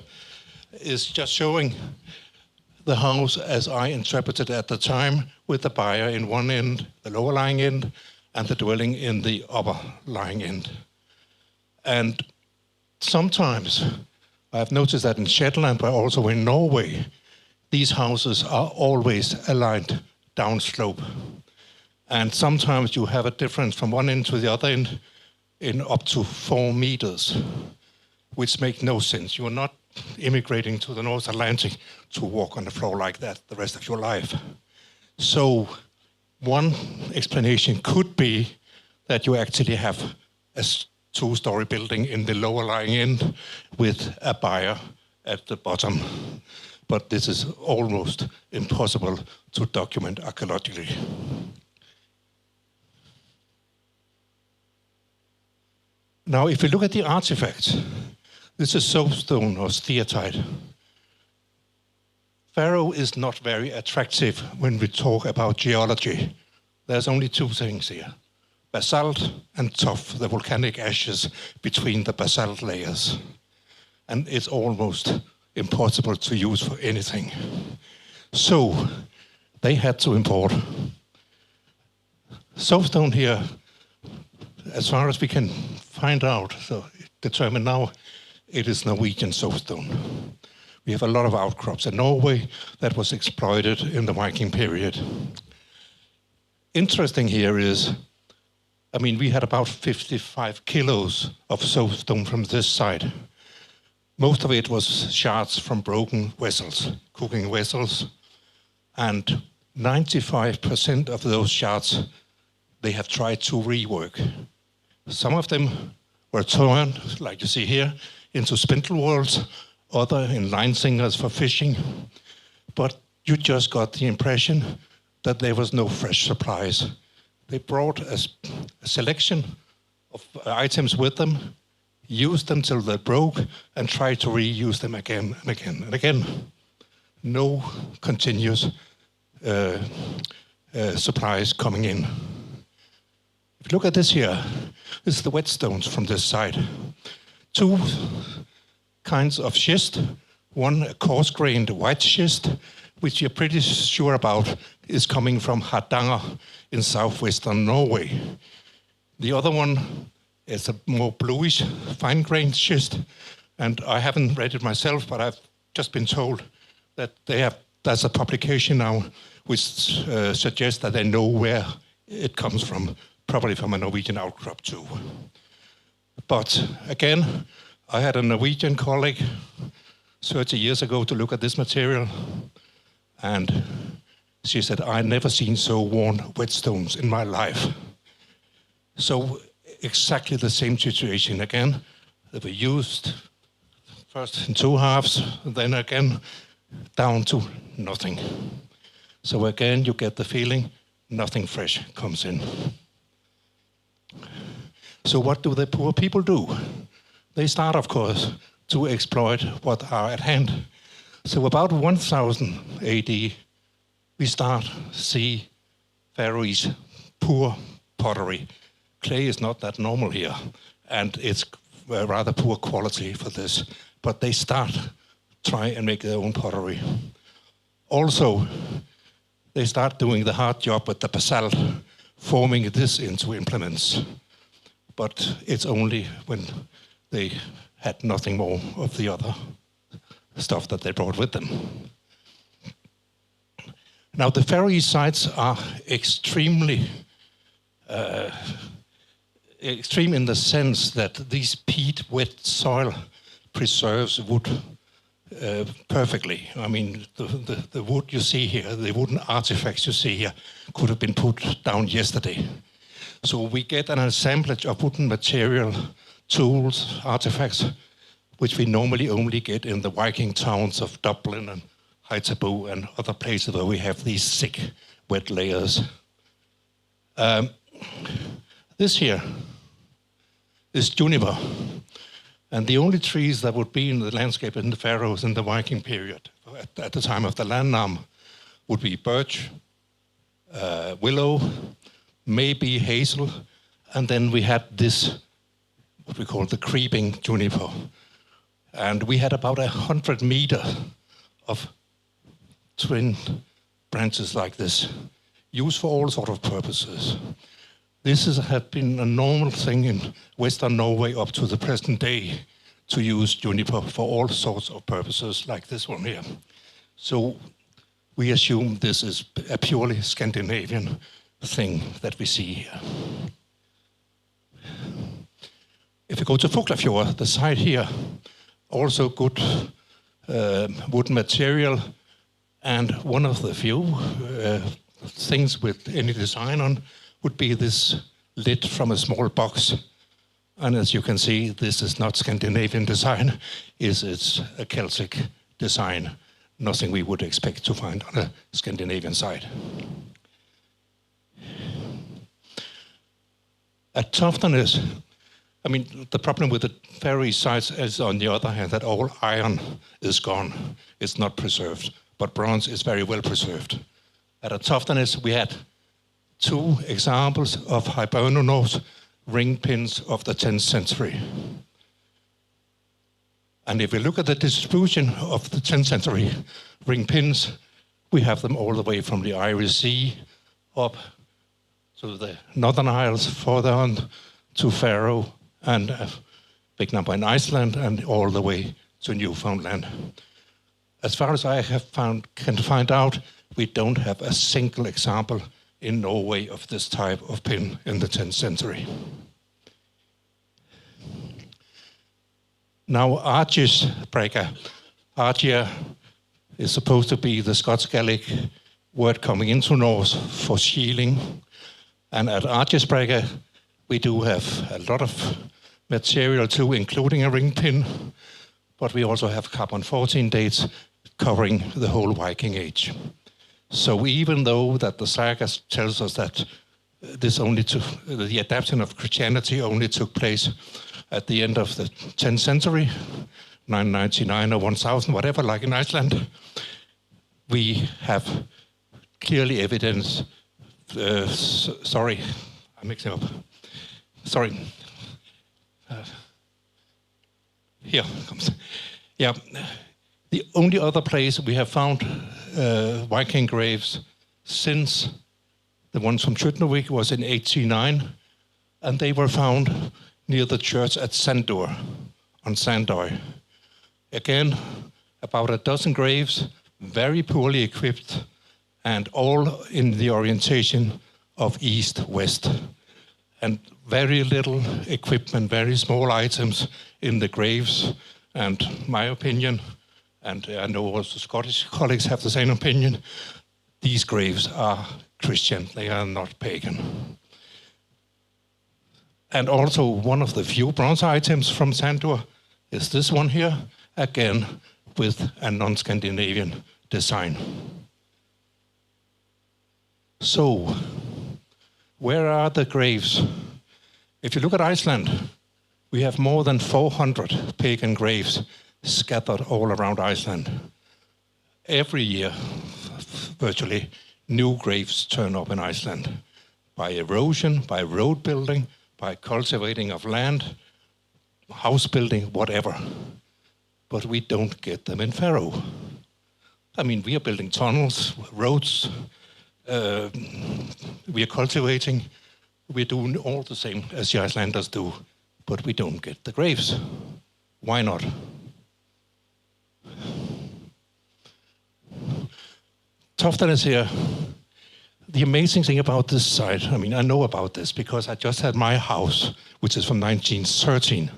is just showing the house as I interpreted at the time, with the byre in one end, the lower lying end, and the dwelling in the upper lying end. And sometimes, I've noticed that in Shetland, but also in Norway, these houses are always aligned downslope. And sometimes you have a difference from one end to the other end in up to 4 meters, which makes no sense. You're not immigrating to the North Atlantic to walk on the floor like that the rest of your life. So one explanation could be that you actually have a 2-story building in the lower lying end with a byre at the bottom. but this is almost impossible to document archaeologically. Now, if we look at the artifacts, this is soapstone or steatite. Faroe is not very attractive when we talk about geology. There's only two things here: basalt and tuff, the volcanic ashes between the basalt layers. And it's almost impossible to use for anything. So they had to import soapstone here, as far as we can find out, so determine now, it is Norwegian soapstone. We have a lot of outcrops in Norway that was exploited in the Viking period. Interesting here is, I mean, we had about 55 kilos of soapstone from this side. Most of it was shards from broken vessels, cooking vessels, and 95% of those shards they have tried to rework. Some of them were torn, like you see here, into spindle whorls, other in line singers for fishing, but you just got the impression that there was no fresh supplies. They brought a selection of items with them, used them till they broke, and tried to reuse them again and again and again. No continuous supplies coming in. If you look at this here, this is the whetstones from this side. Two kinds of schist. One, a coarse-grained white schist, which you're pretty sure about is coming from Hardanger in southwestern Norway. The other one is a more bluish, fine-grained schist, and I haven't read it myself, but I've just been told that there's a publication now which suggests that they know where it comes from, probably from a Norwegian outcrop too. But again, I had a Norwegian colleague 30 years ago to look at this material, and she said, I've never seen so worn whetstones in my life. So exactly the same situation again. They were used first in two halves, then again down to nothing. So again, you get the feeling nothing fresh comes in. So what do the poor people do? They start, of course, to exploit what are at hand. So about 1000 AD, we start to see Faroese poor pottery. Clay is not that normal here, and it's rather poor quality for this, but they start try and make their own pottery. Also, they start doing the hard job with the basalt, forming this into implements. But it's only when they had nothing more of the other stuff that they brought with them. Now, the Faroese sites are extremely extreme in the sense that these peat wet soil preserves wood perfectly. I mean, the wood you see here, the wooden artifacts you see here, could have been put down yesterday. So we get an assemblage of wooden material, tools, artifacts, which we normally only get in the Viking towns of Dublin and Haithabu and other places where we have these thick, wet layers. This here is juniper. And the only trees that would be in the landscape in the Faroes in the Viking period, at the time of the landnam, would be birch, willow, maybe hazel, and then we had this, what we call the creeping juniper. And we had about 100 meters of twin branches like this, used for all sorts of purposes. This has been a normal thing in Western Norway up to the present day, to use juniper for all sorts of purposes, like this one here. So we assume this is a purely Scandinavian thing that we see here. If you go to Fuglafjord, the site here, also good wooden material, and one of the few things with any design on would be this lid from a small box. And as you can see, this is not Scandinavian design, it's a Celtic design. nothing we would expect to find on a Scandinavian site. At Toftanes, I mean, the problem with the Faroe sites is, on the other hand, that all iron is gone. It's not preserved, but bronze is very well preserved. At Toftanes, we had 2 examples of Hiberno-Norse ring pins of the 10th century. And if we look at the distribution of the 10th century ring pins, we have them all the way from the Irish Sea up to the Northern Isles, further on to Faroe, and a big number in Iceland, and all the way to Newfoundland. As far as I can find out, we don't have a single example in Norway of this type of pin in the 10th century. Now, Argisbrekka. Argia is supposed to be the Scots Gaelic word coming into Norse for shieling. And at Argisbrekka, we do have a lot of material too, including a ring pin, but we also have carbon-14 dates covering the whole Viking Age. So even though that the Sagas tells us that the adaptation of Christianity only took place at the end of the 10th century, 999 or 1000, whatever, like in Iceland, we have clearly evidence. Sorry, I'm mixing up. Sorry. Here comes. Yeah, the only other place we have found Viking graves since the ones from Runavik was in 1809, and they were found near the church at Sandur on Sandoy. Again, about a dozen graves, very poorly equipped, and all in the orientation of east-west. And very little equipment, very small items in the graves. And my opinion, and I know also Scottish colleagues have the same opinion, these graves are Christian, they are not pagan. And also one of the few bronze items from Sandur is this one here, again with a non-Scandinavian design. So, where are the graves? If you look at Iceland, we have more than 400 pagan graves scattered all around Iceland. Every year, virtually, new graves turn up in Iceland by erosion, by road building, by cultivating of land, house building, whatever. But we don't get them in Faroe. I mean, we are building tunnels, roads, we are cultivating, we're doing all the same as the Icelanders do, but we don't get the graves. Why not? Toftanes is here. The amazing thing about this site, I mean, I know about this because I just had my house, which is from 1913.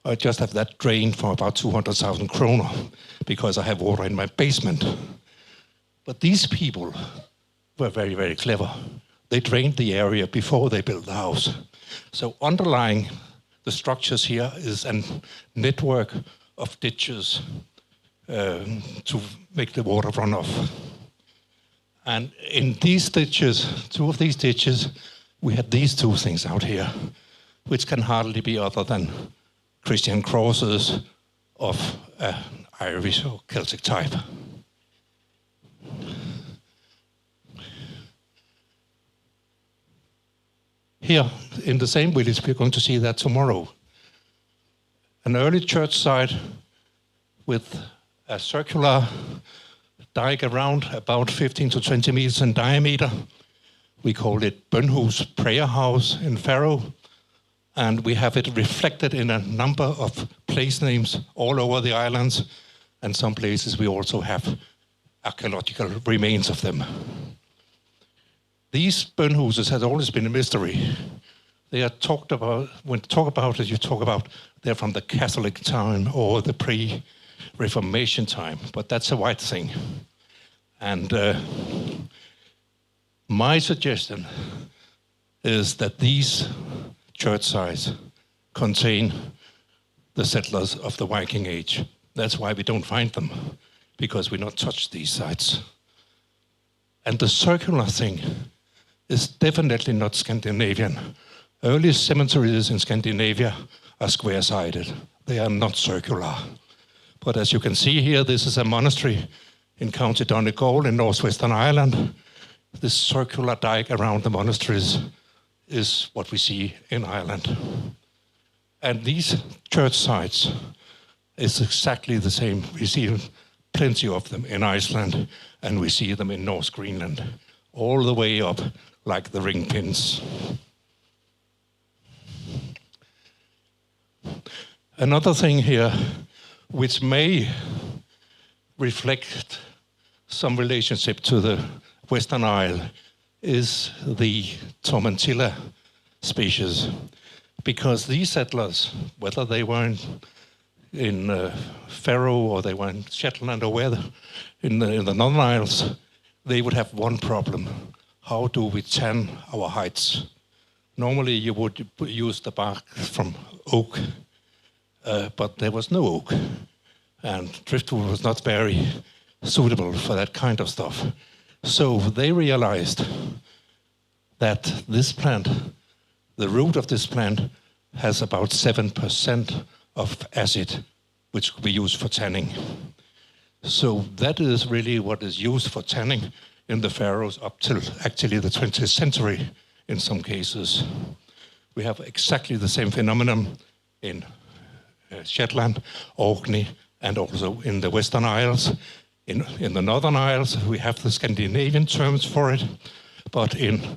I just have that drained for about 200,000 kroner because I have water in my basement. But these people were very, very clever. They drained the area before they built the house. So underlying the structures here is a network of ditches to make the water run off. And in these ditches, 2 of these ditches, we had these 2 things out here, which can hardly be other than Christian crosses of Irish or Celtic type. Here, in the same village, we're going to see that tomorrow. An early church site with a circular dike around about 15 to 20 meters in diameter. We call it Bønhus, prayer house in Faroe. And we have it reflected in a number of place names all over the islands. And some places we also have archaeological remains of them. These Bønhuses has always been a mystery. They are talked about, when you talk about it, you talk about they're from the Catholic time or the pre-Reformation time, but that's a white thing. And my suggestion is that these church sites contain the settlers of the Viking Age. That's why we don't find them. because we not touched these sites. And the circular thing is definitely not Scandinavian. Early cemeteries in Scandinavia are square-sided. They are not circular. But as you can see here, this is a monastery in County Donegal in northwestern Ireland. This circular dike around the monasteries is what we see in Ireland. And these church sites is exactly the same. We see plenty of them in Iceland, and we see them in North Greenland, all the way up like the ring pins. Another thing here, which may reflect some relationship to the Western Isle, is the Tormentilla species. Because these settlers, whether they were in Faroe or they were in Shetland or where in the Northern Isles, they would have one problem. How do we tan our hides? Normally you would use the bark from oak, but there was no oak. And driftwood was not very suitable for that kind of stuff. So they realized that this plant, the root of this plant, has about 7% of acid, which we use for tanning. So that is really what is used for tanning in the Faroes up till actually the 20th century in some cases. We have exactly the same phenomenon in Shetland, Orkney, and also in the Western Isles. In the Northern Isles, we have the Scandinavian terms for it, but in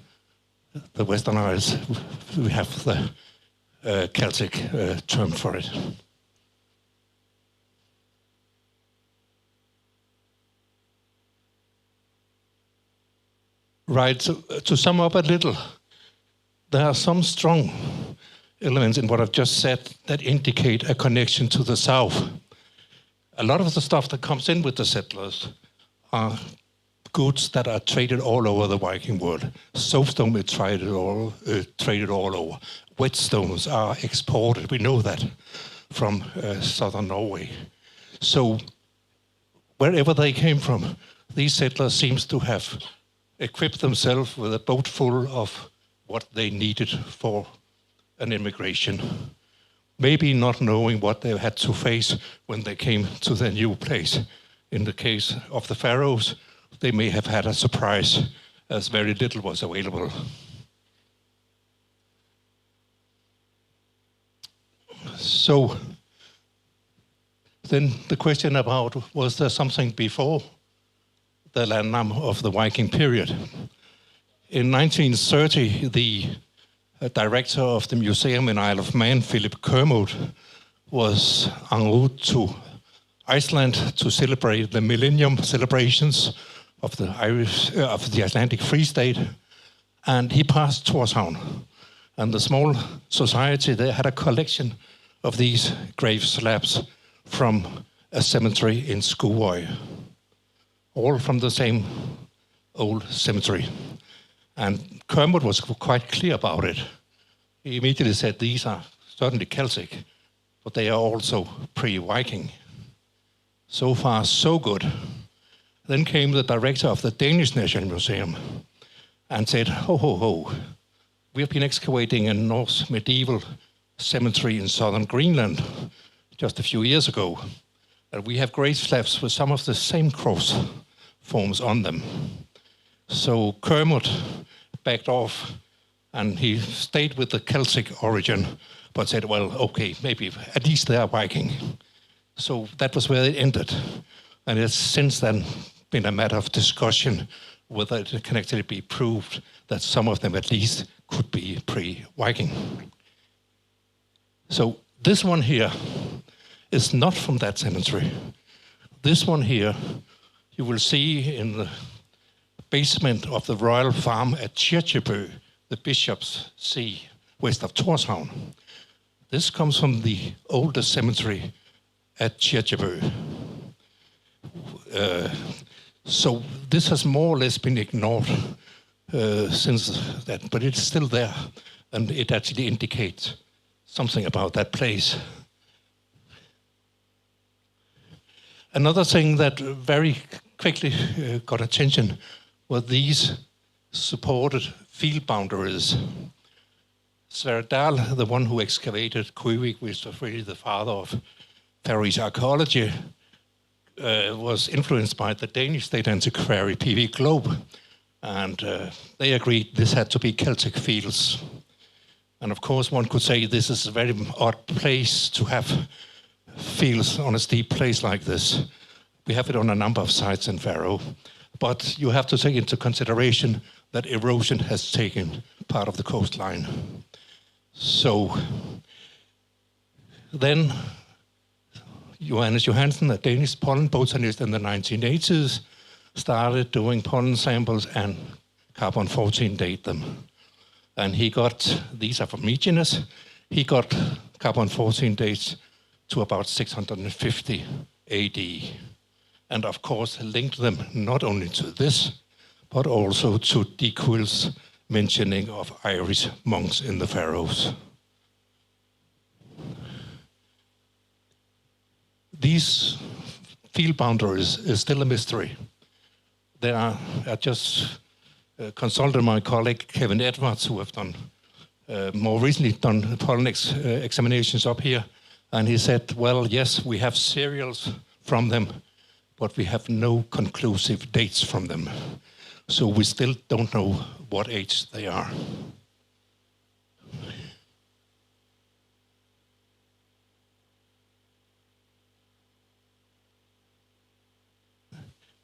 the Western Isles, we have the Celtic term for it. Right, so to sum up a little, there are some strong elements in what I've just said that indicate a connection to the south. A lot of the stuff that comes in with the settlers are goods that are traded all over the Viking world. Soapstone is traded all over. Whetstones are exported, we know that, from southern Norway. So wherever they came from, these settlers seems to have equipped themselves with a boat full of what they needed for an immigration. Maybe not knowing what they had to face when they came to their new place. In the case of the Faroes, they may have had a surprise, as very little was available. So then the question about, was there something before the landnam of the Viking period? In 1930, the director of the museum in Isle of Man, Philip Kermode, was en route to Iceland to celebrate the millennium celebrations of the Icelandic Free State, and he passed Tórshavn. And the small society there had a collection of these grave slabs from a cemetery in Skúvoy, all from the same old cemetery. And Kermode was quite clear about it. He immediately said, these are certainly Celtic, but they are also pre-Viking. So far, so good. Then came the director of the Danish National Museum and said, ho, ho, ho, we have been excavating a Norse medieval cemetery in southern Greenland just a few years ago. And we have grave slabs with some of the same cross forms on them. So Kermode backed off, and he stayed with the Celtic origin, but said, well, okay, maybe at least they are Viking. So that was where it ended. And it's since then been a matter of discussion whether it can actually be proved that some of them at least could be pre-Viking. So this one here is not from that cemetery. This one here, you will see in the basement of the royal farm at Kirkjebø, the Bishop's Sea, west of Tórshavn. This comes from the oldest cemetery at Kirkjebø. So this has more or less been ignored since that, but it's still there, and it actually indicates something about that place. Another thing that very quickly got attention were these supported field boundaries. Sverre Dahl, the one who excavated Kuvik, which was really the father of Faroese archaeology, was influenced by the Danish state antiquary P.V. Globe, and they agreed this had to be Celtic fields. And of course, one could say this is a very odd place to have fields on a steep place like this. We have it on a number of sites in Faroe, but you have to take into consideration that erosion has taken part of the coastline. So then Johannes Johansen, a Danish pollen botanist in the 1980s, started doing pollen samples and carbon-14 date them. And he got, these are from Mykines, he got carbon-14 dates to about 650 AD. And of course linked them not only to this, but also to Dicuil's mentioning of Irish monks in the Faroes. These field boundaries is still a mystery. I just consulted my colleague Kevin Edwards, who have done more recently done pollen examinations up here, and he said, well, yes, we have serials from them, but we have no conclusive dates from them. So we still don't know what age they are.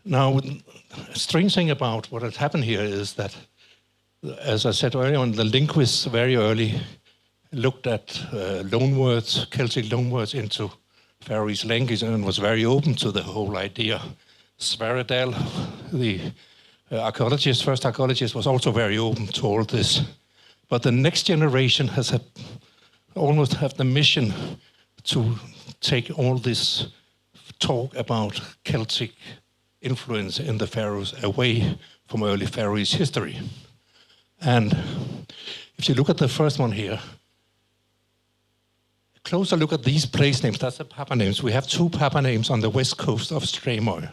Now, a strange thing about what had happened here is that, as I said earlier on, the linguists very early looked at loanwords, Celtic loanwords into Faroese language, and was very open to the whole idea. Sverre Dahl, the archaeologist, first archaeologist, was also very open to all this. But the next generation has almost have the mission to take all this talk about Celtic influence in the Faroes away from early Faroese history. And if you look at the first one here, a closer look at these place names, that's the Papa names. We have two Papa names on the west coast of Streymoy.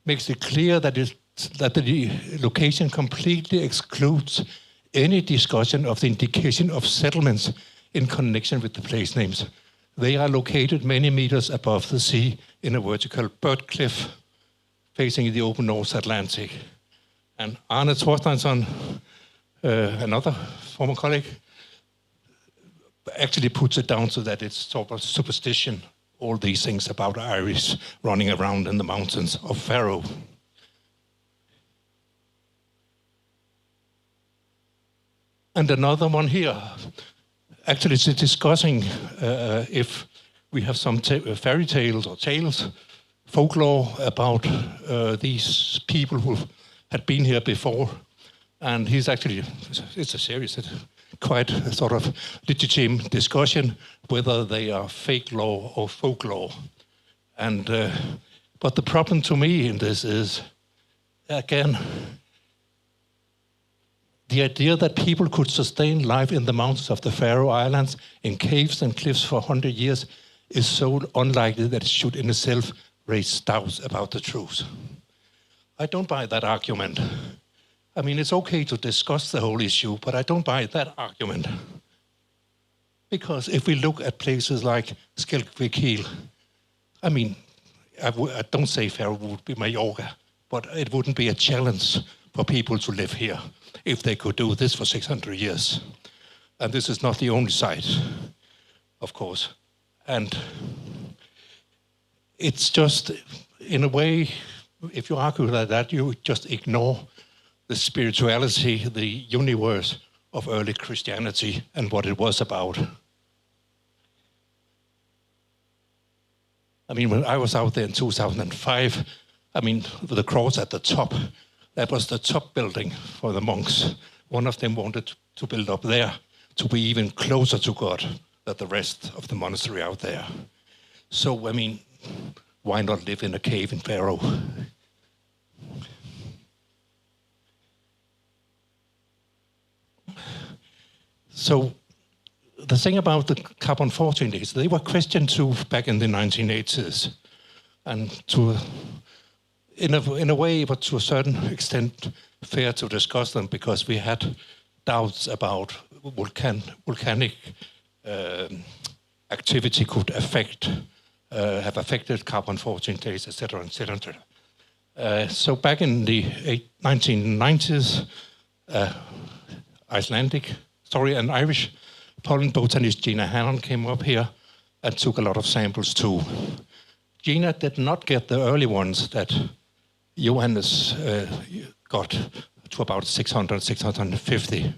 Makes it clear that the location completely excludes any discussion of the indication of settlements in connection with the place names. They are located many meters above the sea in a vertical bird cliff facing the open North Atlantic. And Arne Thorsteinsson, another former colleague, actually puts it down to that it's sort of superstition, all these things about Irish running around in the mountains of Faroe. And another one here, actually it's discussing if we have some fairy tales or tales, folklore about these people who had been here before. And he's actually, it's a serious, quite a sort of legitimate discussion whether they are fake lore or folklore. And, but the problem to me in this is, again, the idea that people could sustain life in the mountains of the Faroe Islands, in caves and cliffs for 100 years, is so unlikely that it should in itself raise doubts about the truth. I don't buy that argument. I mean, it's okay to discuss the whole issue, but I don't buy that argument. Because if we look at places like Skelvik, I mean, I don't say Faroe would be Mallorca, but it wouldn't be a challenge for people to live here if they could do this for 600 years. And this is not the only site, of course. And it's just, in a way, if you argue like that, you just ignore the spirituality, the universe of early Christianity and what it was about. I mean, when I was out there in 2005, I mean, the cross at the top, that was the top building for the monks. One of them wanted to build up there to be even closer to God than the rest of the monastery out there. So, I mean, why not live in a cave in Faroe? So the thing about the carbon-14 days, they were questioned too back in the 1980s. and in a way, but to a certain extent, fair to discuss them because we had doubts about volcanic activity could have affected carbon-14 days, etc., etc. So back in the 1990s, an Irish pollen botanist, Gina Hannon, came up here and took a lot of samples too. Gina did not get the early ones that Johannes got to about 600, 650.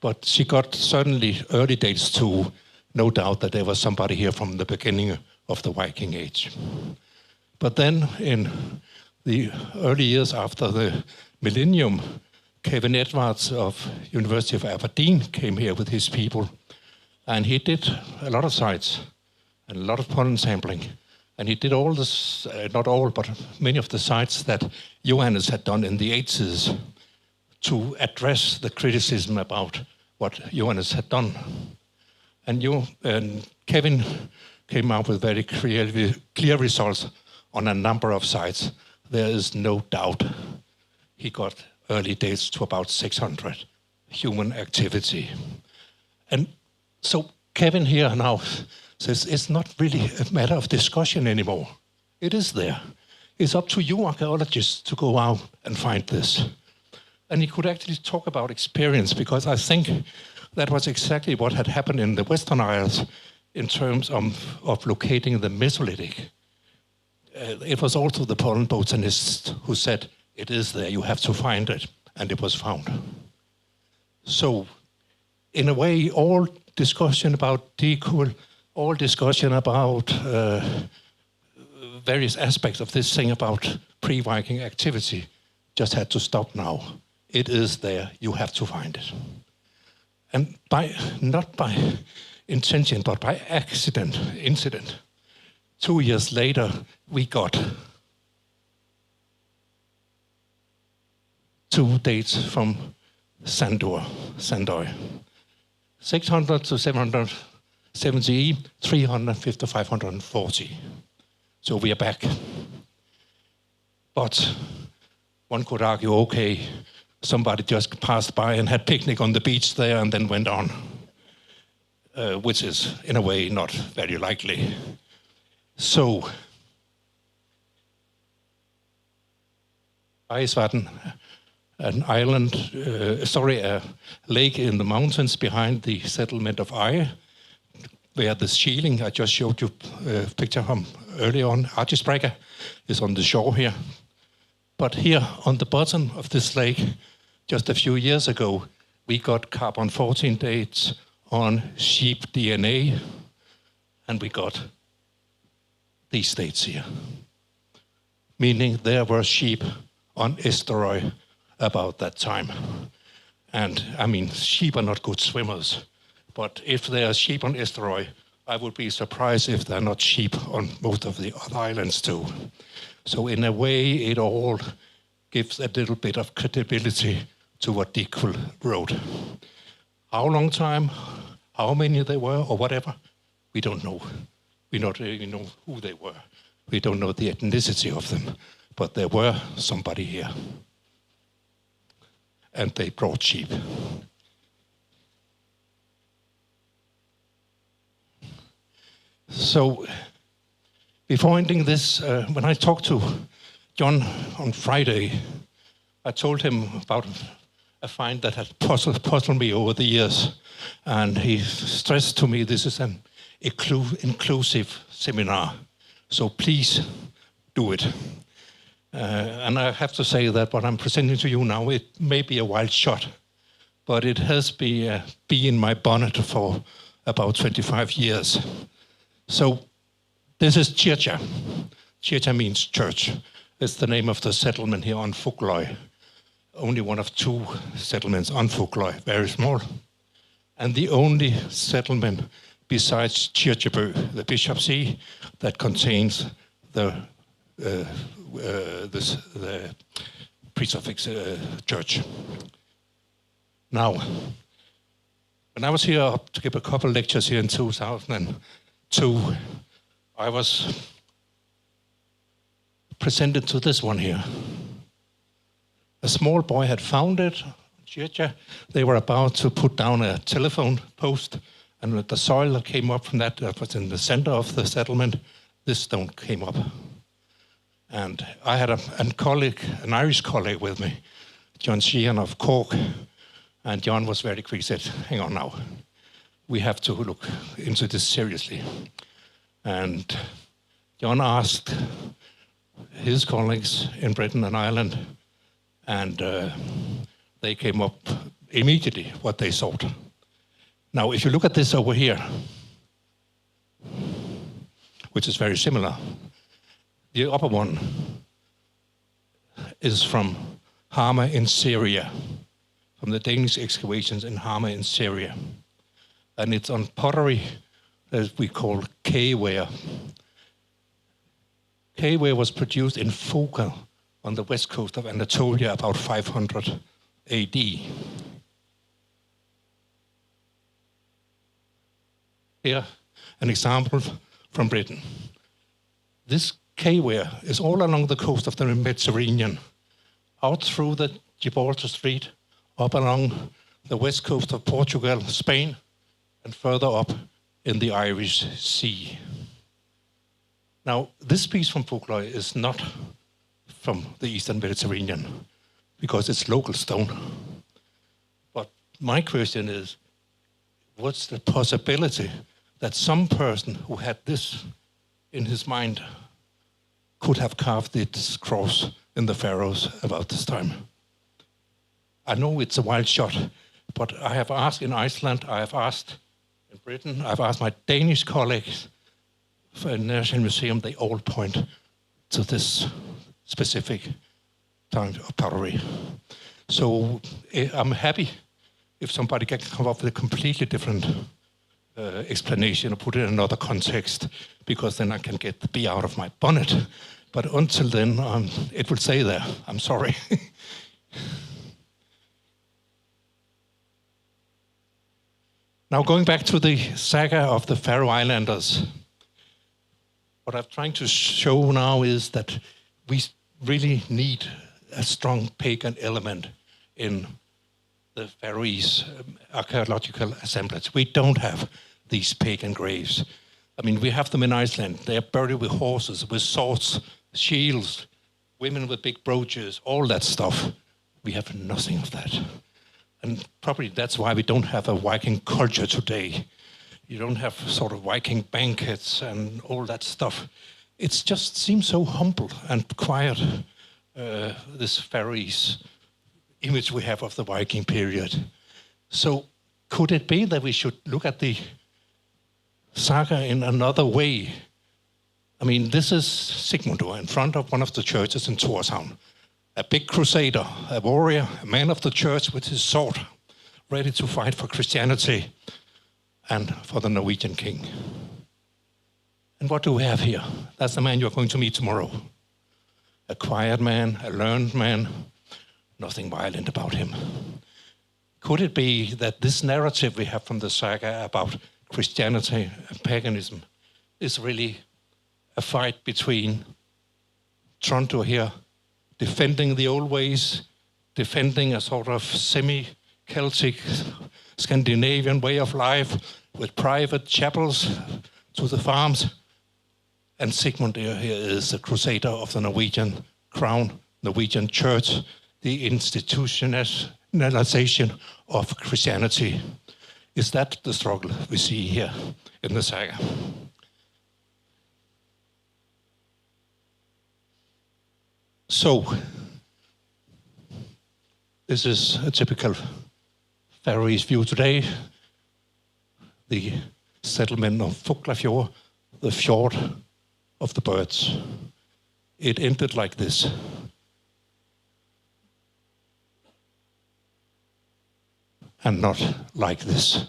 But she got certainly early dates too, no doubt that there was somebody here from the beginning of the Viking-Age. But then in the early years after the millennium, Kevin Edwards of University of Aberdeen came here with his people, and he did a lot of sites and a lot of pollen sampling. And he did all this, not all, but many of the sites that Johannes had done in the 80s to address the criticism about what Johannes had done. And Kevin came out with very clear results on a number of sites. There is no doubt he got early dates to about 600 human activity. And so Kevin here now says it's not really a matter of discussion anymore. It is there. It's up to you archaeologists to go out and find this. And he could actually talk about experience, because I think that was exactly what had happened in the Western Isles in terms of locating the Mesolithic. It was also the pollen botanist who said, it is there, you have to find it, and it was found. So, in a way, all discussion about decool, all discussion about various aspects of this thing about pre-Viking activity just had to stop now. It is there, you have to find it. And not by intention, but by incident, 2 years later, we got 2 dates from Sandoy. 600 to 770, 350 to 540. So we are back. But one could argue, okay, somebody just passed by and had picnic on the beach there and then went on, which is, in a way, not very likely. So, Iceland, an island, a lake in the mountains behind the settlement of Eye, where the shieling, I just showed you a picture from earlier on, Archisbrega, is on the shore here. But here on the bottom of this lake, just a few years ago, we got carbon-14 dates on sheep DNA, and we got these dates here, meaning there were sheep on estuary about that time. And I mean, sheep are not good swimmers, but if there are sheep on estuary, I would be surprised if there are not sheep on most of the other islands too. So in a way, it all gives a little bit of credibility to what Dickel wrote. How long time, how many there were, or whatever, we don't know. We don't really know who they were. We don't know the ethnicity of them, but there were somebody here. And they brought sheep. So, before ending this, when I talked to John on Friday, I told him about a find that had puzzled me over the years. And he stressed to me this is an inclusive seminar. So please do it. And I have to say that what I'm presenting to you now, it may be a wild shot, but it has been in my bonnet for about 25 years. So this is Kirkja. Kirkja means church. It's the name of the settlement here on Fugløy. Only one of 2 settlements on Fugløy, very small. And the only settlement besides Kirkjebø, the Bishopsea, that contains the prefix church. Now, when I was here to give a couple lectures here in 2002, I was presented to this one here. A small boy had found it. They were about to put down a telephone post, and with the soil that came up from that was in the center of the settlement, this stone came up. And I had an Irish colleague with me, John Sheehan of Cork, and John was very quick, said, hang on now, we have to look into this seriously. And John asked his colleagues in Britain and Ireland, and they came up immediately what they sought. Now, if you look at this over here, which is very similar, the upper one is from Hama in Syria, from the Danish excavations in Hama in Syria. And it's on pottery that we call K-ware. K-ware was produced in Foka on the west coast of Anatolia about 500 AD. Here, an example from Britain. This K-ware is all along the coast of the Mediterranean, out through the Gibraltar Strait, up along the west coast of Portugal, Spain, and further up in the Irish Sea. Now, this piece from Folklore is not from the Eastern Mediterranean, because it's local stone. But my question is, what's the possibility that some person who had this in his mind could have carved this cross in the Faroes about this time? I know it's a wild shot, but I have asked in Iceland, I have asked in Britain, I've asked my Danish colleagues for a National Museum, they all point to this specific time of pottery. So I'm happy if somebody can come up with a completely different explanation or put it in another context, because then I can get the bee out of my bonnet. But until then, it will stay there. I'm sorry. Now, going back to the saga of the Faroe Islanders, what I'm trying to show now is that we really need a strong pagan element in the Faroese archaeological assemblage. We don't have these pagan graves. I mean, we have them in Iceland. They are buried with horses, with swords, shields, women with big brooches, all that stuff. We have nothing of that. And probably that's why we don't have a Viking culture today. You don't have sort of Viking banquets and all that stuff. It just seems so humble and quiet, this Faroese image we have of the Viking period. So could it be that we should look at the saga in another way? I mean, this is Sigmundur in front of one of the churches in Tórshavn. A big crusader, a warrior, a man of the church with his sword, ready to fight for Christianity and for the Norwegian king. And what do we have here? That's the man you're going to meet tomorrow. A quiet man, a learned man, nothing violent about him. Could it be that this narrative we have from the saga about Christianity and paganism is really a fight between Tronto here, defending the old ways, defending a sort of semi-Celtic Scandinavian way of life with private chapels to the farms. And Sigmundur here is the crusader of the Norwegian crown, Norwegian church, the institutionalization of Christianity. Is that the struggle we see here in the saga? So, this is a typical Faroese view today. The settlement of Fuglafjord, the fjord of the birds. It ended like this. And not like this.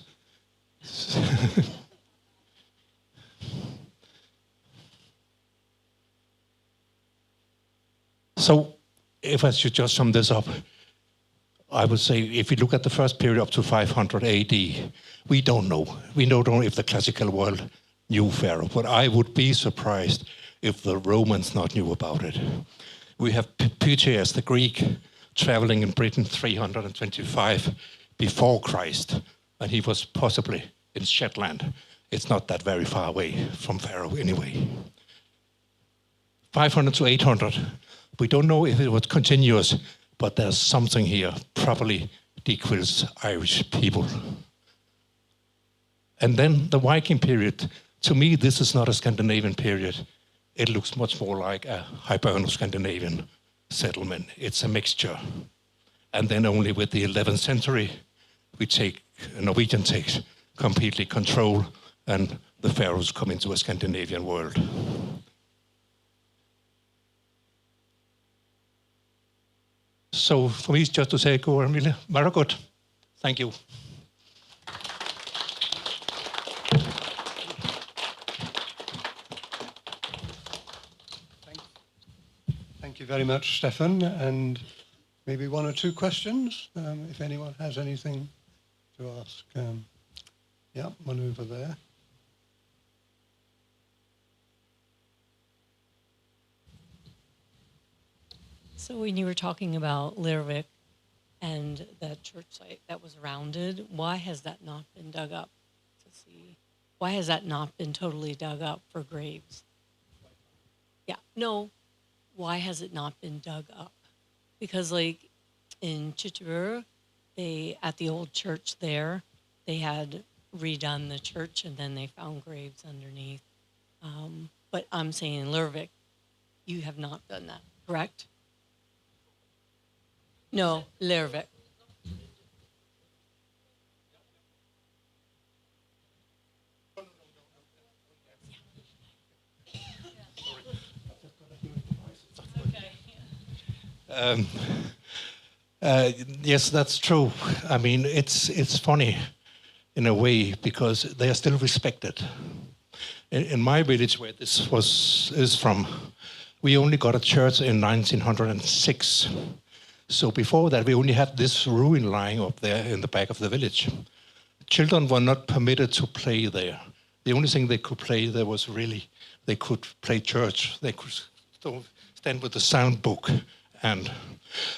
So, if I should just sum this up, I would say if we look at the first period up to 500 AD, we don't know. We don't know if the classical world knew Pharaoh, but I would be surprised if the Romans not knew about it. We have Pytheas, the Greek, traveling in Britain 325 before Christ, and he was possibly in Shetland. It's not that very far away from Faroe anyway. 500 to 800. We don't know if it was continuous, but there's something here, probably Dequil's Irish people. And then the Viking period. To me, this is not a Scandinavian period. It looks much more like a Hiberno-Scandinavian settlement. It's a mixture. And then only with the 11th century, Norwegian takes completely control, and the Faroes come into a Scandinavian world. So for me, it's just to say, go Emilie, very good. Thank you. Thank you very much, Steffen. And maybe one or two questions, if anyone has anything to ask. Yeah, one over there. So when you were talking about Lervik and that church site that was rounded, why has that not been dug up to see? Why has that not been totally dug up for graves? Yeah, no, why has it not been dug up? Because like in Chittiburg, at the old church there, they had redone the church and then they found graves underneath. But I'm saying in Lervik, you have not done that, correct? No, Lervik. Yes, that's true. I mean, it's funny in a way because they are still respected. In my village, where this is from, we only got a church in 1906. So before that, we only had this ruin lying up there in the back of the village. Children were not permitted to play there. The only thing they could play there was really, they could play church. They could stand with the sound book.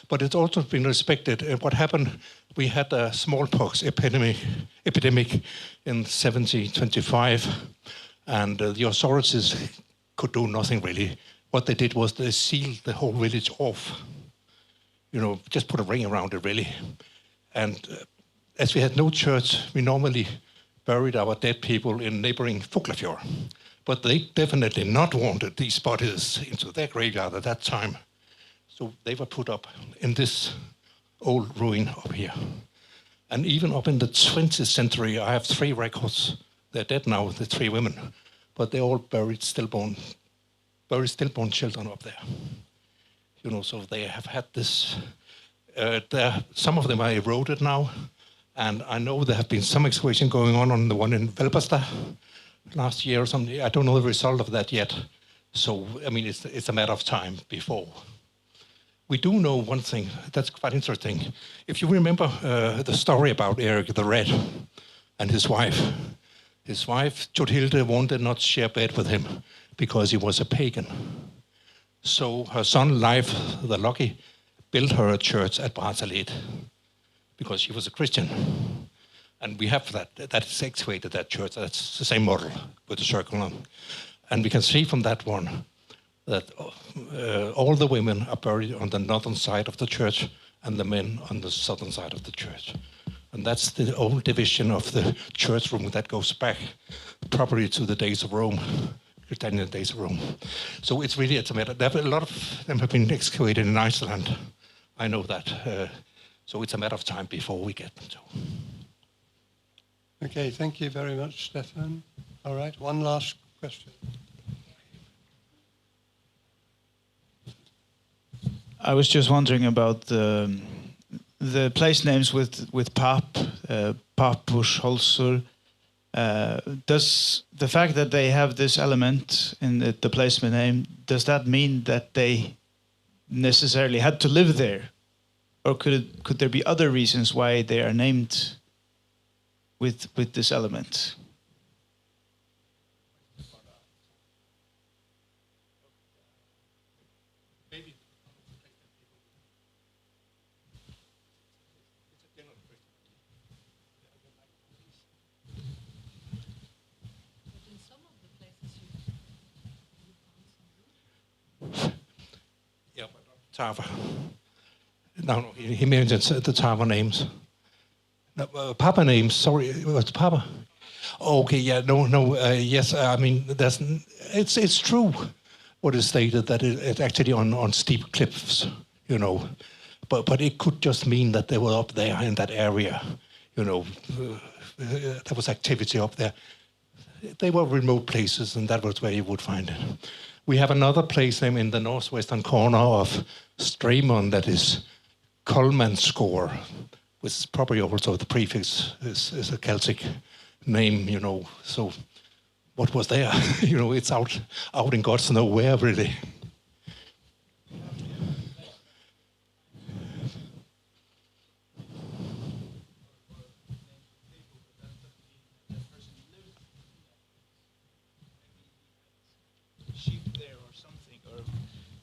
But it's also been respected. And what happened, we had a smallpox epidemic in 1725, and the authorities could do nothing really. What they did was they sealed the whole village off. You know, just put a ring around it, really. And as we had no church, we normally buried our dead people in neighboring Fuglafjord. But they definitely not wanted these bodies into their graveyard at that time. So they were put up in this old ruin up here. And even up in the 20th century, I have 3 records. They're dead now, the 3 women. But they all buried stillborn children up there. You know, so they have had this, some of them are eroded now, and I know there have been some excavation going on the one in Velpasta last year or something. I don't know the result of that yet. So, I mean, it's a matter of time before. We do know one thing that's quite interesting. If you remember the story about Eric the Red and his wife Jodhilde wanted not share bed with him because he was a pagan. So her son, Leif the Lucky, built her a church at Brattahlid because she was a Christian. And we have that is excavated, that church. That's the same model with the circle on. And we can see from that one that all the women are buried on the northern side of the church and the men on the southern side of the church. And that's the old division of the church room that goes back probably to the days of Rome. Britannian days of Rome. So it's a matter. A lot of them have been excavated in Iceland. I know that. So it's a matter of time before we get them to. Okay, thank you very much, Steffen. All right, one last question. I was just wondering about the place names with Pap, Papus, Holsur. Does the fact that they have this element in the placement name, does that mean that they necessarily had to live there? Or could there be other reasons why they are named with this element? Tava. No, he mentions the Tava names. No, Papa names, sorry, what's Papa? Okay, yeah, no, yes, I mean, it's true what is stated, that it's actually on steep cliffs, you know, but it could just mean that they were up there in that area, you know, there was activity up there. They were remote places, and that was where you would find it. We have another place name in the northwestern corner of Strymon that is Kolmanskor, which is probably also the prefix is a Celtic name, you know. So what was there? You know, it's out in God's nowhere, really.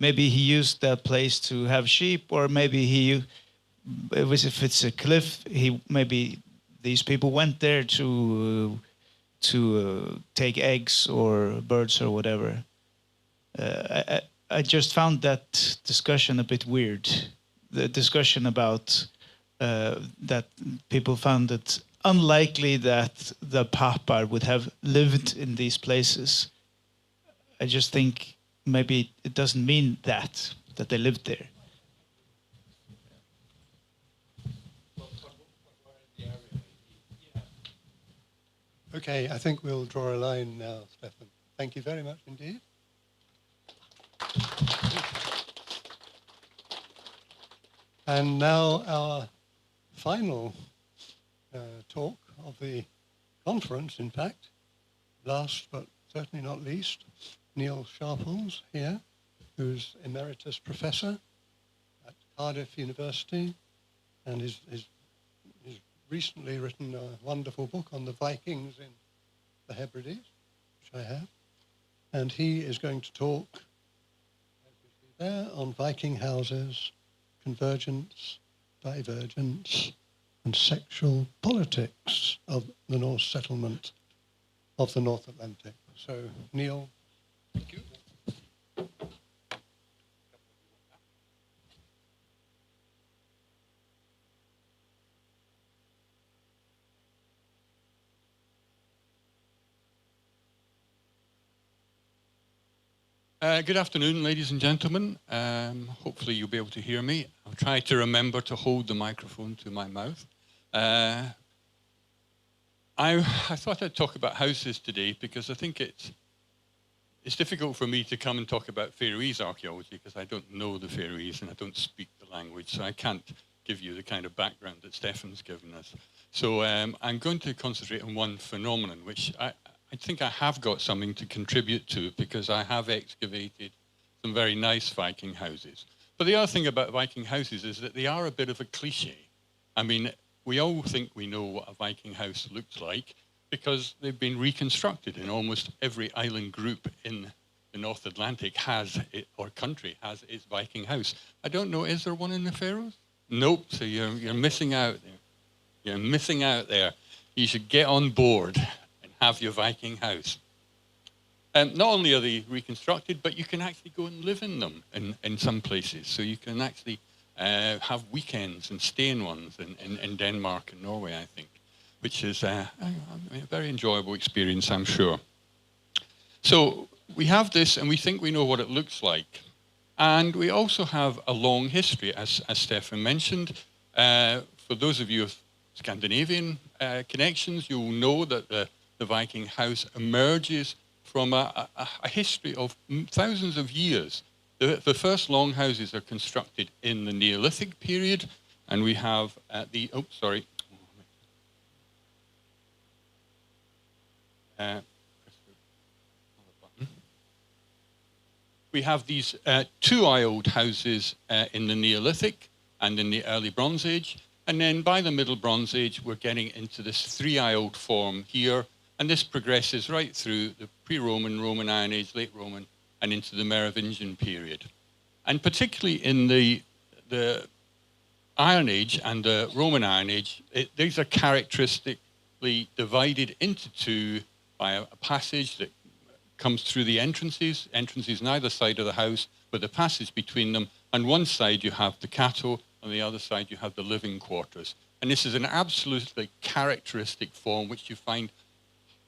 Maybe he used that place to have sheep, or maybe if it's a cliff, maybe these people went there to take eggs or birds or whatever. I just found that discussion a bit weird. The discussion about that people found it unlikely that the Papar would have lived in these places. I just think maybe it doesn't mean that they lived there. Okay, I think we'll draw a line now, Steffen. Thank you very much indeed. And now our final talk of the conference, in fact, last but certainly not least, Neil Sharples here, who's Emeritus Professor at Cardiff University, and he's recently written a wonderful book on the Vikings in the Hebrides, which I have, and he is going to talk, as we see there, on Viking houses, convergence, divergence, and sexual politics of the Norse settlement of the North Atlantic. So, Neil, thank you. Good afternoon, ladies and gentlemen. Hopefully you'll be able to hear me. I'll try to remember to hold the microphone to my mouth. I thought I'd talk about houses today because I think it's difficult for me to come and talk about Faroese archaeology because I don't know the Faroese and I don't speak the language, so I can't give you the kind of background that Steffen's given us. So I'm going to concentrate on one phenomenon, which I think I have got something to contribute to because I have excavated some very nice Viking houses. But the other thing about Viking houses is that they are a bit of a cliche. I mean, we all think we know what a Viking house looks like because they've been reconstructed, and almost every island group in the North Atlantic has it, or country has its Viking house. I don't know, is there one in the Faroes? Nope, so you're missing out there. You're missing out there. You should get on board and have your Viking house. Not only are they reconstructed, but you can actually go and live in them in some places. So you can actually have weekends and stay in ones in Denmark and Norway, I think, which is a very enjoyable experience, I'm sure. So we have this, and we think we know what it looks like. And we also have a long history, as Steffen mentioned. For those of you with Scandinavian connections, you'll know that the Viking house emerges from a history of thousands of years. The first longhouses are constructed in the Neolithic period, and we have we have these two-aisled houses in the Neolithic and in the early Bronze Age. And then by the Middle Bronze Age, we're getting into this three-aisled form here. And this progresses right through the pre-Roman, Roman Iron Age, late Roman, and into the Merovingian period. And particularly in the Iron Age and the Roman Iron Age, these are characteristically divided into two by a passage that comes through the entrances on either side of the house, with a passage between them, On one side, you have the cattle. On the other side, you have the living quarters. And this is an absolutely characteristic form which you find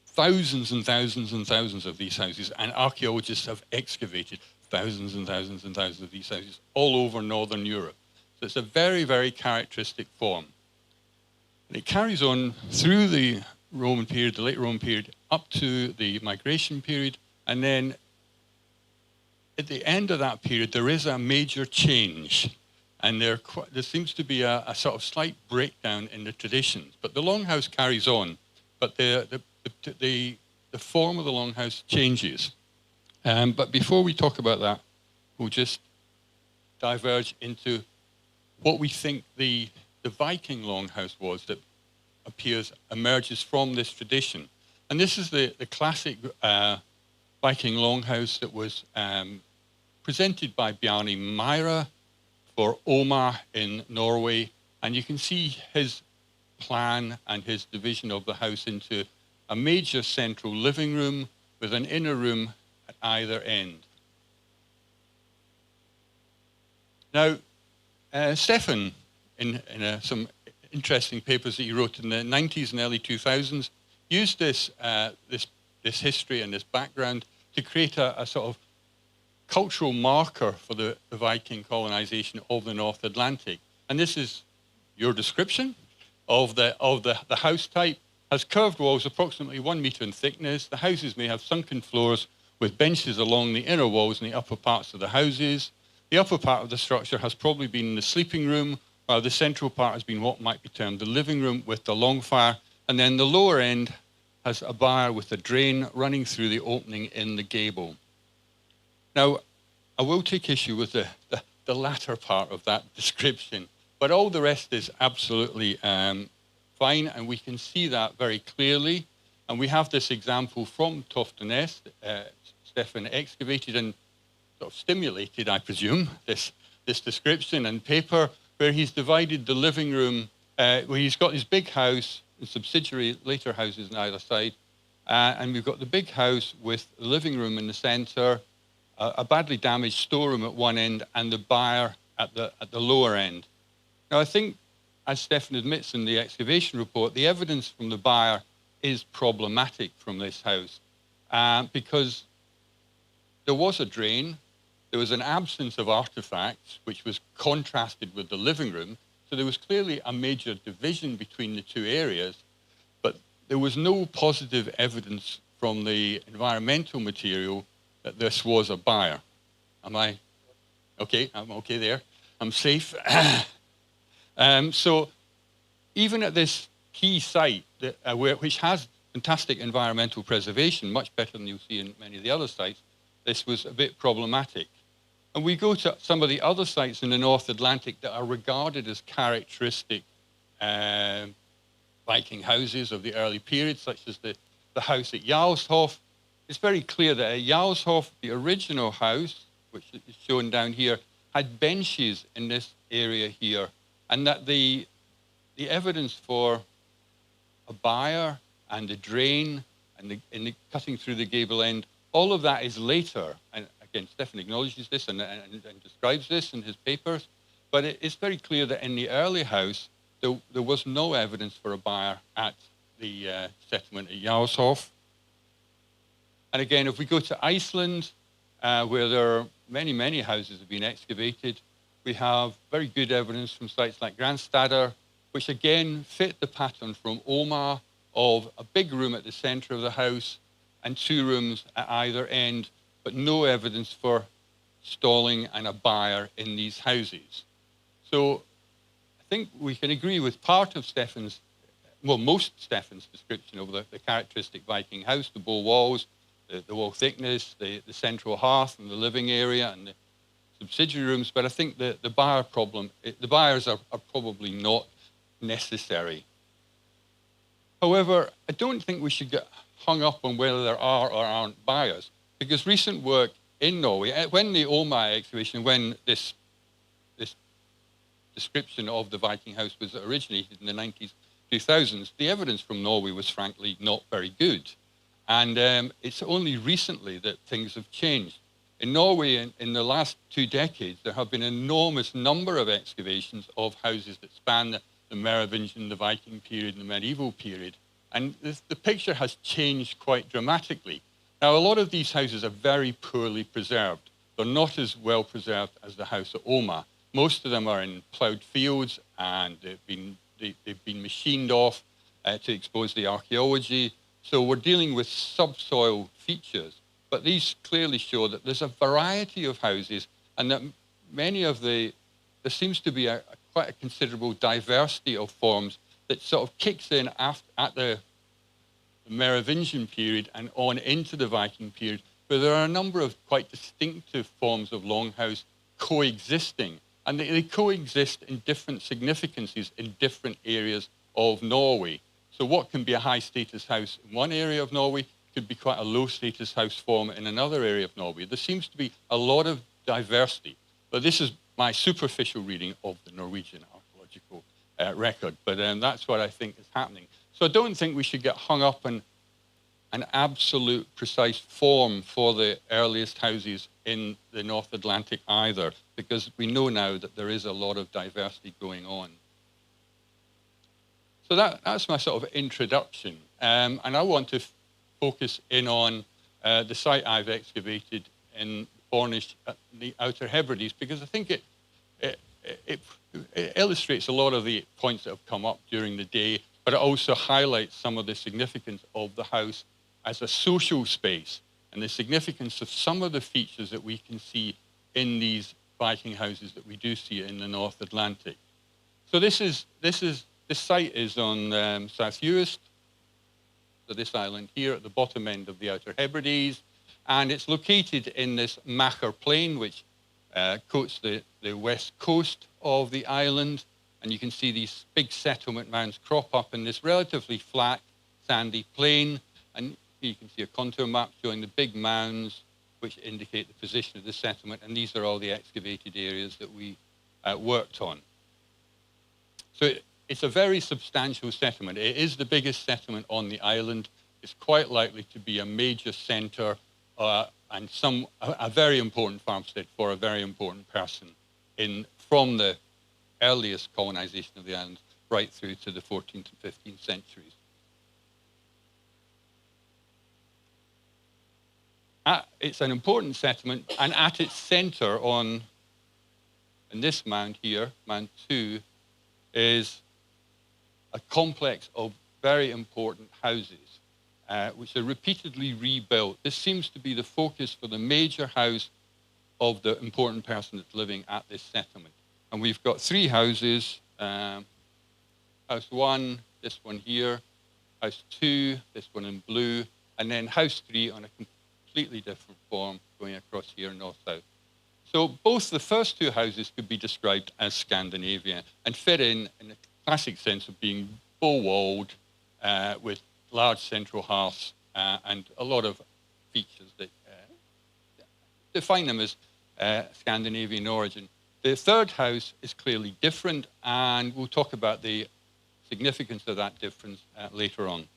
thousands and thousands and thousands of these houses. And archaeologists have excavated thousands and thousands and thousands of these houses all over Northern Europe. So it's a very, very characteristic form. And it carries on through the Roman period, the late Roman period, up to the migration period. And then at the end of that period, there is a major change. And there seems to be a sort of slight breakdown in the traditions. But the longhouse carries on. But the form of the longhouse changes. But before we talk about that, we'll just diverge into what we think the Viking longhouse was that emerges from this tradition. And this is the classic Viking longhouse that was presented by Bjarni Myhra for Oma in Norway. And you can see his plan and his division of the house into a major central living room with an inner room at either end. Now, Steffen, in some interesting papers that he wrote in the 90s and early 2000s, used this history and this background to create a sort of cultural marker for the Viking colonization of the North Atlantic. And this is your description of the house type. Has curved walls approximately 1 meter in thickness. The houses may have sunken floors with benches along the inner walls and the upper parts of the houses. The upper part of the structure has probably been the sleeping room, while the central part has been what might be termed the living room with the long fire. And then the lower end has a byre with a drain running through the opening in the gable. Now, I will take issue with the latter part of that description, but all the rest is absolutely fine, and we can see that very clearly. And we have this example from Toftanes, Steffen excavated and sort of stimulated, I presume, this description and paper, where he's divided the living room, where he's got his big house and subsidiary later houses on either side, and we've got the big house with the living room in the center, a badly damaged storeroom at one end, and the byre at the lower end. Now, I think, as Steffen admits in the excavation report, the evidence from the byre is problematic from this house because there was a drain, there was an absence of artifacts, which was contrasted with the living room. So there was clearly a major division between the two areas, but there was no positive evidence from the environmental material that this was a byre. Am I okay? I'm okay there. I'm safe. So even at this key site, which has fantastic environmental preservation, much better than you'll see in many of the other sites, this was a bit problematic. And we go to some of the other sites in the North Atlantic that are regarded as characteristic Viking houses of the early period, such as the house at Jarlshof. It's very clear that at Jarlshof, the original house, which is shown down here, had benches in this area here, and that the evidence for a byre and a drain and the cutting through the gable end, all of that is later. And again, Steffen acknowledges this and describes this in his papers, but it's very clear that in the early house, there was no evidence for a byre at the settlement at Jarlshof. And again, if we go to Iceland, where there are many, many houses have been excavated, we have very good evidence from sites like Granstadr, which again fit the pattern from Oma of a big room at the center of the house and two rooms at either end, but no evidence for stalling and a byre in these houses. So I think we can agree with part of Steffen's, well, most Steffen's description of the characteristic Viking house, the bow walls, the wall thickness, the central hearth and the living area and the subsidiary rooms, but I think the byre problem, the byres are probably not necessary. However, I don't think we should get hung up on whether there are or aren't byres, because recent work in Norway, when the Oma excavation, when this description of the Viking house was originated in the 90s, 2000s, the evidence from Norway was frankly not very good. And it's only recently that things have changed. In Norway, in the last 2 decades, there have been an enormous number of excavations of houses that span the Merovingian, the Viking period, and the medieval period. And the picture has changed quite dramatically. Now, a lot of these houses are very poorly preserved. They're not as well preserved as the house at Oma. Most of them are in ploughed fields, and they've been machined off to expose the archaeology. So we're dealing with subsoil features. But these clearly show that there's a variety of houses, and that there seems to be quite a considerable diversity of forms that sort of kicks in at the Merovingian period and on into the Viking period, where there are a number of quite distinctive forms of longhouse coexisting. And they coexist in different significances in different areas of Norway. So what can be a high status house in one area of Norway could be quite a low status house form in another area of Norway. There seems to be a lot of diversity. But this is my superficial reading of the Norwegian archaeological record. But that's what I think is happening. So I don't think we should get hung up on an absolute precise form for the earliest houses in the North Atlantic either, because we know now that there is a lot of diversity going on. So that's my sort of introduction. And I want to focus in on the site I've excavated in Bornais at the Outer Hebrides, because I think it illustrates a lot of the points that have come up during the day, but it also highlights some of the significance of the house as a social space and the significance of some of the features that we can see in these Viking houses that we do see in the North Atlantic. So this site is on South Uist, so this island here at the bottom end of the Outer Hebrides, and it's located in this Macher Plain, which coats the west coast of the island, and you can see these big settlement mounds crop up in this relatively flat, sandy plain, and you can see a contour map showing the big mounds which indicate the position of the settlement, and these are all the excavated areas that we worked on. So it's a very substantial settlement. It is the biggest settlement on the island. It's quite likely to be a major centre and a very important farmstead for a very important person from the earliest colonisation of the island right through to the 14th and 15th centuries. It's an important settlement, and at its centre in this mound here, mound 2, is a complex of very important houses, which are repeatedly rebuilt. This seems to be the focus for the major house of the important person that's living at this settlement. And we've got 3 houses, house 1, this one here, house 2, this one in blue, and then house 3 on a completely different form going across here north-south. So both the first 2 houses could be described as Scandinavian and fit in the classic sense of being bow-walled with large central hearths and a lot of features that define them as Scandinavian origin. The third house is clearly different, and we'll talk about the significance of that difference later on.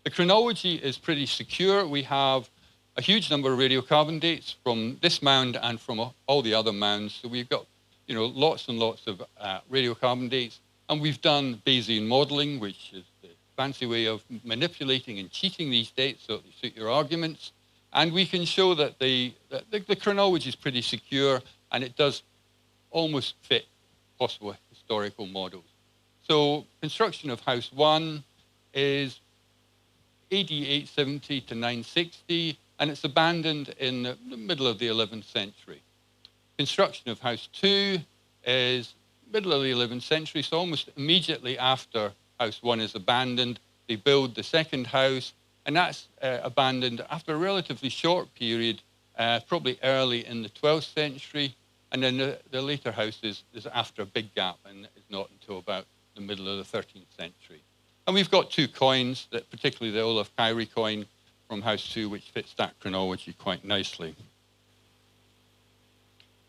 The chronology is pretty secure. We have a huge number of radiocarbon dates from this mound and from all the other mounds. So we've got, lots and lots of radiocarbon dates. And we've done Bayesian modeling, which is the fancy way of manipulating and cheating these dates so that they suit your arguments. And we can show that the chronology is pretty secure, and it does almost fit possible historical models. So construction of house 1 is AD 870 to 960, and it's abandoned in the middle of the 11th century. Construction of house 2 is middle of the 11th century, so almost immediately after house 1 is abandoned, they build the second house, and that's abandoned after a relatively short period, probably early in the 12th century, and then the later house is after a big gap, and it's not until about the middle of the 13th century. And we've got 2 coins, particularly the Olaf Kyrie coin from house 2, which fits that chronology quite nicely.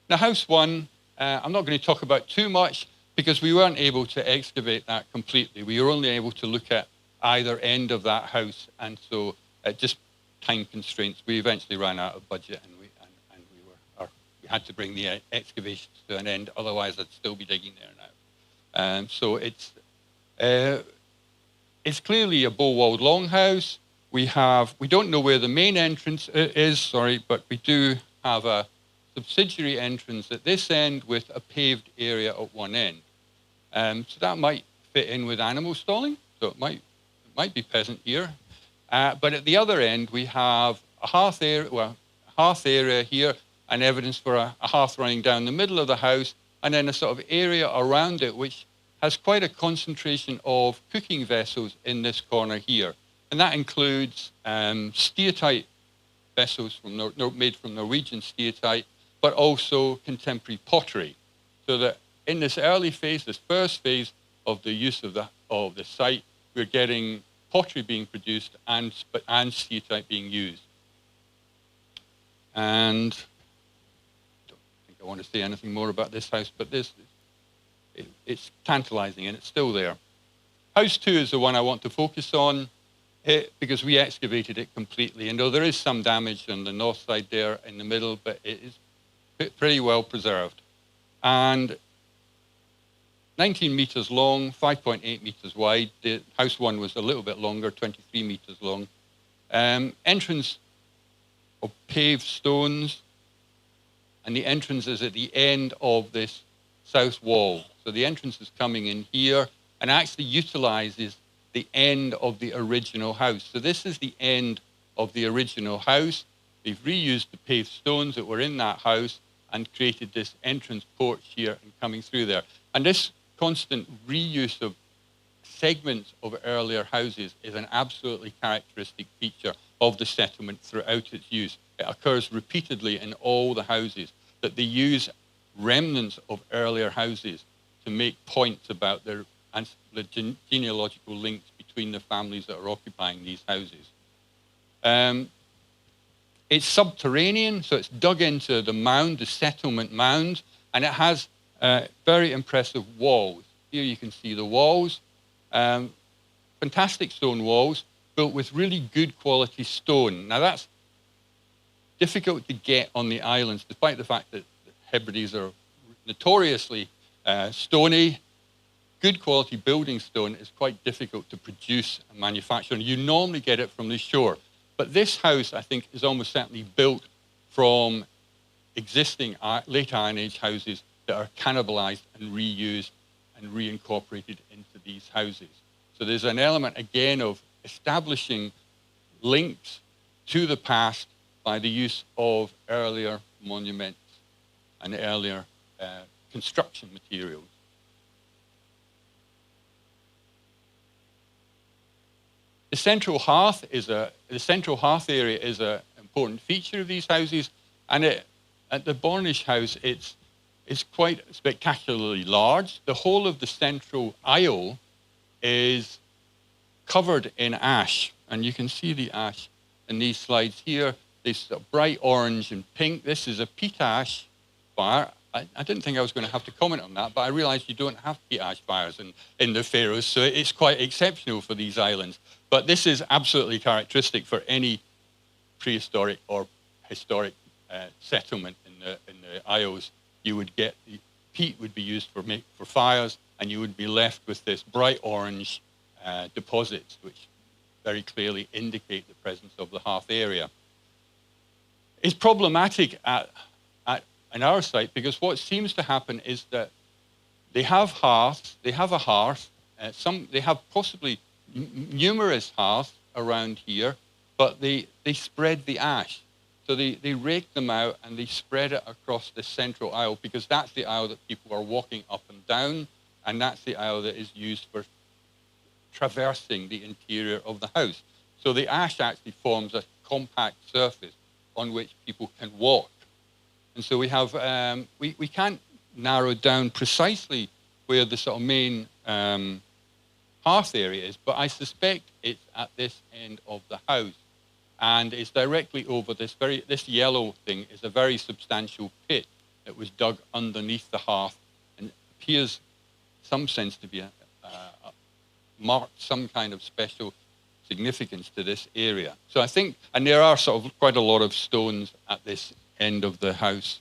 Now, house 1, I'm not going to talk about too much because we weren't able to excavate that completely. We were only able to look at either end of that house, and so just time constraints, we eventually ran out of budget, and we had to bring the excavations to an end. Otherwise, I'd still be digging there now. So it's clearly a bow-walled longhouse. We don't know where the main entrance is, but we do have a subsidiary entrance at this end with a paved area at one end. So that might fit in with animal stalling. So it might be peasant here. But at the other end, we have a hearth area here, and evidence for a hearth running down the middle of the house, and then a sort of area around it which has quite a concentration of cooking vessels in this corner here. And that includes steatite vessels made from Norwegian steatite, but also contemporary pottery. So that in this early phase, this first phase of the use of the site, we're getting pottery being produced and steatite being used. And I don't think I want to say anything more about this house, but it's tantalizing, and it's still there. House 2 is the one I want to focus on, because we excavated it completely. And though there is some damage on the north side there in the middle, but it is pretty well preserved. And 19 meters long, 5.8 meters wide. The house 1 was a little bit longer, 23 meters long. Entrance of paved stones, and the entrance is at the end of this south wall. So the entrance is coming in here and actually utilizes the end of the original house. So this is the end of the original house. They've reused the paved stones that were in that house and created this entrance porch here and coming through there. And this constant reuse of segments of earlier houses is an absolutely characteristic feature of the settlement throughout its use. It occurs repeatedly in all the houses, that they use remnants of earlier houses to make points about the genealogical links between the families that are occupying these houses. It's subterranean, so it's dug into the mound, the settlement mound, and it has very impressive walls. Here you can see the walls, fantastic stone walls, built with really good quality stone. Now that's difficult to get on the islands, despite the fact that the Hebrides are notoriously stony. Good quality building stone is quite difficult to produce and manufacture, and you normally get it from the shore. But this house, I think, is almost certainly built from existing late Iron Age houses that are cannibalized and reused and reincorporated into these houses. So there's an element, again, of establishing links to the past by the use of earlier monuments and earlier construction materials. The central hearth area is an important feature of these houses, and at the Bornais house, it's quite spectacularly large. The whole of the central aisle is covered in ash, and you can see the ash in these slides here. This bright orange and pink. This is a peat ash fire. I didn't think I was going to have to comment on that, but I realized you don't have peat ash fires in the Faroes, so it's quite exceptional for these islands. But this is absolutely characteristic for any prehistoric or historic settlement in the Isles. You would get, peat would be used for fires, and you would be left with this bright orange deposits, which very clearly indicate the presence of the hearth area. It's problematic in our site, because what seems to happen is that they have hearths, they have a hearth, they have possibly numerous hearths around here, but they spread the ash. So they rake them out and they spread it across the central aisle, because that's the aisle that people are walking up and down, and that's the aisle that is used for traversing the interior of the house. So the ash actually forms a compact surface on which people can walk. And so we have, we can't narrow down precisely where the sort of main hearth area is, but I suspect it's at this end of the house. And it's directly over this yellow thing is a very substantial pit that was dug underneath the hearth, and appears, some sense, to be marked some kind of special significance to this area. So I think, and there are sort of quite a lot of stones at this end of the house,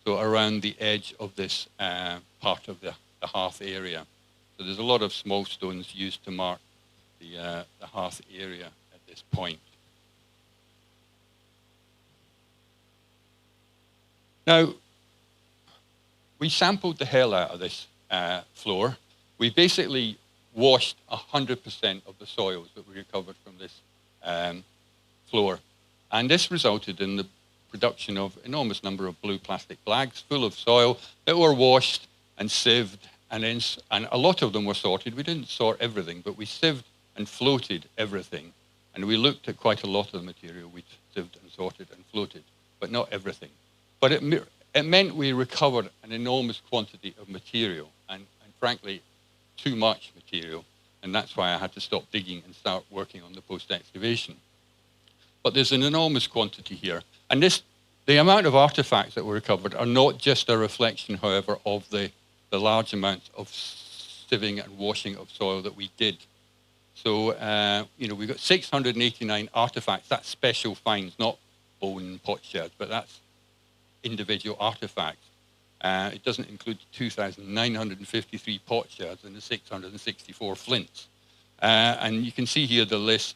so around the edge of this part of the hearth area. So there's a lot of small stones used to mark the hearth area at this point. Now, we sampled the hell out of this floor. We basically washed 100% of the soils that we recovered from this floor. And this resulted in the production of an enormous number of blue plastic bags full of soil that were washed and sieved, and a lot of them were sorted. We didn't sort everything, but we sieved and floated everything. And we looked at quite a lot of the material we sieved and sorted and floated, but not everything. But it meant we recovered an enormous quantity of material, and frankly, too much material. And that's why I had to stop digging and start working on the post-excavation. But there's an enormous quantity here. And the amount of artifacts that were recovered are not just a reflection, however, of the large amounts of sieving and washing of soil that we did. So, we've got 689 artifacts. That's special finds, not bone potsherds, but that's individual artifacts. It doesn't include 2,953 potsherds and the 664 flints. And you can see here the list: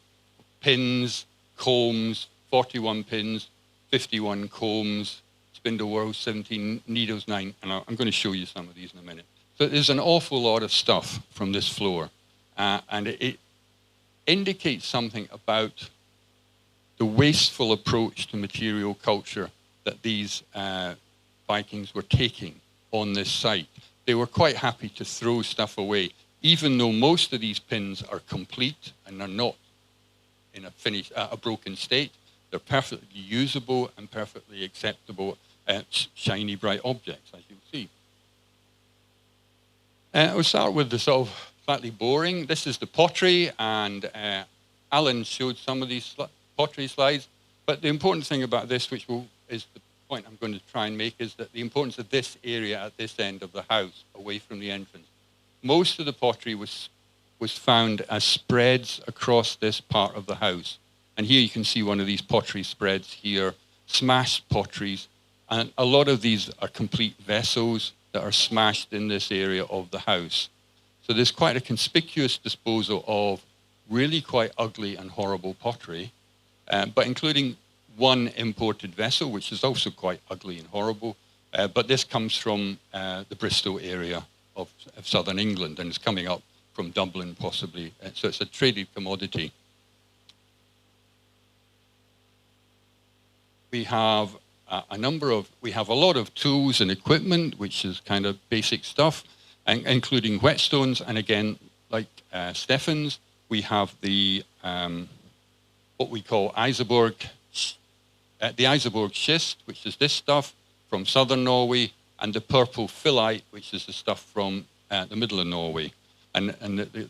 pins, combs, 41 pins, 51 combs, spindle whorls, 17, needles 9. And I'm going to show you some of these in a minute. So there's an awful lot of stuff from this floor. And it indicates something about the wasteful approach to material culture that these Vikings were taking on this site. They were quite happy to throw stuff away, even though most of these pins are complete and are not in a broken state. They're perfectly usable and perfectly acceptable shiny, bright objects, as you'll see. We'll start with the sort of slightly boring. This is the pottery, and Alan showed some of these pottery slides. But the important thing about this, which is the point I'm going to try and make, is that the importance of this area at this end of the house, away from the entrance. Most of the pottery was found as spreads across this part of the house. And here you can see one of these pottery spreads here, smashed potteries. And a lot of these are complete vessels that are smashed in this area of the house. So there's quite a conspicuous disposal of really quite ugly and horrible pottery, but including one imported vessel, which is also quite ugly and horrible. But this comes from the Bristol area of southern England, and it's coming up from Dublin, possibly. So it's a traded commodity. We have a lot of tools and equipment, which is kind of basic stuff, including whetstones. And again, like Steffen's, we have the what we call Iseborg, the Iseborg schist, which is this stuff from southern Norway, and the purple phyllite, which is the stuff from the middle of Norway. And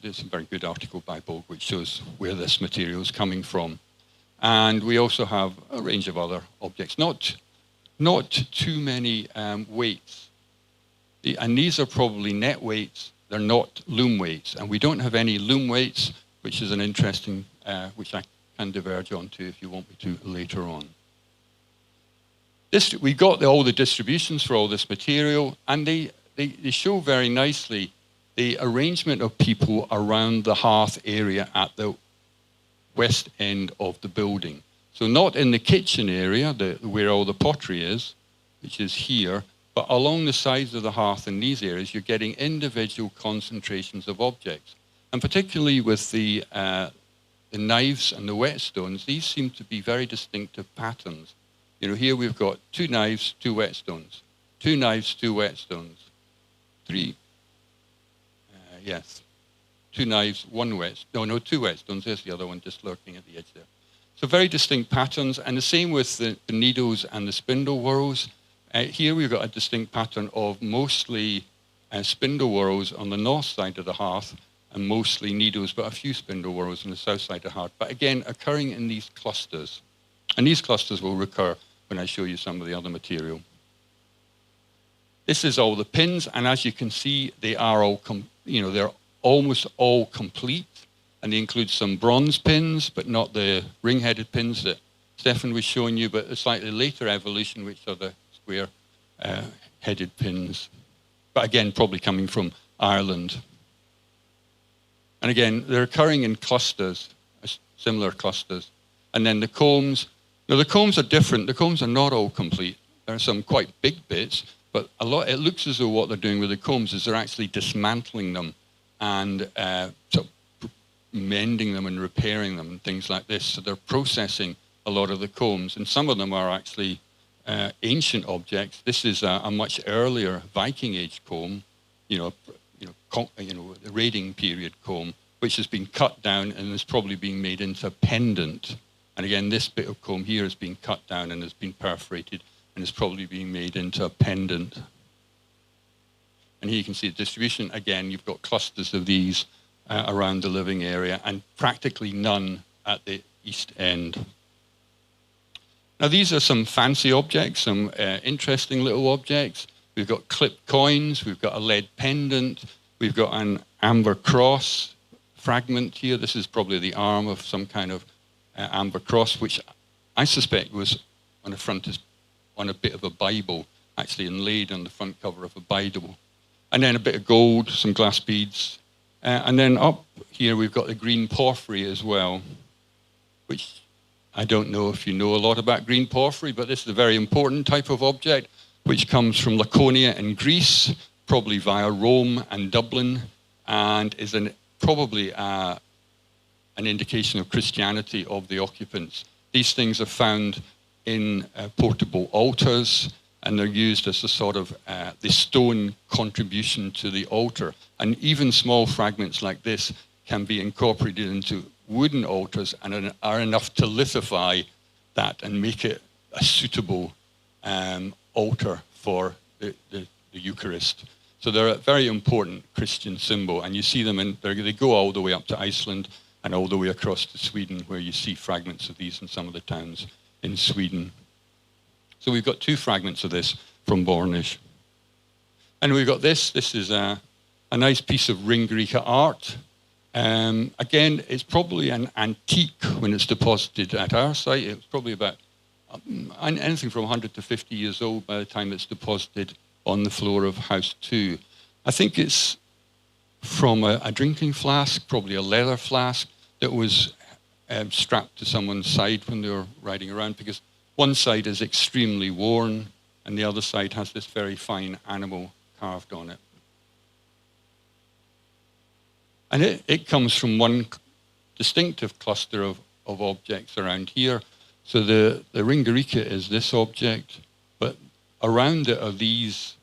there's a very good article by Borg which shows where this material is coming from. And we also have a range of other objects, not too many weights. And these are probably net weights. They're not loom weights. And we don't have any loom weights, which is an interesting, which I can diverge onto if you want me to later on. We got all the distributions for all this material, and they show very nicely the arrangement of people around the hearth area at the west end of the building. So not in the kitchen area, where all the pottery is, which is here, but along the sides of the hearth in these areas, you're getting individual concentrations of objects. And particularly with the knives and the whetstones, these seem to be very distinctive patterns. Here we've got 2 knives, 2 whetstones, 2 knives, 2 whetstones, 3, yes, 2 knives, 1 whetstone, no, 2 whetstones, there's the other one just lurking at the edge there. So very distinct patterns, and the same with the needles and the spindle whorls. Here we've got a distinct pattern of mostly spindle whorls on the north side of the hearth, and mostly needles, but a few spindle whorls on the south side of the hearth, but again, occurring in these clusters. And these clusters will recur when I show you some of the other material. This is all the pins, and as you can see, they are all, they're almost all complete. and they include some bronze pins, but not the ring-headed pins that Steffen was showing you, but a slightly later evolution, which are the square-headed pins. But again, probably coming from Ireland. And again, they're occurring in clusters, similar clusters. And then the combs. Now, the combs are different. The combs are not all complete. There are some quite big bits, but it looks as though what they're doing with the combs is they're actually dismantling them and sort of mending them and repairing them and things like this. So they're processing a lot of the combs, and some of them are actually ancient objects. This is a much earlier Viking-Age comb, the raiding period comb, which has been cut down and is probably being made into a pendant. And again, this bit of comb here has been cut down and has been perforated and is probably being made into a pendant. And here you can see the distribution. Again, you've got clusters of these around the living area and practically none at the east end. Now, these are some fancy objects, some interesting little objects. We've got clipped coins, we've got a lead pendant, we've got an amber cross fragment here. This is probably the arm of some kind of amber cross, which I suspect was on the front on a bit of a Bible, actually inlaid on the front cover of a Bible. And then a bit of gold, some glass beads. And then up here we've got the green porphyry as well, which I don't know if you know a lot about green porphyry, but this is a very important type of object which comes from Laconia in Greece, probably via Rome and Dublin, and is probably an indication of Christianity of the occupants. These things are found in portable altars, and they're used as a sort of the stone contribution to the altar. And even small fragments like this can be incorporated into wooden altars and are enough to lithify that and make it a suitable altar for the Eucharist. So they're a very important Christian symbol, and you see them they go all the way up to Iceland and all the way across to Sweden, where you see fragments of these in some of the towns in Sweden. So we've got two fragments of this from Bornais. And we've got this. This is a nice piece of Ringerike art. Again, it's probably an antique when it's deposited at our site. It's probably about anything from 100 to 50 years old by the time it's deposited on the floor of House 2. I think it's from a drinking flask, probably a leather flask, that was strapped to someone's side when they were riding around, because one side is extremely worn and the other side has this very fine animal carved on it. And it comes from one distinctive cluster of objects around here. So the Ringerike is this object, but around it are these,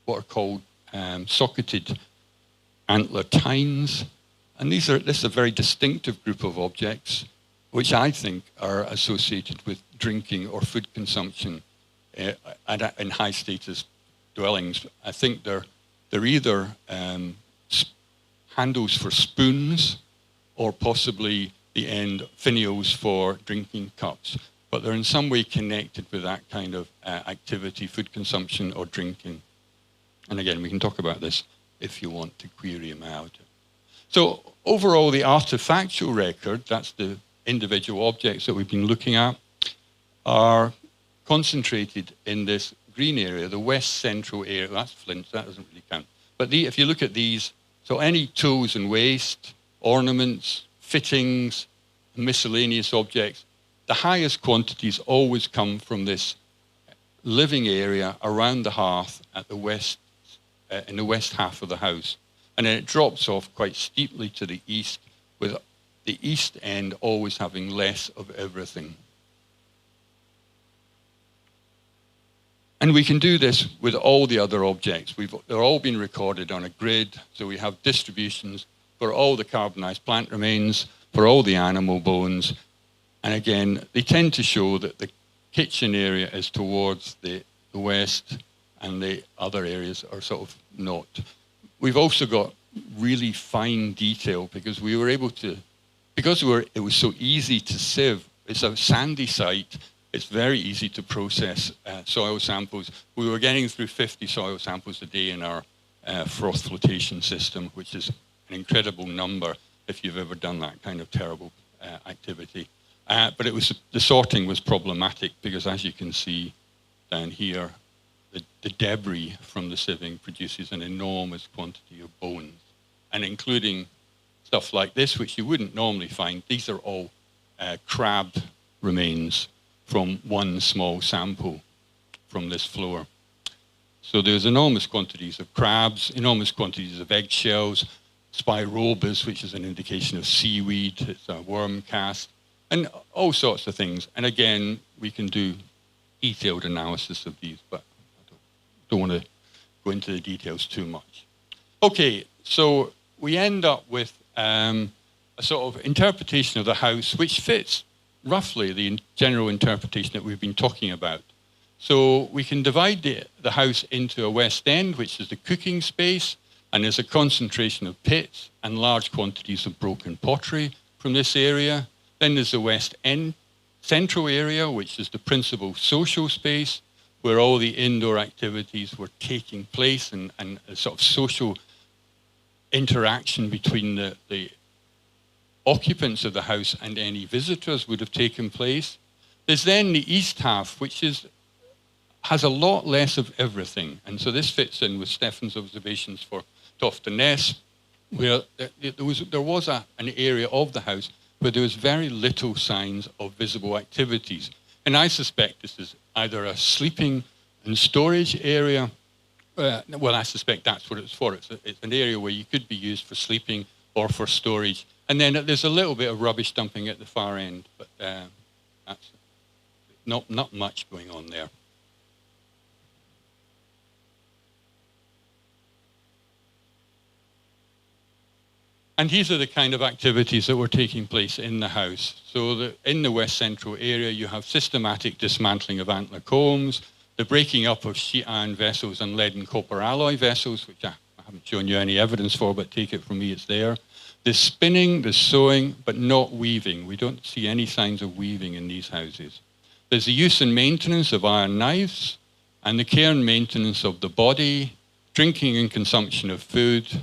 what are called socketed antler tines. And this is a very distinctive group of objects, which I think are associated with drinking or food consumption in high status dwellings. I think they're either handles for spoons, or possibly the end finials for drinking cups. But they're in some way connected with that kind of activity, food consumption or drinking. And again, we can talk about this if you want to query them out. So overall, the artifactual record, that's the individual objects that we've been looking at, are concentrated in this green area, the west central area. That's Flint, that doesn't really count. But if you look at these, so any tools and waste, ornaments, fittings, miscellaneous objects, the highest quantities always come from this living area around the hearth at the west, in the west half of the house. And then it drops off quite steeply to the east, with the east end always having less of everything. And we can do this with all the other objects. They're all been recorded on a grid, so we have distributions for all the carbonized plant remains, for all the animal bones. And again, they tend to show that the kitchen area is towards the west and the other areas are sort of not. We've also got really fine detail because we were able to, it was so easy to sieve. It's a sandy site. It's very easy to process soil samples. We were getting through 50 soil samples a day in our froth flotation system, which is an incredible number. if you've ever done that kind of terrible activity. But the sorting was problematic because, as you can see down here, the debris from the sieving produces an enormous quantity of bones, and including stuff like this, which you wouldn't normally find. These are all crab remains from one small sample from this floor. So there's enormous quantities of crabs, enormous quantities of eggshells, spirobas, which is an indication of seaweed, it's a worm cast, and all sorts of things. And again, we can do detailed analysis of these, but I don't want to go into the details too much. Okay, so we end up with a sort of interpretation of the house which fits roughly the general interpretation that we've been talking about. So we can divide the house into a west end, which is the cooking space, and there's a concentration of pits and large quantities of broken pottery from this area. Then there's the west end central area, which is the principal social space, where all the indoor activities were taking place, and a sort of social interaction between the occupants of the house and any visitors would have taken place. There's then the east half, which has a lot less of everything. And so this fits in with Steffen's observations for Toftanes, where there was an area of the house where there was very little signs of visible activities. And I suspect this is either a sleeping and storage area. Well, I suspect that's what it's for. It's an area where you could be used for sleeping or for storage. And then there's a little bit of rubbish dumping at the far end, but that's not much going on there. And these are the kind of activities that were taking place in the house. So in the west central area, you have systematic dismantling of antler combs, the breaking up of sheet iron vessels and lead and copper alloy vessels, which I haven't shown you any evidence for, but take it from me, it's there. The spinning, the sewing, but not weaving. We don't see any signs of weaving in these houses. There's the use and maintenance of iron knives, and the care and maintenance of the body, drinking and consumption of food,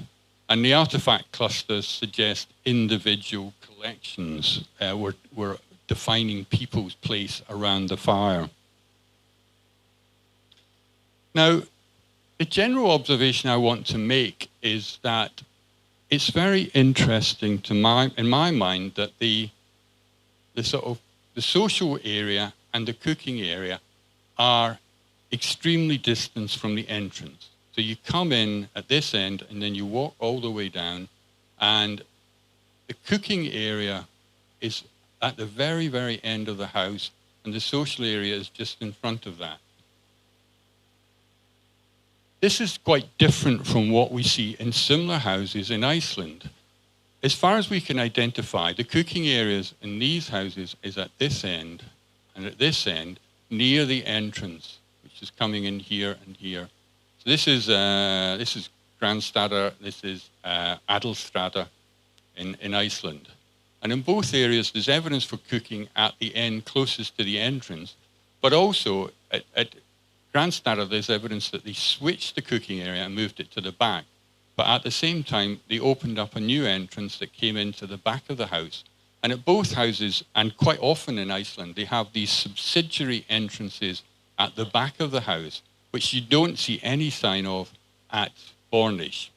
and the artifact clusters suggest individual collections were defining people's place around the fire. Now, the general observation I want to make is that it's very interesting in my mind that the social area and the cooking area are extremely distant from the entrance. So you come in at this end and then you walk all the way down, and the cooking area is at the very, very end of the house, and the social area is just in front of that. This is quite different from what we see in similar houses in Iceland. As far as we can identify, the cooking areas in these houses is at this end, and at this end, near the entrance, which is coming in here and here. This is Grandstaðir, this is Aðalstræti in Iceland. And in both areas, there's evidence for cooking at the end closest to the entrance, but also at Grandstaðir, there's evidence that they switched the cooking area and moved it to the back. But at the same time, they opened up a new entrance that came into the back of the house. And at both houses, and quite often in Iceland, they have these subsidiary entrances at the back of the house, which you don't see any sign of at Bornais.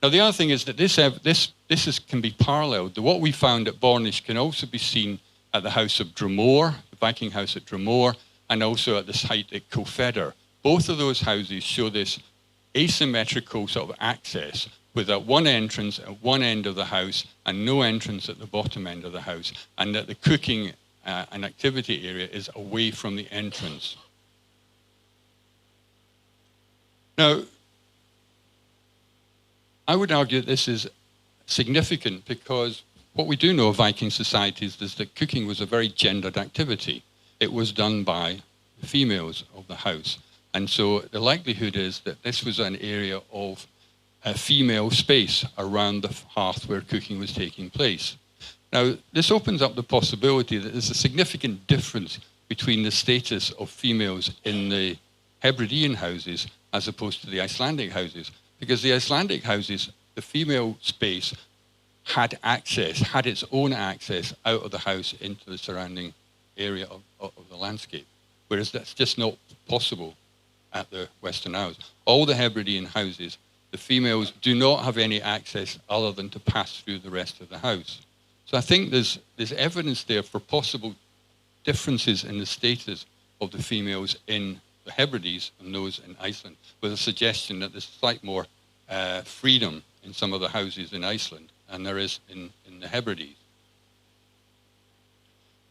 Now, the other thing is that this can be paralleled. What we found at Bornais can also be seen at the house of Dromore, the Viking house at Dromore, and also at the site at Kofedder. Both of those houses show this asymmetrical sort of access with that one entrance at one end of the house and no entrance at the bottom end of the house, and that the cooking and activity area is away from the entrance. Now, I would argue that this is significant because what we do know of Viking societies is that cooking was a very gendered activity. It was done by the females of the house. And so the likelihood is that this was an area of a female space around the hearth where cooking was taking place. Now, this opens up the possibility that there's a significant difference between the status of females in the Hebridean houses as opposed to the Icelandic houses. Because the Icelandic houses, the female space had its own access out of the house into the surrounding area of the landscape, whereas that's just not possible at the Western Isles. All the Hebridean houses, the females do not have any access other than to pass through the rest of the house. So I think there's evidence there for possible differences in the status of the females in the Hebrides and those in Iceland, with a suggestion that there's slight more freedom in some of the houses in Iceland than there is in the Hebrides.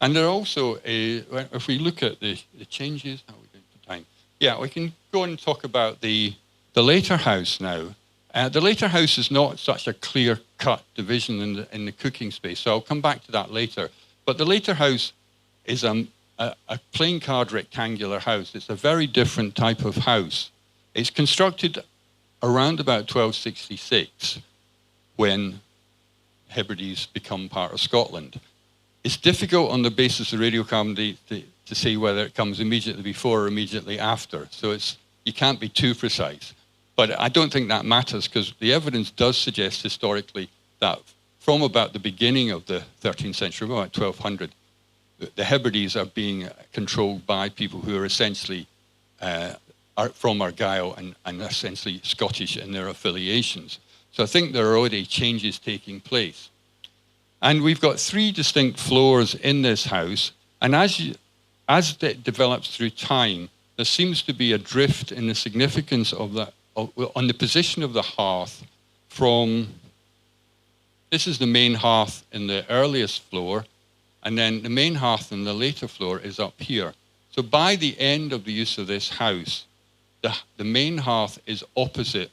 And there are also, if we look at the changes, how are we doing for time? Yeah, we can go and talk about the later house now. The later house is not such a clear-cut division in the cooking space, so I'll come back to that later. But the later house is a plain card rectangular house. It's a very different type of house. It's constructed around about 1266, when Hebrides become part of Scotland. It's difficult on the basis of radiocarbon dating to say whether it comes immediately before or immediately after. So you can't be too precise. But I don't think that matters, because the evidence does suggest historically that from about the beginning of the 13th century, about 1200, the Hebrides are being controlled by people who are essentially are from Argyll and essentially Scottish in their affiliations. So I think there are already changes taking place. And we've got 3 distinct floors in this house, and as it develops through time, there seems to be a drift in the significance of that, on the position of the hearth from, this is the main hearth in the earliest floor, and then the main hearth in the later floor is up here. So by the end of the use of this house, the main hearth is opposite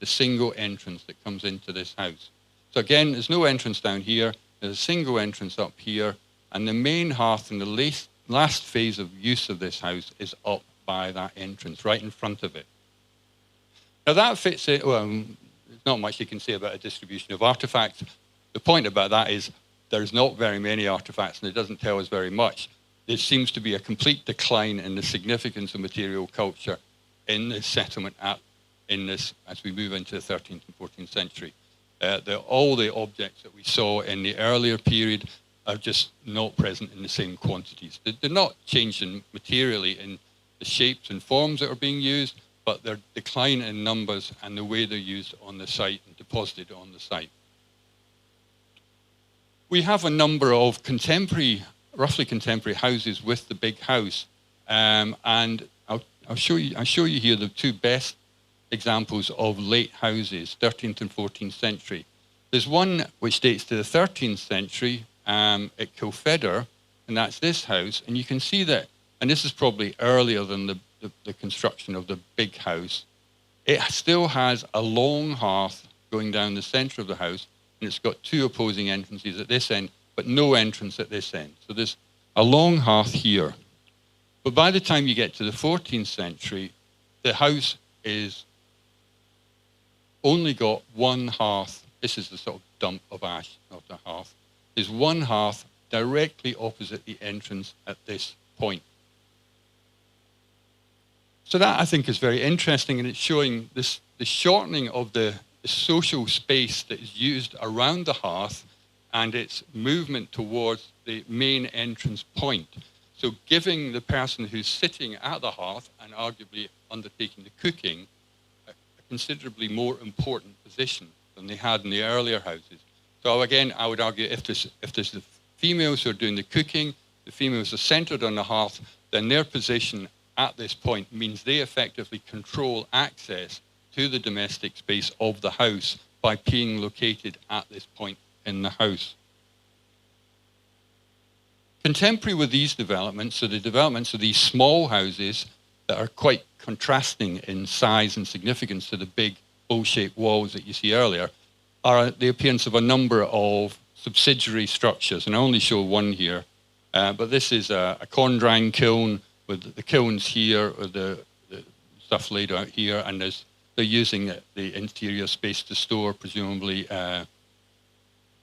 the single entrance that comes into this house. So again, there's no entrance down here, there's a single entrance up here, and the main hearth in the last phase of use of this house is up by that entrance, right in front of it. Now that fits it, well, there's not much you can say about a distribution of artifacts. The point about that is there's not very many artifacts, and it doesn't tell us very much. There seems to be a complete decline in the significance of material culture in this settlement as we move into the 13th and 14th century. All the objects that we saw in the earlier period are just not present in the same quantities. They're not changing materially in the shapes and forms that are being used, but they're declining in numbers and the way they're used on the site and deposited on the site. We have a number of roughly contemporary houses with the big house, and I'll show you here the 2 best examples of late houses, 13th and 14th century. There's one which dates to the 13th century at Kilfedder, and that's this house. And you can see that, and this is probably earlier than the construction of the big house, it still has a long hearth going down the center of the house, and it's got 2 opposing entrances at this end, but no entrance at this end. So there's a long hearth here. But by the time you get to the 14th century, the house is only got 1 hearth. This is the sort of dump of ash, not a hearth. There's 1 hearth directly opposite the entrance at this point. So that, I think, is very interesting, and it's showing the shortening of the social space that is used around the hearth and its movement towards the main entrance point. So giving the person who's sitting at the hearth and arguably undertaking the cooking a considerably more important position than they had in the earlier houses. So again, I would argue if there's the females who are doing the cooking, the females are centered on the hearth, then their position at this point means they effectively control access to the domestic space of the house by being located at this point in the house. Contemporary with these developments, so the developments of these small houses that are quite contrasting in size and significance to the big bowl-shaped walls that you see earlier, are the appearance of a number of subsidiary structures, and I only show one here. But this is a corn drying kiln with the kilns here, or the stuff laid out here, and they're using the interior space to store, presumably,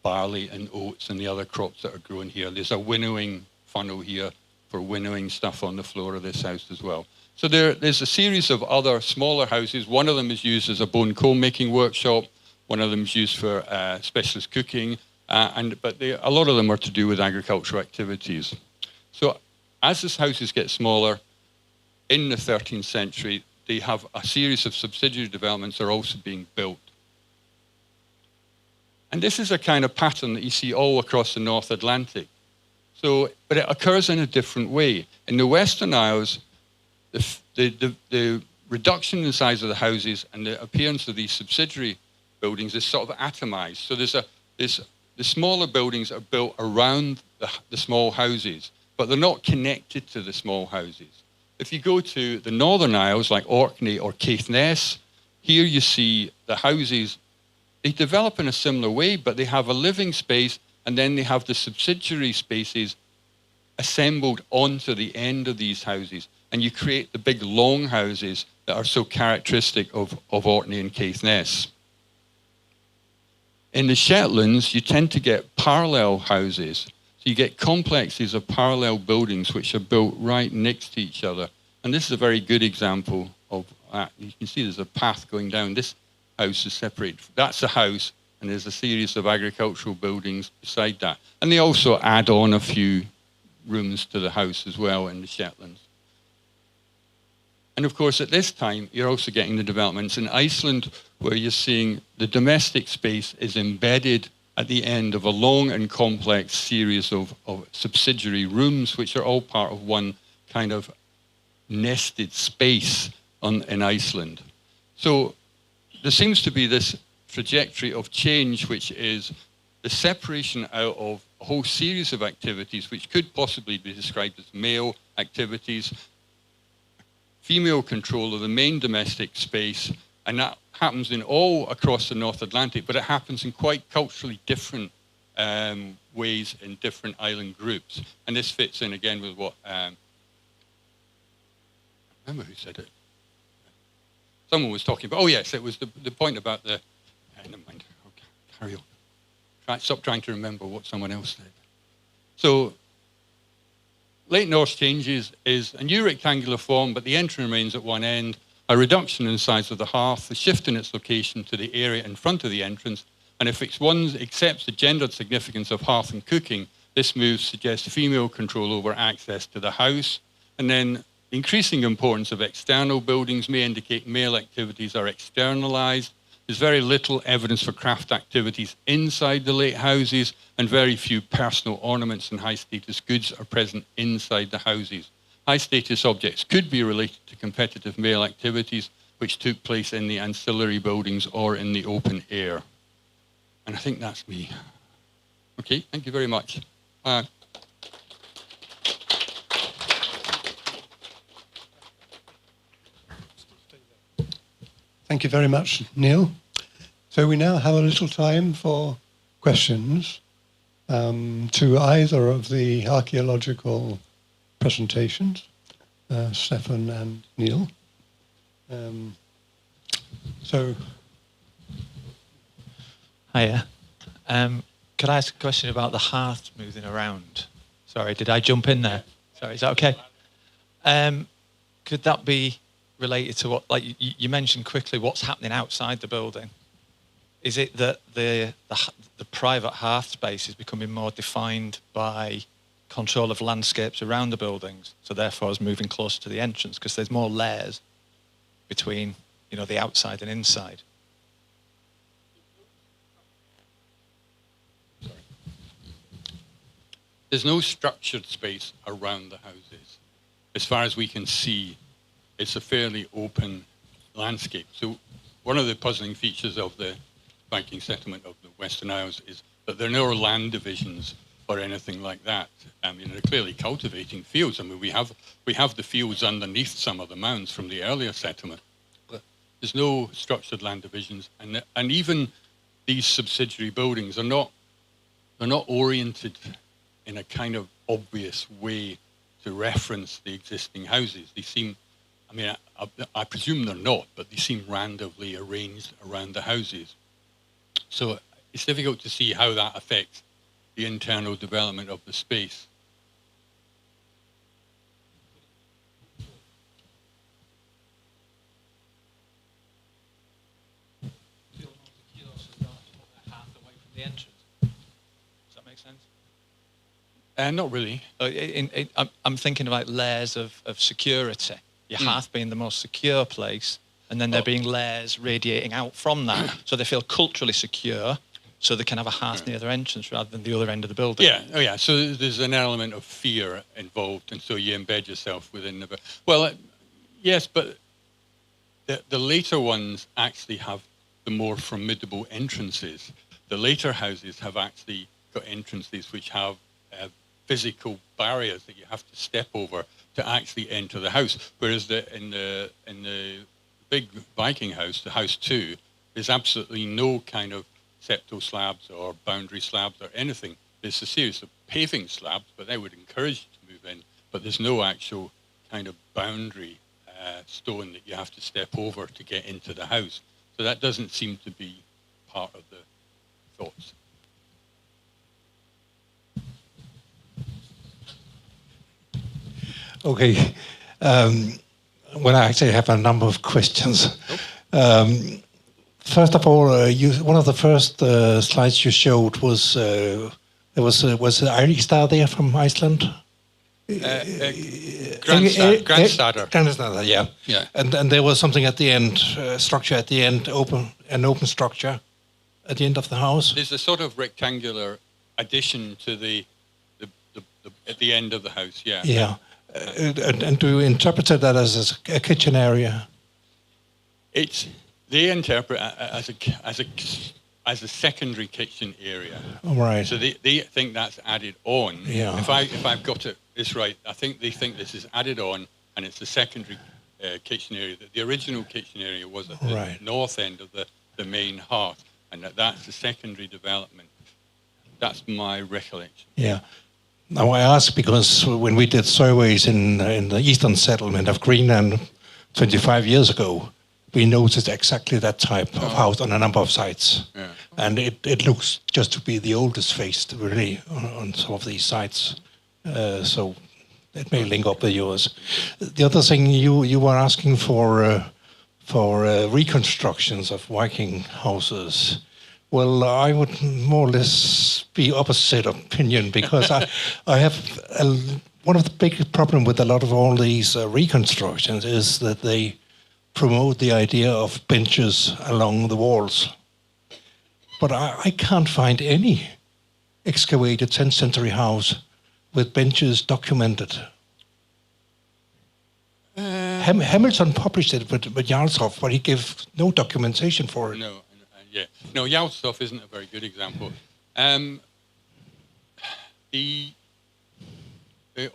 barley and oats and the other crops that are grown here. There's a winnowing funnel here for winnowing stuff on the floor of this house as well. So there's a series of other smaller houses. One of them is used as a bone comb making workshop. One of them is used for specialist cooking, but a lot of them are to do with agricultural activities. So as these houses get smaller, in the 13th century, they have a series of subsidiary developments that are also being built. And this is a kind of pattern that you see all across the North Atlantic. So, but it occurs in a different way. In the Western Isles, the reduction in the size of the houses and the appearance of these subsidiary buildings is sort of atomized. So the smaller buildings are built around the small houses, but they're not connected to the small houses. If you go to the Northern Isles, like Orkney or Caithness, here you see the houses, they develop in a similar way, but they have a living space, and then they have the subsidiary spaces assembled onto the end of these houses. And you create the big long houses that are so characteristic of Orkney and Caithness. In the Shetlands, you tend to get parallel houses. So you get complexes of parallel buildings which are built right next to each other. And this is a very good example of that. You can see there's a path going down. This house is separated. That's a house, and there's a series of agricultural buildings beside that. And they also add on a few rooms to the house as well in the Shetlands. And of course, at this time, you're also getting the developments in Iceland, where you're seeing the domestic space is embedded at the end of a long and complex series of subsidiary rooms, which are all part of one kind of nested space in Iceland. So there seems to be this trajectory of change, which is the separation out of a whole series of activities, which could possibly be described as male activities, female control of the main domestic space, and that happens in all across the North Atlantic, but it happens in quite culturally different ways in different island groups. And this fits in again with what, I remember who said it. Someone was talking about, oh yes, it was the point about the, never mind, okay, carry on. Stop trying to remember what someone else said. So, Late Norse changes is a new rectangular form, but the entry remains at one end, a reduction in the size of the hearth, a shift in its location to the area in front of the entrance, and if one accepts the gendered significance of hearth and cooking, this move suggests female control over access to the house. And then increasing importance of external buildings may indicate male activities are externalized. There's very little evidence for craft activities inside the late houses, and very few personal ornaments and high-status goods are present inside the houses. High-status objects could be related to competitive male activities which took place in the ancillary buildings or in the open air. And I think that's me. Okay, thank you very much. Thank you very much, Neil. So we now have a little time for questions to either of the archaeological presentations, Steffen and Neil. Hiya. Could I ask a question about the hearth moving around? Sorry, did I jump in there? Sorry, is that okay? Could that be related to what, like you mentioned quickly, what's happening outside the building? Is it that the private hearth space is becoming more defined by control of landscapes around the buildings, so therefore is moving closer to the entrance because there's more layers between, you know, the outside and inside? There's no structured space around the houses. As far as we can see, it's a fairly open landscape. So one of the puzzling features of the Viking settlement of the Western Isles is that there are no land divisions or anything like that. I mean, they're clearly cultivating fields. I mean, we have the fields underneath some of the mounds from the earlier settlement, but there's no structured land divisions, and even these subsidiary buildings are not oriented in a kind of obvious way to reference the existing houses. They seem, I mean, I presume they're not, but they seem randomly arranged around the houses. So it's difficult to see how that affects the internal development of the space. the entrance. Does that make sense? Not really. I'm thinking about layers of security. Your hearth being the most secure place, and then there being layers radiating out from that, so they feel culturally secure, so they can have a hearth near their entrance rather than the other end of the building. Yeah, oh yeah. So there's an element of fear involved, and so you embed yourself within the. Well, yes, but the later ones actually have the more formidable entrances. The later houses have actually got entrances which have physical barriers that you have to step over to actually enter the house. Whereas in the big Viking house, the house 2, there's absolutely no kind of septo slabs or boundary slabs or anything. There's a series of paving slabs, but they would encourage you to move in. But there's no actual kind of boundary stone that you have to step over to get into the house. So that doesn't seem to be part of the thoughts. Okay. Well, I actually have a number of questions. First of all, one of the first slides you showed was was Eiríksstaðir there from Iceland? Grandstaðir, yeah. Yeah. And there was something at the end, structure at the end, an open structure at the end of the house. There's a sort of rectangular addition to the at the end of the house, yeah. Yeah. And do you interpret that as a kitchen area? They interpret it as a secondary kitchen area. Right. So they think that's added on. Yeah. If I've got this right, I think they think this is added on, and it's the secondary kitchen area. The original kitchen area was at the north end of the main hearth, and that's the secondary development. That's my recollection. Yeah. Now I ask because when we did surveys in the eastern settlement of Greenland 25 years ago, we noticed exactly that type of house on a number of sites. Yeah. And it looks just to be the oldest faced, really, on some of these sites. So it may link up with yours. The other thing you were asking for reconstructions of Viking houses. Well, I would more or less be opposite opinion because I have one of the big problem with a lot of all these reconstructions is that they promote the idea of benches along the walls. But I can't find any excavated 10th century house with benches documented. Hamilton published it with Jarlshof, but he gave no documentation for it. No. Yeah, no, Jarlshof isn't a very good example. The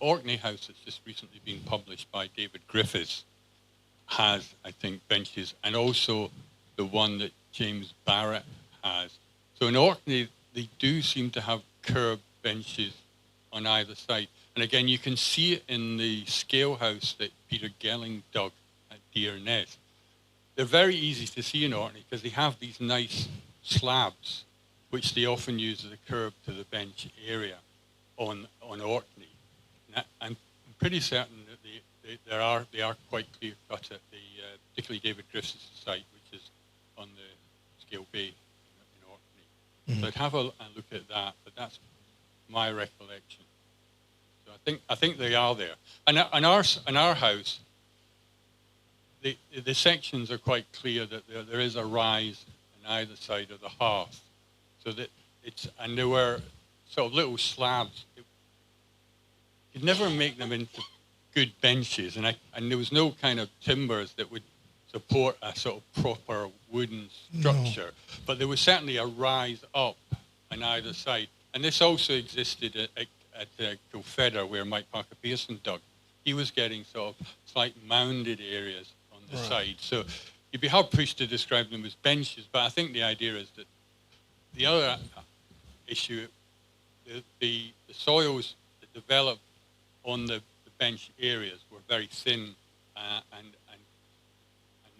Orkney house that's just recently been published by David Griffiths has, I think, benches, and also the one that James Barrett has. So in Orkney, they do seem to have curved benches on either side. And again, you can see it in the scale house that Peter Gelling dug at Deer Nest. They're very easy to see in Orkney because they have these nice slabs, which they often use as a curb to the bench area on Orkney. I'm pretty certain that they are quite clear cut at the particularly David Griffiths' site, which is on the Scale Bay in Orkney. So I'd have a look at that, but that's my recollection. So I think they are there. And our house. The sections are quite clear that there is a rise on either side of the hearth, so that and there were sort of little slabs. You'd never make them into good benches, and there was no kind of timbers that would support a sort of proper wooden structure. No. But there was certainly a rise up on either side, and this also existed at Kilfedder, where Mike Parker Pearson dug. He was getting sort of slight mounded areas the side. So you'd be hard pushed to describe them as benches, but I think the idea is that the other issue, the soils that developed on the bench areas were very thin and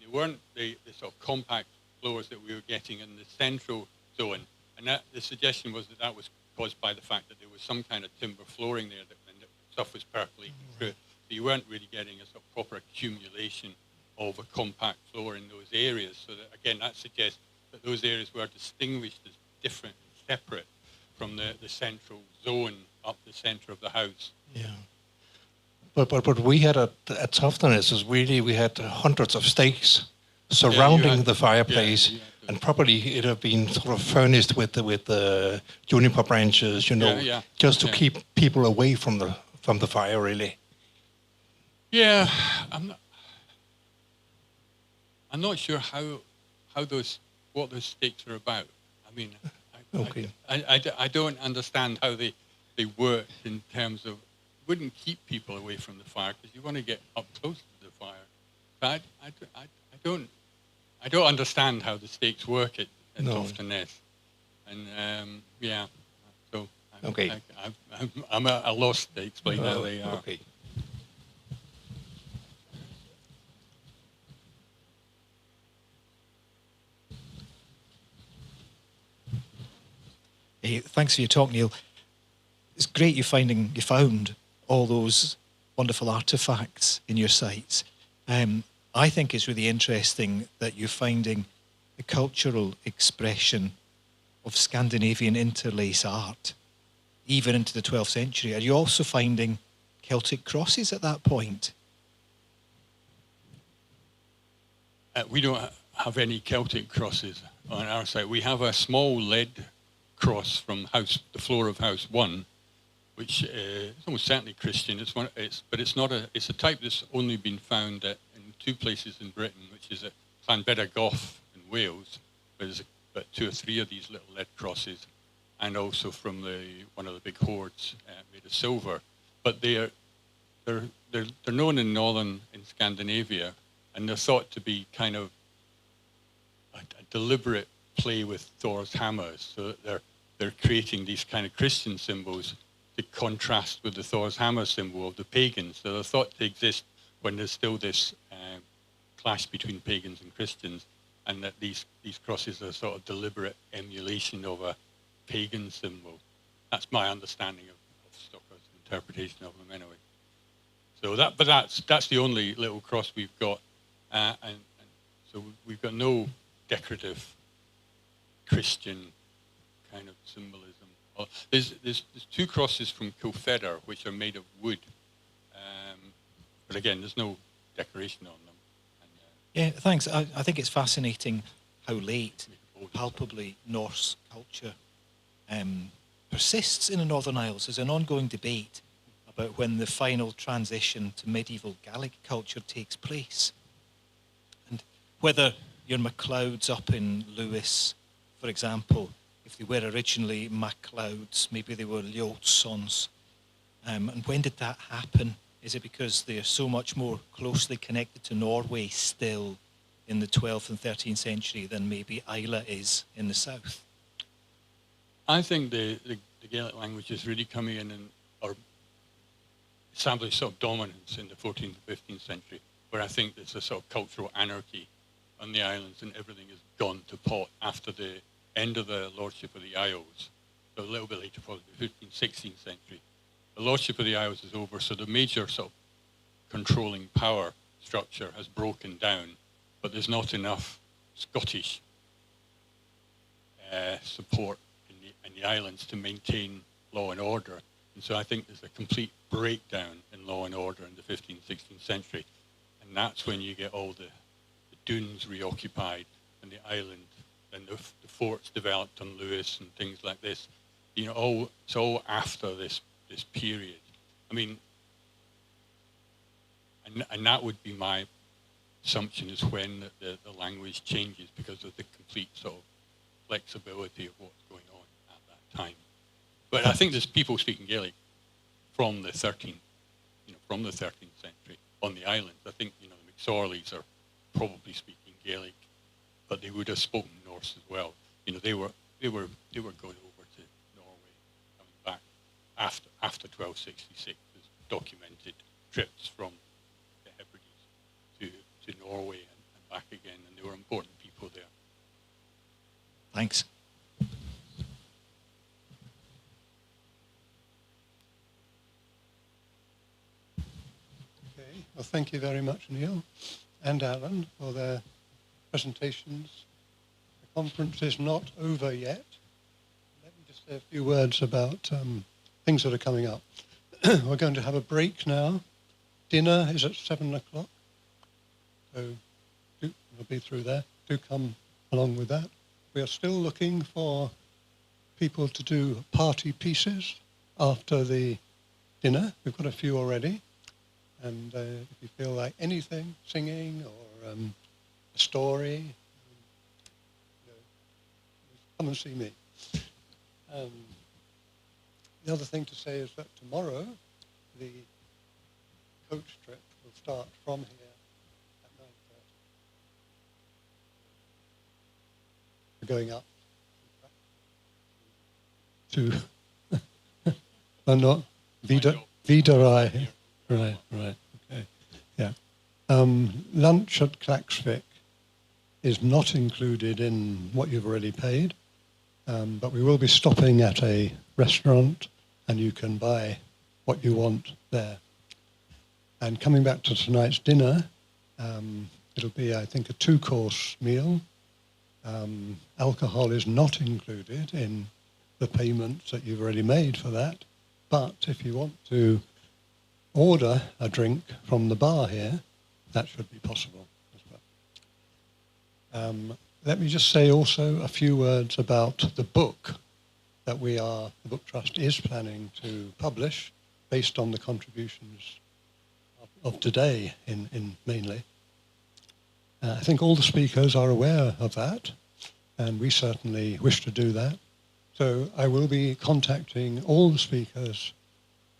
they weren't the sort of compact floors that we were getting in the central zone. And the suggestion was that was caused by the fact that there was some kind of timber flooring there and the stuff was percolating through. So you weren't really getting a sort of proper accumulation of a compact floor in those areas. So that, again, that suggests that those areas were distinguished as different separate from the central zone up the center of the house. Yeah. But we had at Toftanes is really we had hundreds of stakes surrounding the fireplace, and probably it have been sort of furnished with the juniper branches, you know, just to keep people away from the fire, really. Yeah, I'm not sure what those stakes are about. I mean, I don't understand how they work in terms of wouldn't keep people away from the fire because you want to get up close to the fire. But I don't understand how the stakes work at Toftanes. And so I'm at a loss to explain how they are. Okay. Hey, thanks for your talk, Neil. It's great you found all those wonderful artifacts in your sites. I think it's really interesting that you're finding the cultural expression of Scandinavian interlace art, even into the 12th century. Are you also finding Celtic crosses at that point? We don't have any Celtic crosses on our site. We have a small lead cross from the floor of House 1, which is almost certainly Christian. It's a type that's only been found in 2 places in Britain, which is at Llanbedagwch in Wales, where there's about 2 or 3 of these little lead crosses, and also from one of the big hoards made of silver. But they're known in Scandinavia, and they're thought to be kind of a deliberate play with Thor's hammers, so that they're creating these kind of Christian symbols to contrast with the Thor's hammer symbol of the pagans. So they're thought to exist when there's still this clash between pagans and Christians, and that these crosses are sort of deliberate emulation of a pagan symbol. That's my understanding of Stocker's interpretation of them anyway. So that's the only little cross we've got, and so we've got no decorative Christian kind of symbolism. There's 2 crosses from Kilfedder which are made of wood, but again, there's no decoration on them. Yeah, thanks. I think it's fascinating how late, palpably Norse culture persists in the Northern Isles. There's an ongoing debate about when the final transition to medieval Gaelic culture takes place, and whether your MacLeods up in Lewis, for example, if they were originally MacLeods, maybe they were Ljótssons. And when did that happen? Is it because they are so much more closely connected to Norway still in the 12th and 13th century than maybe Islay is in the south? I think the Gaelic language is really coming in or establishing sort of dominance in the 14th and 15th century, where I think there's a sort of cultural anarchy on the islands and everything has gone to pot after the end of the Lordship of the Isles. So a little bit later, probably the 15th, 16th century. The Lordship of the Isles is over, so the major sort of controlling power structure has broken down, but there's not enough Scottish support in the islands to maintain law and order. And so I think there's a complete breakdown in law and order in the 15th, 16th century. And that's when you get all the dunes reoccupied and the island, and the forts developed on Lewis and things like this. You know, it's all after this period. I mean, and that would be my assumption is when the language changes because of the complete sort of flexibility of what's going on at that time. But I think there's people speaking Gaelic from the 13th century on the islands. I think, you know, the McSorleys are probably speaking Gaelic, but they would have spoken Norse as well. You know, they were going over to Norway, coming back after 1266. There's documented trips from the Hebrides to Norway and back again, and they were important people there. Thanks. Okay, well, thank you very much, Neil and Alan, for their presentations. The conference is not over yet. Let me say a few words about things that are coming up. We're going to have a break now. Dinner is at 7 o'clock. So we'll be through there. Do come along with that. We are still looking for people to do party pieces after the dinner. We've got a few already. And if you feel like anything, singing or a story, come and see me. The other thing to say is that tomorrow the coach trip will start from here at 9:30. We're going up to not Vidarai. Right, okay. Yeah. Lunch at Klaksvik is not included in what you've already paid, but we will be stopping at a restaurant and you can buy what you want there. And coming back to tonight's dinner, it'll be, I think, a 2-course meal. Alcohol is not included in the payments that you've already made for that, but if you want to order a drink from the bar here, that should be possible as well. Let me just say also a few words about the book that the Book Trust is planning to publish based on the contributions of today in mainly. I think all the speakers are aware of that, and we certainly wish to do that. So I will be contacting all the speakers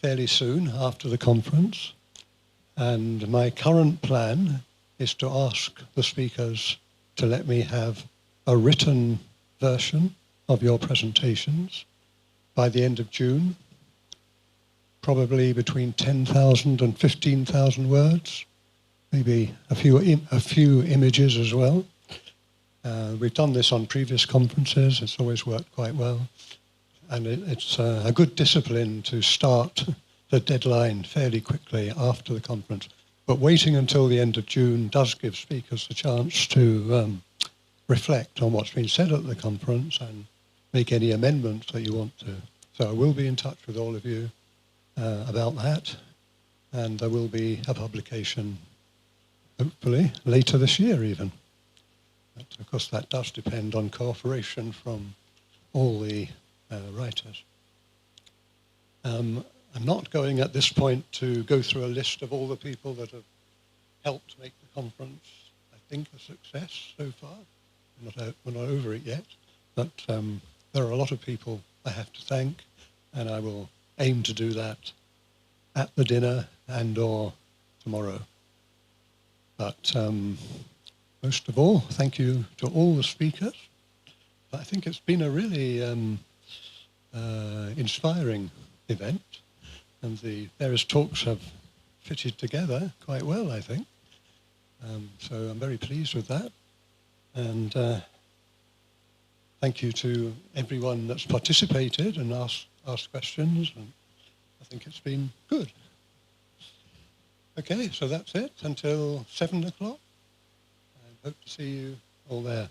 fairly soon after the conference, and my current plan is to ask the speakers to let me have a written version of your presentations by the end of June, probably between 10,000 and 15,000 words, maybe a few images as well. We've done this on previous conferences. It's always worked quite well. And it's a good discipline to start the deadline fairly quickly after the conference. But waiting until the end of June does give speakers a chance to reflect on what's been said at the conference and make any amendments that you want to. So I will be in touch with all of you about that. And there will be a publication, hopefully, later this year even. But of course, that does depend on cooperation from all the writers. I'm not going at this point to go through a list of all the people that have helped make the conference, I think, a success so far. We're not over it yet, but there are a lot of people I have to thank, and I will aim to do that at the dinner and or tomorrow. But most of all, thank you to all the speakers. I think it's been a really inspiring event, and the various talks have fitted together quite well, I think. So I'm very pleased with that. And thank you to everyone that's participated and asked questions. And I think it's been good. Okay, so that's it until 7 o'clock. I hope to see you all there.